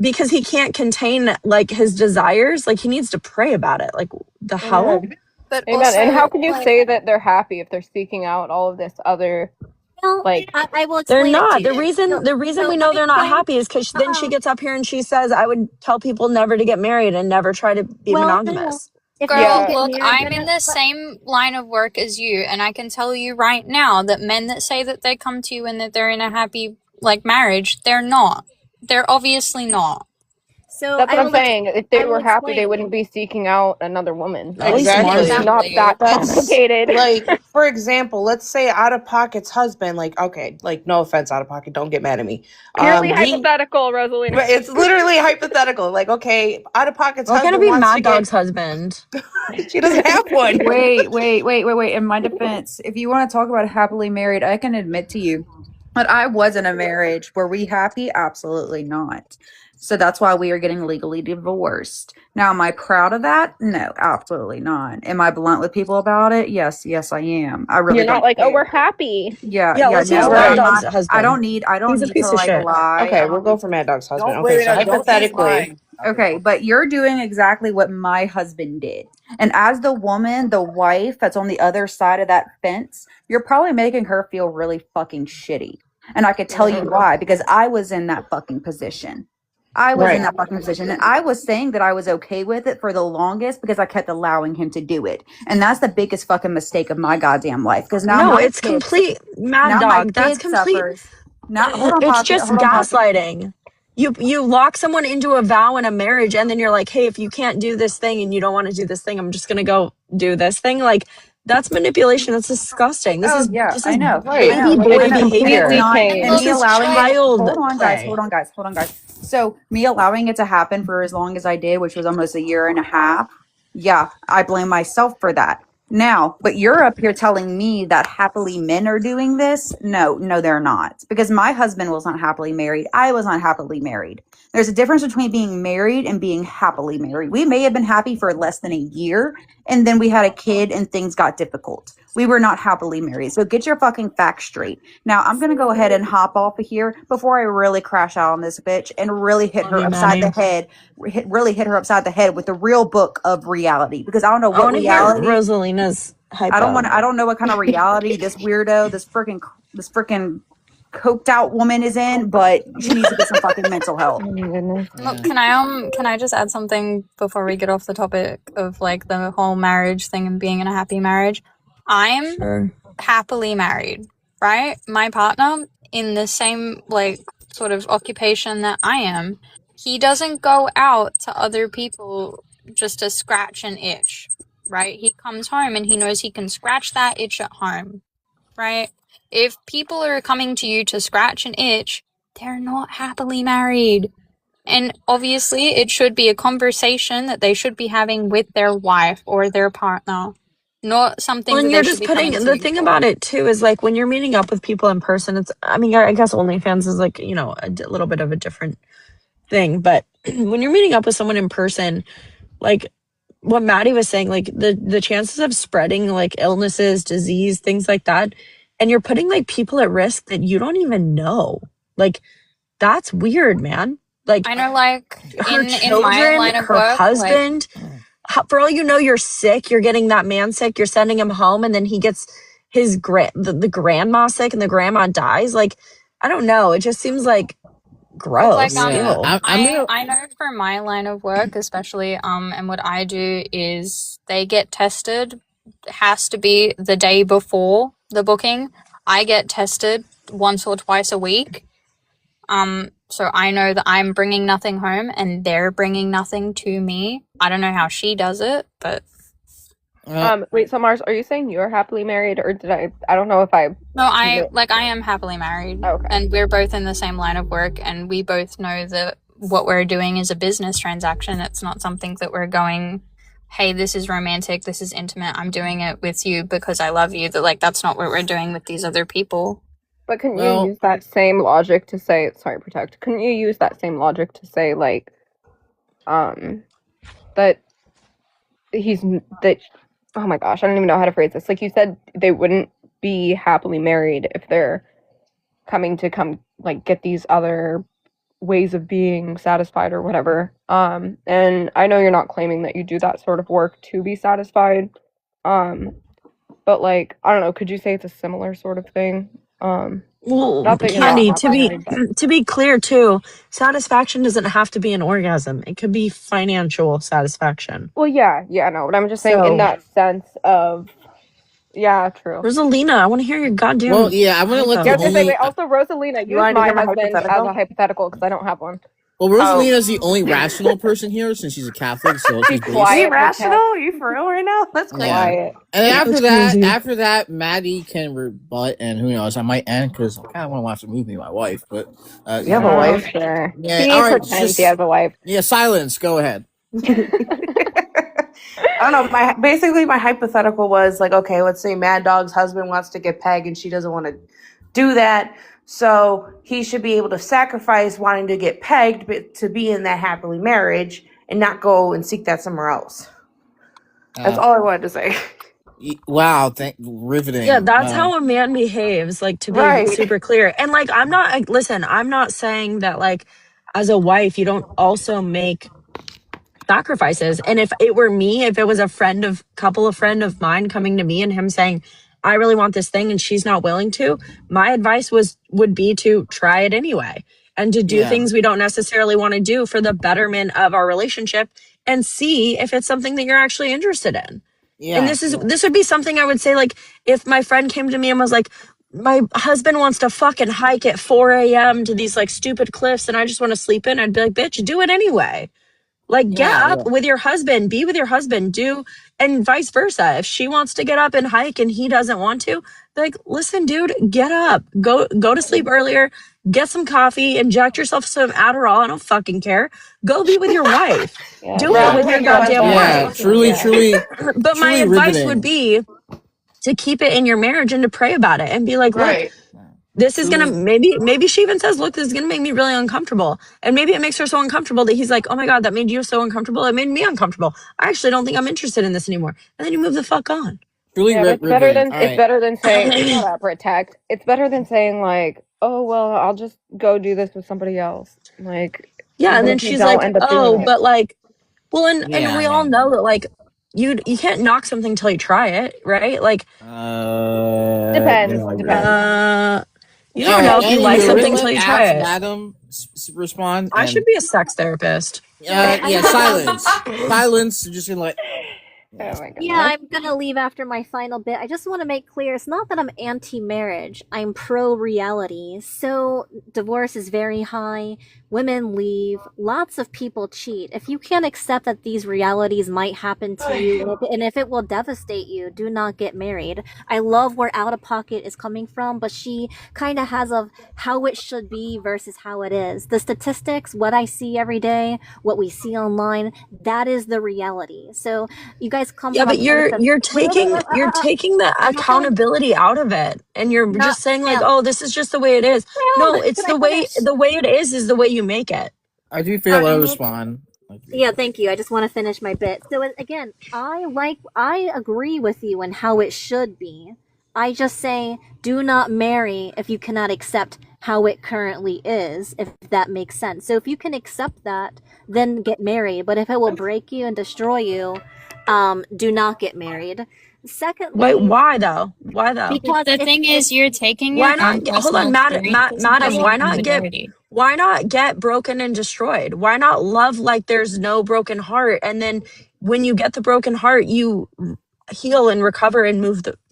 because he can't contain like his desires. Like he needs to pray about it. Like the hell? But Amen. And how can you say that they're happy if they're seeking out all of this other like I will They're explain not. it to The you. reason we know they're not happy is because then she gets up here and she says, I would tell people never to get married and never try to be monogamous. Girl, look, I'm in the same line of work as you, and I can tell you right now that men that say that they come to you and that they're in a happy like marriage, they're not. They're obviously not. So that's what I'm saying. If they were happy, they wouldn't be seeking out another woman. Exactly. It's not that complicated. Like, for example, let's say Out of Pocket's husband, like, okay, like, no offense, Out of Pocket, don't get mad at me. Purely hypothetical, Rosalina. But it's literally hypothetical. Like, okay, Out of Pocket's It's husband gonna be wants Mad to get- Dog's husband. She doesn't have one. Wait. In my defense, if you want to talk about happily married, I can admit to you that I was in a marriage. Were we happy? Absolutely not. So that's why we are getting legally divorced. Now, am I proud of that? No, absolutely not. Am I blunt with people about it? Yes, I am. I really You're don't not like, care. oh, we're happy. Yeah, let's no, use I'm Mad not. Dog's husband. I don't need He's a to piece of like shit. lie. Okay, we'll go for Mad Dog's husband. Don't blame Okay, so it. Don't blame hypothetically, mine. Okay, but you're doing exactly what my husband did. And as the woman, the wife that's on the other side of that fence, you're probably making her feel really fucking shitty. And I could tell you why, because I was in that fucking position. I was in that fucking position. And I was saying that I was okay with it for the longest because I kept allowing him to do it. And that's the biggest fucking mistake of my goddamn life. Because now No, my it's kid- complete Mad now my Dog. That's kid complete. suffers. Now, hold on, It's Poppy, just hold on, Poppy. gaslighting. You lock someone into a vow in a marriage, and then you're like, hey, if you can't do this thing and you don't want to do this thing, I'm just gonna go do this thing. Like that's manipulation. That's disgusting. This is I know. baby I know. boy I know. behavior. It's not, and This me is allowing child Hold on, play. guys. So me allowing it to happen for as long as I did, which was almost a year and a half, yeah, I blame myself for that. Now, but you're up here telling me that happily men are doing this? No, they're not. Because my husband was not happily married. I was not happily married. There's a difference between being married and being happily married. We may have been happy for less than a year, and then we had a kid and things got difficult. We were not happily married. So get your fucking facts straight. Now, I'm going to go ahead and hop off of here before I really crash out on this bitch and really hit her Love you, upside the Maddie. head, really hit her upside the head with the real book of reality. Because I don't know I what want to hear reality. Rosalina's hype. I don't know what kind of reality this weirdo, this freaking coked out woman is in, but she needs to get some fucking mental health. Oh my goodness. Look, can I just add something before we get off the topic of like the whole marriage thing and being in a happy marriage? I'm Sure. happily married, right? My partner in the same like sort of occupation that I am, he doesn't go out to other people just to scratch an itch, right? He comes home and he knows he can scratch that itch at home, right? If people are coming to you to scratch an itch, they're not happily married. And obviously, it should be a conversation that they should be having with their wife or their partner, not something Well, that and they you're should just be putting coming to the you thing for. about it too is like when you're meeting up with people in person, it's, I mean, I guess OnlyFans is like, you know, little bit of a different thing. But when you're meeting up with someone in person, like what Maddie was saying, like the chances of spreading like illnesses, disease, things like that, and you're putting like people at risk that you don't even know. Like that's weird, man. Like I know, like her in my children, line of her work, like husband. For all you know, you're sick. You're getting that man sick. You're sending him home, and then he gets his the grandma sick, and the grandma dies. Like I don't know. It just seems like like gross. Ew. I know for my line of work especially, and what I do is they get tested. It has to be the day before the booking. I get tested once or twice a week. So I know that I'm bringing nothing home and they're bringing nothing to me. I don't know how she does it, but Wait, so Mars, are you saying you're happily married, or did I don't know if I... no, I am happily married. Okay. And we're both in the same line of work, and we both know that what we're doing is a business transaction. It's not something that we're going, hey, this is romantic, this is intimate, I'm doing it with you because I love you. That like that's not what we're doing with these other people. But couldn't you use that same logic to say, sorry, Protect, couldn't you use that same logic to say, like, that oh my gosh, I don't even know how to phrase this. Like you said, they wouldn't be happily married if they're coming to like get these other ways of being satisfied or whatever. And I know you're not claiming that you do that sort of work to be satisfied. But like, I don't know, could you say it's a similar sort of thing? Well, Not that you're not Candy, happily married, but to be clear too, satisfaction doesn't have to be an orgasm. It could be financial satisfaction. well, yeah, no, but I'm just saying in So, that sense of, yeah, true. Rosalina, I want to hear your goddamn. Well, yeah, I'm gonna let hypo. Yeah, I the was gonna say, only. wait, also Rosalina, use wanted to my hear my husband as hypothetical? a hypothetical because I don't have one. Well, Rosalina's the only rational person here since she's a Catholic, so she's Be based. quiet, Be Protect. rational? Are you for real right now? That's crazy. Yeah. Quiet. And then That's crazy. after that, Maddie can rebut, and who knows, I might end because I kind of want to watch the movie with my wife. But You have a wife? Sure. yeah, He all right, pretends he has a wife. yeah, silence. Go ahead. I don't know. Basically, my hypothetical was like, okay, let's say Mad Dog's husband wants to get pegged and she doesn't want to do that. So he should be able to sacrifice wanting to get pegged but to be in that happily marriage and not go and seek that somewhere else. That's all I wanted to say. Wow, riveting. Yeah, that's how a man behaves, like to be Right. super clear. And like I'm not saying that like as a wife you don't also make sacrifices. And if it were me, if it was a friend of mine coming to me and him saying, I really want this thing and she's not willing to, my advice would be to try it anyway and to do Yeah. things we don't necessarily want to do for the betterment of our relationship and see if it's something that you're actually interested in. Yeah. And this would be something I would say, like, if my friend came to me and was like, my husband wants to fucking hike at 4 a.m. to these like stupid cliffs and I just want to sleep in, I'd be like, bitch, do it anyway. Like, get Yeah, up with your husband, be with your husband, and vice versa. If she wants to get up and hike and he doesn't want to, like, listen, dude, get up, go to sleep earlier, get some coffee, inject yourself some Adderall. I don't fucking care. Go be with your wife. Do it with your goddamn yeah, wife. truly, But my truly advice riveting. would be to keep it in your marriage and to pray about it and be like, look, Right. this is gonna Truly, maybe she even says, look, this is gonna make me really uncomfortable. And maybe it makes her so uncomfortable that he's like, oh my God, that made you so uncomfortable. It made me uncomfortable. I actually don't think I'm interested in this anymore. And then you move the fuck on. truly Yeah, but riveting. All it's right. better than saying shut up, protect. It's better than saying like, oh well, I'll just go do this with somebody else. Like, Yeah, and what then if you she's don't like, end up oh, doing it? but like, well, and Yeah, we all know that like you can't knock something till you try it, right? Like, Depends. No, I agree. you don't know if you like Anywho, something till you try ask it. Madam respond. I should be a sex therapist. Yeah, silence. Silence. Just gonna like. Oh my god. Yeah, I'm gonna leave after my final bit. I just want to make clear it's not that I'm anti-marriage. I'm pro-reality. So divorce is very high. Women leave. Lots of people cheat. If you can't accept that these realities might happen to you, and if it will devastate you, do not get married. I love where Out of Pocket is coming from, but she kind of has of how it should be versus how it is. The statistics, what I see every day, what we see online, that is the reality. So you guys come Yeah, from but a place you're of taking the accountability out of it, and you're just saying like, oh, this is just the way it is. No, it's Can I finish? the way it is the way you make it. I do feel let her respond. Yeah, thank you. I just want to finish my bit. So again, I agree with you in how it should be. I just say do not marry if you cannot accept how it currently is, if that makes sense. So if you can accept that, then get married. But if it will break you and destroy you, do not get married. Secondly, Wait, why though? Why though? because The thing is, you're taking Why your not? own Hold on, personal madam, experiences madam. and Why pushing not the get? majority. Why not get broken and destroyed? Why not love like there's no broken heart? And then when you get the broken heart, you heal and recover and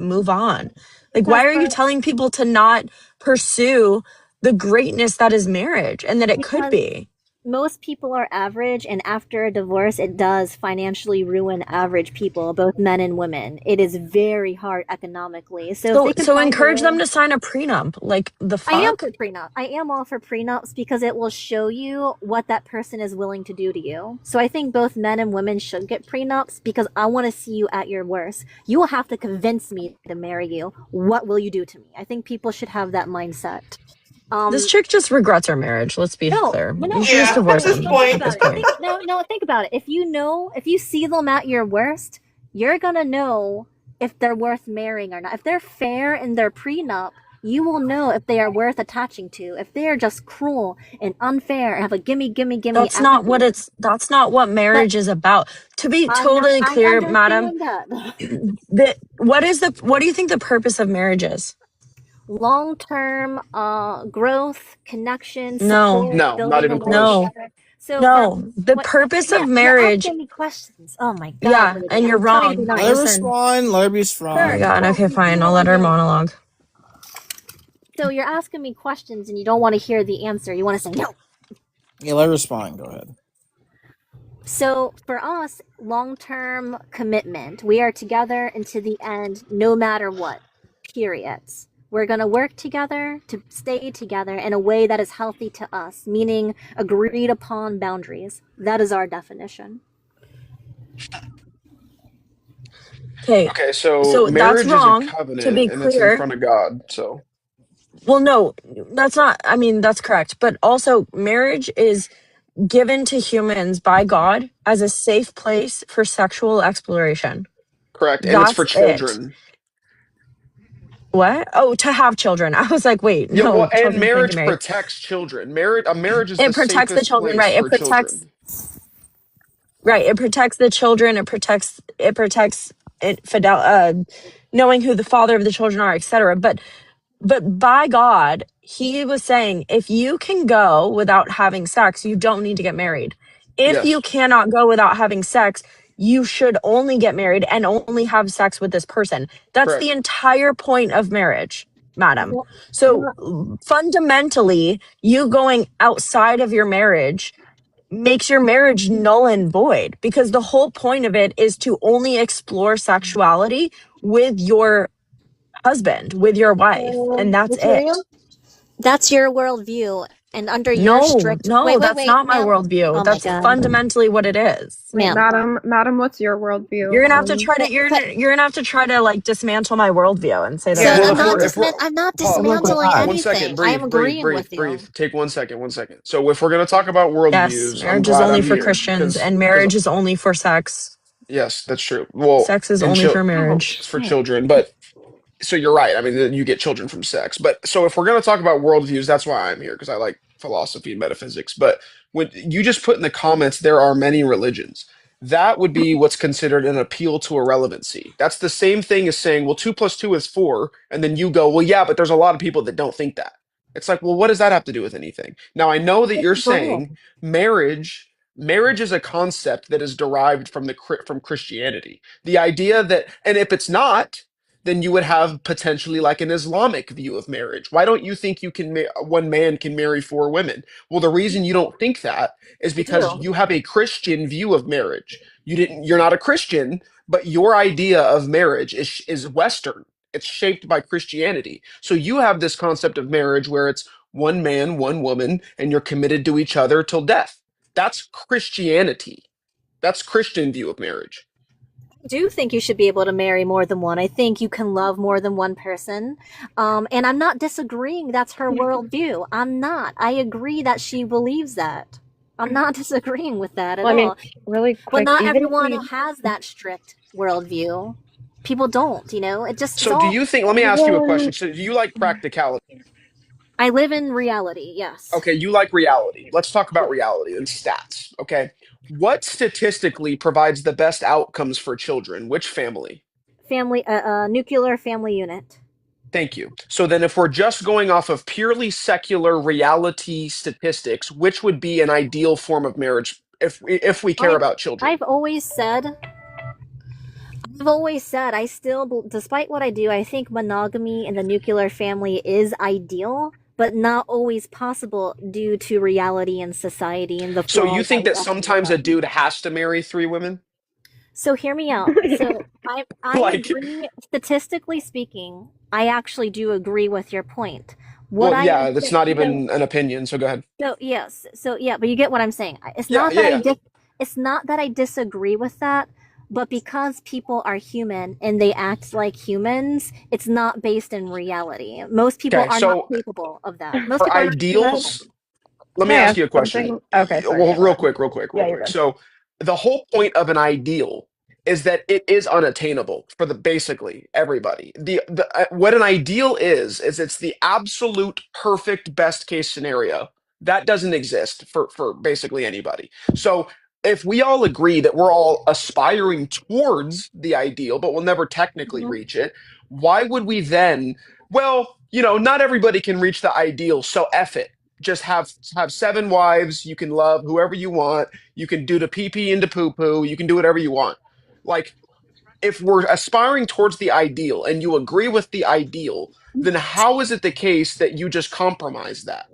move on. Like, why are you telling people to not pursue the greatness that is marriage and that it could be? Most people are average, and after a divorce, it does financially ruin average people, both men and women. It is very hard economically. So, if they can So find a encourage way- them to sign a prenup. Like the fuck. I am for prenup. I am all for prenups because it will show you what that person is willing to do to you. So I think both men and women should get prenups because I want to see you at your worst. You will have to convince me to marry you. What will you do to me? I think people should have that mindset. This chick just regrets her marriage. Let's be clear. You should just divorce him. Think about it. No, think about it. If you see them at your worst, you're gonna know if they're worth marrying or not. If they're fair in their prenup, you will know if they are worth attaching to. If they are just cruel and unfair and have a gimme That's not what marriage is about. To be totally clear, madam, what do you think the purpose of marriage is? Long-term growth, connection, No. support, No, building not a even life close. together. So No, the purpose of You're marriage. asking me questions. Oh my god. Yeah, Lady, and you're I'm trying to be wrong. nice. Let her respond. Let her be strong. Oh my god. Okay, fine. I'll let her monologue. So you're asking me questions and you don't want to hear the answer. You want to say no. Yeah, let her respond. Go ahead. So for us, long-term commitment. We are together into the end, no matter what. Periods. We're going to work together to stay together in a way that is healthy to us, meaning agreed upon boundaries. That is our definition. Okay. Okay, so that's marriage is wrong. a To covenant be and it's in clear, front of God. So well, no, that's not. I mean, that's correct. But also, marriage is given to humans by God as a safe place for sexual exploration. correct, and it's for That's it. children. What? Oh, to have children. I was like, wait, Yeah, no, well, and children can't get marriage married. protects children. A marriage is It the protects the safest children, place right? It for protects, children. right? It protects the children. It protects knowing who the father of the children are, etc. But by God, he was saying, if you can go without having sex, you don't need to get married. If you Yes, cannot go without having sex, you should only get married and only have sex with this person. That's the correct. entire point of marriage, madam. Well, So fundamentally, you going outside of your marriage makes your marriage null and void, because the whole point of it is to only explore sexuality with your husband, with your wife, and that's Miss it. Miriam? That's your worldview, and under your No, strict. no, Wait, that's not my ma'am. worldview. Oh my That's god, fundamentally what it is. Wait, ma'am. madam, what's your worldview? You're gonna have to try to But you're gonna have to try to like dismantle my worldview and say that so I'm Well, wrong. I'm not Paul, dismantling one second, anything. I am agreeing breathe, with you. breathe. Take 1 second, 1 second. So if we're gonna talk about Yes, worldviews, I'm marriage is glad only I'm for here Christians, and because marriage is only for sex. yes, that's true. Well, Sex is and only for marriage. it's for children, but so you're right. I mean, you get children from sex. But so if we're going to talk about worldviews, that's why I'm here because I like philosophy and metaphysics. But when you just put in the comments, there are many religions. That would be what's considered an appeal to irrelevancy. That's the same thing as saying, well, 2 + 2 is 4. And then you go, well, yeah, but there's a lot of people that don't think that. It's like, well, what does that have to do with anything? Now, I know that you're saying marriage is a concept that is derived from from Christianity. The idea that, and if it's not, then you would have potentially like an Islamic view of marriage. Why don't you think you can one man can marry 4 women? Well, the reason you don't think that is because you have a Christian view of marriage. You're not a Christian, but your idea of marriage is Western. It's shaped by Christianity. So you have this concept of marriage where it's one man, one woman, and you're committed to each other till death. That's Christianity. That's Christian view of marriage. I do think you should be able to marry more than one. I think you can love more than one person. And I'm not disagreeing that's her worldview. I'm not. I agree that she believes that. I'm not disagreeing with that at Well, I mean, all. really But quick, not even if everyone we has that strict worldview. People don't, it just it's So do all you think, let me ask you a even question. So do you like practicality? I live in reality, yes. Okay, you like reality. Let's talk about reality and stats. Okay. What statistically provides the best outcomes for children? Which family? Family nuclear family unit. Thank you. So then if we're just going off of purely secular reality statistics, which would be an ideal form of marriage if we care about children? I've always said I still, despite what I do, I think monogamy in the nuclear family is ideal, but not always possible due to reality and society and the So you flaws think that that we sometimes a dude has to marry 3 women? So hear me out. So I Like, agree, statistically speaking, I actually do agree with your point. What well, I yeah, am that's saying, not even an opinion. So go ahead. so yes, so yeah, but you get what I'm saying. It's Yeah, not yeah, that yeah. it's not that I disagree with that, but because people are human and they act like humans, it's not based in reality. Most people Okay, are not so capable of that. Most for people are not capable. ideals, let me Can I ask ask you a question. something? Okay, sorry. Well, Yeah, go real ahead. quick. Yeah, you're good. So the whole point of an ideal is that it is unattainable for the basically everybody. The what an ideal is it's the absolute perfect best case scenario. That doesn't exist for basically anybody. So if we all agree that we're all aspiring towards the ideal, but we'll never technically reach it, why would we then, well, not everybody can reach the ideal, so F it. Just have 7 wives. You can love whoever you want. You can do the pee pee into poo poo. You can do whatever you want. Like, if we're aspiring towards the ideal and you agree with the ideal, then how is it the case that you just compromise that?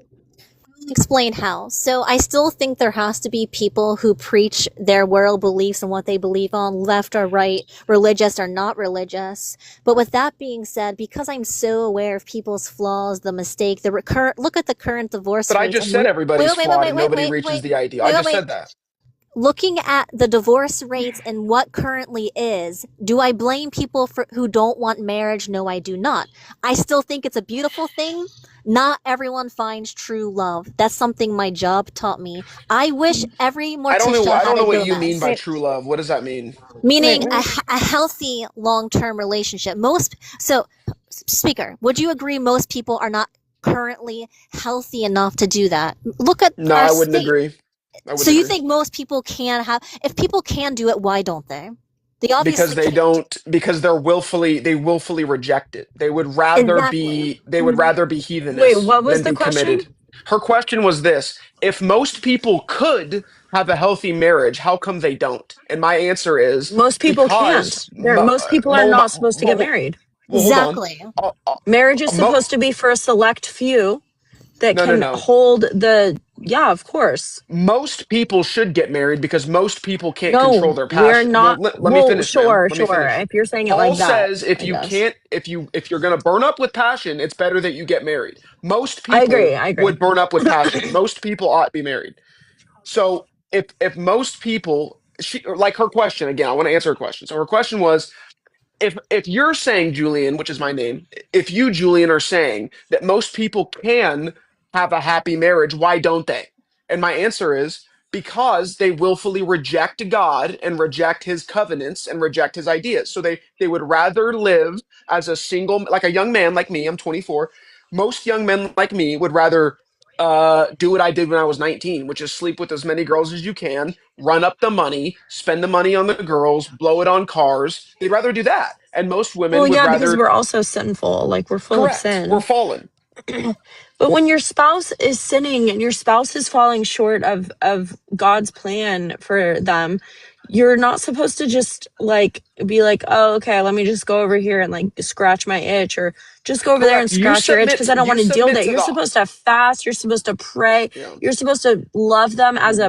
Explain how. So I still think there has to be people who preach their world beliefs and what they believe on, left or right, religious or not religious. But with that being said, because I'm so aware of people's flaws, the mistake, the recurrent, look at the current divorce But I rates. just And said everybody's flawed and nobody wait, reaches wait, the ideal. wait, I wait, just wait. said that. Looking at the divorce rates and what currently is, do I blame people who don't want marriage? No, I do not. I still think it's a beautiful thing. Not everyone finds true love. That's something my job taught me. I wish every I don't know. mortician I had don't know a what you mean Gomez. by true love. What does that mean? Meaning a healthy long-term relationship. Speaker, would you agree most people are not currently healthy enough to do that? Look at No, our I wouldn't state. agree. I So wouldn't you agree. think most people can have, if people can do it, why don't they? They Because obviously they can't. don't, because they willfully reject it. They would rather Exactly. be Wait, heathenous what was than the be question? committed. Her question was this: if most people could have a healthy marriage, how come they don't? And my answer is Most people because can't. Most people are not supposed to get married. hold on. Exactly. Marriage is Mo- supposed to be for a select few. that No, no, can no. hold the, yeah, of course. Most people should get married because most people can't control No, their we're passion. Well, not. let me Well, finish, ma'am. sure, Let me sure. finish. If you're saying it Paul like that, says if I you guess. can't, if you're gonna burn up with passion, it's better that you get married. Most I people agree. I agree. would burn up with passion. Most people ought to be married. So if most people, she like her question again, I want to answer her question. So her question was, if you're saying, Julian, which is my name, if you, Julian, are saying that most people can have a happy marriage, why don't they? And my answer is because they willfully reject God and reject his covenants and reject his ideas. So they would rather live as a single, like a young man like me, I'm 24. Most young men like me would rather do what I did when I was 19, which is sleep with as many girls as you can, run up the money, spend the money on the girls, blow it on cars. They'd rather do that. And most Well, women would yeah, because rather, we're also sinful. Like, we're full of correct, we're sin. fallen. But when your spouse is sinning and your spouse is falling short of God's plan for them, you're not supposed to just like be like, oh, okay, let me just go over here and like scratch my itch, or just go over there and Correct. scratch your itch because I don't want to deal with it. To You're the, supposed to fast. You're supposed to pray. yeah. You're supposed to love them as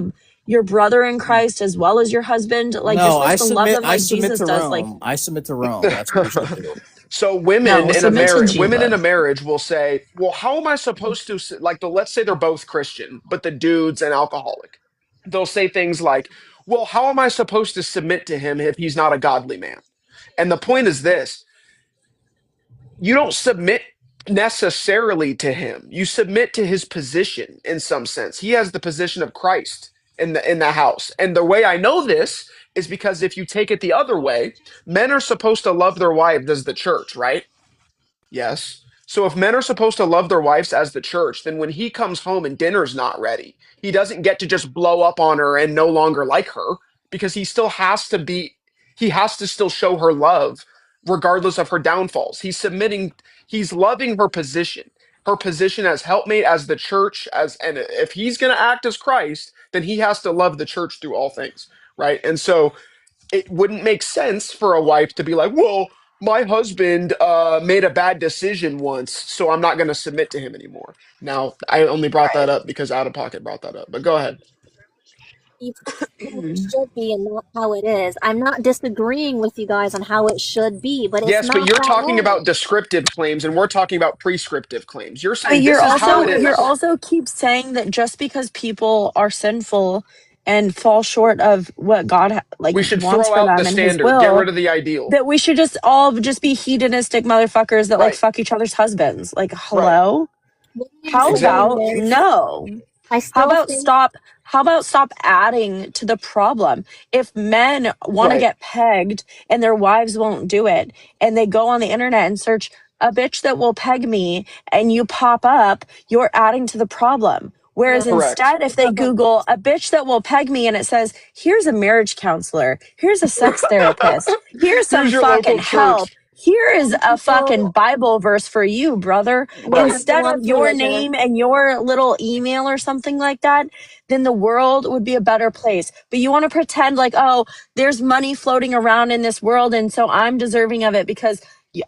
your brother in Christ as well as your husband. Like, you're No, supposed to love them I like submit Jesus to does. Like, Rome. I submit to Rome. That's what we should do. So no, women in a submit to marriage, women in a Jesus. marriage will say, "Well, how am I supposed to like let's say they're both Christian, but the dude's an alcoholic." They'll say things like, "Well, how am I supposed to submit to him if he's not a godly man?" And the point is this: you don't submit necessarily to him. You submit to his position in some sense. He has the position of Christ in the house. And the way I know this is because if you take it the other way, men are supposed to love their wives as the church, right? Yes. So if men are supposed to love their wives as the church, then when he comes home and dinner's not ready, he doesn't get to just blow up on her and no longer like her, because he has to still show her love regardless of her downfalls. He's loving her position as helpmate, as the church, and if he's going to act as Christ, then he has to love the church through all things, right? And so it wouldn't make sense for a wife to be like, well, my husband made a bad decision once, so I'm not going to submit to him anymore. Now, I only brought that up because Out of Pocket brought that up, but go ahead. How it should be and not how it is. I'm not disagreeing with you guys on how it should be, but it's Yes, but not you're that talking way. about descriptive claims, and we're talking about prescriptive claims. You're But saying this is how it you're is. also keep saying that just because people are sinful and fall short of what God like We should wants throw for out the them and His standard, get rid will, of the ideal. that we should just all just be hedonistic motherfuckers that like Right, fuck each other's husbands. Like, right. hello? What I'm How Exactly. about saying is, no? I How still about think stop? How about stop adding to the problem? If men want to Right. get pegged and their wives won't do it, and they go on the internet and search a bitch that will peg me, and you pop up, you're adding to the problem. Whereas no. Correct. instead, if they Okay. Google a bitch that will peg me and it says, here's a marriage counselor, here's a sex therapist, here's some Here's your fucking local help, church. here is Some a fucking people, Bible verse for you, brother. yeah, Right. Instead of everyone's your religious. name and your little email or something like that, then the world would be a better place. But you want to pretend like, oh, there's money floating around in this world, and so I'm deserving of it because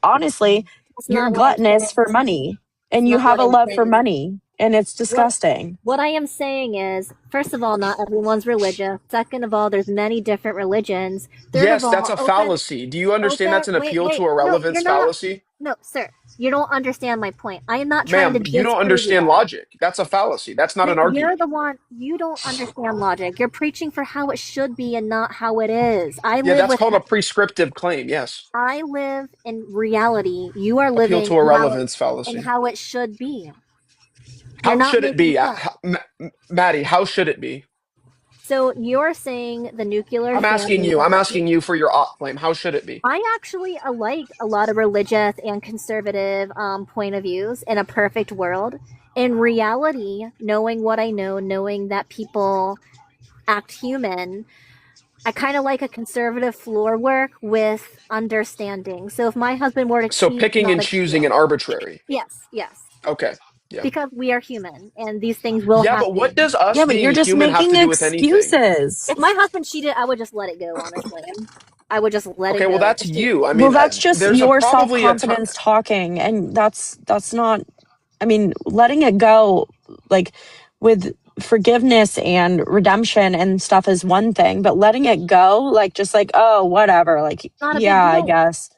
honestly, That's you're not what I'm gluttonous for saying. money That's and you not have what a I'm love for saying. money, and it's disgusting. What I am saying is, first of all, not everyone's religious. Second of all, there's many different religions. Third of Yes, that's all, a fallacy. Do you understand that's an appeal to a no, relevance you're not. fallacy? No, sir, you don't understand my point. I am not trying to Ma'am, you don't disprove you understand guys. logic. That's a fallacy. That's not an You're argument. the one. You don't understand logic. You're preaching for how it should be and not how it is. Yeah, that's called a prescriptive claim. Yes. I live in reality. You are Appeal living to a in relevance in fallacy. how it should be. You're How not should it making be? sense. Maddie, how should it be? So you're saying the nuclear I'm asking family. you. I'm asking you for your op claim. How should it be? I actually like a lot of religious and conservative point of views in a perfect world. In reality, knowing what I know, knowing that people act human, I kind of like a conservative floor work with understanding. So if my husband were to So cheat, picking not and a choosing and arbitrary. yes, yes. Okay. Yeah. Because we are human and these things will Yeah, happen. but what does us Yeah, but you're being just human have making to do with anything? excuses. If my husband cheated, I would just let it go, honestly. I would just let Okay, it well go. that's you. I Well, mean, that's just there's your probably a time. self-confidence talking, and that's not I mean, letting it go, like with forgiveness and redemption and stuff is one thing, but letting it go, like just like, oh, whatever, like, Not a big yeah, I deal. guess.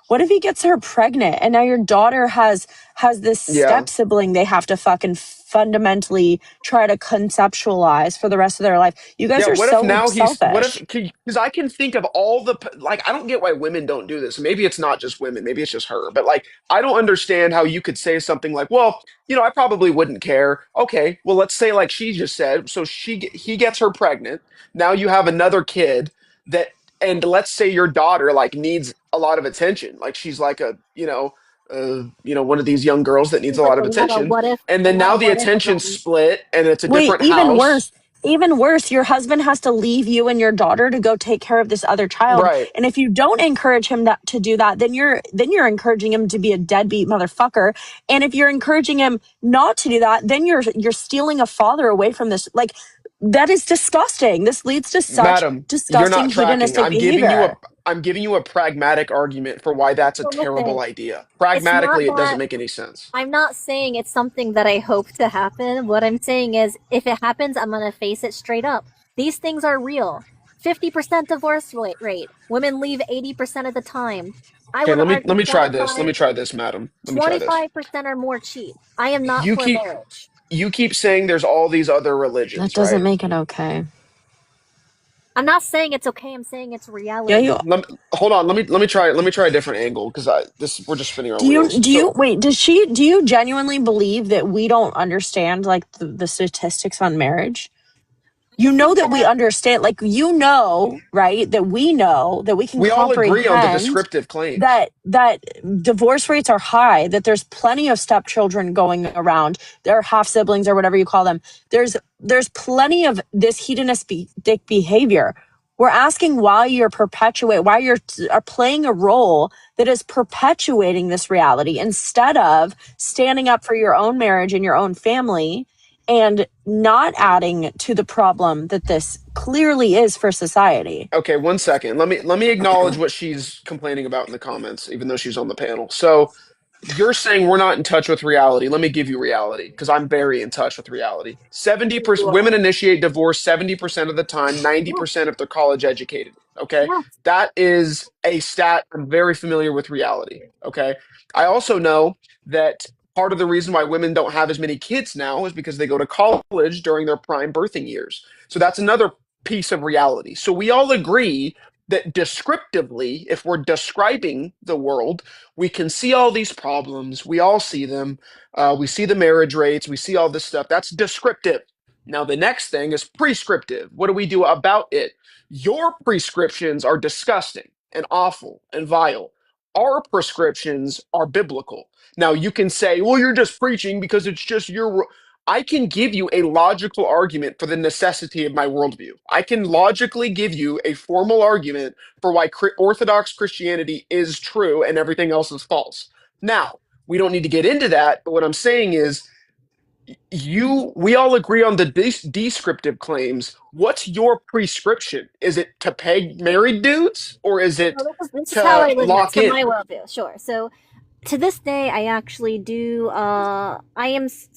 What if he gets her pregnant and now your daughter has this Yeah. step sibling they have to fucking fundamentally try to conceptualize for the rest of their life? You guys Yeah, are what if so now what if, selfish. because I can think of all the, like, I don't get why women don't do this. Maybe it's not just women, maybe it's just her, but like, I don't understand how you could say something like, well, I probably wouldn't care. Okay, well, let's say like she just said, so he gets her pregnant. Now you have another kid that, and let's say your daughter like needs a lot of attention. Like she's like a, one of these young girls that needs a Like lot a of lot of attention. what if, And a then lot now of the what if attention's events. split and it's a Wait, different house. even worse, your husband has to leave you and your daughter to go take care of this other child. Right. And if you don't encourage him to do that, then you're encouraging him to be a deadbeat motherfucker. And if you're encouraging him not to do that, then you're stealing a father away from this. Like, that is disgusting. This leads to such Madam, you're disgusting not tracking. hedonistic behavior. I'm giving you a pragmatic argument for why that's a So terrible listen, idea. it's not Pragmatically, it doesn't that make any sense. I'm not saying it's something that I hope to happen. What I'm saying is, if it happens, I'm gonna face it straight up. These things are real. 50% divorce rate. Women leave 80% of the time. I Okay, would let argue me try this. Let 25, me try this, madam. Let me try this. 25% or more cheat. I am not You for keep marriage. you keep saying there's all these other That religions, doesn't right? make it okay. I'm not saying it's okay. I'm saying it's Yeah, reality. Hold on. Let me try a different angle because we're just spinning our wheels. wait, do you genuinely believe that we don't understand like the statistics on marriage? You know that we understand, like, right, that we know that we can We all agree on the comprehend descriptive claims. that divorce rates are high, that there's plenty of stepchildren going around, there are half siblings or whatever you call them. There's plenty of this hedonistic behavior. We're asking why you're playing a role that is perpetuating this reality instead of standing up for your own marriage and your own family and not adding to the problem that this clearly is for society. Okay, 1 second. Let me acknowledge what she's complaining about in the comments, even though she's on the panel. So you're saying we're not in touch with reality. Let me give you reality because I'm very in touch with reality. 70% women initiate divorce 70% of the time, 90% if they're college educated. Okay, that is a stat. I'm very familiar with reality. Okay, I also know that part of the reason why women don't have as many kids now is because they go to college during their prime birthing years. So that's another piece of reality. So we all agree that descriptively, if we're describing the world, we can see all these problems. We all see them. We see the marriage rates. We see all this stuff. That's descriptive. Now, the next thing is prescriptive. What do we do about it? Your prescriptions are disgusting and awful and vile. Our prescriptions are biblical. Now, you can say, well, you're just preaching because it's just your. I can give you a logical argument for the necessity of my worldview. I can logically give you a formal argument for why Orthodox Christianity is true and everything else is false. Now, we don't need to get into that, but what I'm saying is we all agree on the descriptive claims. What's your prescription? Is it to peg married dudes or is it This is how to I live lock to in? my worldview. Sure. So to this day, I actually do.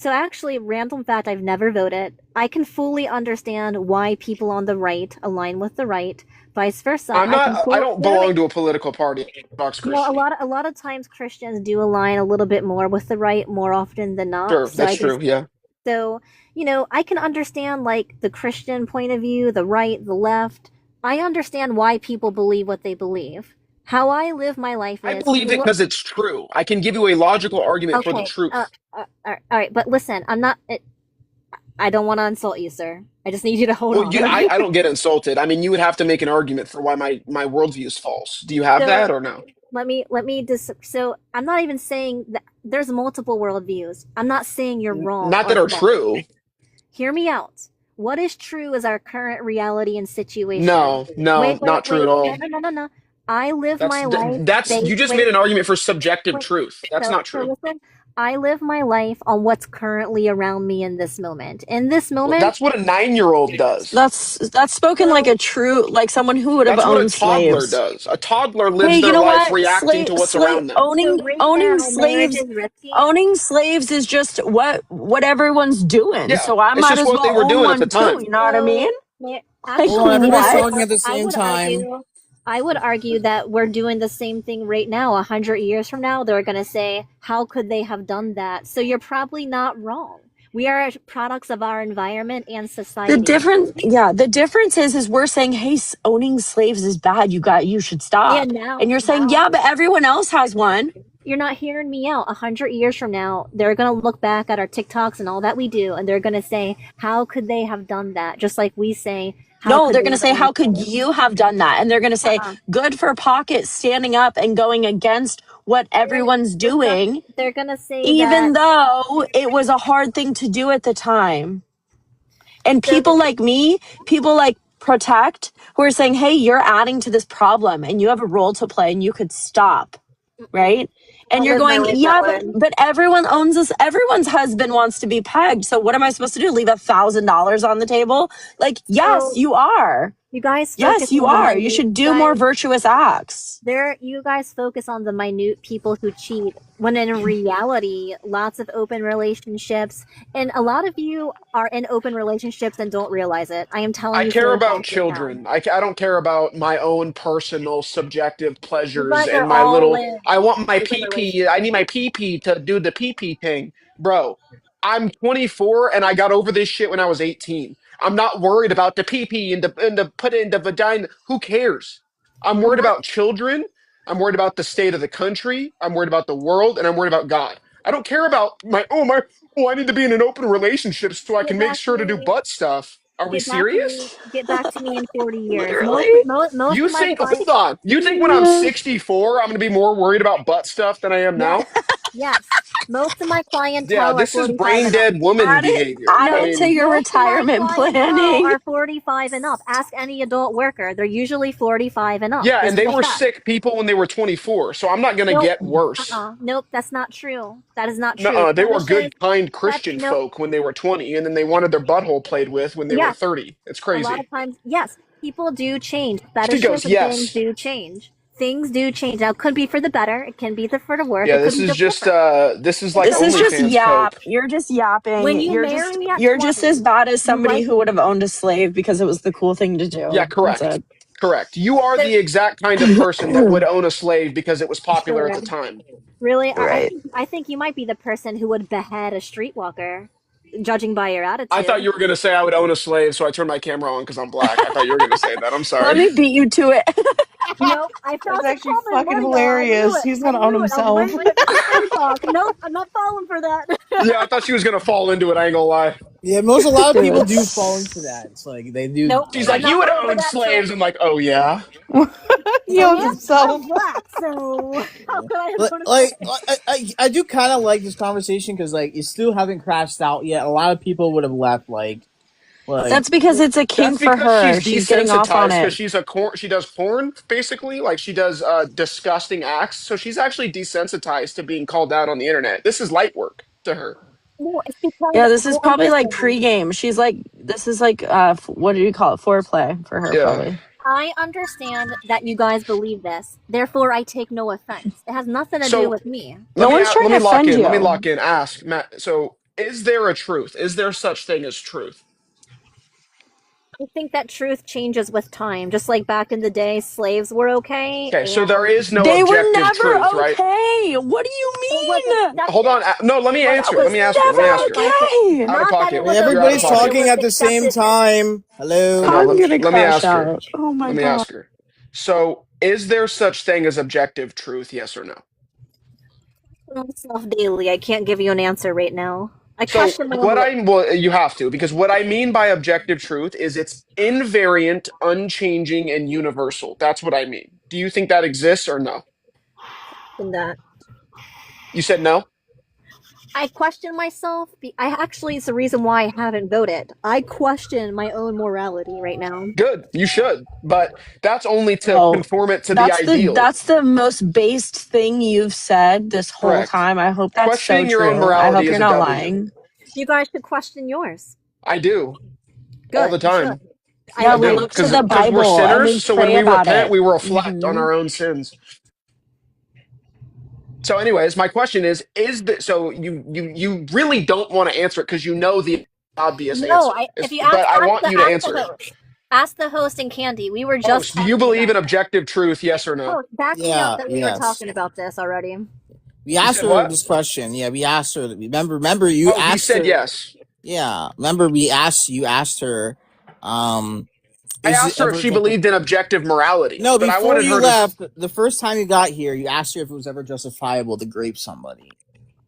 Actually, random fact, I've never voted. I can fully understand why people on the right align with the right, vice versa. I don't belong to a political party. Orthodox You know, Christian. a lot of times Christians do align a little bit more with the right more often than not. Sure, that's true. Yeah. So, I can understand like the Christian point of view, the right, the left. I understand why people believe what they believe. How I live my life is. I believe it because it's true. I can give you a logical argument for the truth. All right, but listen, I don't want to insult you, sir. I just need you to hold on. I don't get insulted. I mean, you would have to make an argument for why my worldview is false. Do you have that or no? Let me so I'm not even saying that there's multiple worldviews. I'm not saying you're wrong. Not that are true. Hear me out. What is true is our current reality and situation. No, not true at all. No. I live my life. You just made an argument for subjective truth. That's not true. Listen, I live my life on what's currently around me in this moment. In this Well, moment, that's what a 9-year-old does. That's spoken like a true, like someone who would have That's what a owned toddler slaves. does. A toddler lives Hey, you their know life what? reacting to what's around them. so right now, marriage is risky. Owning slaves is just what everyone's doing. Yeah, So I it's might just as what they well were own doing at the one too. time. You know what I mean? Like Hold on, everybody's what? talking at the same time. I would argue that we're doing the same thing right now. 100 years from now, they're going to say, how could they have done that? So you're probably not wrong. We are products of our environment and society. The difference is we're saying, hey, owning slaves is bad. You should stop. And you're saying, yeah, but everyone else has one. You're not hearing me out. 100 years from now, they're going to look back at our TikToks and all that we do, and they're going to say, how could they have done that? Just like we say, No, they're going to say, how could you have done that? And they're going to say, good for Pocket standing up and going against what everyone's doing. They're going to say even that, though it was a hard thing to do at the time. And people like me, people like Protect, who are saying, hey, you're adding to this problem and you have a role to play and you could stop. Right? And you're going, yeah, but everyone owns this. Everyone's husband wants to be pegged. So what am I supposed to do? Leave $1,000 on the table? Like, yes, you are. You guys, yes, you are. You should do more virtuous acts. You guys focus on the minute people who cheat, when in reality, lots of open relationships, and a lot of you are in open relationships and don't realize it. I am telling you. I care about children. I don't care about my own personal subjective pleasures and my little. I want my pee. I need my pee to do the pee thing, bro. I'm 24 and I got over this shit when I was 18. I'm not worried about the pee and the put it in the vagina. Who cares? I'm worried about children. I'm worried about the state of the country. I'm worried about the world, and I'm worried about God. I don't care about I need to be in an open relationship so I can make sure to do butt stuff. Are we serious? Get back to me in 40 years. Literally? Most You of my think, clients, hold on. You think when I'm 64, I'm going to be more worried about butt stuff than I am now? yes, most of my clientele Yeah, are this is 45 brain and up. dead woman behavior. Add I it mean, to your Most of my retirement clientele planning. are 45 and up. Ask any adult worker; they're usually 45 and up. yeah, This and they is a were fact. sick people when they were 24, so I'm not going to Nope. get worse. Nope, that's not true. That is not true. Nuh-uh, they were Fetishes- good, kind Christian no. folk when they were 20, and then they wanted their butthole played with when they were Yes. 30. It's A lot crazy. of times, yes, people do change. She Fetishes goes, and yes. things do change. Things do change. Now, it could be for the better. It can be for the worse. Yeah, it could this be is the just different. this is like This is just OnlyFans yap. coke. You're just yapping. When you you're marry just me at you're just 20, as bad as somebody like- who would have owned a slave because it was the cool thing to do. Yeah, correct. That's it. Correct. You are the exact kind of person that would own a slave because it was popular at the time. Really, Right. I think you might be the person who would behead a streetwalker, judging by your attitude. I thought you were going to say I would own a slave, so I turned my camera on because I'm black. I thought you were going to say that. I'm Let sorry. me beat you to it. Nope, I felt That's it actually coming, fucking Mario. hilarious. I knew it. He's gonna I own knew it. himself. I was waiting for the talk. Nope, I'm not falling for that. Yeah, I thought she was going to fall into it. I ain't going to lie. Yeah, a lot of people do fall into that. It's like they do. Nope. She's I'm like, you not would falling for own that, slaves. I'm like, oh, yeah. He owns himself. I'm black, so how could I have Like I do kind of like this conversation because like it still hasn't crashed out yet. A lot of people would have left like That's because it's a kink That's for because her. she's She's getting off on desensitized because it. she does porn basically, like she does disgusting acts. So she's actually desensitized to being called out on the internet. This is light work to her. No, it's because Yeah, this is I probably like understand. pregame. She's like, this is like, what do you call it? Foreplay for her, Yeah. probably. I understand that you guys believe this. Therefore, I take no offense. It has nothing to So- do with me. No one's trying to offend you. Let me lock in. Ask Matt. So, is there a truth? Is there such thing as truth? I think that truth changes with time. Just like back in the day, slaves were okay. Okay, so and- there is no They were objective never truth, right? okay. What do you mean? Hold on. No, let me answer. was Let me ask her. Let me never ask her. okay. Out of Not that pocket. it was You're out of everybody's pocket. talking at the same time. Hello. No, I'm let gonna me crash ask her. out. Oh my Let me god. ask her. So, is there such thing as objective truth? Yes or no? myself daily. I can't give you an answer right now. I So question my what own- well, you have to, because what I mean by objective truth is it's invariant, unchanging, and universal. That's what I mean. Do you think that exists or no? in that. You said no? I question myself. I actually, it's the reason why I haven't voted. I question my own morality right now. Good, you should, but that's only to Well, conform it to the ideal. that's the most based thing you've said this whole Correct. time. I hope that's Questioning so your own true. I morality hope is you're a not W. lying. You guys should question yours. I do. All Good, the you time. should. Yeah, I we do. look to the Because we're Bible and we sinners, so when pray we about repent, it. we reflect on our own sins. So, anyways, my question is that so you really don't want to answer it because you know the obvious No, answer. if you But ask, I want you to answer it. host. Ask the host and Candy. We were just Host, do you talking believe in about objective truth? Yes or no? Host, back me Yeah, up that we were yes. talking about this already. We asked said her what? this question. Yeah, we asked her. Remember you Oh, asked he said her. yes. Yeah, remember you asked her. I Is asked it her if ever she believed in objective morality. No, but I before wanted you her left, the first time you got here, you asked her if it was ever justifiable to grape somebody.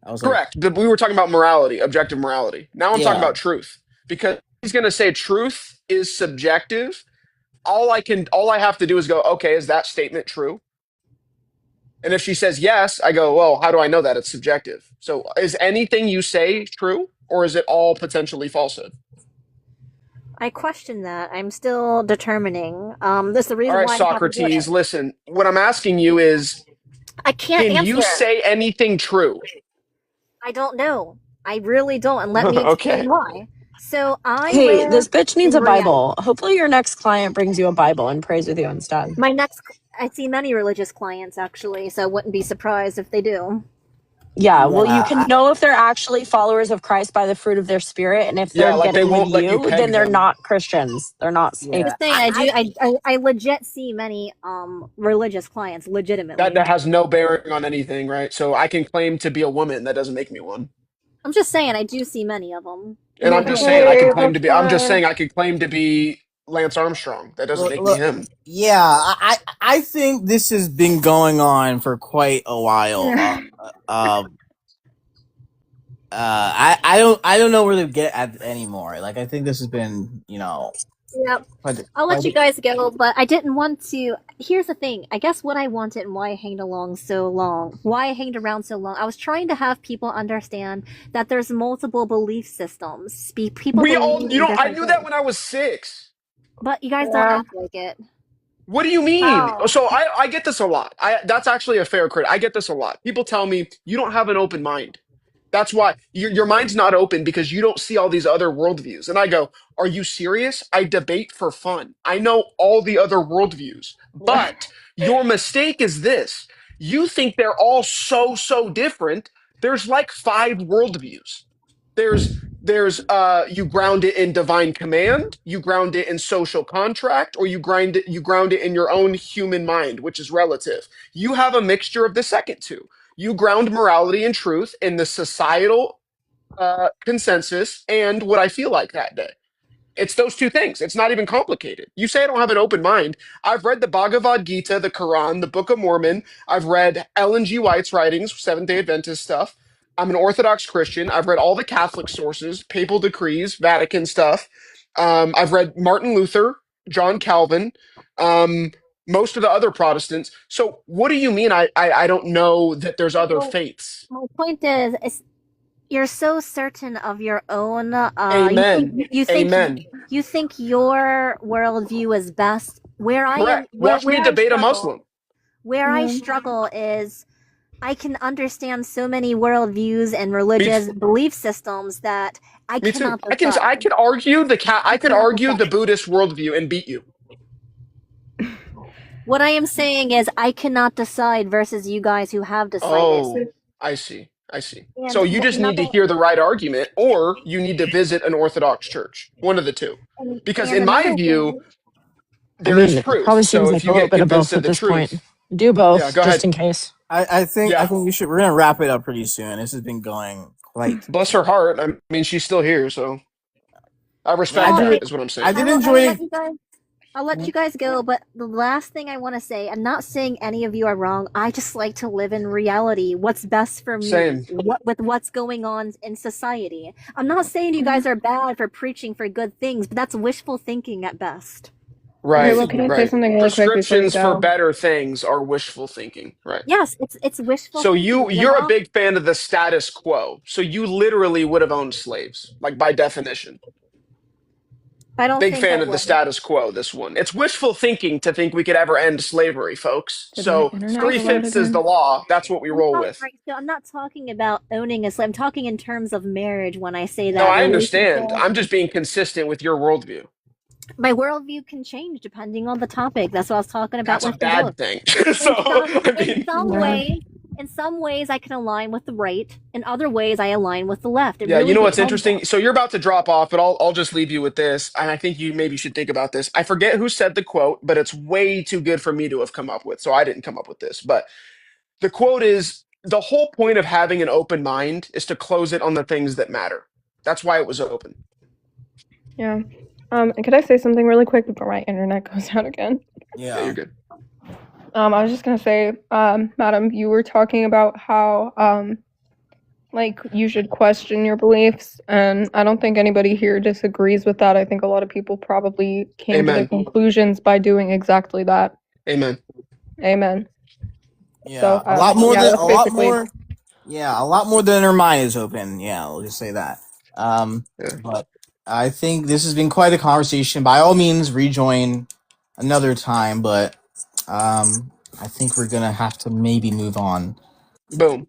I was like, correct. But we were talking about morality, objective morality. Now I'm talking Yeah. about truth because he's going to say truth is subjective. All I have to do is go, okay, is that statement true? And if she says yes, I go, well, how do I know that it's subjective? So is anything you say true, or is it all potentially falsehood? I question that. I'm still determining. This is the reason All right, why I haven't Socrates, voted. listen, what I'm asking you is, I can't can you answer. say anything true? I don't know. I really don't. And let me explain Okay. why. So I Hey, live this bitch needs in a Bible. Hopefully your next client brings you a Bible and prays with you instead. My next, I see many religious clients actually, so I wouldn't be surprised if they do. Yeah, well, you can know if they're actually followers of Christ by the fruit of their spirit, and if they're Yeah, like they getting with won't let you peg then they're them. not Christians. They're not saved. Just saying, I legit see many religious clients legitimately. That has no bearing on anything, right? So I can claim to be a woman. That doesn't make me one. I'm just saying, I do see many of them. And I'm just saying I can claim to be. I'm just saying I could claim to be Lance Armstrong. That doesn't make me him. Yeah, I think this has been going on for quite a while. I don't know where to get at anymore. Like I think this has been, Yep. I'll let you guys go, but I didn't want to. Here's the thing. I guess what I wanted and why I hanged around so long, I was trying to have people understand that there's multiple belief systems. People We all, believe in I different knew that things. when I was 6. But you guys don't act like it. What do you mean? How? So I get this a lot. That's actually a fair credit. I get this a lot. People tell me you don't have an open mind. That's why your mind's not open because you don't see all these other worldviews. And I go, are you serious? I debate for fun. I know all the other worldviews. But your mistake is this. You think they're all so different. There's like 5 worldviews. There's you ground it in divine command, you ground it in social contract, or you ground it in your own human mind, which is relative. You have a mixture of the second two. You ground morality and truth in the societal consensus and what I feel like that day. It's those two things. It's not even complicated. You say I don't have an open mind. I've read the Bhagavad Gita, the Quran, the Book of Mormon. I've read Ellen G. White's writings, Seventh-day Adventist stuff. I'm an Orthodox Christian. I've read all the Catholic sources, papal decrees, Vatican stuff. I've read Martin Luther, John Calvin, most of the other Protestants. So what do you mean I don't know that there's other faiths? My point is you're so certain of your own. Amen. You think Amen. you think your worldview is best. Where I am, Correct. Watch me debate a Muslim. Where I struggle is I can understand so many worldviews and religious belief systems that I Me too. cannot. I could argue the Buddhist worldview and beat you. What I am saying is I cannot decide versus you guys who have decided. Oh, I see. And So you just need to hear the right argument, or you need to visit an Orthodox church. One of the two. Because in my view, there is truth. Probably So seems if like you a little get bit of convinced both of at the this truth, point. Do both, yeah, go just ahead. in case. I think we're gonna wrap it up pretty soon. This has been going quite. Bless her heart. I mean, she's still here, so I respect that. Is what I'm saying. I'll let you guys go, but the last thing I want to say, I'm not saying any of you are wrong. I just like to live in reality. What's best for me Same. with what's going on in society. I'm not saying you guys are bad for preaching for good things, but that's wishful thinking at best. Okay, Right, well, can I say right. something really quick before you Prescriptions for go? better things are wishful thinking. Right. Yes, it's wishful So thinking, you you're a know? big fan of the status quo. So you literally would have owned slaves, like by definition. I don't Big think I fan of the would. status quo, this one. It's wishful thinking to think we could ever end slavery, folks. Did my So internet go out 3/5 is the again? law. That's what we I'm roll not, with. right, so I'm not talking about owning a slave. I'm talking in terms of marriage when I say No, that I understand. relationship. I'm just being consistent with your worldview. My worldview can change depending on the topic. That's what I was talking about That's a with the bad book. thing. So, I mean, In some ways, I can align with the right. In other ways, I align with the left. It yeah, you really know what's depends. interesting? So you're about to drop off, but I'll just leave you with this, and I think you maybe should think about this. I forget who said the quote, but it's way too good for me to have come up with, so I didn't come up with this. But the quote is, the whole point of having an open mind is to close it on the things that matter. That's why it was open. Yeah. Could I say something really quick before my internet goes out again? Yeah, you're good. I was just gonna say, madam, you were talking about how like you should question your beliefs, and I don't think anybody here disagrees with that. I think a lot of people probably came to Amen. the conclusions by doing exactly that. Amen. Amen. Yeah, So, a lot more yeah, than that's a lot basically- more. Yeah, a lot more than her mind is open. Yeah, we'll just say that. But I think this has been quite a conversation. By all means, rejoin another time. But I think we're gonna have to maybe move on. Boom.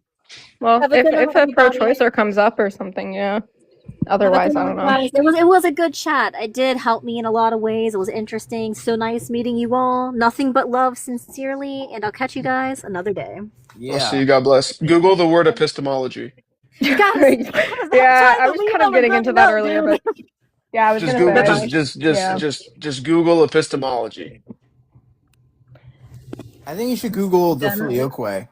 Well, Have a if good if one, a everybody. pro-choicer comes up or something, yeah. Otherwise, I don't know. Guys, it was a good chat. It did help me in a lot of ways. It was interesting. So nice meeting you all. Nothing but love, sincerely, and I'll catch you guys another day. I'll see you. God bless. Google the word epistemology. Yeah, I was kind of getting into that earlier, but yeah, I was Just gonna Google, say, just Google epistemology. I think you should Google the filioque.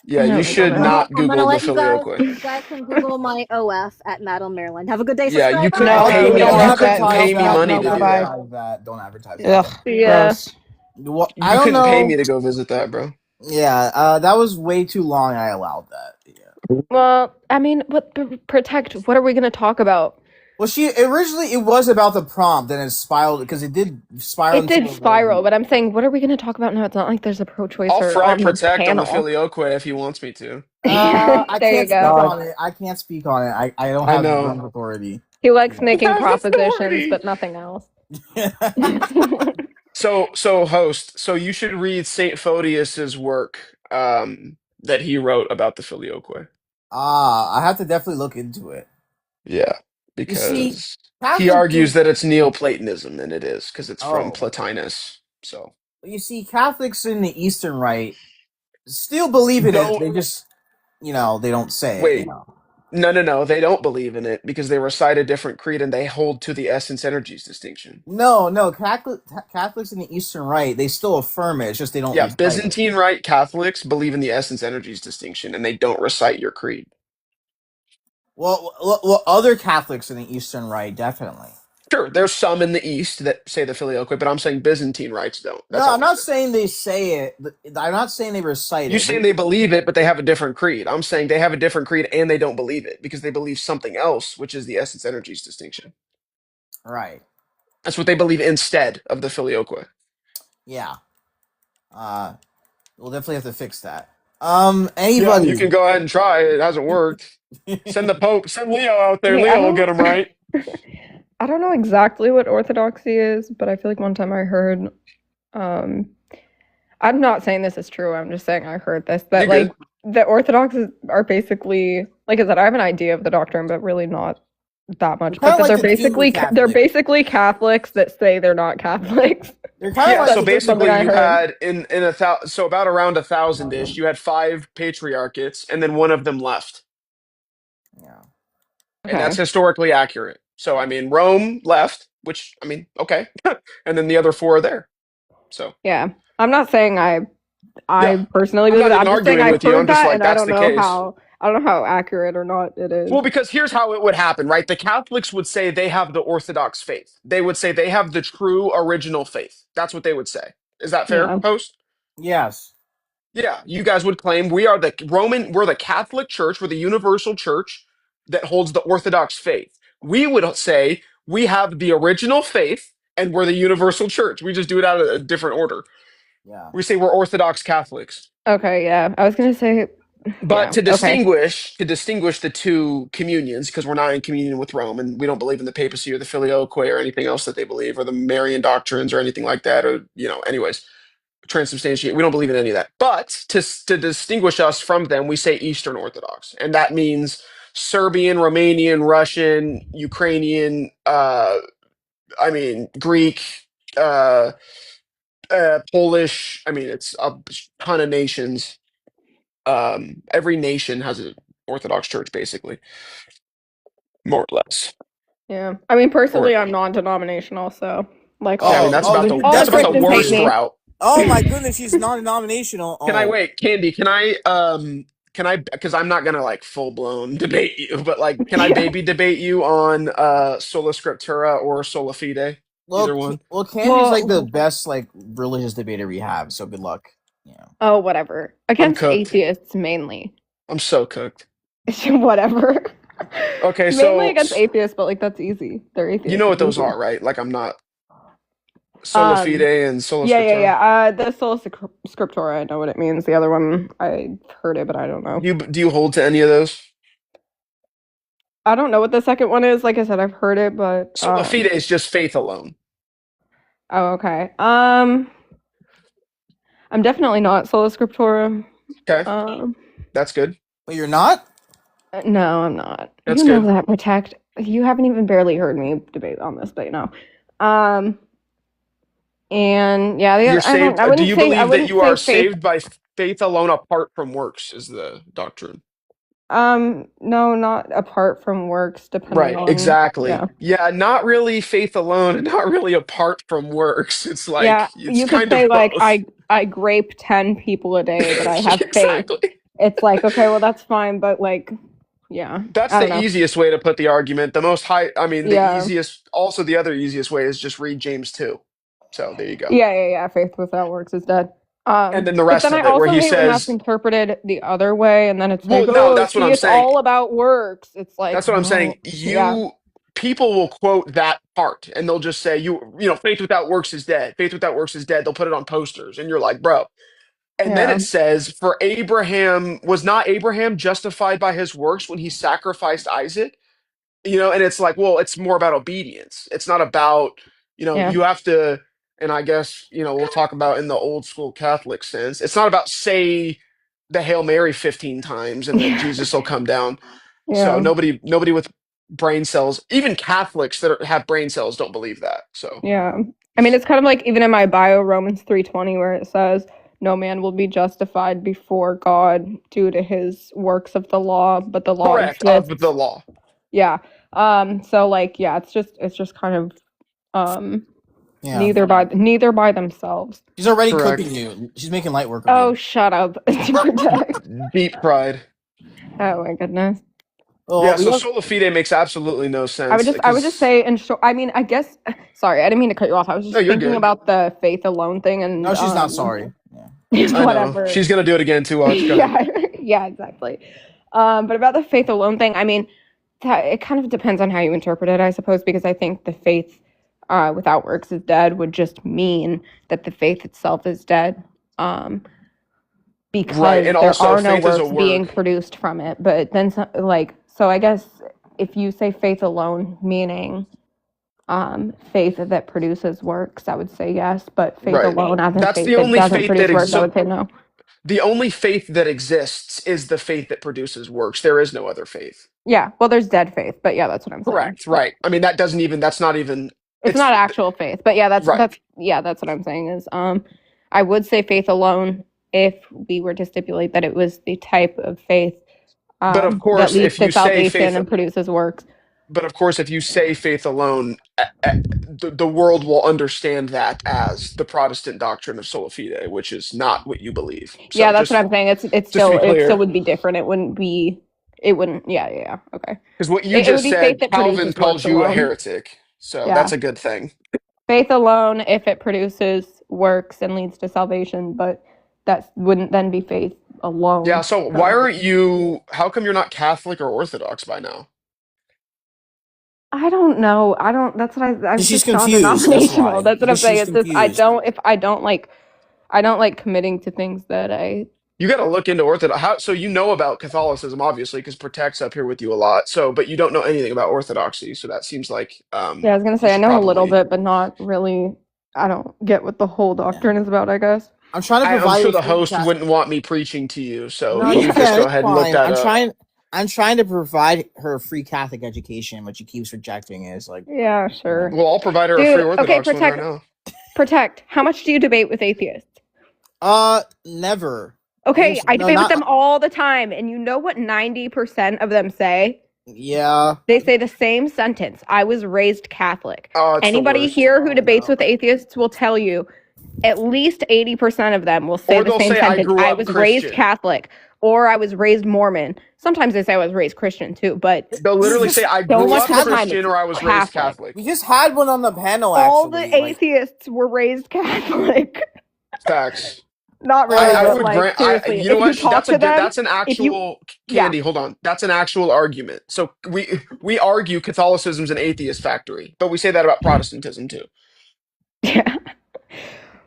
Yeah, you should not I'm gonna Google the let you guys. filioque. You guys can Google my OF at Madam Maryland. Have a good day. Yeah, you subscribe, couldn't bye. pay me. Don't You couldn't advertise pay me that. money Don't to do advertise that. that. Don't advertise Ugh, that. Yeah. Well, You I don't couldn't pay know. me to go visit that, bro. Yeah, that was way too long. I allowed that. well, I mean, what protect? What are we gonna talk about? Well, originally it was about the prompt, then it spiraled because it did spiral. It did spiral, but I'm saying, what are we gonna talk about now? It's not like there's a pro-choicer I'll fry on the protect on the panel. filioque if he wants me to. I There you can't speak go. on it. I can't speak on it. I don't I have know. the authority. He likes making Because it's propositions, sporty. but nothing else. So host. So you should read Saint Photius's work that he wrote about the filioque. I have to definitely look into it. Yeah, You see, because he Catholic argues is- that it's Neoplatonism, and it is because it's from Oh. Plotinus. So You see, Catholics in the Eastern Rite still believe in it. Don't- They just, they don't say it. wait, no, they don't believe in it because they recite a different creed and they hold to the essence energies distinction. No, Catholics in the Eastern Rite, they still affirm it. It's just they don't. Yeah, recite it. Byzantine Rite Catholics believe in the essence energies distinction, and they don't recite your creed. Well, other Catholics in the Eastern Rite definitely. Sure, there's some in the East that say the filioque, but I'm saying Byzantine rites don't. That's No, all I'm not saying they say it. I'm not saying they recite You it. saying they believe it, but they have a different creed. I'm saying they have a different creed and they don't believe it because they believe something else, which is the essence energies distinction. Right. That's what they believe instead of the filioque. Yeah. We'll definitely have to fix that. Yeah, Anybody? you can go ahead and try. It hasn't worked. Send the Pope, send Leo out there. Hey, Leo will get him right. I don't know exactly what orthodoxy is, but I feel like one time I heard, I'm not saying this is true, I'm just saying I heard this, that You're like the Orthodox are basically, like I said, I have an idea of the doctrine, but really not that much. Kinda But like they're the Jews basically and they're Catholics. basically Catholics that say they're not Catholics. They're kind Yeah, of so like That's just something basically I you heard. had so about around 1,000-ish, you had 5 patriarchates, and then one of them left. And that's Okay. historically accurate. So I mean, Rome left, which I mean, okay, and then the other 4 are there. So Yeah. I'm not saying I Yeah. personally I'm believe not it. I'm just saying arguing I've with you. heard I'm just that, like, and I that's don't the know case. how accurate or not it is. Well, because here's how it would happen, right? The Catholics would say they have the Orthodox faith. They would say they have the true original faith. That's what they would say. Is that fair, Yeah. host? Yes. Yeah, you guys would claim we're the Catholic Church, we're the universal church that holds the Orthodox faith. We would say we have the original faith and we're the universal church. We just do it out of a different order. Yeah. We say we're Orthodox Catholics. Okay, yeah. I was gonna say, But yeah. Okay. to distinguish the two communions, because we're not in communion with Rome, and we don't believe in the papacy or the filioque or anything else that they believe, or the Marian doctrines or anything like that, or anyways, transubstantiate. We don't believe in any of that. But to distinguish us from them, we say Eastern Orthodox, and that means Serbian, Romanian, Russian, Ukrainian, Greek, Polish. I mean, it's a ton of nations. Every nation has an Orthodox church, basically, more or less. Yeah. I mean, Or personally, I'm non-denominational, so like yeah, I mean Oh, that's oh, about then the all you're the that's about the definitely Christians hate worst me. route. Oh my goodness, she's non-denominational. Can I Oh, wait, Candy? Can I? Because I'm not gonna like full blown debate you, but like, can I Yeah. baby debate you on sola scriptura or sola fide? Either one. Candy's like the Well, best like religious debater we have. So good luck. Yeah. oh, whatever. I'm Against cooked. atheists mainly. I'm so cooked. Whatever. Okay, Mainly against so atheists, but like that's easy. They're you atheists. know what It's those easy. are, right? Like I'm not sola fide and sola Yeah, yeah, scriptura. yeah. The sola scriptura, I know what it means. The other one, I heard it, but I don't know. Do you hold to any of those? I don't know what the second one is. Like I said, I've heard it, but Sola fide is just faith alone. oh, okay. I'm definitely not sola scriptura. Okay, that's good. Wait, you're not? No, I'm not. That's You know good. that, Protect. You haven't even barely heard me debate on this, but you know. And yeah, You're saved. I Do wouldn't you say I believe that wouldn't you say are faith. saved by faith alone, apart from works? Is the doctrine? No, not apart from works, depending Right, on exactly. yeah. Yeah, not really faith alone and not really apart from works. It's Yeah, like it's you could kind say of like both. I grape 10 people a day, but I have faith. Exactly. It's like, okay, well that's fine, but like yeah, That's I don't the know. easiest way to put the argument. The most high, the Yeah. easiest, also the other easiest way is just read James 2. So there you go. Yeah. Faith without works is dead. And then the But rest then I of it where also he hate when that's says, interpreted the other way, and then it's well, like, no, oh, that's what see, I'm it's saying. all about works. It's like, That's what I'm saying. no, yeah, People will quote that part and they'll just say, faith without works is dead. Faith without works is dead. They'll put it on posters. And you're like, bro. And then yeah, it says, for Abraham, was not Abraham justified by his works when he sacrificed Isaac? And it's like, well, it's more about obedience. It's not about, yeah, you have to, and I guess, we'll talk about in the old school Catholic sense, it's not about say the Hail Mary 15 times and then Jesus will come down. So yeah. nobody with brain cells, even Catholics that have brain cells don't believe that. So Yeah. I mean, it's kind of like even in my bio, Romans 3:20, where it says, no man will be justified before God due to his works of the law, but the law correct, of exists. the law. Yeah. So like, yeah, it's just kind of Yeah. neither by themselves. She's already Correct. cooking you. She's making light work of Oh, you. shut up. Protect. Deep pride. Oh my goodness. Well, Yeah, we so don't- sola fide makes absolutely no sense. I would just 'cause- say in short, I mean, I guess sorry, I didn't mean to cut you off. I was just No, you're thinking good. about the faith alone thing and No, she's not sorry. I know. whatever. She's gonna do it again too. Watch. Go ahead. Yeah, exactly. But about the faith alone thing, I mean, it kind of depends on how you interpret it, I suppose, because I think the faith without works is dead would just mean that the faith itself is dead. Because Right, and there also are no faith is a works being work. produced from it. But then, so I guess if you say faith alone, meaning faith that produces works, I would say yes. But faith Right. alone, as in That's faith the that only doesn't faith produce that works, I would say no. The only faith that exists is the faith that produces works. There is no other faith. Yeah, well, there's dead faith, but yeah, that's what I'm saying. Correct. Right. I mean, that's not even. It's not actual faith, but yeah, that's Right. that's what I'm saying is I would say faith alone if we were to stipulate that it was the type of faith But of that course, leads if to you say salvation faith, and produces works. but of course, if you say faith alone, the world will understand that as the Protestant doctrine of sola fide, which is not what you believe. So Yeah, that's just, what I'm saying. It's just to be still clear, would be different. It wouldn't yeah, okay. because what you It would just be said, faith that Calvin produces calls works you a alone. heretic. So Yeah. that's a good thing. Faith alone if it produces works and leads to salvation, but that wouldn't then be faith alone. Yeah. So why aren't you? How come you're not Catholic or Orthodox by now? I don't know. I don't. That's what I'm She's just confused. That's non-denominational. why. That's what I'm Because saying. she's It's just confused. I don't like committing to things that I. You got to look into Orthodox. So you know about Catholicism, obviously, because Protect's up here with you a lot. So, but you don't know anything about Orthodoxy. So that seems like Yeah, I was gonna you say I should know a little probably. bit, but not really. I don't get what the whole doctrine is about, I guess. I'm trying to I'm provide sure a the free host Catholic. wouldn't want me preaching to you, so No, you you could just can. go It's ahead and look fine. that up. I'm trying to provide her a free Catholic education, but she keeps rejecting it. It's like, Yeah, sure. Well, I'll provide her a Dude, free okay, Orthodox one right now. Protect. How much do you debate with atheists? never. Okay, I No, debate with not. them all the time, and you know what 90% of them say? Yeah. They say the same sentence. I was raised Catholic. Oh, it's the Anybody worst. here who debates with atheists will tell you at least 80% of them will say Or the they'll same say, "I sentence. grew I up was raised Christian." Catholic or I was raised Mormon. Sometimes they say I was raised Christian too, but They'll literally say, "I so grew much up of the time Christian" it's or "I was raised Catholic. Catholic." We just had one on the panel, All actually. the atheists were raised Catholic. Facts. Not really, I but would like grant. seriously, You know if you what? talk That's to them, that's an if you actual yeah. Candy. Hold on. That's an actual argument. So we argue Catholicism's an atheist factory, but we say that about Protestantism too. Yeah.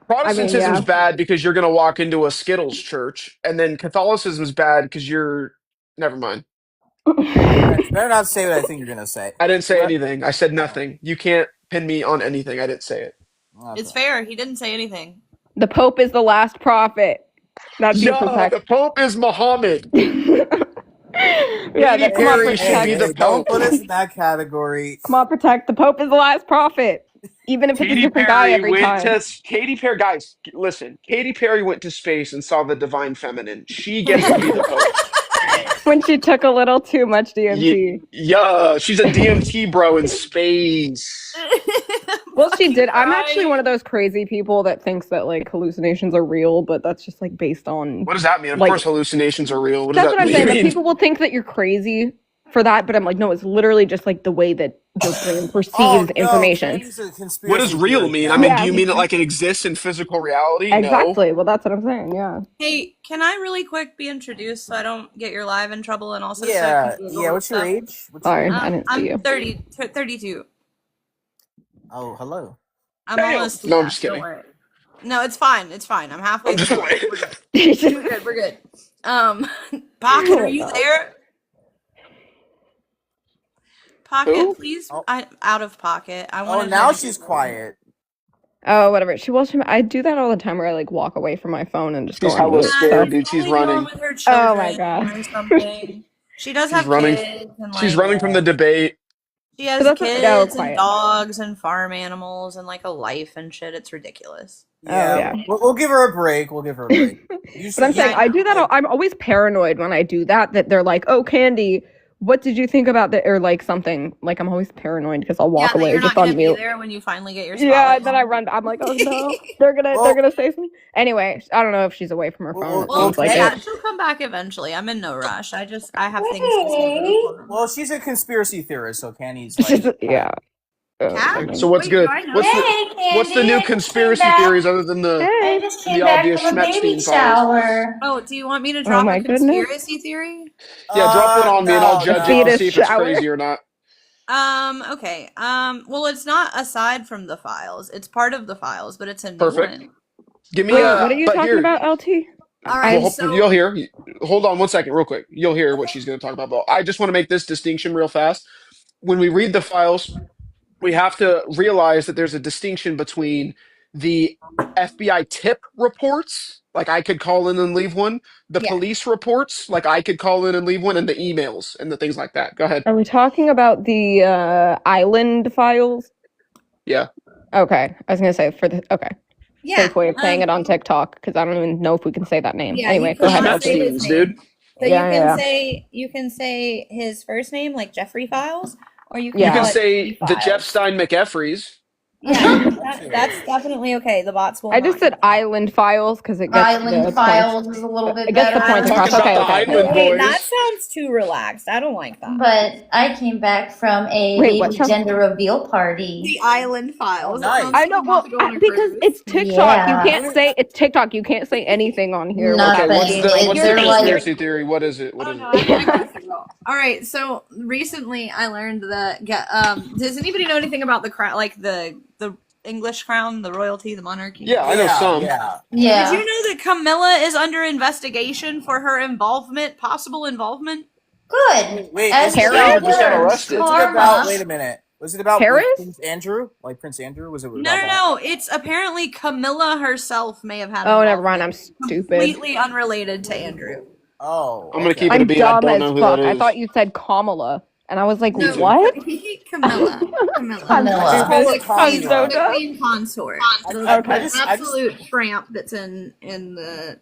Protestantism's yeah. bad because you're going to walk into a Skittles church, and then Catholicism's bad because you're. Never mind. Better not say what I think you're gonna say. I didn't say anything. I said nothing. You can't pin me on anything. I didn't say it. It's fair. He didn't say anything. The Pope is the last prophet. That's your Yeah, protect. the Pope is Muhammad. Yeah, Katy come on, Perry should be the Hey, don't Pope. put us in that category. Come on, protect. The Pope is the last prophet. Even if it's a Katy different guy Perry every went time. to Katy Perry. Guys, listen. Katy Perry went to space and saw the divine feminine. She gets to be the Pope. When she took a little too much DMT. Yeah, she's a DMT bro in space. Well, she did. I'm actually one of those crazy people that thinks that like hallucinations are real, but that's just like based on. What does that mean? Of like, course, hallucinations are real. What does That's that what I'm saying. But mean? people will think that you're crazy for that, but I'm like, no, it's literally just like the way that your brain perceives information. What does real mean? I mean, do you mean it like it exists in physical reality? Exactly. Well, that's what I'm saying. Yeah. Hey, can I really quick be introduced so I don't get your live in trouble and also Yeah, so I can yeah. What's your stuff? age? Sorry, I didn't see you. I'm 32. Oh, hello. I'm almost. No, I'm yeah, just don't kidding. worry. No, it's fine. It's fine. I'm halfway. I'm just through. playing. We're good. We're good. Pocket, are you there? Pocket, Who? please. I'm out of pocket. I Oh, want. now she's quiet. Oh, whatever. I do that all the time where I like walk away from my phone and just She's go on hella mute. scared, dude. She's running. With her Oh my children god. or something. She does She's have running. kids and She's like running from the debate. she has But that's go kids and quiet. dogs and farm animals and like a life and shit. It's ridiculous. Yeah, yeah. We'll give her a break. We'll give her a break. But I'm saying I do that. I'm always paranoid when I do that. That they're like, "Oh, Candy, what did you think about that?" Or like something. Like I'm always paranoid because I'll walk that away you're just not gonna on be mute. there when you finally get your Yeah, spotlight. then I run. I'm like, oh no, they're gonna say something. Anyway, I don't know if she's away from her phone. It Well, seems like yeah, it. she'll come back eventually. I'm in no rush. I have things to say. Well, she's a conspiracy theorist, so Candy's like, yeah. So what's good? What's the new conspiracy theories other than the obvious Schmepstein files? Oh, do you want me to drop my a goodness. conspiracy theory? Yeah, drop one on me and I'll no, judge no. it to see if it's Shower. crazy or not. Okay. Well, it's not aside from the files. It's part of the files, but it's a new Perfect. one. Give me Wait, a. what are you but talking here, about, LT? All right. well, So you'll hear. Hold on one second, real quick. You'll hear what she's going to talk about. But I just want to make this distinction real fast. When we read the files, we have to realize that there's a distinction between the FBI tip reports, like I could call in and leave one, the police reports, like I could call in and leave one, and the emails and the things like that. Go ahead. Are we talking about the island files? Yeah. Okay, I was gonna say okay. yeah, Safe way of saying it on TikTok because I don't even know if we can say that name. Yeah, Anyway, you go ahead, cannot LT. say his Schmepsteins, name. dude. So Yeah. you can say his first name like Jeffrey Files, or you can You Yeah. can call it say Jeffrey the Files. Jeff Stein McEffreys. Yeah, that's definitely okay. The bots will I not. just said island files because it gets Island the files points. is a little bit It gets the better. points Talk across. about Okay, the okay. island Wait, that boys. sounds too relaxed. I don't like that. But I came back from a Wait, what baby sounds? gender reveal party. The island files. That sounds I like know, I'm well, about to go on a because cruise. it's TikTok. You Yeah. can't say it's TikTok. You can't say anything on here. Okay, Nothing. what's the Like, they're like, conspiracy theory? What is it? What Oh is no, it? I'm gonna go through. All right, so recently I learned that. Does anybody know anything about the crown, like the English crown, the royalty, the monarchy? Yeah, I know some. Did yeah. you know that Camilla is under investigation for her possible involvement? Good. Wait, As was it Harris about, just got deserves. arrested. was it about, Karma. wait a minute. Was it about Harris? Prince Andrew? Like Prince Andrew? Was it about No, that? no. It's apparently Camilla herself may have had. Oh, never mind. I'm stupid. Completely unrelated to Andrew. Oh. I'm gonna okay. keep it a I'm bean. I dumb don't as know who fuck. that I is. thought you said Kamala, and I was like, Me too. what? Camilla. Camilla. The I'm so the dumb. queen consort. Okay. I just- Absolute tramp that's in the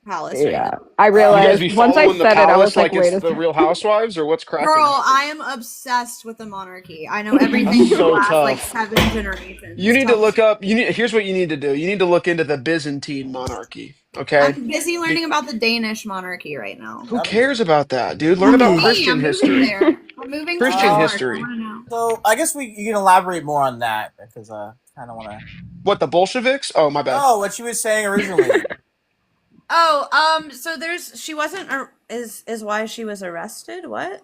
palace right Yeah, now. I You guys be realized once I following the said it, I palace was like, like wait a it's the second. Real Housewives, or what's cracking? Girl, I am obsessed with the monarchy. I know everything That's for the so last like tough. 7 generations. You need to look up. Here's what you need to do. You need to look into the Byzantine monarchy. Okay. I'm busy learning about the Danish monarchy right now. Who cares about that, dude? Learn about Hey, Christian I'm moving history. there. I'm moving to Christian Denmark. history. I want to know. So I guess you can elaborate more on that because kind of want to. What, the Bolsheviks? Oh, my bad. No, what she was saying originally. So she wasn't is why she was arrested. What?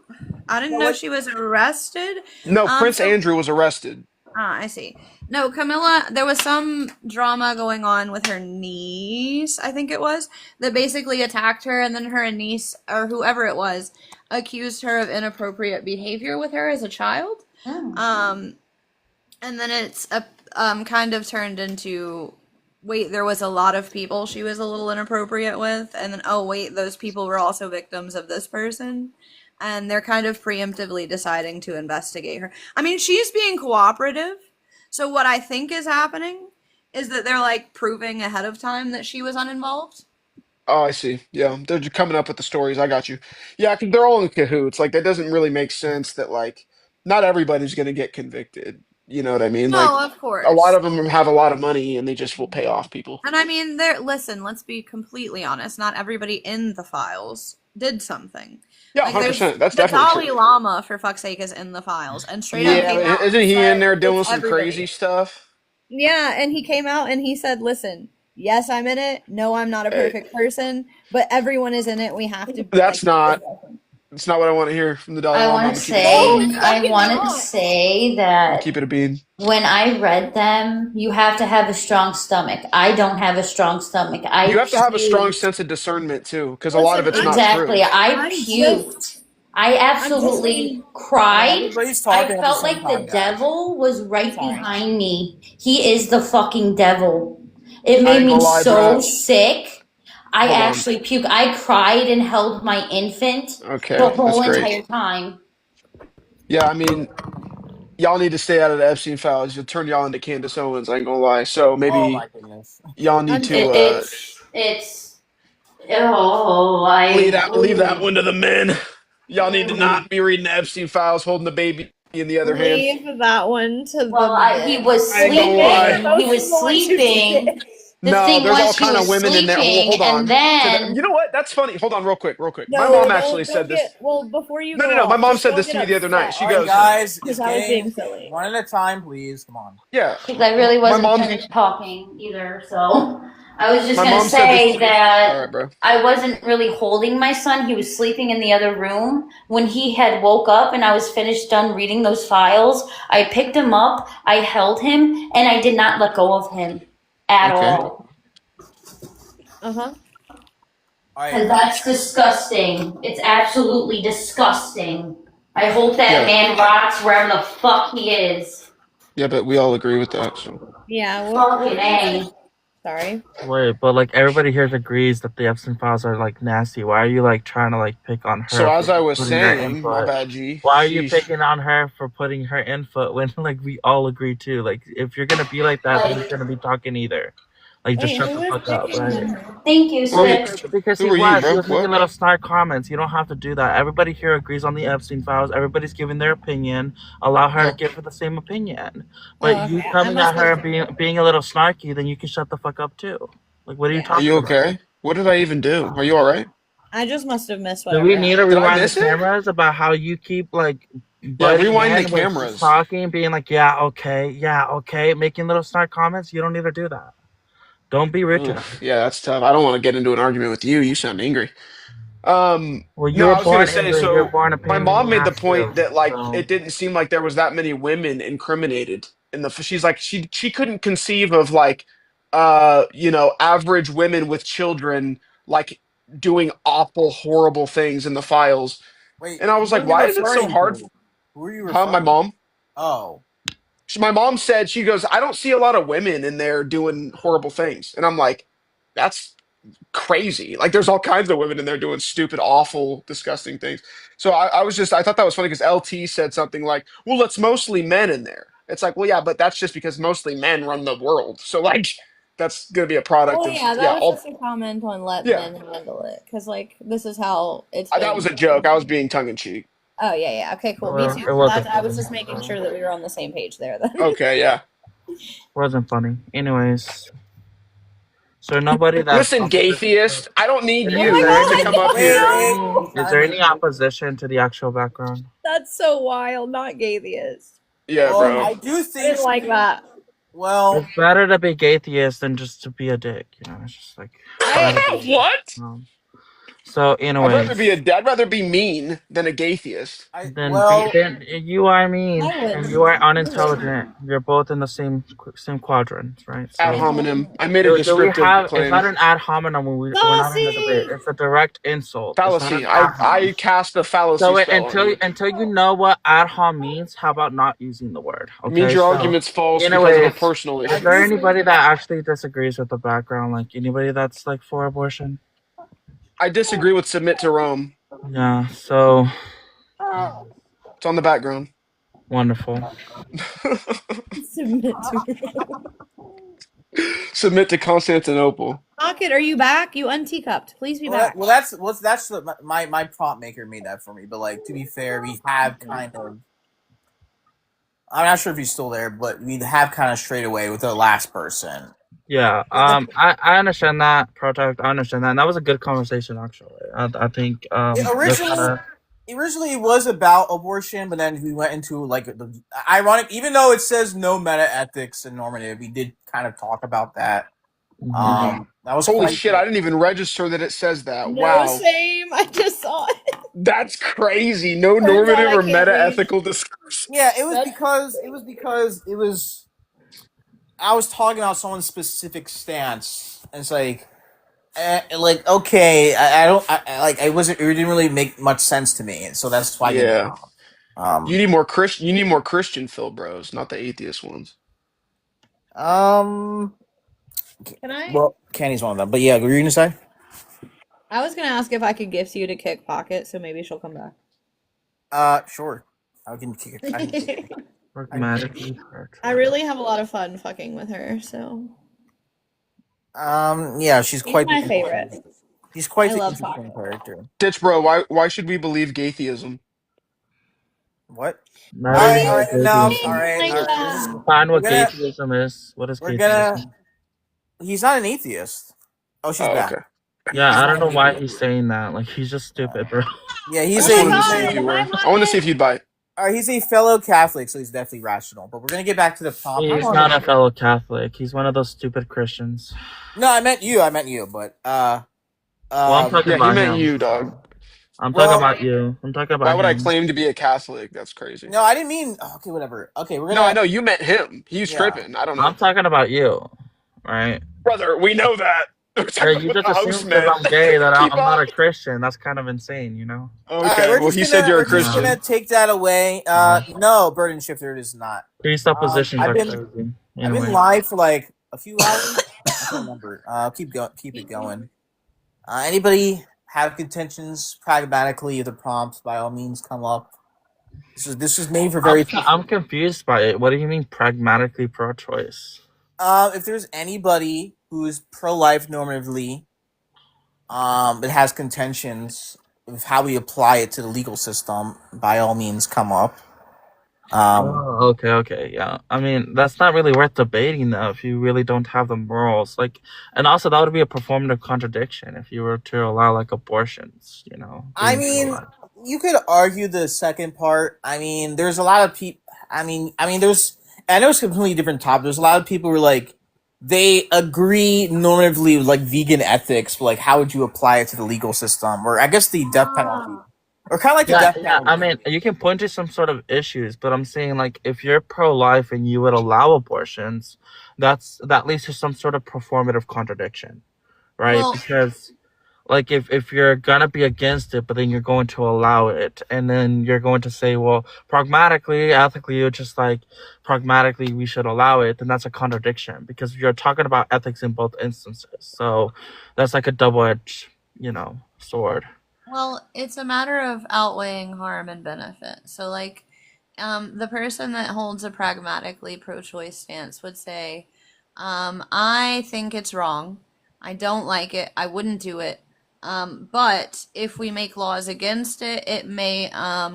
I didn't know what- she was arrested. No, Prince so- Andrew was arrested. I see. No, Camilla, there was some drama going on with her niece, I think it was, that basically attacked her, and then her niece, or whoever it was, accused her of inappropriate behavior with her as a child. And then it's kind of turned into, wait, there was a lot of people she was a little inappropriate with, and then, oh, wait, those people were also victims of this person. And they're kind of preemptively deciding to investigate her. I mean, she's being cooperative. So what I think is happening is that they're like proving ahead of time that she was uninvolved. Oh, I see. Yeah, they're just coming up with the stories. I got you. Yeah, 'cause they're all in cahoots. Like, that doesn't really make sense that, like, not everybody's going to get convicted. You know what I mean? No, Like, of course. a lot of them have a lot of money and they just will pay off people. And I mean, listen, let's be completely honest. Not everybody in the files did something. Yeah, Like, 100%. That's the definitely Dalai true. Lama, for fuck's sake, is in the files. And straight up came Yeah, out isn't and he in said there doing it's some everybody. crazy stuff? Yeah, and he came out and he said, listen, yes, I'm in it. No, I'm not a perfect person, but everyone is in it. We have to. That's not what I want to hear from the Dalai I Lama. want I'm to gonna keep it a say, bean. I wanted to say I'll that keep it a bean. when I read them, you have to have a strong stomach. I don't have a strong stomach. You have to have a strong puked. sense of discernment too, because a lot of it's not Exactly. true. I puked. I absolutely cried. Everybody's I talking at the felt same like time, the guys. devil was right behind me. He is the fucking devil. It I made ain't me gonna lie, so Brad. sick. I Hold on. actually puked. I cried and held my infant Okay, the that's whole great. entire time. Yeah, I mean, y'all need to stay out of the Epstein files. You'll turn y'all into Candace Owens. I ain't gonna lie. So Oh maybe my goodness. y'all need to It's leave that one to the men. Y'all need to not be reading the Epstein files, holding the baby in the other hand. Leave that one to Well, he was I ain't gonna lie. sleeping. He was sleeping. The No, thing there's all was, he kind of was women in there. sleeping, Hold on. and then You know what? That's funny. Hold on, real quick. My No, mom don't- actually don't said this. get- well, before you No, go no, no. My off, mom just said don't this to get me the other night. upset, She All right, goes, guys, because it's I was being game. silly. One at a time, please. Come on. yeah. because I really My wasn't mom's. finished talking either. So I was just My gonna mom said say this. that All right, bro. I wasn't really holding my son. He was sleeping in the other room. When he had woke up and I was done reading those files, I picked him up, I held him, and I did not let go of him at Okay. all. Uh-huh. All And right. that's disgusting. It's absolutely disgusting. I hope that Yeah. man rots wherever the fuck he is. Yeah, but we all agree with that. So. Yeah. Fucking A. Sorry. Wait, but like everybody here agrees that the Epstein files are like nasty. Why are you like trying to like pick on her? So as for I was putting her saying, my input? bad, G. Why are you Sheesh. picking on her for putting her input when like we all agree too? Like if you're gonna be like that, then you're gonna be talking either. Like, just Wait, shut who the is fuck up, picking right? him? Thank you, Well, sis. because he Who are you, was. He bro? was making What? little snide comments. You don't have to do that. Everybody here agrees on the Epstein files. Everybody's giving their opinion. Allow her to Yeah. give her the same opinion. Oh, But you okay. I coming must at her have. and being a little snarky, then you can shut the fuck up too. Like, what are you Yeah. Are you talking about? okay? What did I even do? Are you all right? I just must have missed Do whatever we need to happened. Did I rewind the miss it? cameras about how you keep like Yeah, butting rewind the in when she's cameras. talking, being like, yeah, okay, making little snark comments? You don't need to do that. Don't be rude to her. Oof, yeah, that's tough. I don't want to get into an argument with you. You sound angry. Well, you No, were I was gonna born say, angry. You were so born a my pain in mom the made the ass point too. that like So it didn't seem like there was that many women incriminated in the she's like she couldn't conceive of like average women with children like doing awful horrible things in the files. Wait, And I was who like, are you why is it so referring hard? to? Who are you Huh? My referring to? mom? Oh. My mom said, she goes, I don't see a lot of women in there doing horrible things. And I'm like, that's crazy. Like there's all kinds of women in there doing stupid, awful, disgusting things. So I thought that was funny because LT said something like, well, it's mostly men in there. It's like, well, yeah, but that's just because mostly men run the world. So like that's gonna be a product Oh of yeah, that yeah, was all just a comment on let yeah. men handle it, because like this is how it's That been. was a joke. I was being tongue in cheek. Oh yeah. Okay, cool. Me too. it wasn't I was funny. just making sure that we were on the same page there. Then. Okay, yeah. Wasn't funny. Anyways, so nobody that's Listen, gaytheist, I don't need is Oh my you god, to I come up didn't here. know. is there any opposition to the actual background? That's so wild. Not gaytheist. Yeah, Well, bro. I do I think. didn't like that. Well, It's better to be gaytheist than just to be a dick. You know, it's just like What? So, I'd rather be anyways, I'd rather be mean than a gaytheist. then you are mean I would. and you are unintelligent. You're both in the same quadrant, right? Ad So, hominem. I made a do we descriptive have? It's claim. not an ad hominem when we're not in the debate. It's a direct insult. It's not Fallacy. an ad hominem. I cast a fallacy So spell on you. until you know what ad hom means, how about not using the word? It means Okay. your So, argument's false because of a anyways, personal issue. is there anybody that actually disagrees with the background? Like anybody that's like for abortion? I disagree with submit to Rome. Yeah. So It's on the background. wonderful. Submit to. Submit to Constantinople. Pocket, are you back? You unteacupped. Please be back. That's the, my prop maker made that for me. But like to be fair, we have kind of. I'm not sure if he's still there, but we have kind of strayed away with the last person. Yeah. I understand that, Protect. I understand that. And that was a good conversation, actually. I think Originally it was about abortion, but then we went into like the ironic. Even though it says no meta ethics and normative, we did kind of talk about that. That was Holy quite shit! I didn't even register that it says that. No, Wow, same. I just saw it. that's crazy. No Turns out normative I or can't meta read. ethical discourse. Yeah, it was because I was talking about someone's specific stance, and it's like okay, it didn't really make much sense to me, and so that's why. Yeah. You need more Christian. You need more Christian Phil bros, not the atheist ones. Can I? Well, Candy's one of them, but yeah, what were you gonna say? I was gonna ask if I could gift you to kick Pocket, so maybe she'll come back. Sure. I can kick it. I really have a lot of fun fucking with her, so. Yeah, she's quite my favorite. She's quite I the love interesting character. Ditch bro, why should we believe gaytheism? What? Not All really right, enough. All right. Define what We're gonna- gaytheism is. What is We're gaytheism? gonna. He's not an atheist. Oh, she's back. Okay. Yeah, I don't know why he's saying that. Like, he's just stupid, bro. Yeah, he's I wanted to see if you were. I wanted to see if you'd bite. He's a fellow Catholic, so he's definitely rational. But we're gonna get back to the prompt. He's not a fellow Catholic. He's one of those stupid Christians. No, I meant you. But Well, I'm talking yeah, about he meant him. you, dog. I'm talking about you. I'm talking about Why would I him. claim to be a Catholic? That's crazy. No, I didn't mean. Okay, whatever. Okay, we're gonna. No, I know you meant him. He's Yeah. tripping. I don't know. I'm talking about you, right? Brother, we know that. Hey, you just assume because I'm gay that I'm not a Christian. That's kind of insane, you know? Okay, we're well, just he gonna- said you're a we're just Christian. gonna take that away. No, Burden Shifter is not. Presuppositions I've are been- crazy. I've Anyway. been live for like a few hours. I can't remember. Keep it going. Anybody have contentions pragmatically of the prompts? By all means, come up. This is made for very. I'm confused by it. What do you mean pragmatically pro-choice? if there's anybody who is pro-life normatively, that has contentions of how we apply it to the legal system, by all means, come up. Oh, okay, yeah. I mean, that's not really worth debating though if you really don't have the morals. Like, and also that would be a performative contradiction if you were to allow like abortions, I being mean, you could argue the second part. I mean, there's a lot of people. I mean, there's. I know it's a completely different topic. There's a lot of people who are like, they agree normatively with like vegan ethics, but like, how would you apply it to the legal system, or I guess the death penalty, or kind of like the death penalty? I mean, you can point to some sort of issues, but I'm saying like if you're pro-life and you would allow abortions, that leads to some sort of performative contradiction, right? Well- Because like if you're gonna be against it, but then you're going to allow it, and then you're going to say, well, pragmatically, ethically, you're just like pragmatically we should allow it, then that's a contradiction because you're talking about ethics in both instances. So that's like a double-edged, sword. Well, it's a matter of outweighing harm and benefit. So, like, the person that holds a pragmatically pro-choice stance would say, I think it's wrong. I don't like it. I wouldn't do it. But if we make laws against it, it may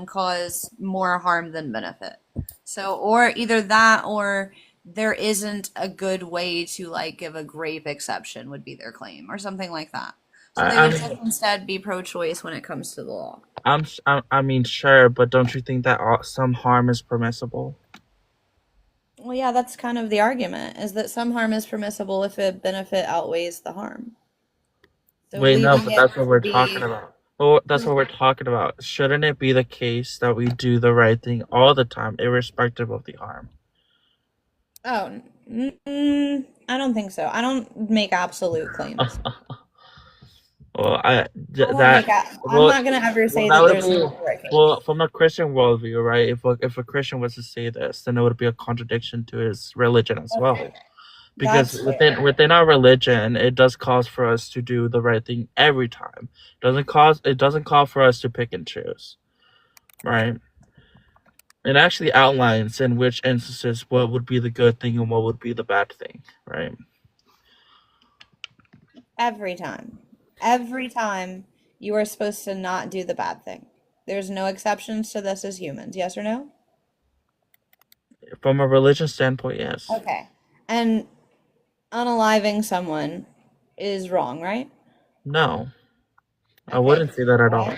cause more harm than benefit. So, or either that, or there isn't a good way to like give a grave exception would be their claim, or something like that. So they would just instead be pro-choice when it comes to the law. I mean, sure, but don't you think that some harm is permissible? Well, yeah, that's kind of the argument, is that some harm is permissible if a benefit outweighs the harm. So Wait, no, leaving but it that's what we're be- talking about. Well, that's what we're talking about. Shouldn't it be the case that we do the right thing all the time, irrespective of the harm? Oh, I don't think so. I don't make absolute claims. Well, I'm not gonna ever say that there's no right case. Well, from a Christian worldview, right? If a Christian was to say this, then it would be a contradiction to his religion as well. Because That's within our religion, it does cause for us to do the right thing every time. It doesn't call for us to pick and choose, right? It actually outlines in which instances what would be the good thing and what would be the bad thing, right? Every time you are supposed to not do the bad thing. There's no exceptions to this as humans, yes or no? From a religion standpoint, yes. Okay. And unaliving someone is wrong, right? No, I wouldn't say that at all.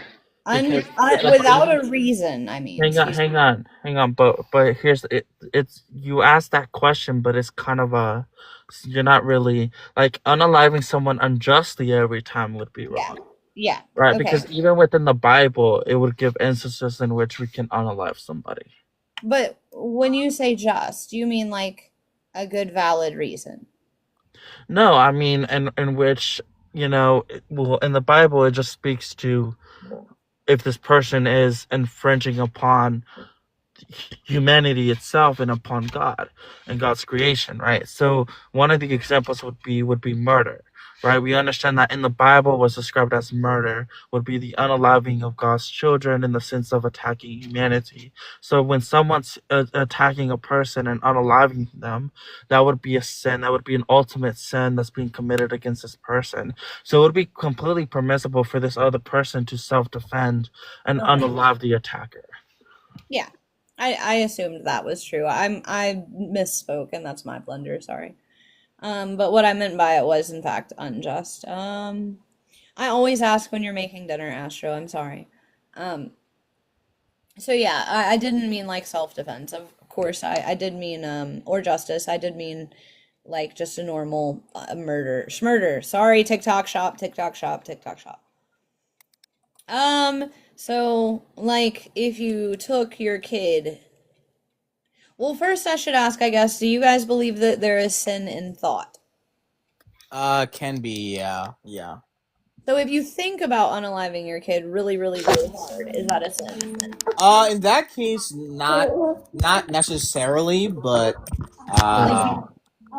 Without a reason, I mean. Hang on. But here's it's you asked that question, but it's kind of you're not really like unaliving someone unjustly every time would be wrong. Yeah. Right, Okay. because even within the Bible, it would give instances in which we can unalive somebody. But when you say just, you mean like a good valid reason. No, I mean in which well, in the Bible, it just speaks to if this person is infringing upon humanity itself and upon God and God's creation, right? So one of the examples would be murder, right? We understand that in the Bible what's described as murder would be the unaliving of God's children in the sense of attacking humanity. So when someone's attacking a person and unaliving them, that would be a sin. That would be an ultimate sin that's being committed against this person. So it would be completely permissible for this other person to self-defend and unalive the attacker. Yeah. I assumed that was true. I misspoke, and that's my blunder, sorry. But what I meant by it was in fact unjust. I always ask when you're making dinner, Astro, I'm sorry. So yeah, I didn't mean like self-defense. Of course, I did mean or justice. I did mean like just a normal murder. Sorry, TikTok shop. So like if you took your kid. Well, first I should ask, I guess, do you guys believe that there is sin in thought? Can be, yeah. So if you think about unaliving your kid really, really, really hard, is that a sin? In that case, not necessarily, but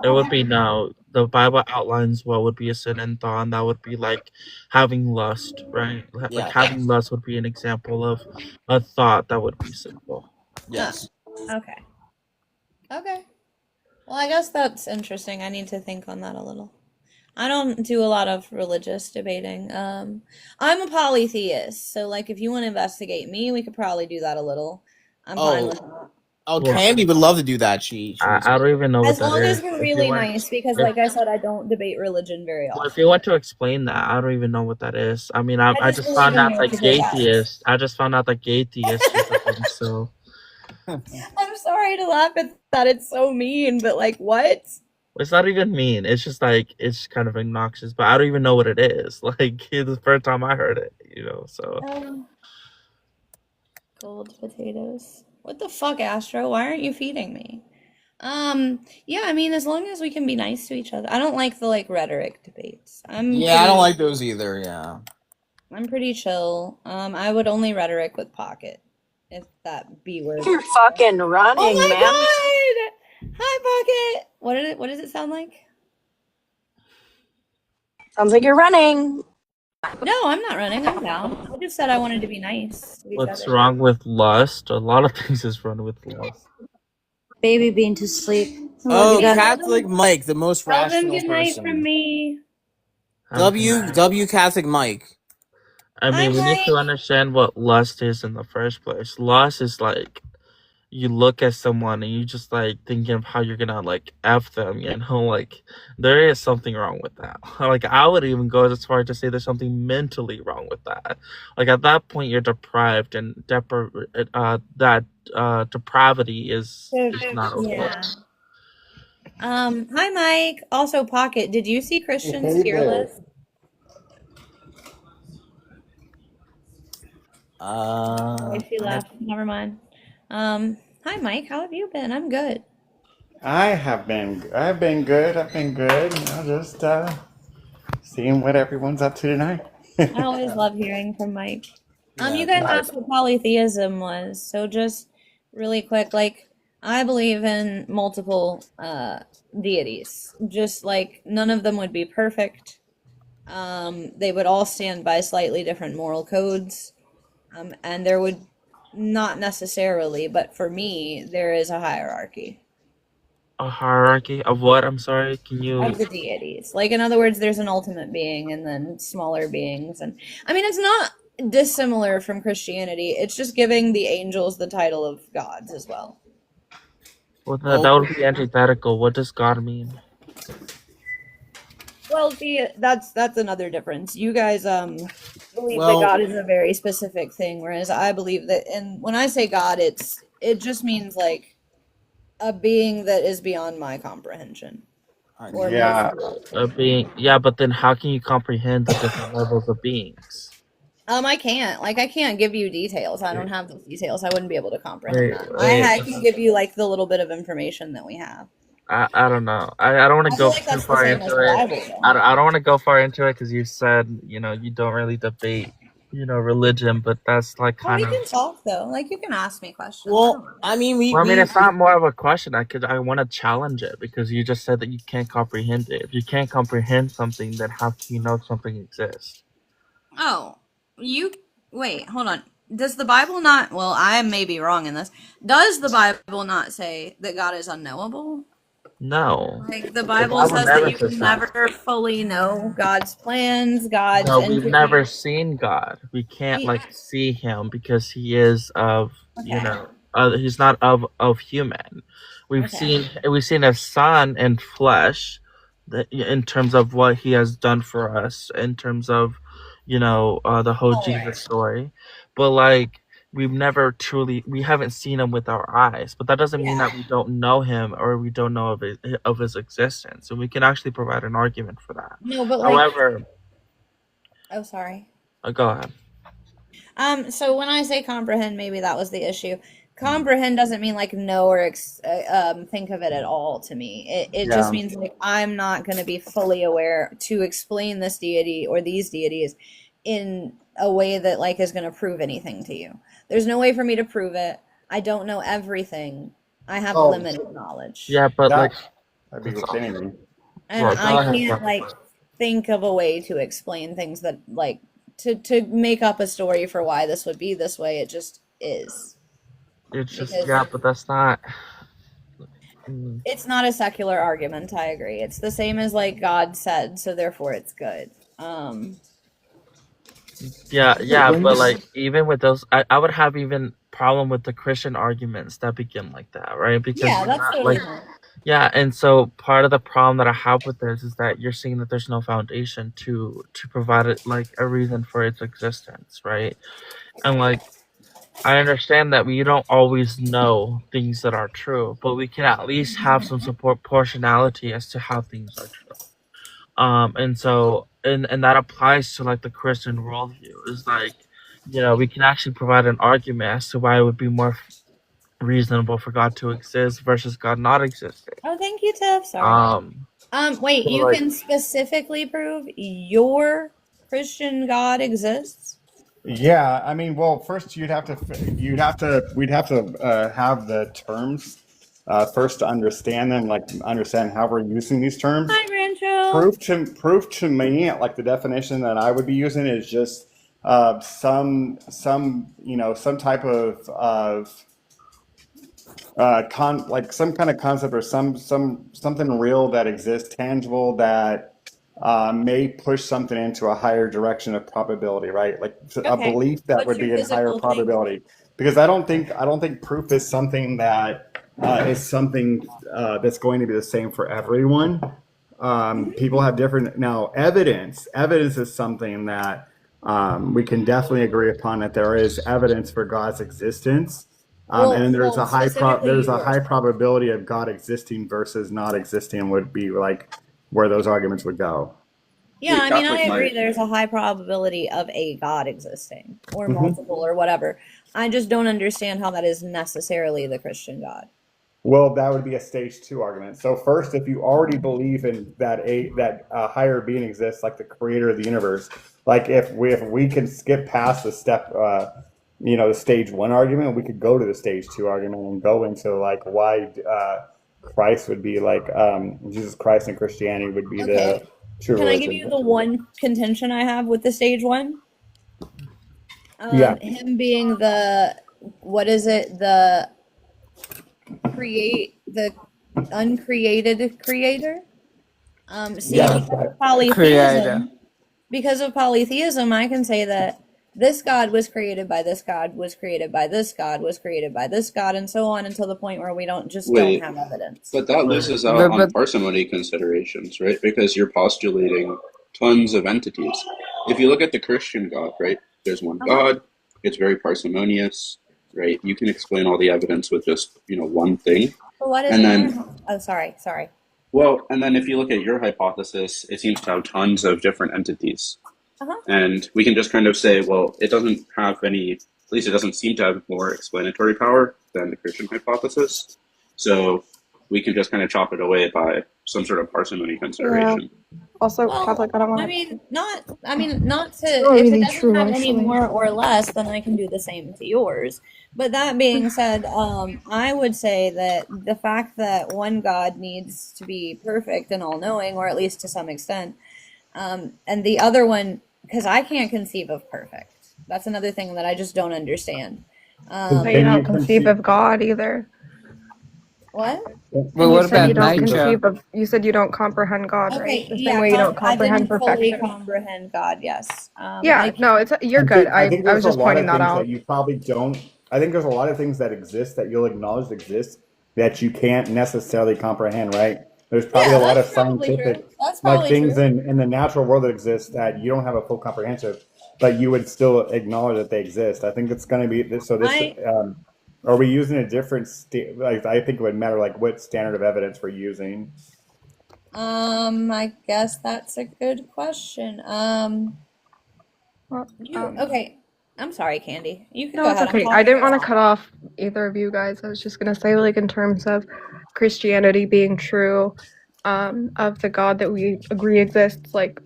It would be no. The Bible outlines what would be a sin in thought, and that would be like having lust, right? Like having lust would be an example of a thought that would be sinful. Yes. Okay. Well, I guess that's interesting. I need to think on that a little. I don't do a lot of religious debating. I'm a polytheist, so like if you want to investigate me, we could probably do that a little. I'm fine with that. Oh, Well, Candy would love to do that. I don't even know what As that long as is. we're If you really want, nice, because if like I said, I don't debate religion very well, if often. you want to explain that, I don't even know what that is. I mean, I I just just believe found in out that multiple gay gods. theists. I just found out that gay theists is a thing. So I'm sorry to laugh at that. It's so mean, but like, what? it's not even mean. It's just like it's kind of obnoxious, but I don't even know what it is. Like it's the first time I heard it, you know. So Cold potatoes. What the fuck, Astro? Why aren't you feeding me? Yeah, I mean, as long as we can be nice to each other. I don't like the like rhetoric debates. Yeah, I don't like those either. Yeah. I'm pretty chill. I would only rhetoric with Pocket, if that B word. You're fucking running, Oh my man. god! Hi, Pocket. What does it sound like? Sounds like you're running. No, I'm not running. I'm down. I just said I wanted to be nice to each what's other. wrong with lust? A lot of things is wrong with lust. Baby being to sleep. Oh, Catholic Mike, the most Tell them rational good night from person. me. W Catholic Mike. I mean, we need to understand what lust is in the first place. Lust is like you look at someone and you just like thinking of how you're gonna like F them, you know, like there is something wrong with that. Like I would even go as far to say there's something mentally wrong with that. Like at that point you're deprived and depravity is not okay. Yeah. Hi, Mike. Also, Pocket. Did you see Christian's Hey tier there. list? Oh, she left. Never mind. Hi, Mike. How have you been? I'm good. I've been good. I've been good. You know, just seeing what everyone's up to tonight. I always love hearing from Mike. You guys asked what polytheism was, so just really quick, like I believe in multiple deities. Just like none of them would be perfect. They would all stand by slightly different moral codes. And there would not necessarily, but for me, there is a hierarchy A hierarchy of what? I'm sorry, can you of the deities. Like, in other words, there's an ultimate being and then smaller beings. And I mean, it's not dissimilar from Christianity. It's just giving the angels the title of gods as well. well that would be antithetical. What does God mean? Well, see, that's another difference. You guys believe Well- that God is a very specific thing, whereas I believe that, and when I say God, it just means like a being that is beyond my comprehension. Or Yeah. A being, yeah, but then how can you comprehend the different levels of beings? I can't. Like, I can't give you details. I don't have those details. I wouldn't be able to comprehend that. Wait. I can give you like the little bit of information that we have. I don't know. I don't want I to feel go like too that's the far same into as the it. Bible, though. I don't want to go far into it because you said, you know, you don't really debate, you know, religion, but that's like Well, kind we of. can talk though. Like, you can ask me questions. Well, I mean, Well, I mean, it's not more of a question. I want to challenge it because you just said that you can't comprehend it. If you can't comprehend something, then how can you know something exists? Oh, wait, hold on. Does the Bible not, well, I may be wrong in this. Does the Bible not say that God is unknowable? No. Like, the Bible says that you can never fully know God's plans, God's No, we've intricacies. never seen God. We can't like see him because he is of, you know, he's not of human. We've seen his son in flesh, in terms of what he has done for us, in terms of, you know, the whole Jesus story. But like we haven't seen him with our eyes, but that doesn't mean that we don't know him or we don't know of his existence, and we can actually provide an argument for that. No, but like, However, oh, sorry. go ahead. So when I say comprehend, maybe that was the issue. Comprehend doesn't mean like know or think of it at all to me. It just means like I'm not going to be fully aware to explain this deity or these deities in a way that like is going to prove anything to you. There's no way for me to prove it. I don't know everything. I have limited knowledge. Yeah, but like That'd be with anything. And Well, go I ahead, can't go. like think of a way to explain things that like to make up a story for why this would be this way. It just is. it's just Because- yeah, but that's not. It's not a secular argument. I agree. It's the same as like God said, so therefore it's good. Yeah, yeah, When but you like even with those, I would have even problem with the Christian arguments that begin like that, right? Because Yeah, you're that's not totally like, fine. yeah, and so part of the problem that I have with this is that you're seeing that there's no foundation to provide it like a reason for its existence, right? And like I understand that we don't always know things that are true, but we can at least have some support proportionality as to how things are true. And so and that applies to like the Christian worldview. Is like, we can actually provide an argument as to why it would be more reasonable for God to exist versus God not existing. Oh, thank you, Tiff. Sorry. Wait, So you like, can specifically prove your Christian God exists? Yeah, I mean, well, first we'd have to have the terms first to understand them, like understand how we're using these terms. Hi, Rancho. Proof to me, like the definition that I would be using is just some type of like some kind of concept or something real that exists, tangible, that may push something into a higher direction of probability, right? Like a Okay. belief that What's would your be in higher physical thing? probability. Because I don't think proof is something that is something that's going to be the same for everyone. People have different evidence. Evidence is something that we can definitely agree upon, that there is evidence for God's existence. And then there's a high probability of God existing versus not existing would be like where those arguments would go. Yeah, Wait, I mean, I Catholic agree might. there's a high probability of a God existing, or Mhm. multiple, or whatever. I just don't understand how that is necessarily the Christian God. Well, that would be a stage 2 argument. So first, if you already believe in that a higher being exists, like the creator of the universe, like if we can skip past the step, the stage 1 argument, we could go to the stage 2 argument and go into like why Christ would be like Jesus Christ and Christianity would be Okay. the true Can I give you religion. the one contention I have with the stage 1? Yeah. Him being the, what is it, the uncreated creator? See, Yeah. because of polytheism, I can say that this God was created by this God, was created by this God, was created by this God, and so on until the point where we don't Wait, have evidence. but that loses out on parsimony considerations, right? Because you're postulating tons of entities. If you look at the Christian God, right? There's one God. It's very parsimonious, right? You can explain all the evidence with just one thing. But what is And it? then, Oh, sorry. well, and then if you look at your hypothesis, it seems to have tons of different entities. And we can just kind of say, well, it doesn't have any, at least it doesn't seem to have more explanatory power than the Christian hypothesis. So we can just kind of chop it away by some sort of parsimony consideration. Also, Well, Catholic, I don't want not to, not if really it doesn't true, have any actually. more or less, then I can do the same to yours. But that being said, I would say that the fact that one God needs to be perfect and all-knowing, or at least to some extent, and the other one, because I can't conceive of perfect. That's another thing that I just don't understand. But you don't conceive of God either. What? And you said you don't conceive of. You said you don't comprehend God, right? The same way you don't I comprehend didn't fully perfection. comprehend God. Yes. Yeah, no, you're good. I think I there's was a just lot pointing of that things out. that you probably don't. I think there's a lot of things that exist that you'll acknowledge exist that you can't necessarily comprehend, right? There's probably a lot of scientific things in the natural world that exist that you don't have a full comprehension, but you would still acknowledge that they exist. I think it's going to be this. So this, are we using a different like? I think it would matter like what standard of evidence we're using. I guess that's a good question. Okay. I'm sorry, Candy. You can No, go it's ahead. okay. I didn't want to cut off either of you guys. I was just gonna say, like, in terms of Christianity being true, of the God that we agree exists, like,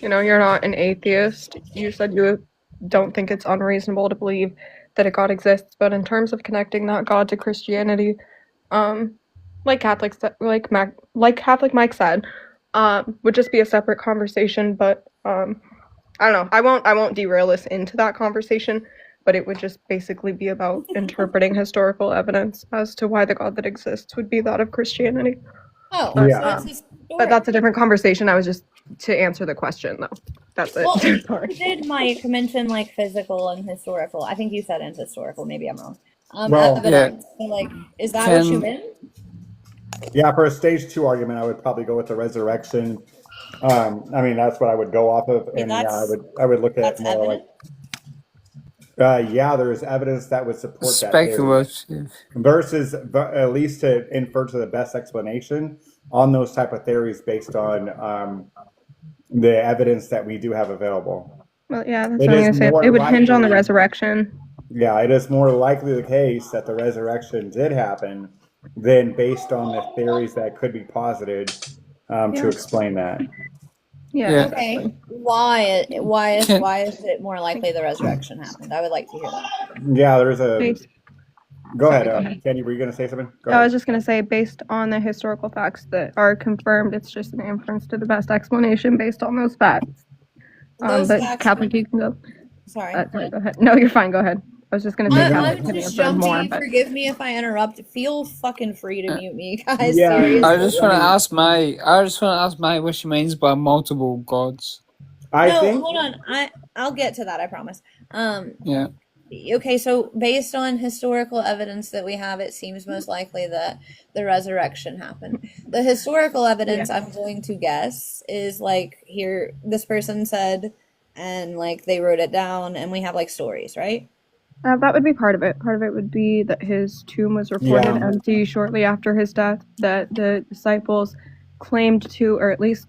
you're not an atheist. You said you don't think it's unreasonable to believe that a God exists, but in terms of connecting that God to Christianity, like Catholic Mike said, would just be a separate conversation, but I don't know. I won't derail this into that conversation. but it would just basically be about interpreting historical evidence as to why the God that exists would be that of Christianity. Oh, But, so it's but that's a different conversation. I was just to answer the question though. That's it. Well, Sorry. did Mike mention like physical and historical? I think you said and historical. Maybe I'm wrong. Well, Evidence. So, like, is that what you meant? Yeah, for a stage 2 argument, I would probably go with the resurrection. I mean, that's what I would go off of, and yeah, I would look at it more like. Yeah, there's evidence that would support that theory. Speculative. Versus at least to infer to the best explanation on those type of theories based on the evidence that we do have available. Well, yeah, that's what I'm gonna say. It would hinge on the resurrection. Yeah, it is more likely the case that the resurrection did happen than based on the theories that could be posited to explain that. Yeah. Okay. Why is it more likely the resurrection happened? I would like to hear that. Yeah, there's a. Go ahead, Kenny. Were you going to say something? Go I ahead. was just going to say, based on the historical facts that are confirmed, it's just an inference to the best explanation based on those facts. Those But facts Catholic, you can go. Sorry. Sorry, go ahead. No, you're fine. Go ahead. I was just going to say I'm Catholic just can answer more, jumpy. but Forgive me if I interrupt. Feel fucking free to mute me, guys. Yeah. Seriously. I just want to ask May what she means by multiple gods. Hold on. I'll get to that. I promise. Yeah. Okay, so based on historical evidence that we have, it seems most likely that the resurrection happened. The historical evidence, I'm going to guess, is like here, this person said, and like they wrote it down, and we have like stories, right? that would be part of it. Part of it would be that his tomb was reported empty shortly after his death, that the disciples claimed to, or at least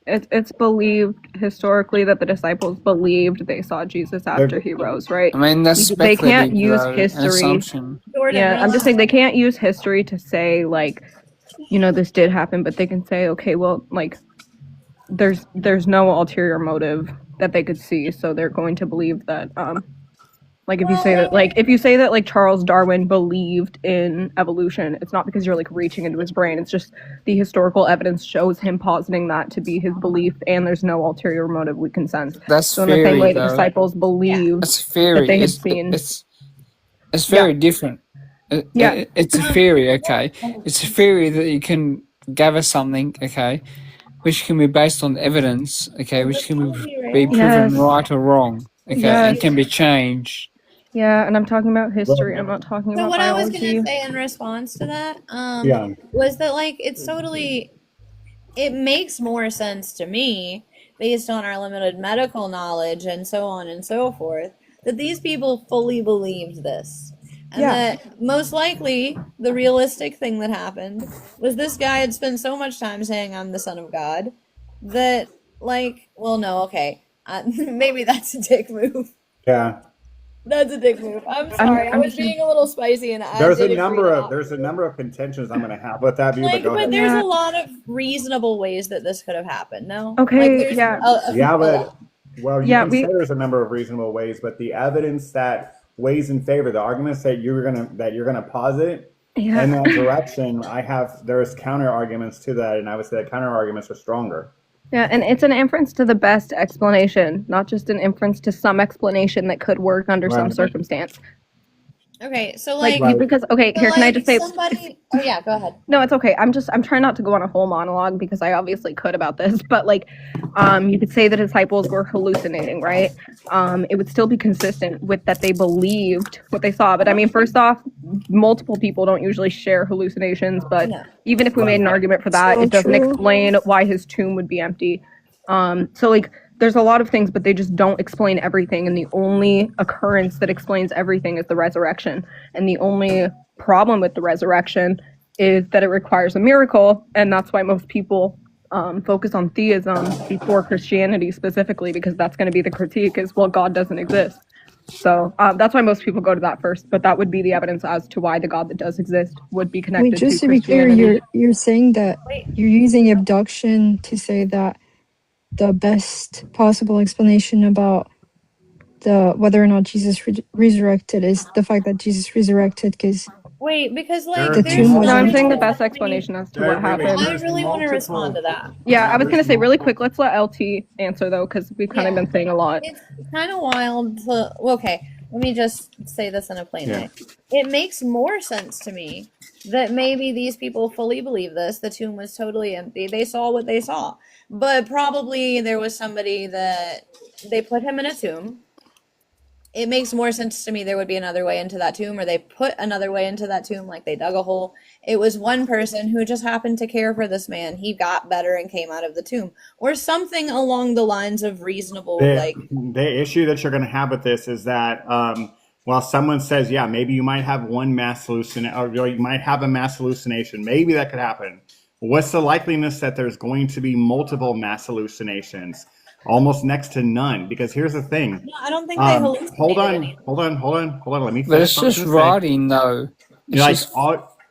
it's believed historically that the disciples believed they saw Jesus after he rose, right? I mean, that's They can't speculative, use though, an history. assumption. Yeah, I'm just saying they can't use history to say like, this did happen, but they can say, okay, well, like, there's no ulterior motive that they could see, so they're going to believe that. Like if you say that like Charles Darwin believed in evolution, it's not because you're like reaching into his brain. It's just the historical evidence shows him positing that to be his belief, and there's no ulterior motive we can sense. That's so in the same way theory, the though. disciples believed That's theory. that they had It's, seen. it's very different. It's a theory, okay? It's a theory that you can gather something, okay, which can be based on evidence, okay, which can be proven Yes. right or wrong, okay, and Yes. can be changed. Yeah, and I'm talking about history. I'm not talking So about what I was biology. gonna say in response to that, Yeah. was that like it makes more sense to me based on our limited medical knowledge and so on and so forth that these people fully believed this. And that most likely the realistic thing that happened was this guy had spent so much time saying I'm the son of God that maybe that's a dick move. Yeah. That's a dick move. I'm sorry. I was being a little spicy and There's a number of contentions I'm going to have with that view, but go but ahead. there's a lot of reasonable ways that this could have happened. No. Okay, There's yeah. Well, you can say there's a number of reasonable ways, but the evidence that weighs in favor, the arguments that you're gonna posit in that direction, there's counter arguments to that, and I would say that counter arguments are stronger. Yeah, and it's an inference to the best explanation, not just an inference to some explanation that could work under some circumstance. Okay, so because here, can I just say somebody? Oh yeah, go ahead. No, it's okay. I'm trying not to go on a whole monologue because I obviously could about this, but you could say the disciples were hallucinating, right? It would still be consistent with that they believed what they saw. But I mean, first off, multiple people don't usually share hallucinations, but even if we made an argument for that, it doesn't explain why his tomb would be empty. There's a lot of things, but they just don't explain everything. And the only occurrence that explains everything is the resurrection. And the only problem with the resurrection is that it requires a miracle. And that's why most people focus on theism before Christianity specifically, because that's going to be the critique is, well, God doesn't exist. So that's why most people go to that first. But that would be the evidence as to why the God that does exist would be connected Wait, just to to be clear, Christianity. you're saying that you're using abduction to say that the best possible explanation about whether or not Jesus resurrected is the fact that Jesus resurrected because Because the tomb was I'm empty. saying the best explanation as to what happened. I really want to respond to that. Yeah, I was gonna say really quick. Let's let LT answer though, because we've kind of been saying a lot. It's kind of wild to. let me just say this in a plain Yeah. way. It makes more sense to me that maybe these people fully believe this. The tomb was totally empty. They saw what they saw. But probably there was somebody that they put him in a tomb. It makes more sense to me there would be another way into that tomb, or they put another way into that tomb, like they dug a hole. It was one person who just happened to care for this man. He got better and came out of the tomb, or something along the lines of reasonable, like. The issue that you're going to have with this is that while someone says, yeah, maybe you might have one mass hallucination, or you might have a mass hallucination, maybe that could happen. What's the likeliness that there's going to be multiple mass hallucinations? Almost next to none, because here's the thing. No, I don't think they hallucinated. Hold on. Let me But finish it's what I was just gonna say. writing, though. It's Like just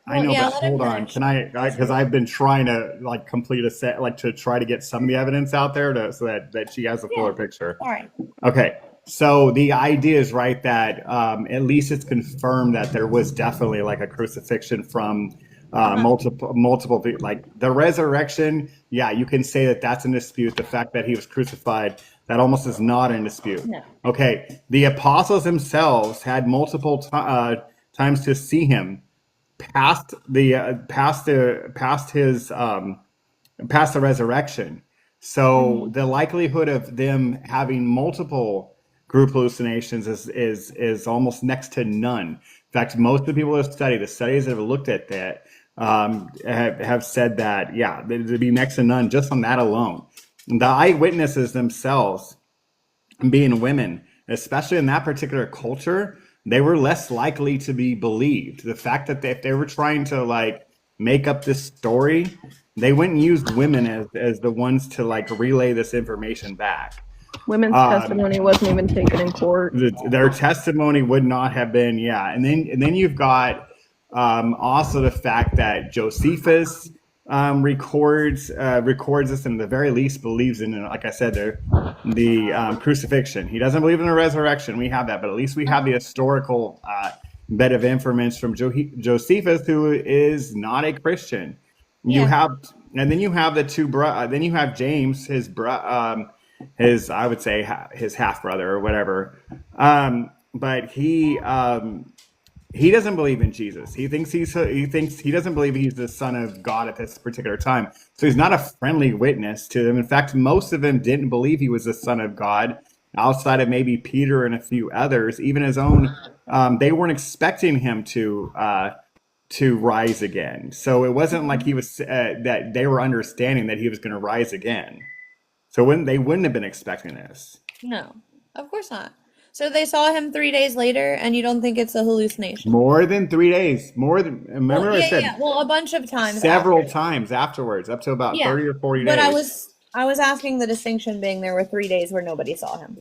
I know, yeah, but let him hold on. finish. Can I? Because I've been trying to like complete a set, like to try to get some of the evidence out there so that she has a fuller picture. All right. Okay. So the idea is right that at least it's confirmed that there was definitely like a crucifixion from multiple like the resurrection. Yeah, you can say that that's in dispute. The fact that he was crucified, that almost is not in dispute. No. Okay. The apostles themselves had multiple times to see him past the resurrection. So the likelihood of them having multiple group hallucinations is almost next to none. In fact, most of the people who study the studies that have looked at that have said that it'd be next to none just on that alone. The eyewitnesses themselves, being women, especially in that particular culture, they were less likely to be believed. The fact that if they were trying to like make up this story, they wouldn't use women as the ones to like relay this information back. Women's testimony wasn't even taken in court. Their testimony would not have been, and then you've got also the fact that Josephus records this, and at the very least believes in, like I said, the crucifixion. He doesn't believe in the resurrection. We have that, but at least we have the historical bit of information from Josephus, who is not a Christian. You have, and then you have the two then you have James, his I would say his half brother or whatever, but he doesn't believe in Jesus. He doesn't believe he's the son of God at this particular time. So he's not a friendly witness to them. In fact, most of them didn't believe he was the son of God, outside of maybe Peter and a few others. Even his own, they weren't expecting him to rise again. So it wasn't like he was that they were understanding that he was going to rise again. So they wouldn't have been expecting this. No, of course not. So they saw him 3 days later, and you don't think it's a hallucination? More than 3 days. Remember I said Well, a bunch of times. several times afterwards, up to about 30 or 40 days. But I was asking the distinction being there were 3 days where nobody saw him.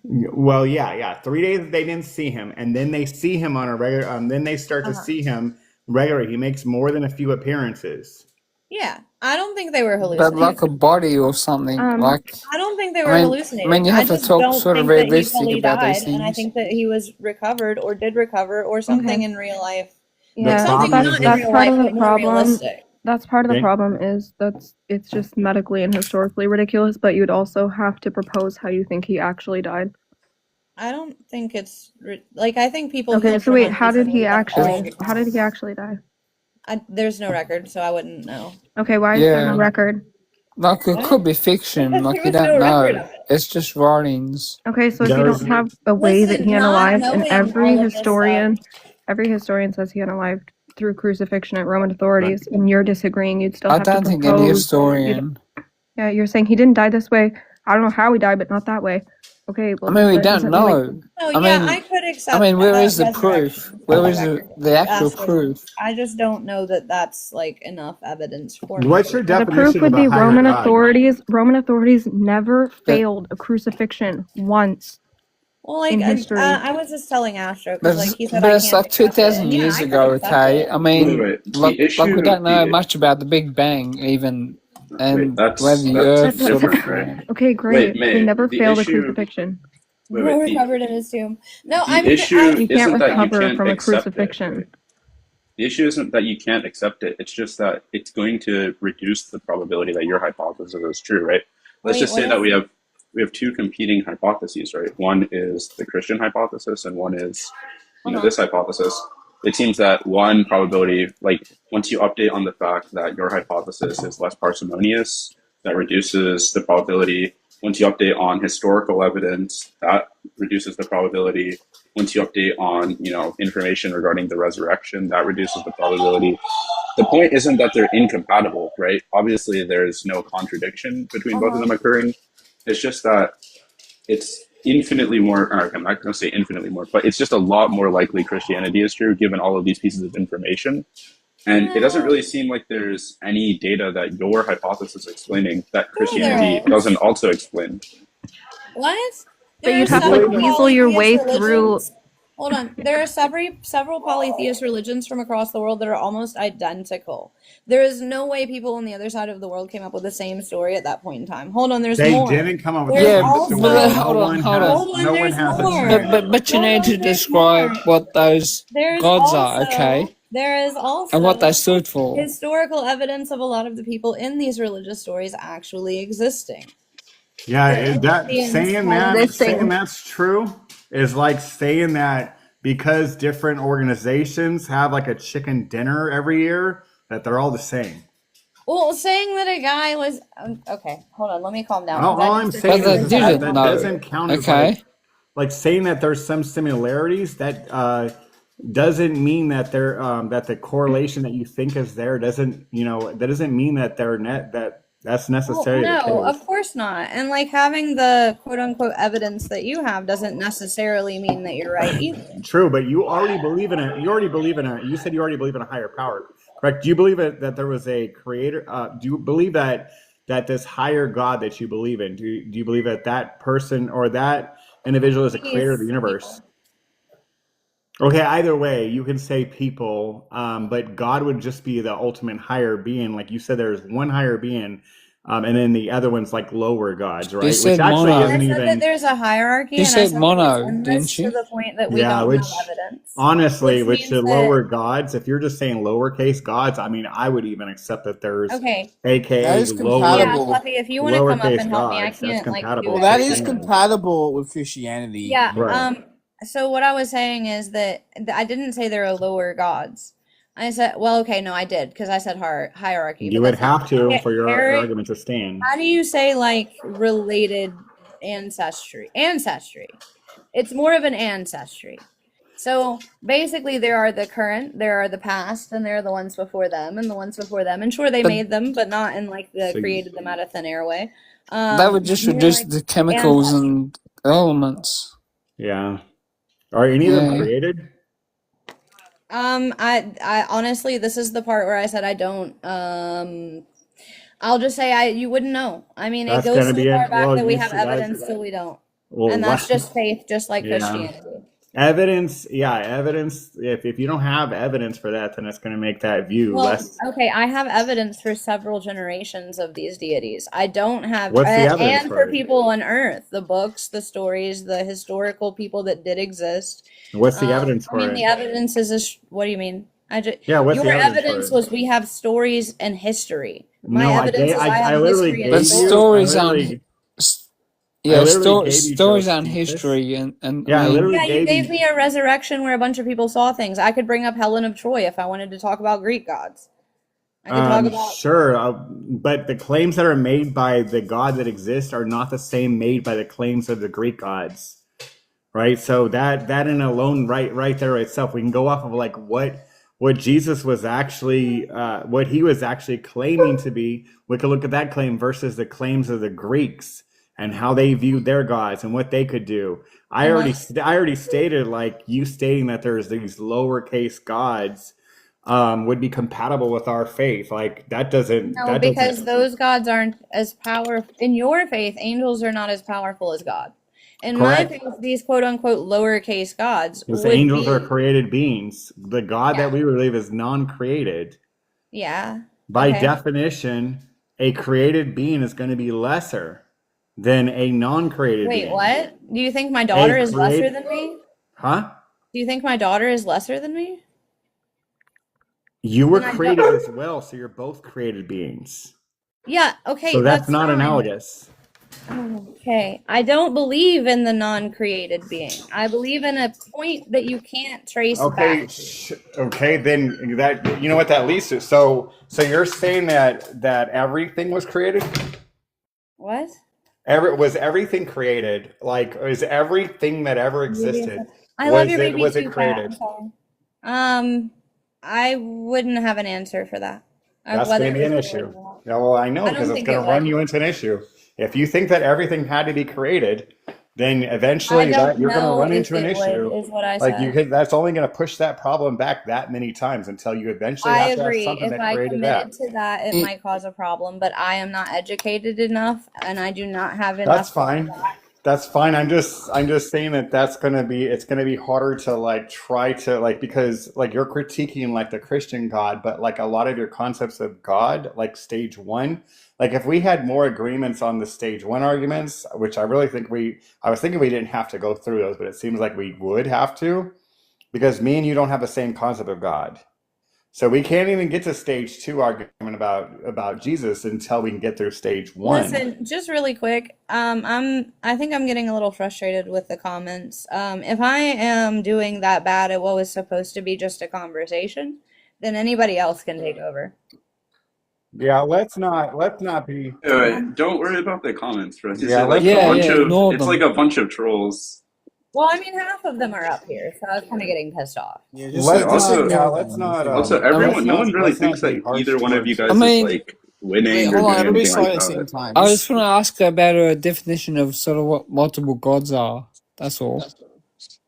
Well, 3 days they didn't see him, and then they see him on a regular. Then they start to see him regularly. He makes more than a few appearances. Yeah, I don't think they were but hallucinating. like a body or something. Like I don't think they were hallucinating. I mean, you have to just talk don't sort of think that he realistic fully about died, these and I things. think that he was recovered or did recover or something in real life. Yeah, Something not in that's real part life, of the but more problem. realistic. That's part of the Okay. problem is it's just medically and historically ridiculous, but you'd also have to propose how you think he actually died. I don't think it's like I think people. Okay, heal so from wait, how did he unreasonably actually die? there's no record, so I wouldn't know. Okay, why is there no Yeah. record? Like it could be fiction. Because Like there you was no don't record know. of it. It's just writings. Okay, so if you There's don't have a way that Listen, he not unalived, and knowing every all of this historian says he unalived through crucifixion at Roman authorities, and you're disagreeing, you'd still I have to don't think any propose. historian. Yeah, you're saying he didn't die this way. I don't know how he died, but not that way. Okay, well, I mean, we that don't doesn't really- know. No, I yeah, mean, I could accept. I mean, where is the resurrection proof? Where for is the the, record. the actual That's what- proof? I just don't know that that's like enough evidence for me. What's your The proof definition would of a be higher Roman God? authorities. Roman authorities never failed a crucifixion once. Well, like in history. I was just telling Astro But because like he said but I it's can't like accept it, 2,000 and yeah, years I could ago, accept okay? it. I mean, Wait. The like we issue- don't know the- much about the Big Bang, even, and that's where the that's Earth sort of different, formed. right? Okay, great. May, They never the failed a issue- crucifixion. Wait, Who the- recovered in his tomb. No, the I mean, issue You can't isn't that you recover can't from a accept it, crucifixion. right? The issue isn't that you can't accept it. It's just that it's going to reduce the probability that your hypothesis is true, right? Let's Wait, just say what that is- we have we have two competing hypotheses, right? One is the Christian hypothesis, and one is this hypothesis. It seems that one probability, like once you update on the fact that your hypothesis is less parsimonious, that reduces the probability. Once you update on historical evidence, that reduces the probability. Once you update on, information regarding the resurrection, that reduces the probability. The point isn't that they're incompatible, right? Obviously, there's no contradiction between both of them occurring. It's just that it's infinitely more, or I'm not going to say infinitely more, but it's just a lot more likely Christianity is true given all of these pieces of information. And it doesn't really seem like there's any data that your hypothesis is explaining that Christianity doesn't also explain. What? But you'd have to weasel your way through. Hold on. There are several polytheist religions from across the world that are almost identical. There is no way people on the other side of the world came up with the same story at that point in time. Hold on, there's They more. didn't come up with There's the same also- story. hold on. No one has But you need to describe what those There's gods are, also- okay? There is also And what they stood for. historical evidence of a lot of the people in these religious stories actually existing. Yeah, Indians saying that's true is like saying that because different organizations have like a chicken dinner every year, that they're all the same. Well, saying that a guy was okay. Hold on, let me calm down. All I'm saying But is they that didn't know. doesn't count as Okay. like saying that there's some similarities that doesn't mean that they're that the correlation that you think is there doesn't that doesn't mean that that's necessary. No, of course not. And like having the quote unquote evidence that you have doesn't necessarily mean that you're right either. True, but you already believe in it. You said you already believe in a higher power, correct? Do you believe that there was a creator? Do you believe that this higher God that you believe in? Do you believe that person or that individual is a creator of the universe? Okay, either way, you can say people, but God would just be the ultimate higher being. Like you said, there's one higher being, and then the other one's like lower gods, right? You said Which actually mono. isn't I said that even. there's a hierarchy. You and I said said mono, we extend didn't this you? to the point that we Yeah, don't which have evidence. honestly, Which which means the that- lower gods, if you're just saying lowercase gods, I mean, I would even accept that there's Okay. That AKA is lower. Yeah, compatible. Fluffy, if you want to come up Lowercase and help me, I gods, that's can't like compatible do Well, with that is Christianity. compatible with Christianity. Yeah. Right. So what I was saying is that I didn't say there are lower gods. I said, well, okay, no, I did because I said hierarchy. You but would that's not- have to Okay, for your Eric, argument to stand. how do you say like related ancestry? Ancestry. It's more of an ancestry. So basically, there are the current, there are the past, and there are the ones before them, and the ones before them. And sure, they But- made them, but not in like the So you- created them out of thin air way. That would just more reduce like the chemicals ancestry. and elements. Yeah. Are any of them Yeah. created? I honestly, this is the part where I said I don't. I'll just say you wouldn't know. I mean, That's it goes gonna so be far it. back Well, that we you have see, that's- evidence till we don't, Well, and that's what- just faith, just like Yeah. Christianity. Evidence, yeah, evidence. If you don't have evidence for that, then it's going to make that view Well, less. okay, I have evidence for several generations of these deities. I don't have, What's the evidence and for for it? people on Earth, the books, the stories, the historical people that did exist. What's the evidence I for mean, it? the evidence is what do you mean? Yeah, what's your the evidence for evidence it? was we have stories and history. My No, evidence is I I have literally history and gave But you. stories I on literally, yeah, literally gave you stories Joseph on Cephas. history and Yeah, I I mean, literally Yeah, you gave gave you. me a resurrection where a bunch of people saw things. I could bring up Helen of Troy if I wanted to talk about Greek gods. I could talk about Sure, but the claims that are made by the god that exists are not the same made by the claims of the Greek gods, right? So that in alone, right there itself, we can go off of like what Jesus was actually, what he was actually claiming to be. We could look at that claim versus the claims of the Greeks and how they viewed their gods and what they could do. I already stated, like you stating that there's these lowercase gods would be compatible with our faith. Like that doesn't. no, that because doesn't. those gods aren't as powerful. In your faith, angels are not as powerful as God. In my Correct. faith, these quote unquote lowercase gods Because would angels be, are created beings. The God yeah, that we believe is non-created. yeah, By okay. definition, a created being is going to be lesser than a non-created Wait, being. what? Do you think my daughter is lesser create- than me? Huh? Do you think my daughter is lesser than me? You were Then I created don't. as well, so you're both created beings. Yeah, okay, So that's that's not fine. analogous. Okay, I don't believe in the non-created being. I believe in a point that you can't trace Okay, back. okay, then that you know what that leads to. So you're saying that everything was created? What? Was everything created? Like, is everything that ever existed, I love your baby was it too, Kat. I'm created? sorry. I wouldn't have an answer for that. Of That's whether going to it be an was issue. created or not. Yeah, well, I know I because don't it's think going it to run was. you into an issue. If you think that everything had to be created, then I eventually don't you're going to know run if into an it would, issue. is what I Like you said. could, that's only going to push that problem back that many times until you eventually I have to have agree. something If that I created that. committed to that, it might cause a problem, but I am not educated enough and I do not have That's enough to fine. That's fine. I'm just saying that it's gonna be harder to like try to like because like you're critiquing like the Christian God, but like a lot of your concepts of God, like stage one, like if we had more agreements on the stage one arguments, which I really think I was thinking we didn't have to go through those, but it seems like we would have to because me and you don't have the same concept of God. So we can't even get to stage two argument about Jesus until we can get through stage one. Listen, just really quick. I think I'm getting a little frustrated with the comments. If I am doing that bad at what was supposed to be just a conversation, then anybody else can take over. Yeah, let's not be. Don't worry about the comments, bro. Yeah, let's ignore It's them. like a bunch of trolls. Well, I mean, half of them are up here, so I was kind of getting pissed off. Yeah, let's not. Also, everyone, no one really thinks that either one of you guys I is mean, like winning Wait, or hold on. doing Everybody anything slide like at the same that. time. I just want to ask about a definition of sort of what multiple gods are. That's all.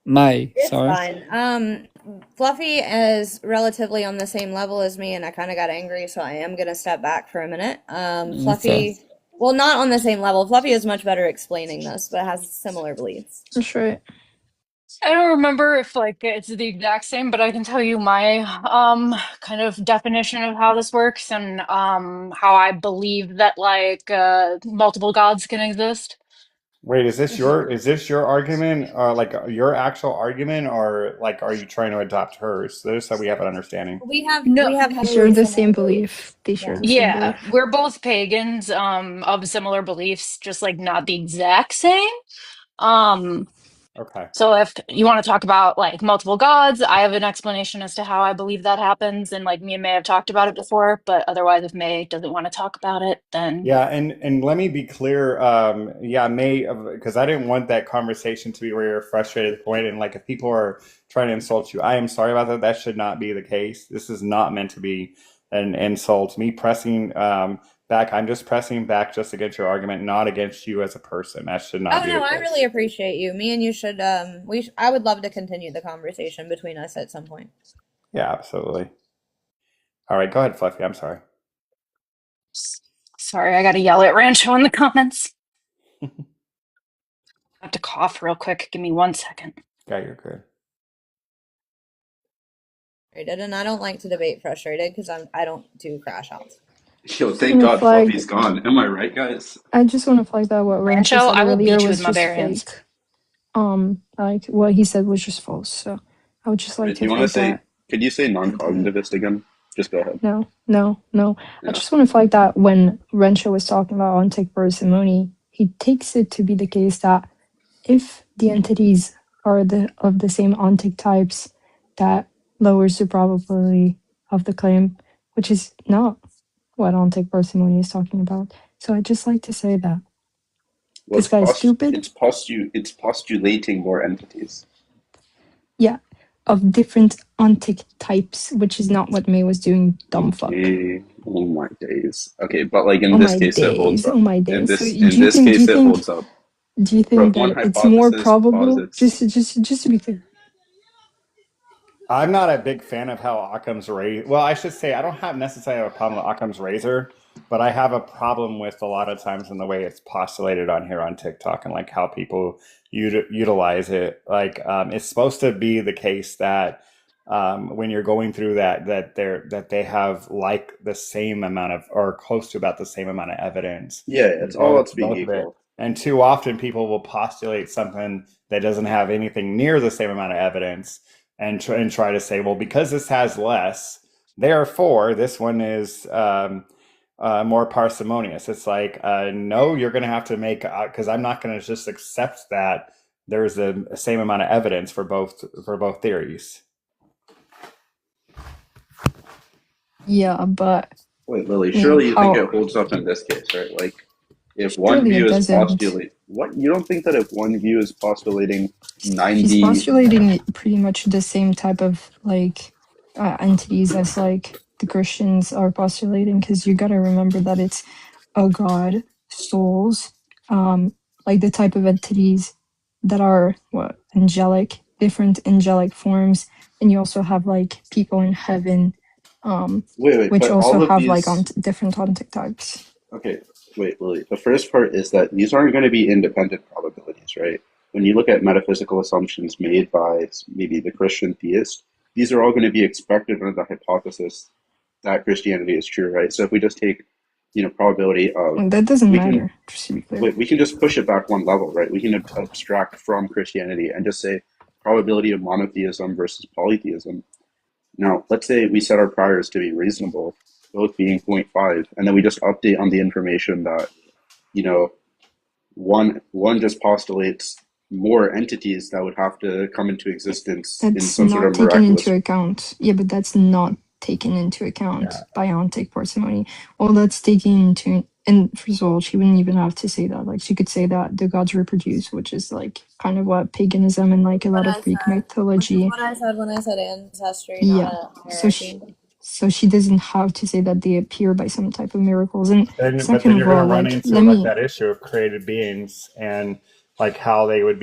May, It's sorry. fine. Fluffy is relatively on the same level as me, and I kind of got angry, so I am gonna step back for a minute. Fluffy, well, not on the same level. Fluffy is much better explaining this, but has similar beliefs. That's right. I don't remember if like it's the exact same, but I can tell you my kind of definition of how this works and how I believe that like multiple gods can exist. Wait, is this your argument, like your actual argument, or like are you trying to adopt hers? Just so we have an understanding. We have No, we have They heavily share the similar same beliefs. belief. They share Yeah. the same yeah, belief. we're both pagans of similar beliefs, just like not the exact same. Um Okay. So if you want to talk about like multiple gods, I have an explanation as to how I believe that happens, and like me and May have talked about it before. But otherwise, if May doesn't want to talk about it, then Yeah, and let me be clear. Yeah, May, because I didn't want that conversation to be where you're frustrated at the point, and like if people are trying to insult you, I am sorry about that. That should not be the case. This is not meant to be an insult. Me pressing back, I'm just pressing back just against your argument, not against you as a person. That should not Oh be no, the I case. really appreciate you. Me and you should I would love to continue the conversation between us at some point. Yeah, absolutely. All right, go ahead, Fluffy. I'm sorry. sorry, I got to yell at Rancho in the comments. I have to cough real quick. Give me 1 second. Yeah, you're good. And I don't like to debate frustrated because I don't do crash outs. Yo, thank wanna God flag- Fluffy's gone. Am I right, guys? I just want to flag that what Rancho Rancho, said I will earlier beat you was with my just bare hands. fake. Like what he said was just false. So I would just like Do to you want to flag say? that. Could you say non-cognitivist again? Just go ahead. No. Yeah. I just want to flag that when Rancho was talking about ontic parsimony, he takes it to be the case that if the entities are of the same ontic types, that lowers the probability of the claim, which is not what ontic parsimony is talking about. So I'd just like to say that. Well, This guy's stupid. It's postulating more entities. Yeah, of different ontic types, which is not what May was doing, dumb fuck. Oh my days. Okay, but like in Oh this my case, it holds days, up. oh my In days. this So in do you this think- do case, you it think- holds up. Do you Bro, think one that it's more hypothesis probable? posits- Just to be clear. I'm not a big fan of how Occam's razor. Well, I should say I don't have necessarily a problem with Occam's razor, but I have a problem with a lot of times in the way it's postulated on here on TikTok and like how people utilize it. Like it's supposed to be the case that when you're going through that they have like the same amount of or close to about the same amount of evidence. Yeah, it's all else being Both of it. equal. And too often people will postulate something that doesn't have anything near the same amount of evidence and try to say, well, because this has less, therefore this one is more parsimonious. It's like, no, you're going to have to make, because I'm not going to just accept that there's a same amount of evidence for both theories. Yeah, but Wait, Lily, I mean, surely you think how? it holds up in this case, right? Like, if one Surely it view is doesn't. postulating, what, you don't think that if one view is postulating She's 90, postulating pretty much the same type of like entities as like the Christians are postulating, because you got to remember that it's a god, souls, like the type of entities that are what angelic, different angelic forms, and you also have like people in heaven, wait, which but also all of have like these, different ontic types. okay, wait, Lily, the first part is that these aren't going to be independent probabilities, right? When you look at metaphysical assumptions made by maybe the Christian theist, these are all going to be expected under the hypothesis that Christianity is true, right? So if we just take, probability of, And that doesn't we can, matter, just to be clear. we can just push it back one level, right? We can abstract from Christianity and just say probability of monotheism versus polytheism. Now, let's say we set our priors to be reasonable, both being 0.5, and then we just update on the information that, one just postulates more entities that would have to come into existence in That's some sort not of taken miraculous. into account. Yeah, but that's not taken into account by ontic parsimony. All that's taken into, and first of all, she wouldn't even have to say that. Like, she could say that the gods reproduce, which is like kind of what paganism and like a lot of Greek Which is mythology. what I said when I said ancestry, Yeah. not a So hierarchy. she doesn't have to say that they appear by some type of miracles. And But then second you're of going all, to run like, into let like me. that issue of created beings and like how they would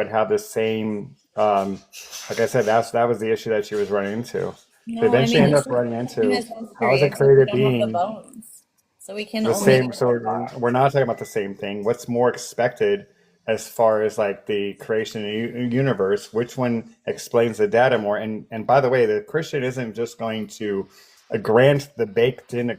have the same. Like I said, that was the issue that she was running into. No, But then I she mean ended it's up running in into his how is history, a except we created don't have the being bones. So we can the only same? So we're not talking about the same thing. What's more expected as far as like the creation of the universe? Which one explains the data more? And by the way, the Christian isn't just going to grant the baked-in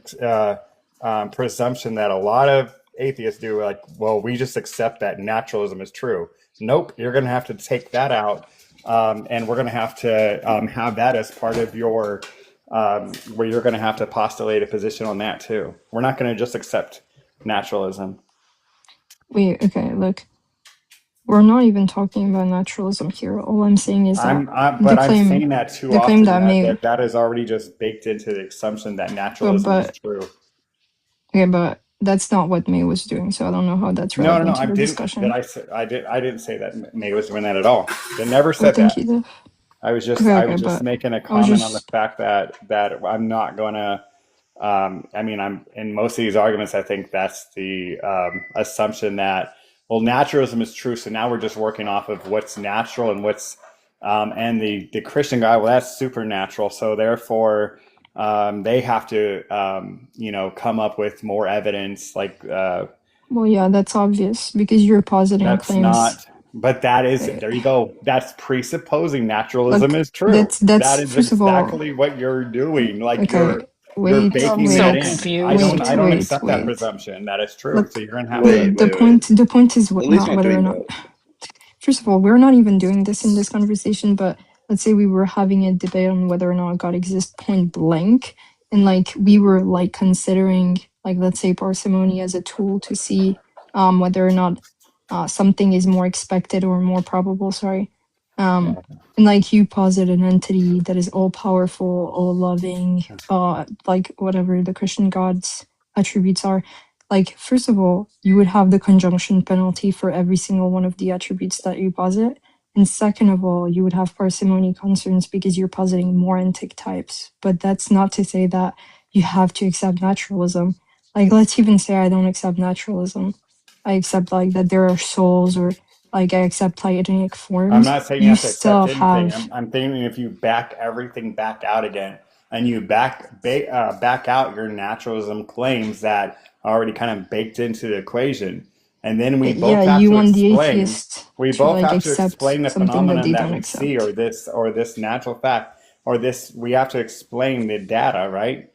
presumption that a lot of atheists do. Like, well, we just accept that naturalism is true. Nope, you're going to have to take that out, and we're going to have that as part of your. Where you're going to have to postulate a position on that too. We're not going to just accept naturalism. Wait, okay, look. We're not even talking about naturalism here. All I'm saying is that I'm saying that too the claim often that May, that is already just baked into the assumption that well, naturalism is but true. okay, but that's not what May was doing, so I don't know how that's No, relevant to I the didn't. discussion. But I didn't say that May was doing that at all. I never Well, said thank that. you. I was just Okay, just but making a I was comment on the just fact that I'm not gonna. I mean, I'm in most of these arguments. I think that's the assumption that naturalism is true. So now we're just working off of what's natural and what's and the Christian guy. Well, that's supernatural. So therefore, they have to come up with more evidence. Like well, yeah, that's obvious because you're positing that's claims. not. But that is there. You go. That's presupposing naturalism Look, is true. that's That is first of all, exactly what you're doing. Like okay. you're Wait, baking wait, that wait, in. I don't accept that wait. presumption. That is true. Look, So you're gonna have the point is Lily's not not whether or doing not. that. First of all, we're not even doing this in this conversation, but let's say we were having a debate on whether or not God exists point blank, and like we were like considering like let's say parsimony as a tool to see whether or not something is more expected or more probable. Sorry. And like you posit an entity that is all powerful, all loving, like whatever the Christian God's attributes are. Like, first of all, you would have the conjunction penalty for every single one of the attributes that you posit. And second of all, you would have parsimony concerns because you're positing more antic types. But that's not to say that you have to accept naturalism. Like, let's even say I don't accept naturalism. I accept like that there are souls, or like I accept Platonic forms. I'm not saying you have to still accept anything. have I'm thinking if you back everything back out again, and you back out your naturalism claims that are already kind of baked into the equation, and then we both yeah, have you to want the explain. atheist We to both like have to accept explain the something that phenomenon they that don't we accept. see, or this natural fact, or this. We have to explain the data, right?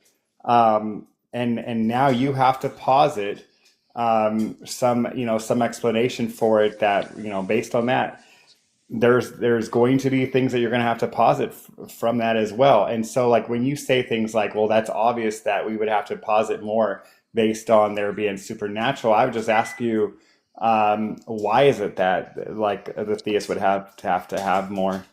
And now you have to posit some explanation for it that based on that. there's going to be things that you're going to have to posit from that as well. And so like when you say things like, well, that's obvious that we would have to posit more based on there being supernatural, I would just ask you, why is it that like the theist would have to have more?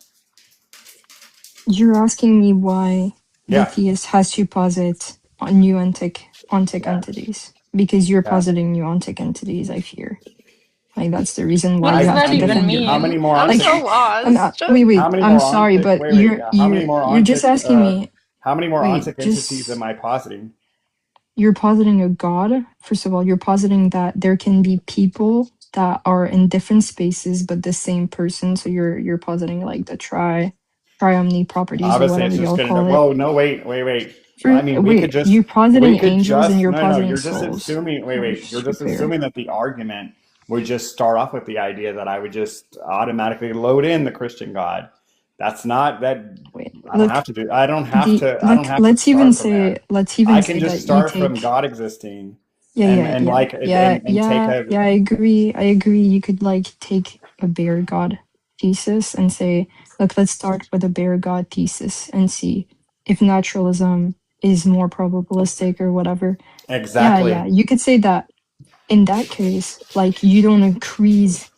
You're asking me why the Yeah. theist has to posit on new ontic entities, because you're Yeah. positing new ontic entities, I fear. Like that's the reason What why does you have that to even defend your mean? How many more I'm like so ontic? lost. wait, How many I'm more sorry, ontic? but Wait, wait. Yeah. How many more you're just ontic? asking me. How many more Wait, ontic entities just am I positing? you're positing a god. First of all, you're positing that there can be people that are in different spaces but the same person. So you're positing like the triomni properties or Obviously, whatever it's just y'all gonna. call it. Whoa, no, wait. I mean, we could Wait, just. you're We positing could angels and just. you're No, no. positing You're just souls. assuming. Wait. You're Just be just clear. assuming that the argument would just start off with the idea that I would just automatically load in the Christian God. That's not that. I don't Look, have to do. I don't have to. I don't have to let's even start from that. let's I even can say just that you start from take God existing, yeah, and like and take a. I agree. I agree. You could like take a bear god thesis and say, look, let's start with a bear god thesis and see if naturalism is more probabilistic or whatever. Exactly. Yeah. You could say that in that case, like you don't increase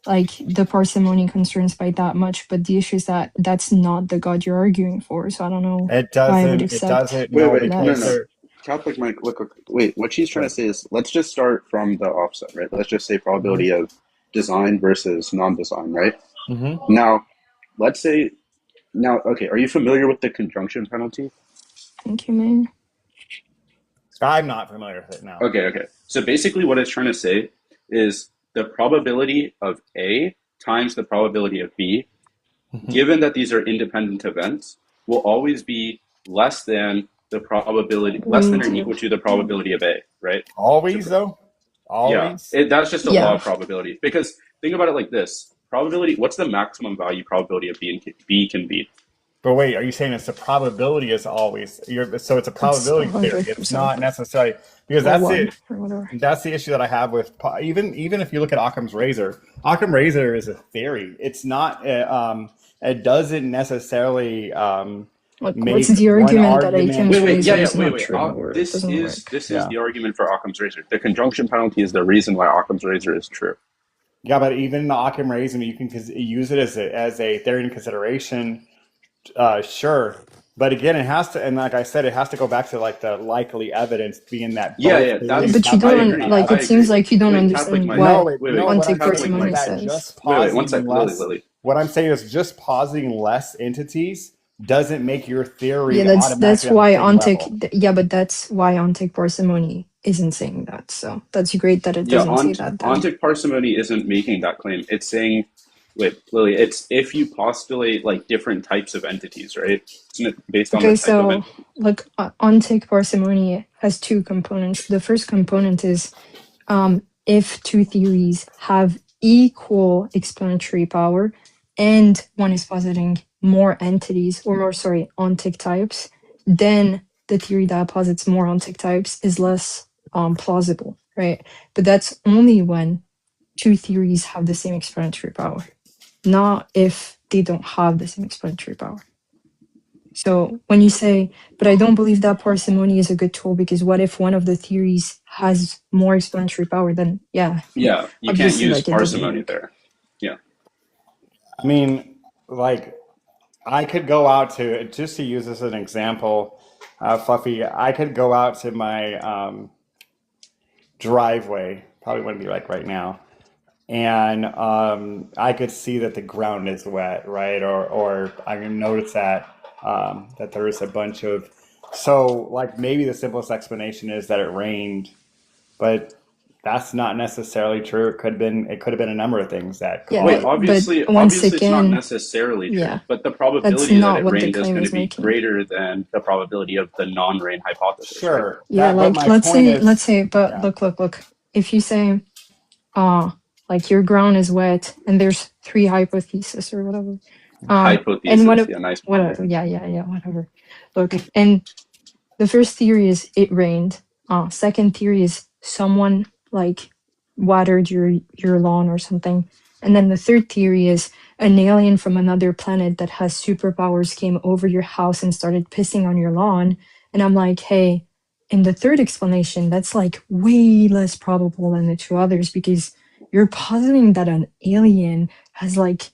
like the parsimony concerns by that much, but the issue is that that's not the god you're arguing for. So I don't know It why I would doesn't. It accept doesn't. Wait, No, wait, that. no, because no. there. Catholic Mike, look, wait. What she's trying Wait. to say is, let's just start from the offset, right? Let's just say probability of design versus non-design, right? Mm-hmm. Now, let's say, okay, are you familiar with the conjunction penalty? Thank you, man. I'm not familiar with it now. Okay. So basically what it's trying to say is the probability of A times the probability of B, given that these are independent events, will always be less than the probability, less than or equal to the probability of A, right? Always, though? Always? Yeah, that's just a Yeah. law of probability. Because think about it like this. Probability, what's the maximum value probability of B can be? But wait, are you saying it's the probability is always so it's a probability theory? It's 100%. not necessarily because Or that's one it. or whatever. That's the issue that I have with even if you look at Occam's razor. Occam's razor is a theory. It's not. It doesn't necessarily Like, make what's the one argument that argument. Occam's razor is Wait. not true or it This doesn't is work? this Yeah. is the argument for Occam's razor. The conjunction penalty is the reason why Occam's razor is true. Yeah, but even in the Occam razor, you can use it as a theory in consideration. Sure. But again, it has to, and like I said, it has to go back to like the likely evidence being that. Yeah, both that's- theories But you have don't identified. like. It seems like you don't Wait, understand Catholic Mike. what No, wait, no, what ontic I'm saying parsimony is that says. just Wait, positing one sec, less. Lily. What I'm saying is just positing less entities doesn't make your theory Yeah, that's automatically why on the same ontic. level. Yeah, but that's why ontic parsimony isn't saying that. So that's great that it Yeah, doesn't say that. Then. ontic parsimony isn't making that claim. It's saying, wait, Lily, it's if you postulate like different types of entities, right? Isn't it based on the Okay, type of so entity? look, ontic parsimony has two components. The first component is if two theories have equal explanatory power and one is positing more entities or more, sorry, ontic types, then the theory that posits more ontic types is less plausible, right? But that's only when two theories have the same explanatory power, not if they don't have the same explanatory power. So when you say, but I don't believe that parsimony is a good tool because what if one of the theories has more explanatory power? Then yeah, Yeah, you can't obviously, use like, it doesn't parsimony work. there. Yeah. I mean, like, I could go out to, just to use this as an example, Fluffy, I could go out to my driveway, probably wouldn't be like right now, and I could see that the ground is wet, right? Or I can notice that that there is a bunch of, so like maybe the simplest explanation is that it rained, but that's not necessarily true. It could have been a number of things that Yeah, Wait, but obviously once it's not again, necessarily true, yeah, but the that's probability that not it what the rained is claim going to is be making. greater than the probability of the non-rain hypothesis. Right? Sure. Yeah, That, but like my point let's is, say, but yeah. look. If you say, like your ground is wet and there's three hypotheses or whatever, and Hypothesis, yeah, nice one. whatever, yeah, whatever. Look, and the first theory is it rained. Second theory is someone like watered your lawn or something. And then the third theory is an alien from another planet that has superpowers came over your house and started pissing on your lawn. And I'm like, hey, in the third explanation, that's like way less probable than the two others because you're positing that an alien has like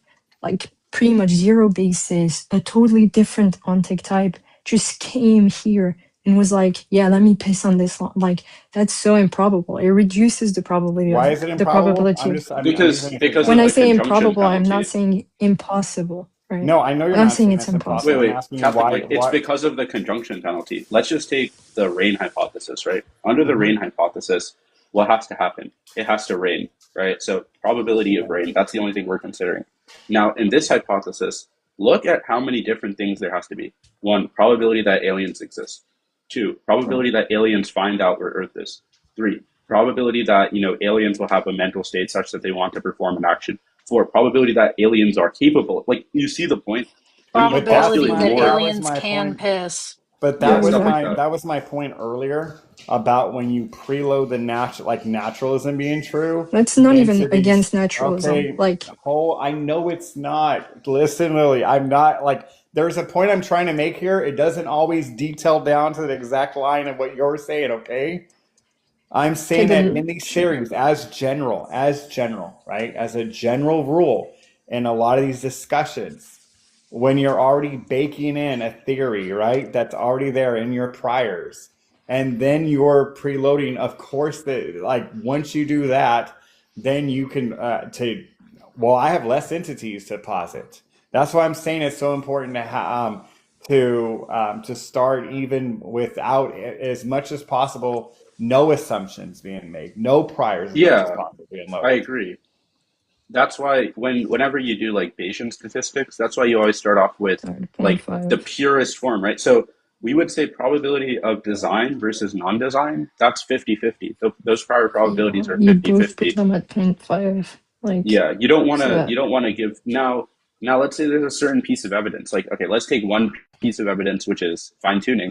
pretty much zero basis, a totally different ontic type, just came here and was like, yeah, let me piss on this lawn. Like that's so improbable. It reduces the probability Why of is it the improbable? probability of Because when of I the say conjunction improbable, I'm penalty. not saying impossible, right? No, I know you're I'm not saying saying it's it's impossible. impossible. Wait, I'm wait, asking you Catholic, why. like, it's because of the conjunction penalty. Let's just take the rain hypothesis, right? Under the rain hypothesis, what has to happen? It has to rain, right? So probability of rain, that's the only thing we're considering. Now, in this hypothesis, look at how many different things there has to be. 1, probability that aliens exist. 2, probability that aliens find out where Earth is. 3, probability that, aliens will have a mental state such that they want to perform an action. 4, probability that aliens are capable. Like, you see the point? We Probability postulate that more. aliens can piss. But Yeah, that was stuff like my that. that was my point earlier about when you preload the naturalism being true. That's not then even to these against naturalism. okay, Like I know it's not. Listen, Lily, I'm not like there's a point I'm trying to make here. It doesn't always detail down to the exact line of what you're saying, okay? I'm saying that in these series, as general, right? As a general rule, in a lot of these discussions, when you're already baking in a theory, right? That's already there in your priors. And then you're preloading, of course, once you do that, then you can I have less entities to posit. That's why I'm saying it's so important to start even without as much as possible, no assumptions being made, no priors as much as Yeah, possible being I loaded. agree. That's why whenever you do like Bayesian statistics, that's why you always start off with like the 0.5. purest form, right? So we would say probability of design versus non-design, that's 50-50. Those prior probabilities are You both put 50-50. them at 0.5. Like Yeah, you don't want so to that you don't want to give now let's say there's a certain piece of evidence. Like, okay, let's take one piece of evidence, which is fine-tuning.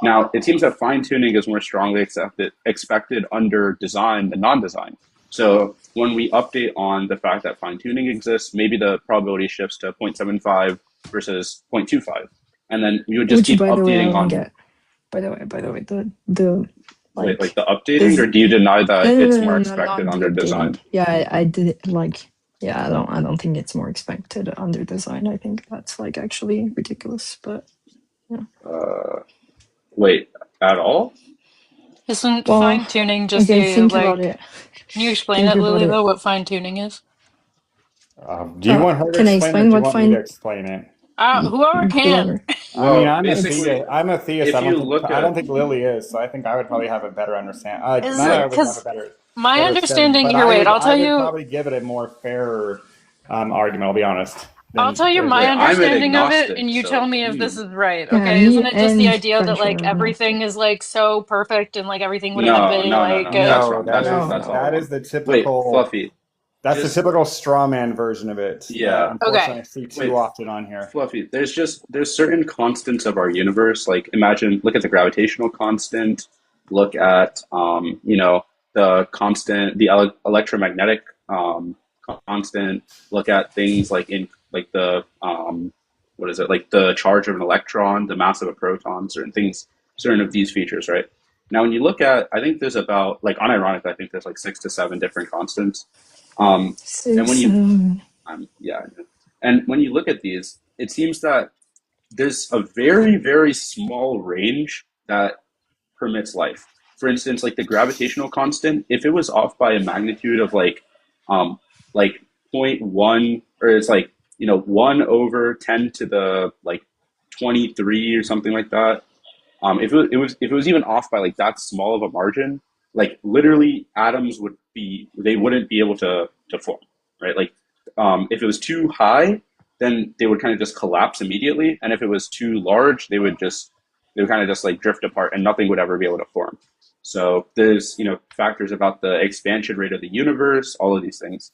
Now, it seems that fine-tuning is more strongly expected under design than non-design. So when we update on the fact that fine-tuning exists, maybe the probability shifts to 0.75 versus 0.25. And then we would just which keep by the way I updating don't on get. By the way, the like like the updating, is or do you deny no that no it's no more no no expected not the under design? updating. Yeah, I did it like yeah, I don't think it's more expected under design. I think that's like actually ridiculous. But yeah. Wait, at all? Isn't Well, fine tuning just okay, the think about it. Can you explain Think it, about Lily, it. though, what fine tuning is? Do you want her to Can I explain it, or explain do you what want me to fine explain it? Whoever can. whoever? I mean, Well, I'm a basically, theist. I'm a theist. if you look I don't at think Lily is, so I think I would probably have a better understand. Is None it of us have a because my better study, understanding but here? Wait, I would probably give it a more fairer argument. I'll be honest. I'll tell you my wait, I'm an understanding of it, and agnostic, you so tell me if this is right, Yeah, okay? me Isn't it just the and idea that French like are everything agnostic. is like so perfect and like everything would have no, been no, no, like no. That's No, wrong. That's that all is wrong. the Wait, typical. Fluffy. That's the Just typical straw man version of it. yeah. Unfortunately, I see Wait, too often on here. Fluffy. There's certain constants of our universe. Like look at the gravitational constant. Look at the constant, the electromagnetic constant. Look at things like in like the what is it, like the charge of an electron, the mass of a proton, certain of these features, right? Now, when you look at, I think there's about, like, unironically, I think there's like 6 to 7 different constants. And when you, yeah, and when you look at these, it seems that there's a very, very small range that permits life. For instance, like the gravitational constant, if it was off by a magnitude of like zero point 0.1, or it's like 1 over 10 to the like 23 or something like that. If it was even off by like that small of a margin, like literally atoms wouldn't be able to form, right? Like if it was too high, then they would kind of just collapse immediately, and if it was too large, they would kind of just like drift apart, and nothing would ever be able to form. So there's factors about the expansion rate of the universe, all of these things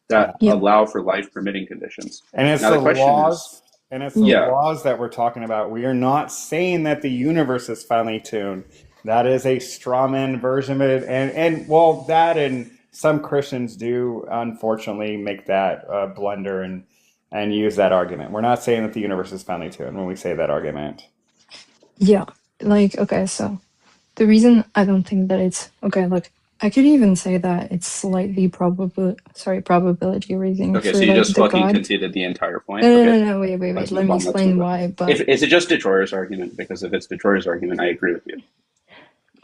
that allow for life permitting conditions. And it's now the the question laws. And it's the yeah. laws that we're talking about. We are not saying that the universe is finely tuned. That is a straw man version of it. And well, that and some Christians do unfortunately make that blunder and use that argument. We're not saying that the universe is finely tuned when we say that argument. Yeah, like, okay, so the reason I don't think that it's okay, look, I could even say that it's slightly probability raising Okay, for so you like just the fucking God. conceded the entire point. No, no, Okay, no, no, wait, let's let move me on. Let's explain move on. why. But If is it just Detroit's argument? Because if it's Detroit's argument, I agree with you.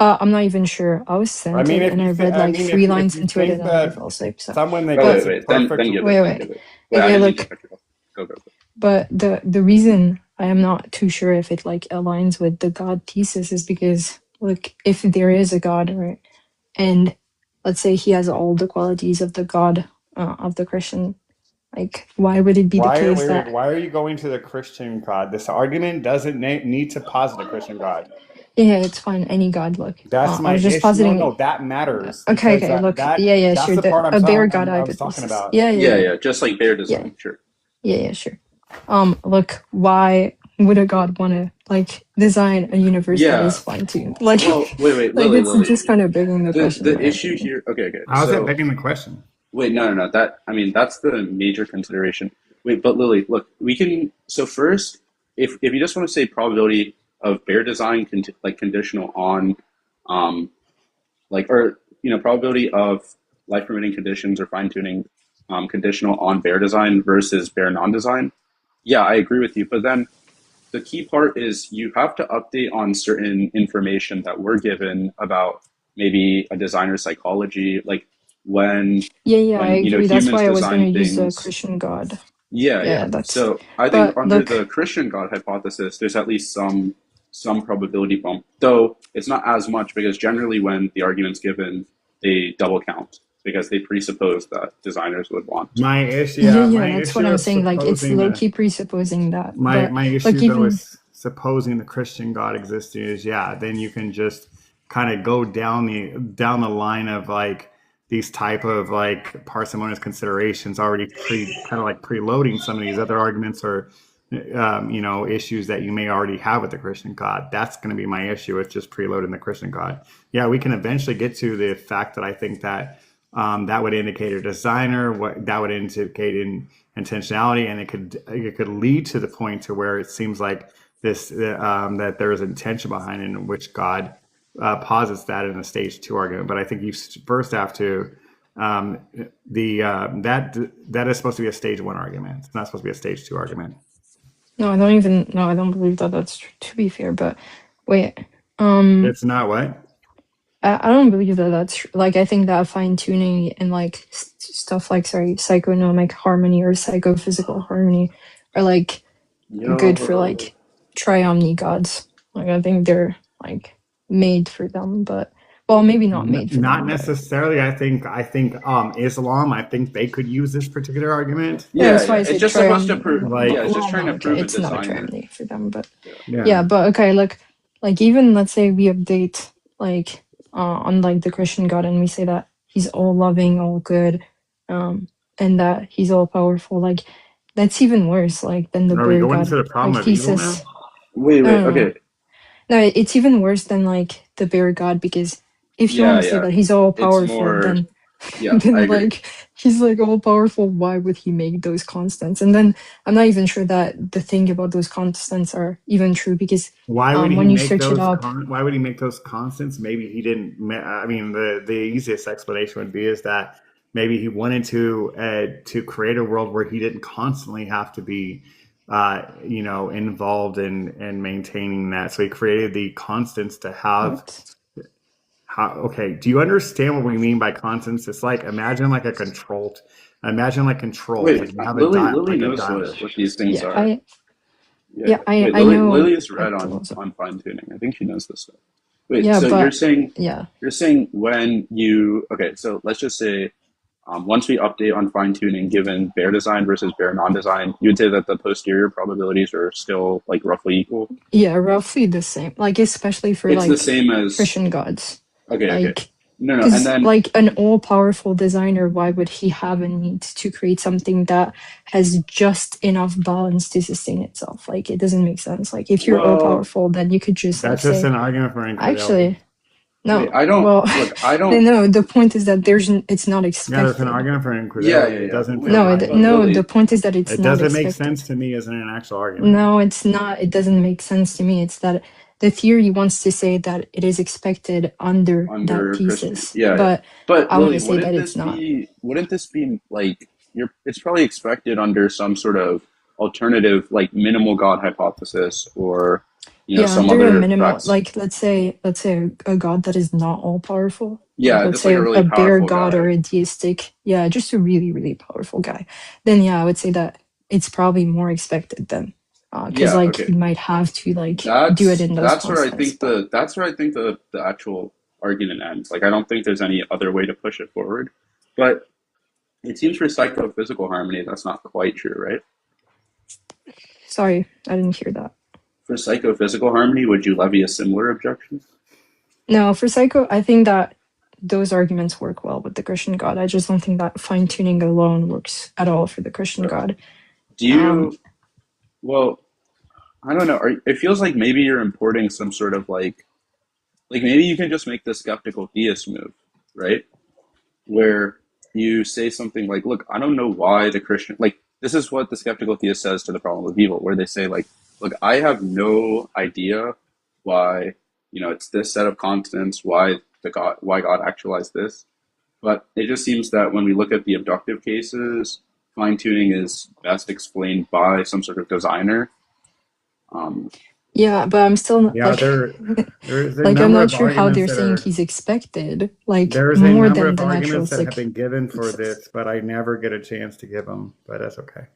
I'm not even sure. I was I sent mean, it if and you I read I like mean, 3 if lines you into it think and then I that fell asleep. So, someone that Oh, but wait. Then perfect, give it. wait, Then wait, give it. Wait, I okay, didn't mean to look, cut you off. Go. but the reason I am not too sure if it like aligns with the God thesis is because look, if there is a God, right, and let's say he has all the qualities of the God of the Christian, like why would it be the case that why are you going to the Christian God? This argument doesn't need to posit a Christian God. yeah, it's fine, any God, look, That's I my was just issue. positing. No, that matters Okay, because look, that yeah, that's sure, the part a bare God I was talking hypothesis, about. Yeah. Just like Bear yeah, Design. Sure. yeah, sure. Look, why would a God want to like design a universe that is Yeah. fine tuned? Like, Well, wait, like it's Lily. just kind of begging the question. The in my issue opinion. here. Okay. How's that So begging the question? wait, no. That's the major consideration. Wait, but Lily, look, we can. So first, if you just want to say probability of Bear Design, conditional on, probability of life permitting conditions or fine tuning, conditional on Bear Design versus Bear non-design. Yeah, I agree with you. But then the key part is you have to update on certain information that we're given about maybe a designer's psychology, like when Yeah, I agree. That's humans why I was going design to use the things. Christian God. Yeah. Yeah, that's. So I think But under look, the Christian God hypothesis, there's at least some probability bump, though it's not as much because generally when the argument's given, they double count because they presuppose that designers would want. My issue, yeah, that's what I'm saying. Like, it's supposing low key presupposing that. my But issue like, though even is supposing the Christian God existing is then you can just kind of go down the line of like these type of like parsimonious considerations already preloading some of these other arguments or issues that you may already have with the Christian God. That's going to be my issue with just preloading the Christian God. Yeah, we can eventually get to the fact that I think that that would indicate a designer, what that would indicate in intentionality, and it could lead to the point to where it seems like this that there is intention behind it, in which God posits that in a stage 2 argument. But I think you first have to that is supposed to be a stage 1 argument. It's not supposed to be a stage 2 argument. no, I don't believe that that's true, to be fair. But wait, it's not what? I don't believe that that's like, I think that fine tuning and like stuff like psychonomic harmony or psychophysical harmony are like good for like triomni gods. Like, I think they're like made for them, but well, maybe not made for them. Not necessarily. I think Islam, I think they could use this particular argument. Yeah, that's why I said it's just supposed to triomni. prove. It's just trying to prove It's a not a designer. triomni for them, but Yeah. yeah, but okay, look, like even let's say we update like on like the Christian God and we say that he's all loving, all good, and that he's all powerful, like that's even worse like than the Are we bear going God to the problem like of evil now? thesis. Wait, No, okay. No, it's even worse than like the bear God, because if you want to say that he's all It's powerful, more. then Yeah, I then agree. like he's like all powerful, why would he make those constants? And then I'm not even sure that the thing about those constants are even true, because Why would he when you make search those? it up, Why would he make those constants? Maybe he didn't. I mean, the easiest explanation would be is that maybe he wanted to create a world where he didn't constantly have to be, involved in maintaining that. So he created the constants to have. Okay, do you understand what we mean by constants? It's like imagine like control. Wait, Like you have Lily a knows dial. what these things yeah, are. I Wait, I know Lily is read like, on fine tuning. I think she knows this stuff. Wait, yeah, so but you're saying when you so let's just say once we update on fine tuning, given bear design versus bear non-design, you would say that the posterior probabilities are still like roughly equal. yeah, roughly the same, like especially for It's like the same as Christian gods. Okay. Like, No, and because then like an all-powerful designer, why would he have a need to create something that has just enough balance to sustain itself? Like, it doesn't make sense. Like, if you're Well, all-powerful, then you could just That's like just say, an argument for infidelity. actually, No, Wait, I don't well, look. I don't. no. The point is that it's not Yeah, there's an expected. argument for Yeah, incredulity. yeah, It yeah. doesn't Wait, feel No, right. but no. Lily, The point is that it's It not doesn't make expected. sense to me as an actual argument. No, it's not. It doesn't make sense to me. It's that the theory wants to say that it is expected under that under Christian, thesis, yeah, yeah. but But I want Lily, to say that it's not. wouldn't this be like it's probably expected under some sort of alternative, like minimal God hypothesis, or Yeah, some under a other minimal, facts. like let's say a god that is not all powerful. Like Yeah, let's just like say a really a bear powerful god or guy. a deistic, yeah, just a really, really powerful guy. Then yeah, I would say that it's probably more expected then. Because Yeah, like okay. you might have to like do it in those That's where I constants. think the actual argument ends. Like I don't think there's any other way to push it forward. But it seems for psychophysical harmony that's not quite true, right? Sorry, I didn't hear that. For psychophysical harmony, would you levy a similar objection? No, for psycho, I think that those arguments work well with the Christian God. I just don't think that fine tuning alone works at all for the Christian God. Do you? Well, I don't know. It feels like maybe you're importing some sort of like maybe you can just make the skeptical theist move, right? Where you say something like, "Look, I don't know why the Christian this is what the skeptical theist says to the problem of evil," where they say like, "Look, I have no idea why it's this set of constants, why God actualized this, but it just seems that when we look at the abductive cases, fine tuning is best explained by some sort of designer." Yeah, but I'm still Yeah, like, there's a like I'm number not of sure how arguments they're that saying are he's expected, like there's a more number than of the natural. arguments It's that have like, been given for this, but I never get a chance to give them. But that's okay.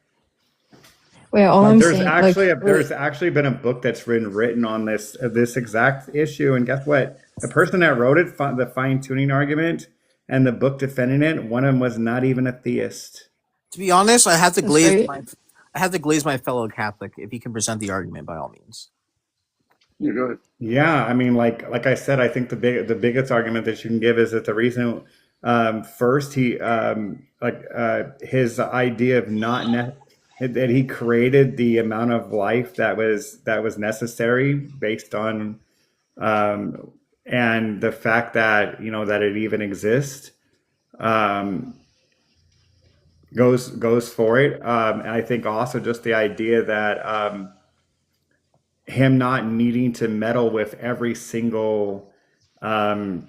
wait, all But I'm there's saying, actually like, there's actually been a book that's been written on this exact issue, and guess what? The person that wrote it, the fine tuning argument, and the book defending it, one of them was not even a theist. To be honest, I have to That's glaze right. my fellow Catholic if he can present the argument by all means. Yeah, go ahead. Yeah, I mean, like I said, I think the biggest argument that you can give is that the reason first he his idea of that he created the amount of life that was necessary based on and the fact that that it even exists goes for it. And I think also just the idea that him not needing to meddle with every single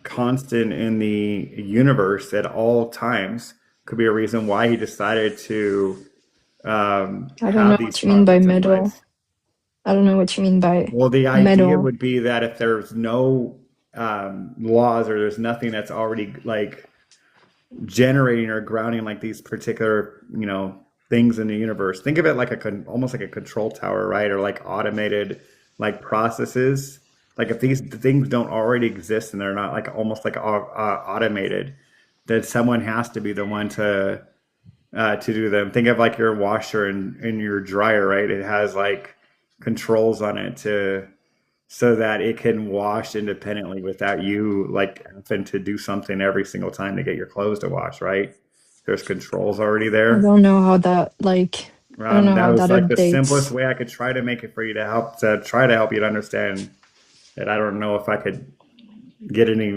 constant in the universe at all times could be a reason why he decided to I don't know have what these you mean by constants in middle. place. I don't know what you mean by Well, the idea middle. would be that if there's no laws or there's nothing that's already like generating or grounding like these particular things in the universe, think of it like almost like a control tower, right? Or like automated like processes. Like if these things don't already exist and they're not like almost like automated, then someone has to be the one to do them. Think of like your washer and your dryer, right? It has like controls on it so that it can wash independently without you like having to do something every single time to get your clothes to wash, right? There's controls already I there. don't know how that like. I don't know That how was that like the simplest updates. way I could try to make it for you to try to help you to understand that. I don't know if I could get any,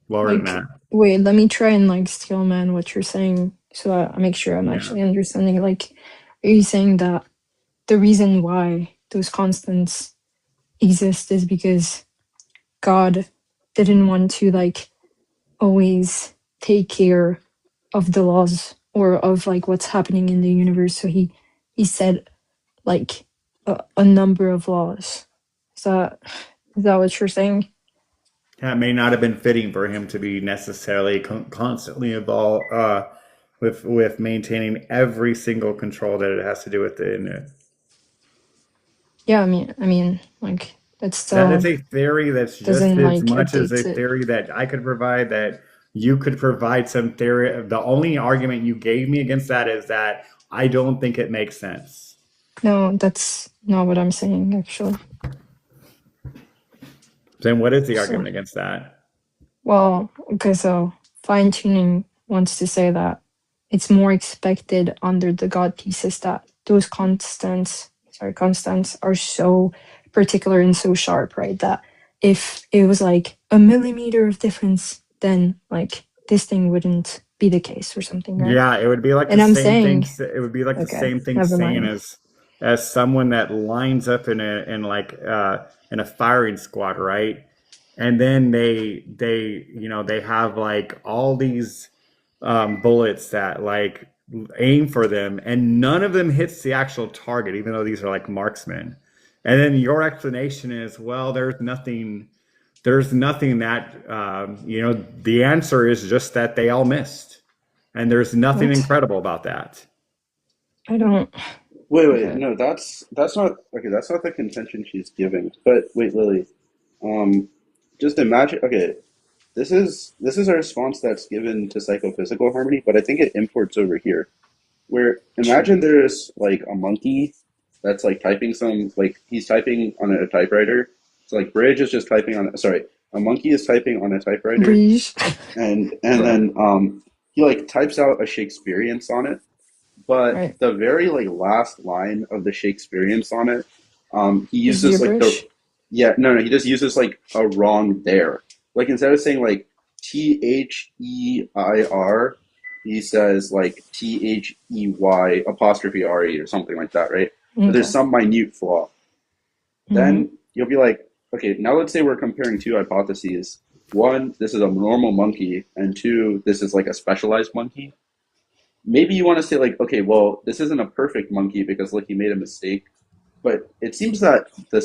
lower than Like, that. wait, let me try and like steel man what you're saying so I make sure I'm Yeah. actually understanding. Like, are you saying that the reason why those constants exist is because God didn't want to like always take care of the laws or of like what's happening in the universe, so he set like a number of laws. Is that what you're saying? That may not have been fitting for him to be necessarily constantly involved with maintaining every single control that it has to do with the internet. Yeah, I mean, like that's That is still a theory that's just doesn't as like much as a updates it. theory that I could provide, that you could provide some theory. The only argument you gave me against that is that I don't think it makes sense. No, that's not what I'm saying actually. Then what is the So, argument against that? well, okay, so fine tuning wants to say that it's more expected under the God thesis that those constants are so particular and so sharp, right? That if it was like a millimeter of difference, then like this thing wouldn't be the case or something, right? Yeah, it would be like And the I'm same thing. saying, It would be like the okay, same thing never saying mind. as someone that lines up in a firing squad, right? And then they have like all these bullets that like aim for them, and none of them hits the actual target, even though these are like marksmen. And then your explanation is, well, there's nothing that the answer is just that they all missed, and there's nothing What? incredible about that. I don't. Wait, Okay. no, that's not okay. That's not the contention she's giving. But wait, Lily, just imagine. Okay, this is a response that's given to psychophysical harmony, but I think it imports over here. Where imagine there's like a monkey that's like typing he's typing on a typewriter. So like Bridge is just typing on sorry, a monkey is typing on a typewriter, Breeze. and then he like types out a Shakespearean sonnet, but Right. the very like last line of the Shakespearean sonnet, he Is uses like gibberish. he just uses like a wrong there. Like instead of saying like THEIR, he says like THEY apostrophe RE or something like that, right? But there's Okay. some minute flaw. Mhm. Then you'll be like, okay, now let's say we're comparing two hypotheses. One, this is a normal monkey, and two, this is like a specialized monkey. Maybe you want to say like, okay, well, this isn't a perfect monkey because like he made a mistake. But it seems that it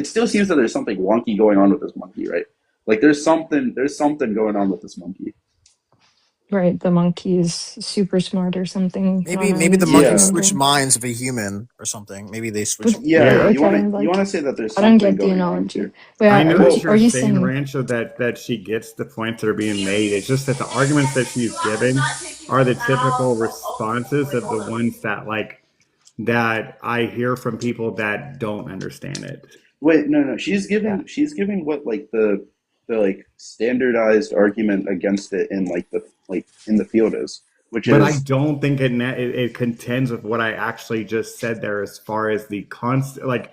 still seems that there's something wonky going on with this monkey, right? Like there's something going on with this monkey. Right. The monkey is super smart or something. Maybe On the its monkey Yeah. switched brain. minds of a human or something. Maybe they switched. But Yeah, wait, you okay, want like to say that there's I don't something get the going on analogy. here. Wait, I know are what you, you're are you saying, saying Rancho, that she gets the points that are being made. It's just that the arguments that she's giving are the typical responses of the ones that I hear from people that don't understand it. Wait, no. She's yeah. giving what like the like standardized argument against it in like in the field is, which But I is don't think it contends with what I actually just said there, as far as the constant, like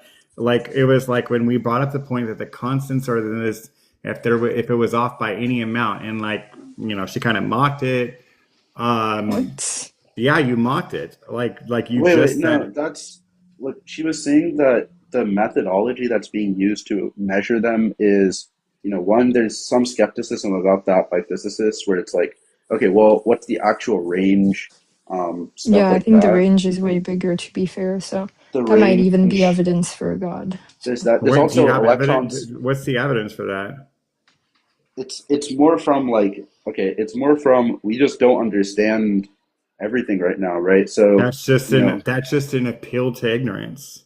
it was like when we brought up the point that the constants are this, if it was off by any amount, and she kind of mocked it. What? Yeah, you mocked it, like you wait, just no, said. that's look. She was saying that the methodology that's being used to measure them is, one, there's some skepticism about that by physicists, where it's like, okay, well, what's the actual range, stuff Yeah, I like think the that. range is way bigger, to be fair. So The that might even be range. evidence for God. There's that. There's Wait, do you also have evidence? electrons. What's the evidence for that? It's more from like, okay, it's more from we just don't understand everything right now, right? So, That's just an appeal to ignorance.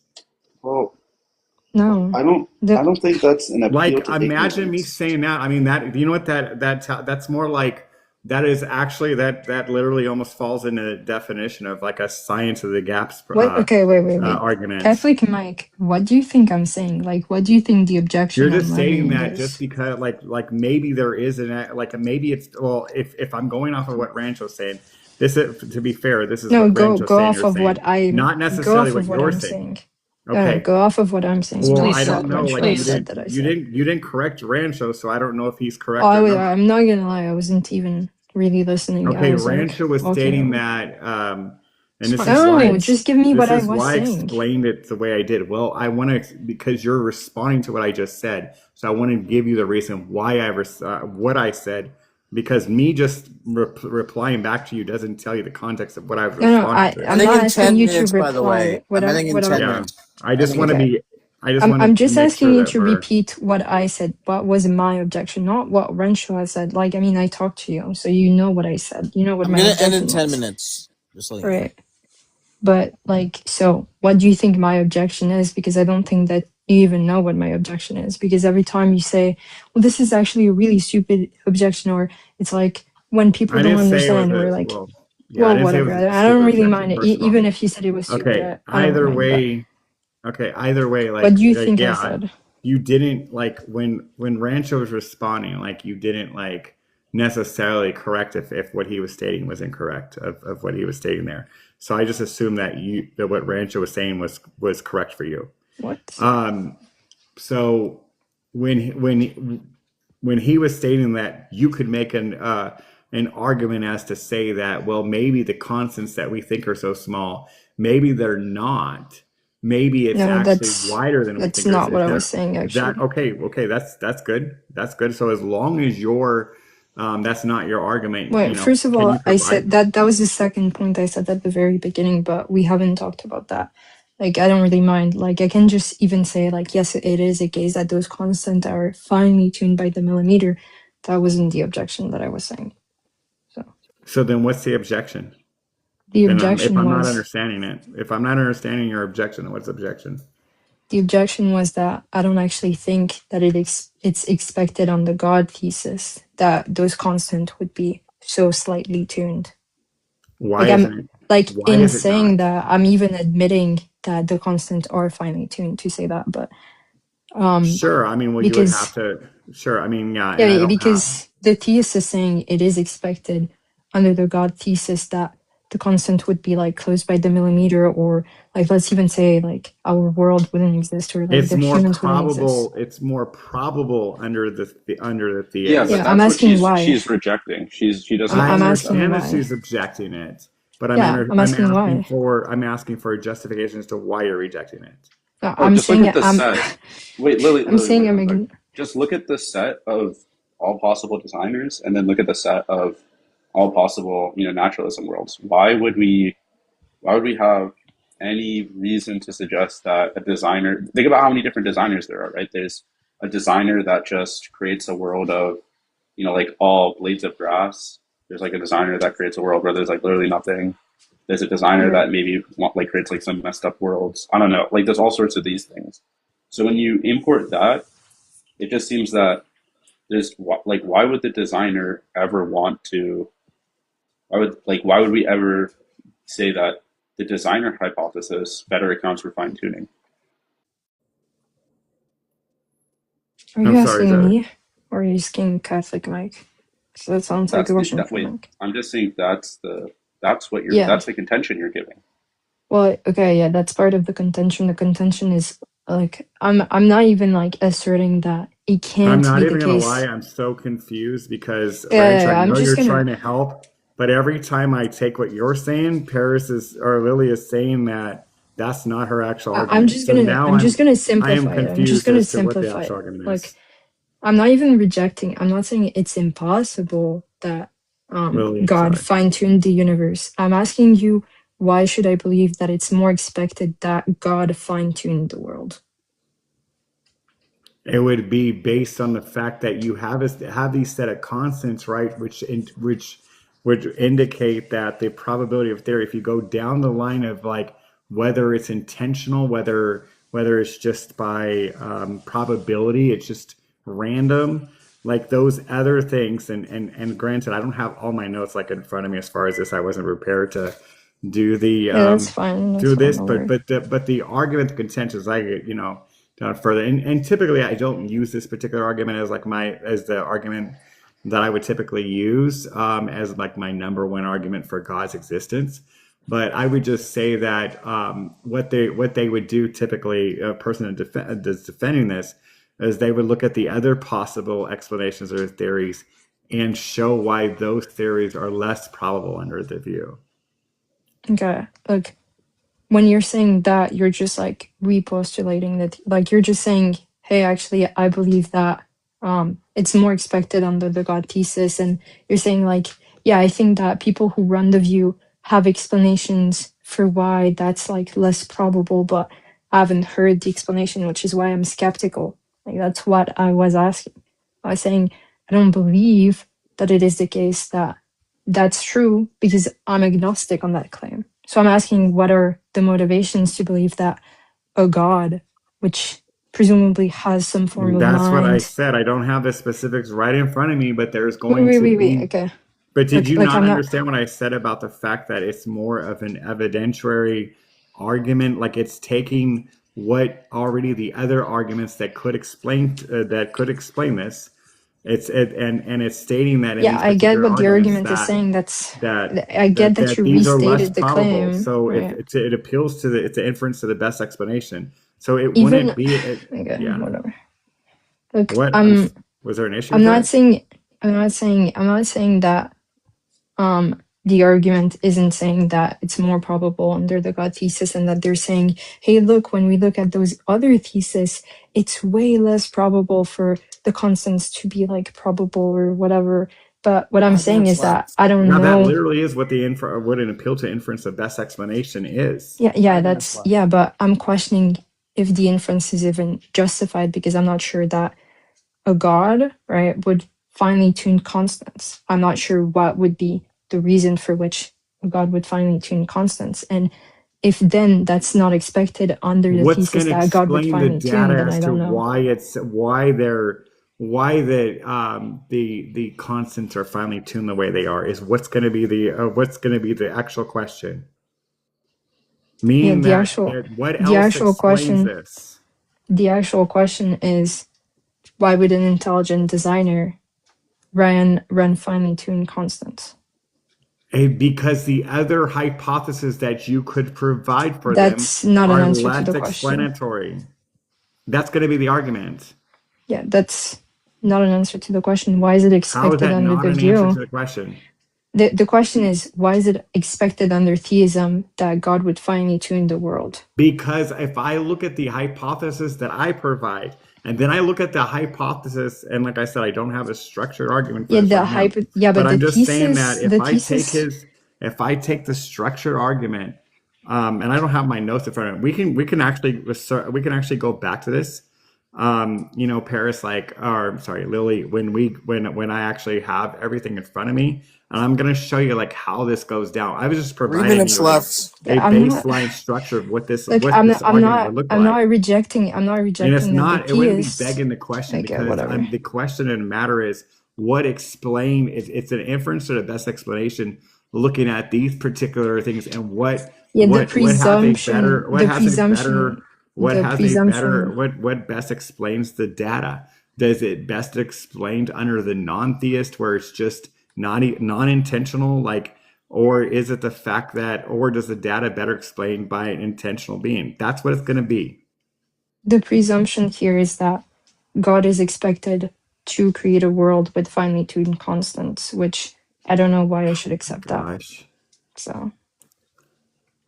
well, No. I don't think that's an appeal Like, to imagine me ignorance. saying that. I mean, that, you know what, that's more like, that is actually, that literally almost falls into the definition of like a science of the gaps What? Okay, wait. argument. Catholic Mike, what do you think I'm saying? Like, what do you think the objection You're I'm just saying levying that is? just because like maybe there is maybe it's, well, if I'm going off of what Rancho's saying, to be fair, this is No, what go Rancho's go saying, off you're of what saying, I not go necessarily off what of what you're I'm saying. saying. No, Okay. go off of what I'm saying. Well, Please I stop don't know. Rancho. Like, I you said that I said. didn't correct Rancho, so I don't know if he's correct Oh, or not. I'm not gonna lie. I wasn't even really listening. I Okay, was like Rancho was walking stating around. that, and this is No, why just give me what I was I saying. explained it the way I did. Well, I want to, because you're responding to what I just said, so I want to give you the reason why what I said, because me just replying back to you doesn't tell you the context of what I was No, responding to. I'm Ending not in asking 10 you to minutes, by the reply. way. I'm ending in 10 Yeah, minutes. I just Ending want in to 10. be. I just want I'm to just make asking sure you that to we're. repeat what I said. What was my objection, not what Rancho has said. Like, I mean, I talked to you, so you know what I said. You know what I'm my gonna end in objection 10 was. minutes. Just letting you know. Right. But like, so what do you think my objection is? Because I don't think that you even know what my objection is. Because every time you say, well, this is actually a really stupid objection, or it's like when people I don't didn't say it was understand, we're a like, well. Yeah, I didn't say it whatever. was a I don't stupid really objection. mind it. First of all, Even if you said it was stupid, okay. I don't mind. Either way, What do you think I said? you didn't like when Rancho was responding, like you didn't like necessarily correct if what he was stating was incorrect of what he was stating there. So I just assumed that what Rancho was saying was correct for you. What? So when he was stating that you could make an argument as to say that, well, maybe the constants that we think are so small, maybe they're not. Maybe it's No, actually wider than we that's think. not what I was saying, actually. Okay, that's good. That's good. So as long as you're that's not your argument. Wait, first of all, I said that was the second point I said at the very beginning, but we haven't talked about that. Like, I don't really mind. Like, I can just even say, like, yes, it is a case that those constants are finely tuned by the millimeter. That wasn't the objection that I was saying. So then what's the objection? The If objection I'm not was understanding it, if I'm not understanding your objection, what's the objection? the objection was that I don't actually think that it's expected on the God thesis that those constants would be so slightly tuned. Why Like, isn't it? like Why in is it saying that, I'm even admitting that the constants are finely tuned to say that, but Sure. I mean, well, you would have because to. Sure. I mean, yeah. And I yeah, don't have. because the theist is saying it is expected under the God thesis that the constant would be like close by the millimeter, or like let's even say like our world wouldn't exist, or like It's the more humans wouldn't exist. probable. It's more probable under the theist. Yeah, but Yeah, that's I'm what asking why. she's rejecting. She doesn't. I I'm asking understand that why. she's objecting it, but Yeah, I'm asking why. I'm asking for a justification as to why you're rejecting it. No, Oh, I'm just look saying at the set. Wait, I'm Lily, saying wait I'm one sec. ign- Just look at the set of all possible designers, and then look at the set of all possible, naturalism worlds. Why would we have any reason to suggest that a designer? Think about how many different designers there are, right? There's a designer that just creates a world of, like all blades of grass. There's like a designer that creates a world where there's like literally nothing. There's a designer that maybe creates like some messed up worlds. I don't know. Like there's all sorts of these things. So when you import that, it just seems that there's like, why would the designer ever want to? Why would we ever say that the designer hypothesis better accounts for fine tuning? Are you I'm sorry, asking Zoe. me, or are you asking Catholic Mike? So that sounds like a question for Mike. I'm just saying that's the Yeah. contention you're giving. Well, okay, yeah, that's part of the contention. The contention is like I'm not even like asserting that it I'm can't not be even the gonna case. lie. I'm so confused because Yeah, Ranch, I I'm know just you're gonna. trying to help, but every time I take what you're saying, Lily is saying that that's not her actual I'm argument. just So gonna. now I'm just gonna I am simplify it. I'm just confused gonna as to what the simplify actual it. argument Like is. I'm not even rejecting. I'm not saying it's impossible that Lily, God sorry. fine-tuned the universe. I'm asking you, why should I believe that it's more expected that God fine-tuned the world? It would be based on the fact that you have these set of constants, right? Which would indicate that the probability of theory, if you go down the line of like whether it's intentional, whether it's just by probability, it's just random, like those other things. And granted, I don't have all my notes like in front of me as far as this. I wasn't prepared to do the Yeah, that's fine. That's do fine. this, Don't but worry. the argument, the contention is like down further. And typically I don't use this particular argument as like as the argument that I would typically use as like my number one argument for God's existence. But I would just say that what they would do typically, a person that's defending this, is they would look at the other possible explanations or theories and show why those theories are less probable under the view. Okay, like when you're saying that, you're just like repostulating that, like you're just saying, hey, actually I believe that it's more expected under the God thesis, and you're saying like, yeah, I think that people who run the view have explanations for why that's like less probable, but I haven't heard the explanation, which is why I'm skeptical. Like that's what I was asking. I was saying I don't believe that it is the case that that's true because I'm agnostic on that claim. So I'm asking, what are the motivations to believe that a God, which presumably has some form of That's what I mind. said. I don't have the specifics right in front of me, but there's going to Wait. be. Okay. But did you Like not I'm not. understand what I said about the fact that it's more of an evidentiary argument? Like it's taking what already the other arguments that could explain this. And it's stating that in Yeah, these I get particular what the arguments argument is saying. That's. that I get that you these are less restated the probable. claim. So Right. it appeals to it's an inference to the best explanation. So it Even. wouldn't be Okay. yeah. Whatever. Look, What was there an issue I'm with not that? saying I'm not saying that the argument isn't saying that it's more probable under the God thesis, and that they're saying, hey, look, when we look at those other theses, it's way less probable for the constants to be like probable or whatever. But what I'm saying is that I don't Now that know. literally is what what an appeal to inference of best explanation is. Yeah, but I'm questioning if the inference is even justified, because I'm not sure that a God, right, would finely tune constants. I'm not sure what would be the reason for which a God would finely tune constants. And if then that's not expected under the What's thesis going to that God would explain the finely tune, data then as I to don't know. why the constants are finely tuned the way they are is what's going to be the actual question. Yeah, Meaning the that actual what the else actual explains question this? the actual question is, why would an intelligent designer run finely tuned constants? Because the other hypotheses that you could provide for them That's not an are answer to less the question. explanatory. That's going to be the argument. Yeah, that's not an answer to the question. Why is it How is expected that under not the an answer view? to the question? The question is, why is it expected under theism that God would finely tune the world? Because if I look at the hypothesis that I provide, and then I look at the hypothesis, and like I said, I don't have a structured argument for Yeah, this the right now. but But the I'm just saying thesis, that if I take the structured argument, and I don't have my notes in front of me, we can actually go back to this. Paris, Lily, when I actually have everything in front of me, and I'm gonna show you like how this goes down. I was just 3 providing minutes you like left. a I'm not baseline structure of what this like argument would look I'm like. not rejecting And it wouldn't be begging the question because whatever. the question in the matter is what explain it's an inference or the best explanation looking at these particular things and what best explains the data. Does it best explained under the non-theist where it's just non-intentional, like, or is it the fact that, or does the data better explained by an intentional being? That's what it's going to be. The presumption here is that God is expected to create a world with finely tuned constants, which I don't know why I should accept that. So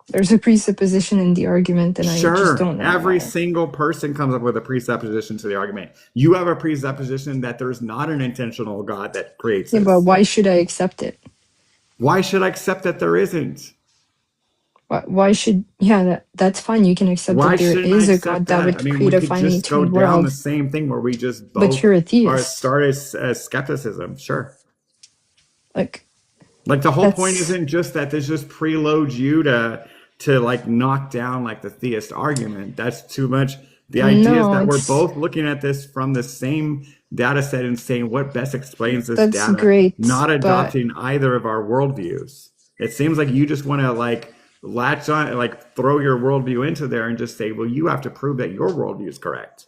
there's a presupposition in the argument, and I just don't know Every why. single person comes up with a presupposition to the argument. You have a presupposition that there's not an intentional God that creates Yeah, this. but why should I accept it? Why should I accept that there isn't? Why should that's fine. You can accept Why that there shouldn't I is a accept God that that? would I mean, create we a could finely just go tuned down the world. same thing where we just But both you're a are theist. start as skepticism. Sure. Like the whole point isn't just that this just preloads you to like knock down like the theist argument. That's too much. The idea is that we're both looking at this from the same data set and saying what best explains this That's data, great, not but adopting either of our worldviews. It seems like you just want to like latch on, like throw your worldview into there and just say, well, you have to prove that your worldview is correct.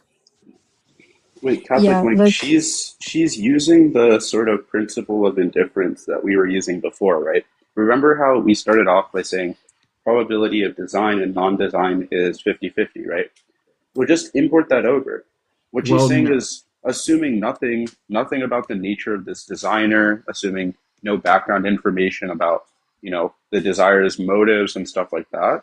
Wait, Catholic, she's using the sort of principle of indifference that we were using before, right? Remember how we started off by saying probability of design and non-design is 50-50, right? We'll just import that over. What she's saying is assuming nothing about the nature of this designer, assuming no background information about, the desirer's motives and stuff like that.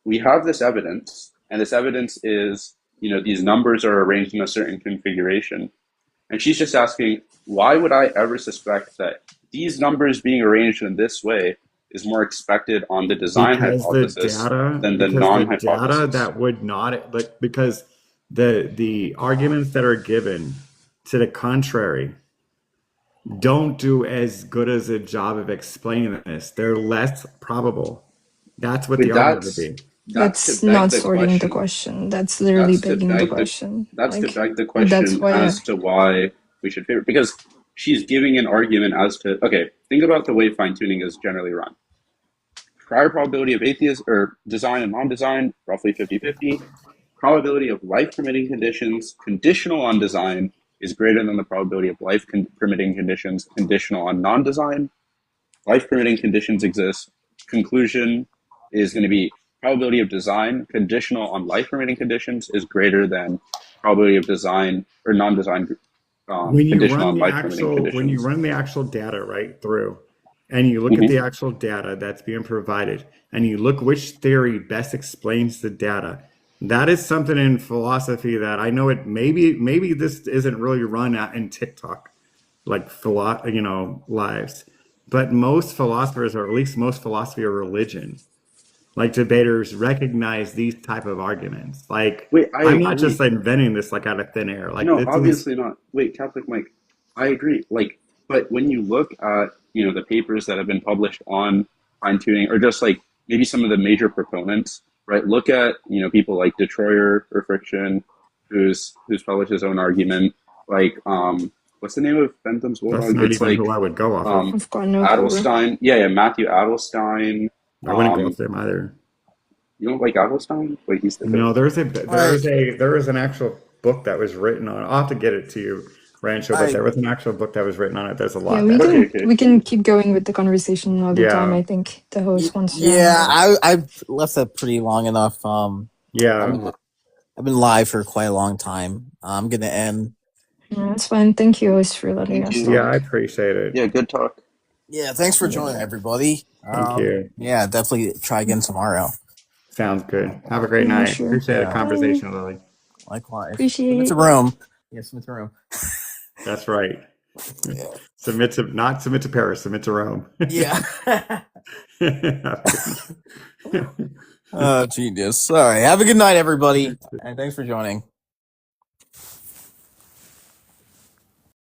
We have this evidence, and this evidence is, these numbers are arranged in a certain configuration. And she's just asking, why would I ever suspect that these numbers being arranged in this way is more expected on the design hypothesis than the non-hypothesis? Data that would not, like, because the arguments that are given to the contrary don't do as good as a job of explaining this. They're less probable. That's what the argument would be. That's not sorting the question. That's literally begging the question. That's to beg the question as to why we should favor, because she's giving an argument as to, okay, think about the way fine-tuning is generally run. Prior probability of atheist or design and non-design, roughly 50-50. Probability of life-permitting conditions conditional on design is greater than the probability of life-permitting conditions conditional on non-design. Life-permitting conditions exist. Conclusion is going to be probability of design conditional on life-permitting conditions is greater than probability of design or non-design When you conditional run and the life permitting actual, when you conditions. run the actual data right through, and you look at the actual data that's being provided, and you look which theory best explains the data, that is something in philosophy that I know it maybe this isn't really run out in TikTok, like lives, but most philosophers, or at least most philosophy of religion, like debaters, recognize these type of arguments. Like, Wait, I'm not just inventing this like out of thin air. Like, no, it's in obviously not. Wait, Catholic Mike, I agree. Like, but when you look at the papers that have been published on fine tuning, or just like maybe some of the major proponents, right? Look at people like Detroyer or Friction, who's published his own argument. Like, what's the name of Bentham's That's Bulldog? not It's even like who I would go off of. I've got no clue. Adelstein. Yeah, Matthew Adelstein. I wouldn't go off them either. You don't like Adelstein? Wait, he's the No, there is an actual book that was written on. I'll have to get it to you, Rancho. But there was an actual book that was written on it. There's a lot. Yeah, we can keep going with the conversation another time. I think the host wants to. Yeah, I've left that pretty long enough. Yeah, I've been live for quite a long time. I'm gonna end. No, that's fine. Thank you, host, for letting us. Yeah, I appreciate it. Yeah, good talk. Yeah, thanks for joining, everybody. Thank you. Yeah, definitely try again tomorrow. Sounds good. Have a great night. Sure. Appreciate the conversation, Lily. Likewise. Appreciate Submit to room. Yeah, submit to room. That's right. Submit to Paris. Submit to Rome. Yeah. Oh, genius. All right. Have a good night, everybody. And thanks for joining.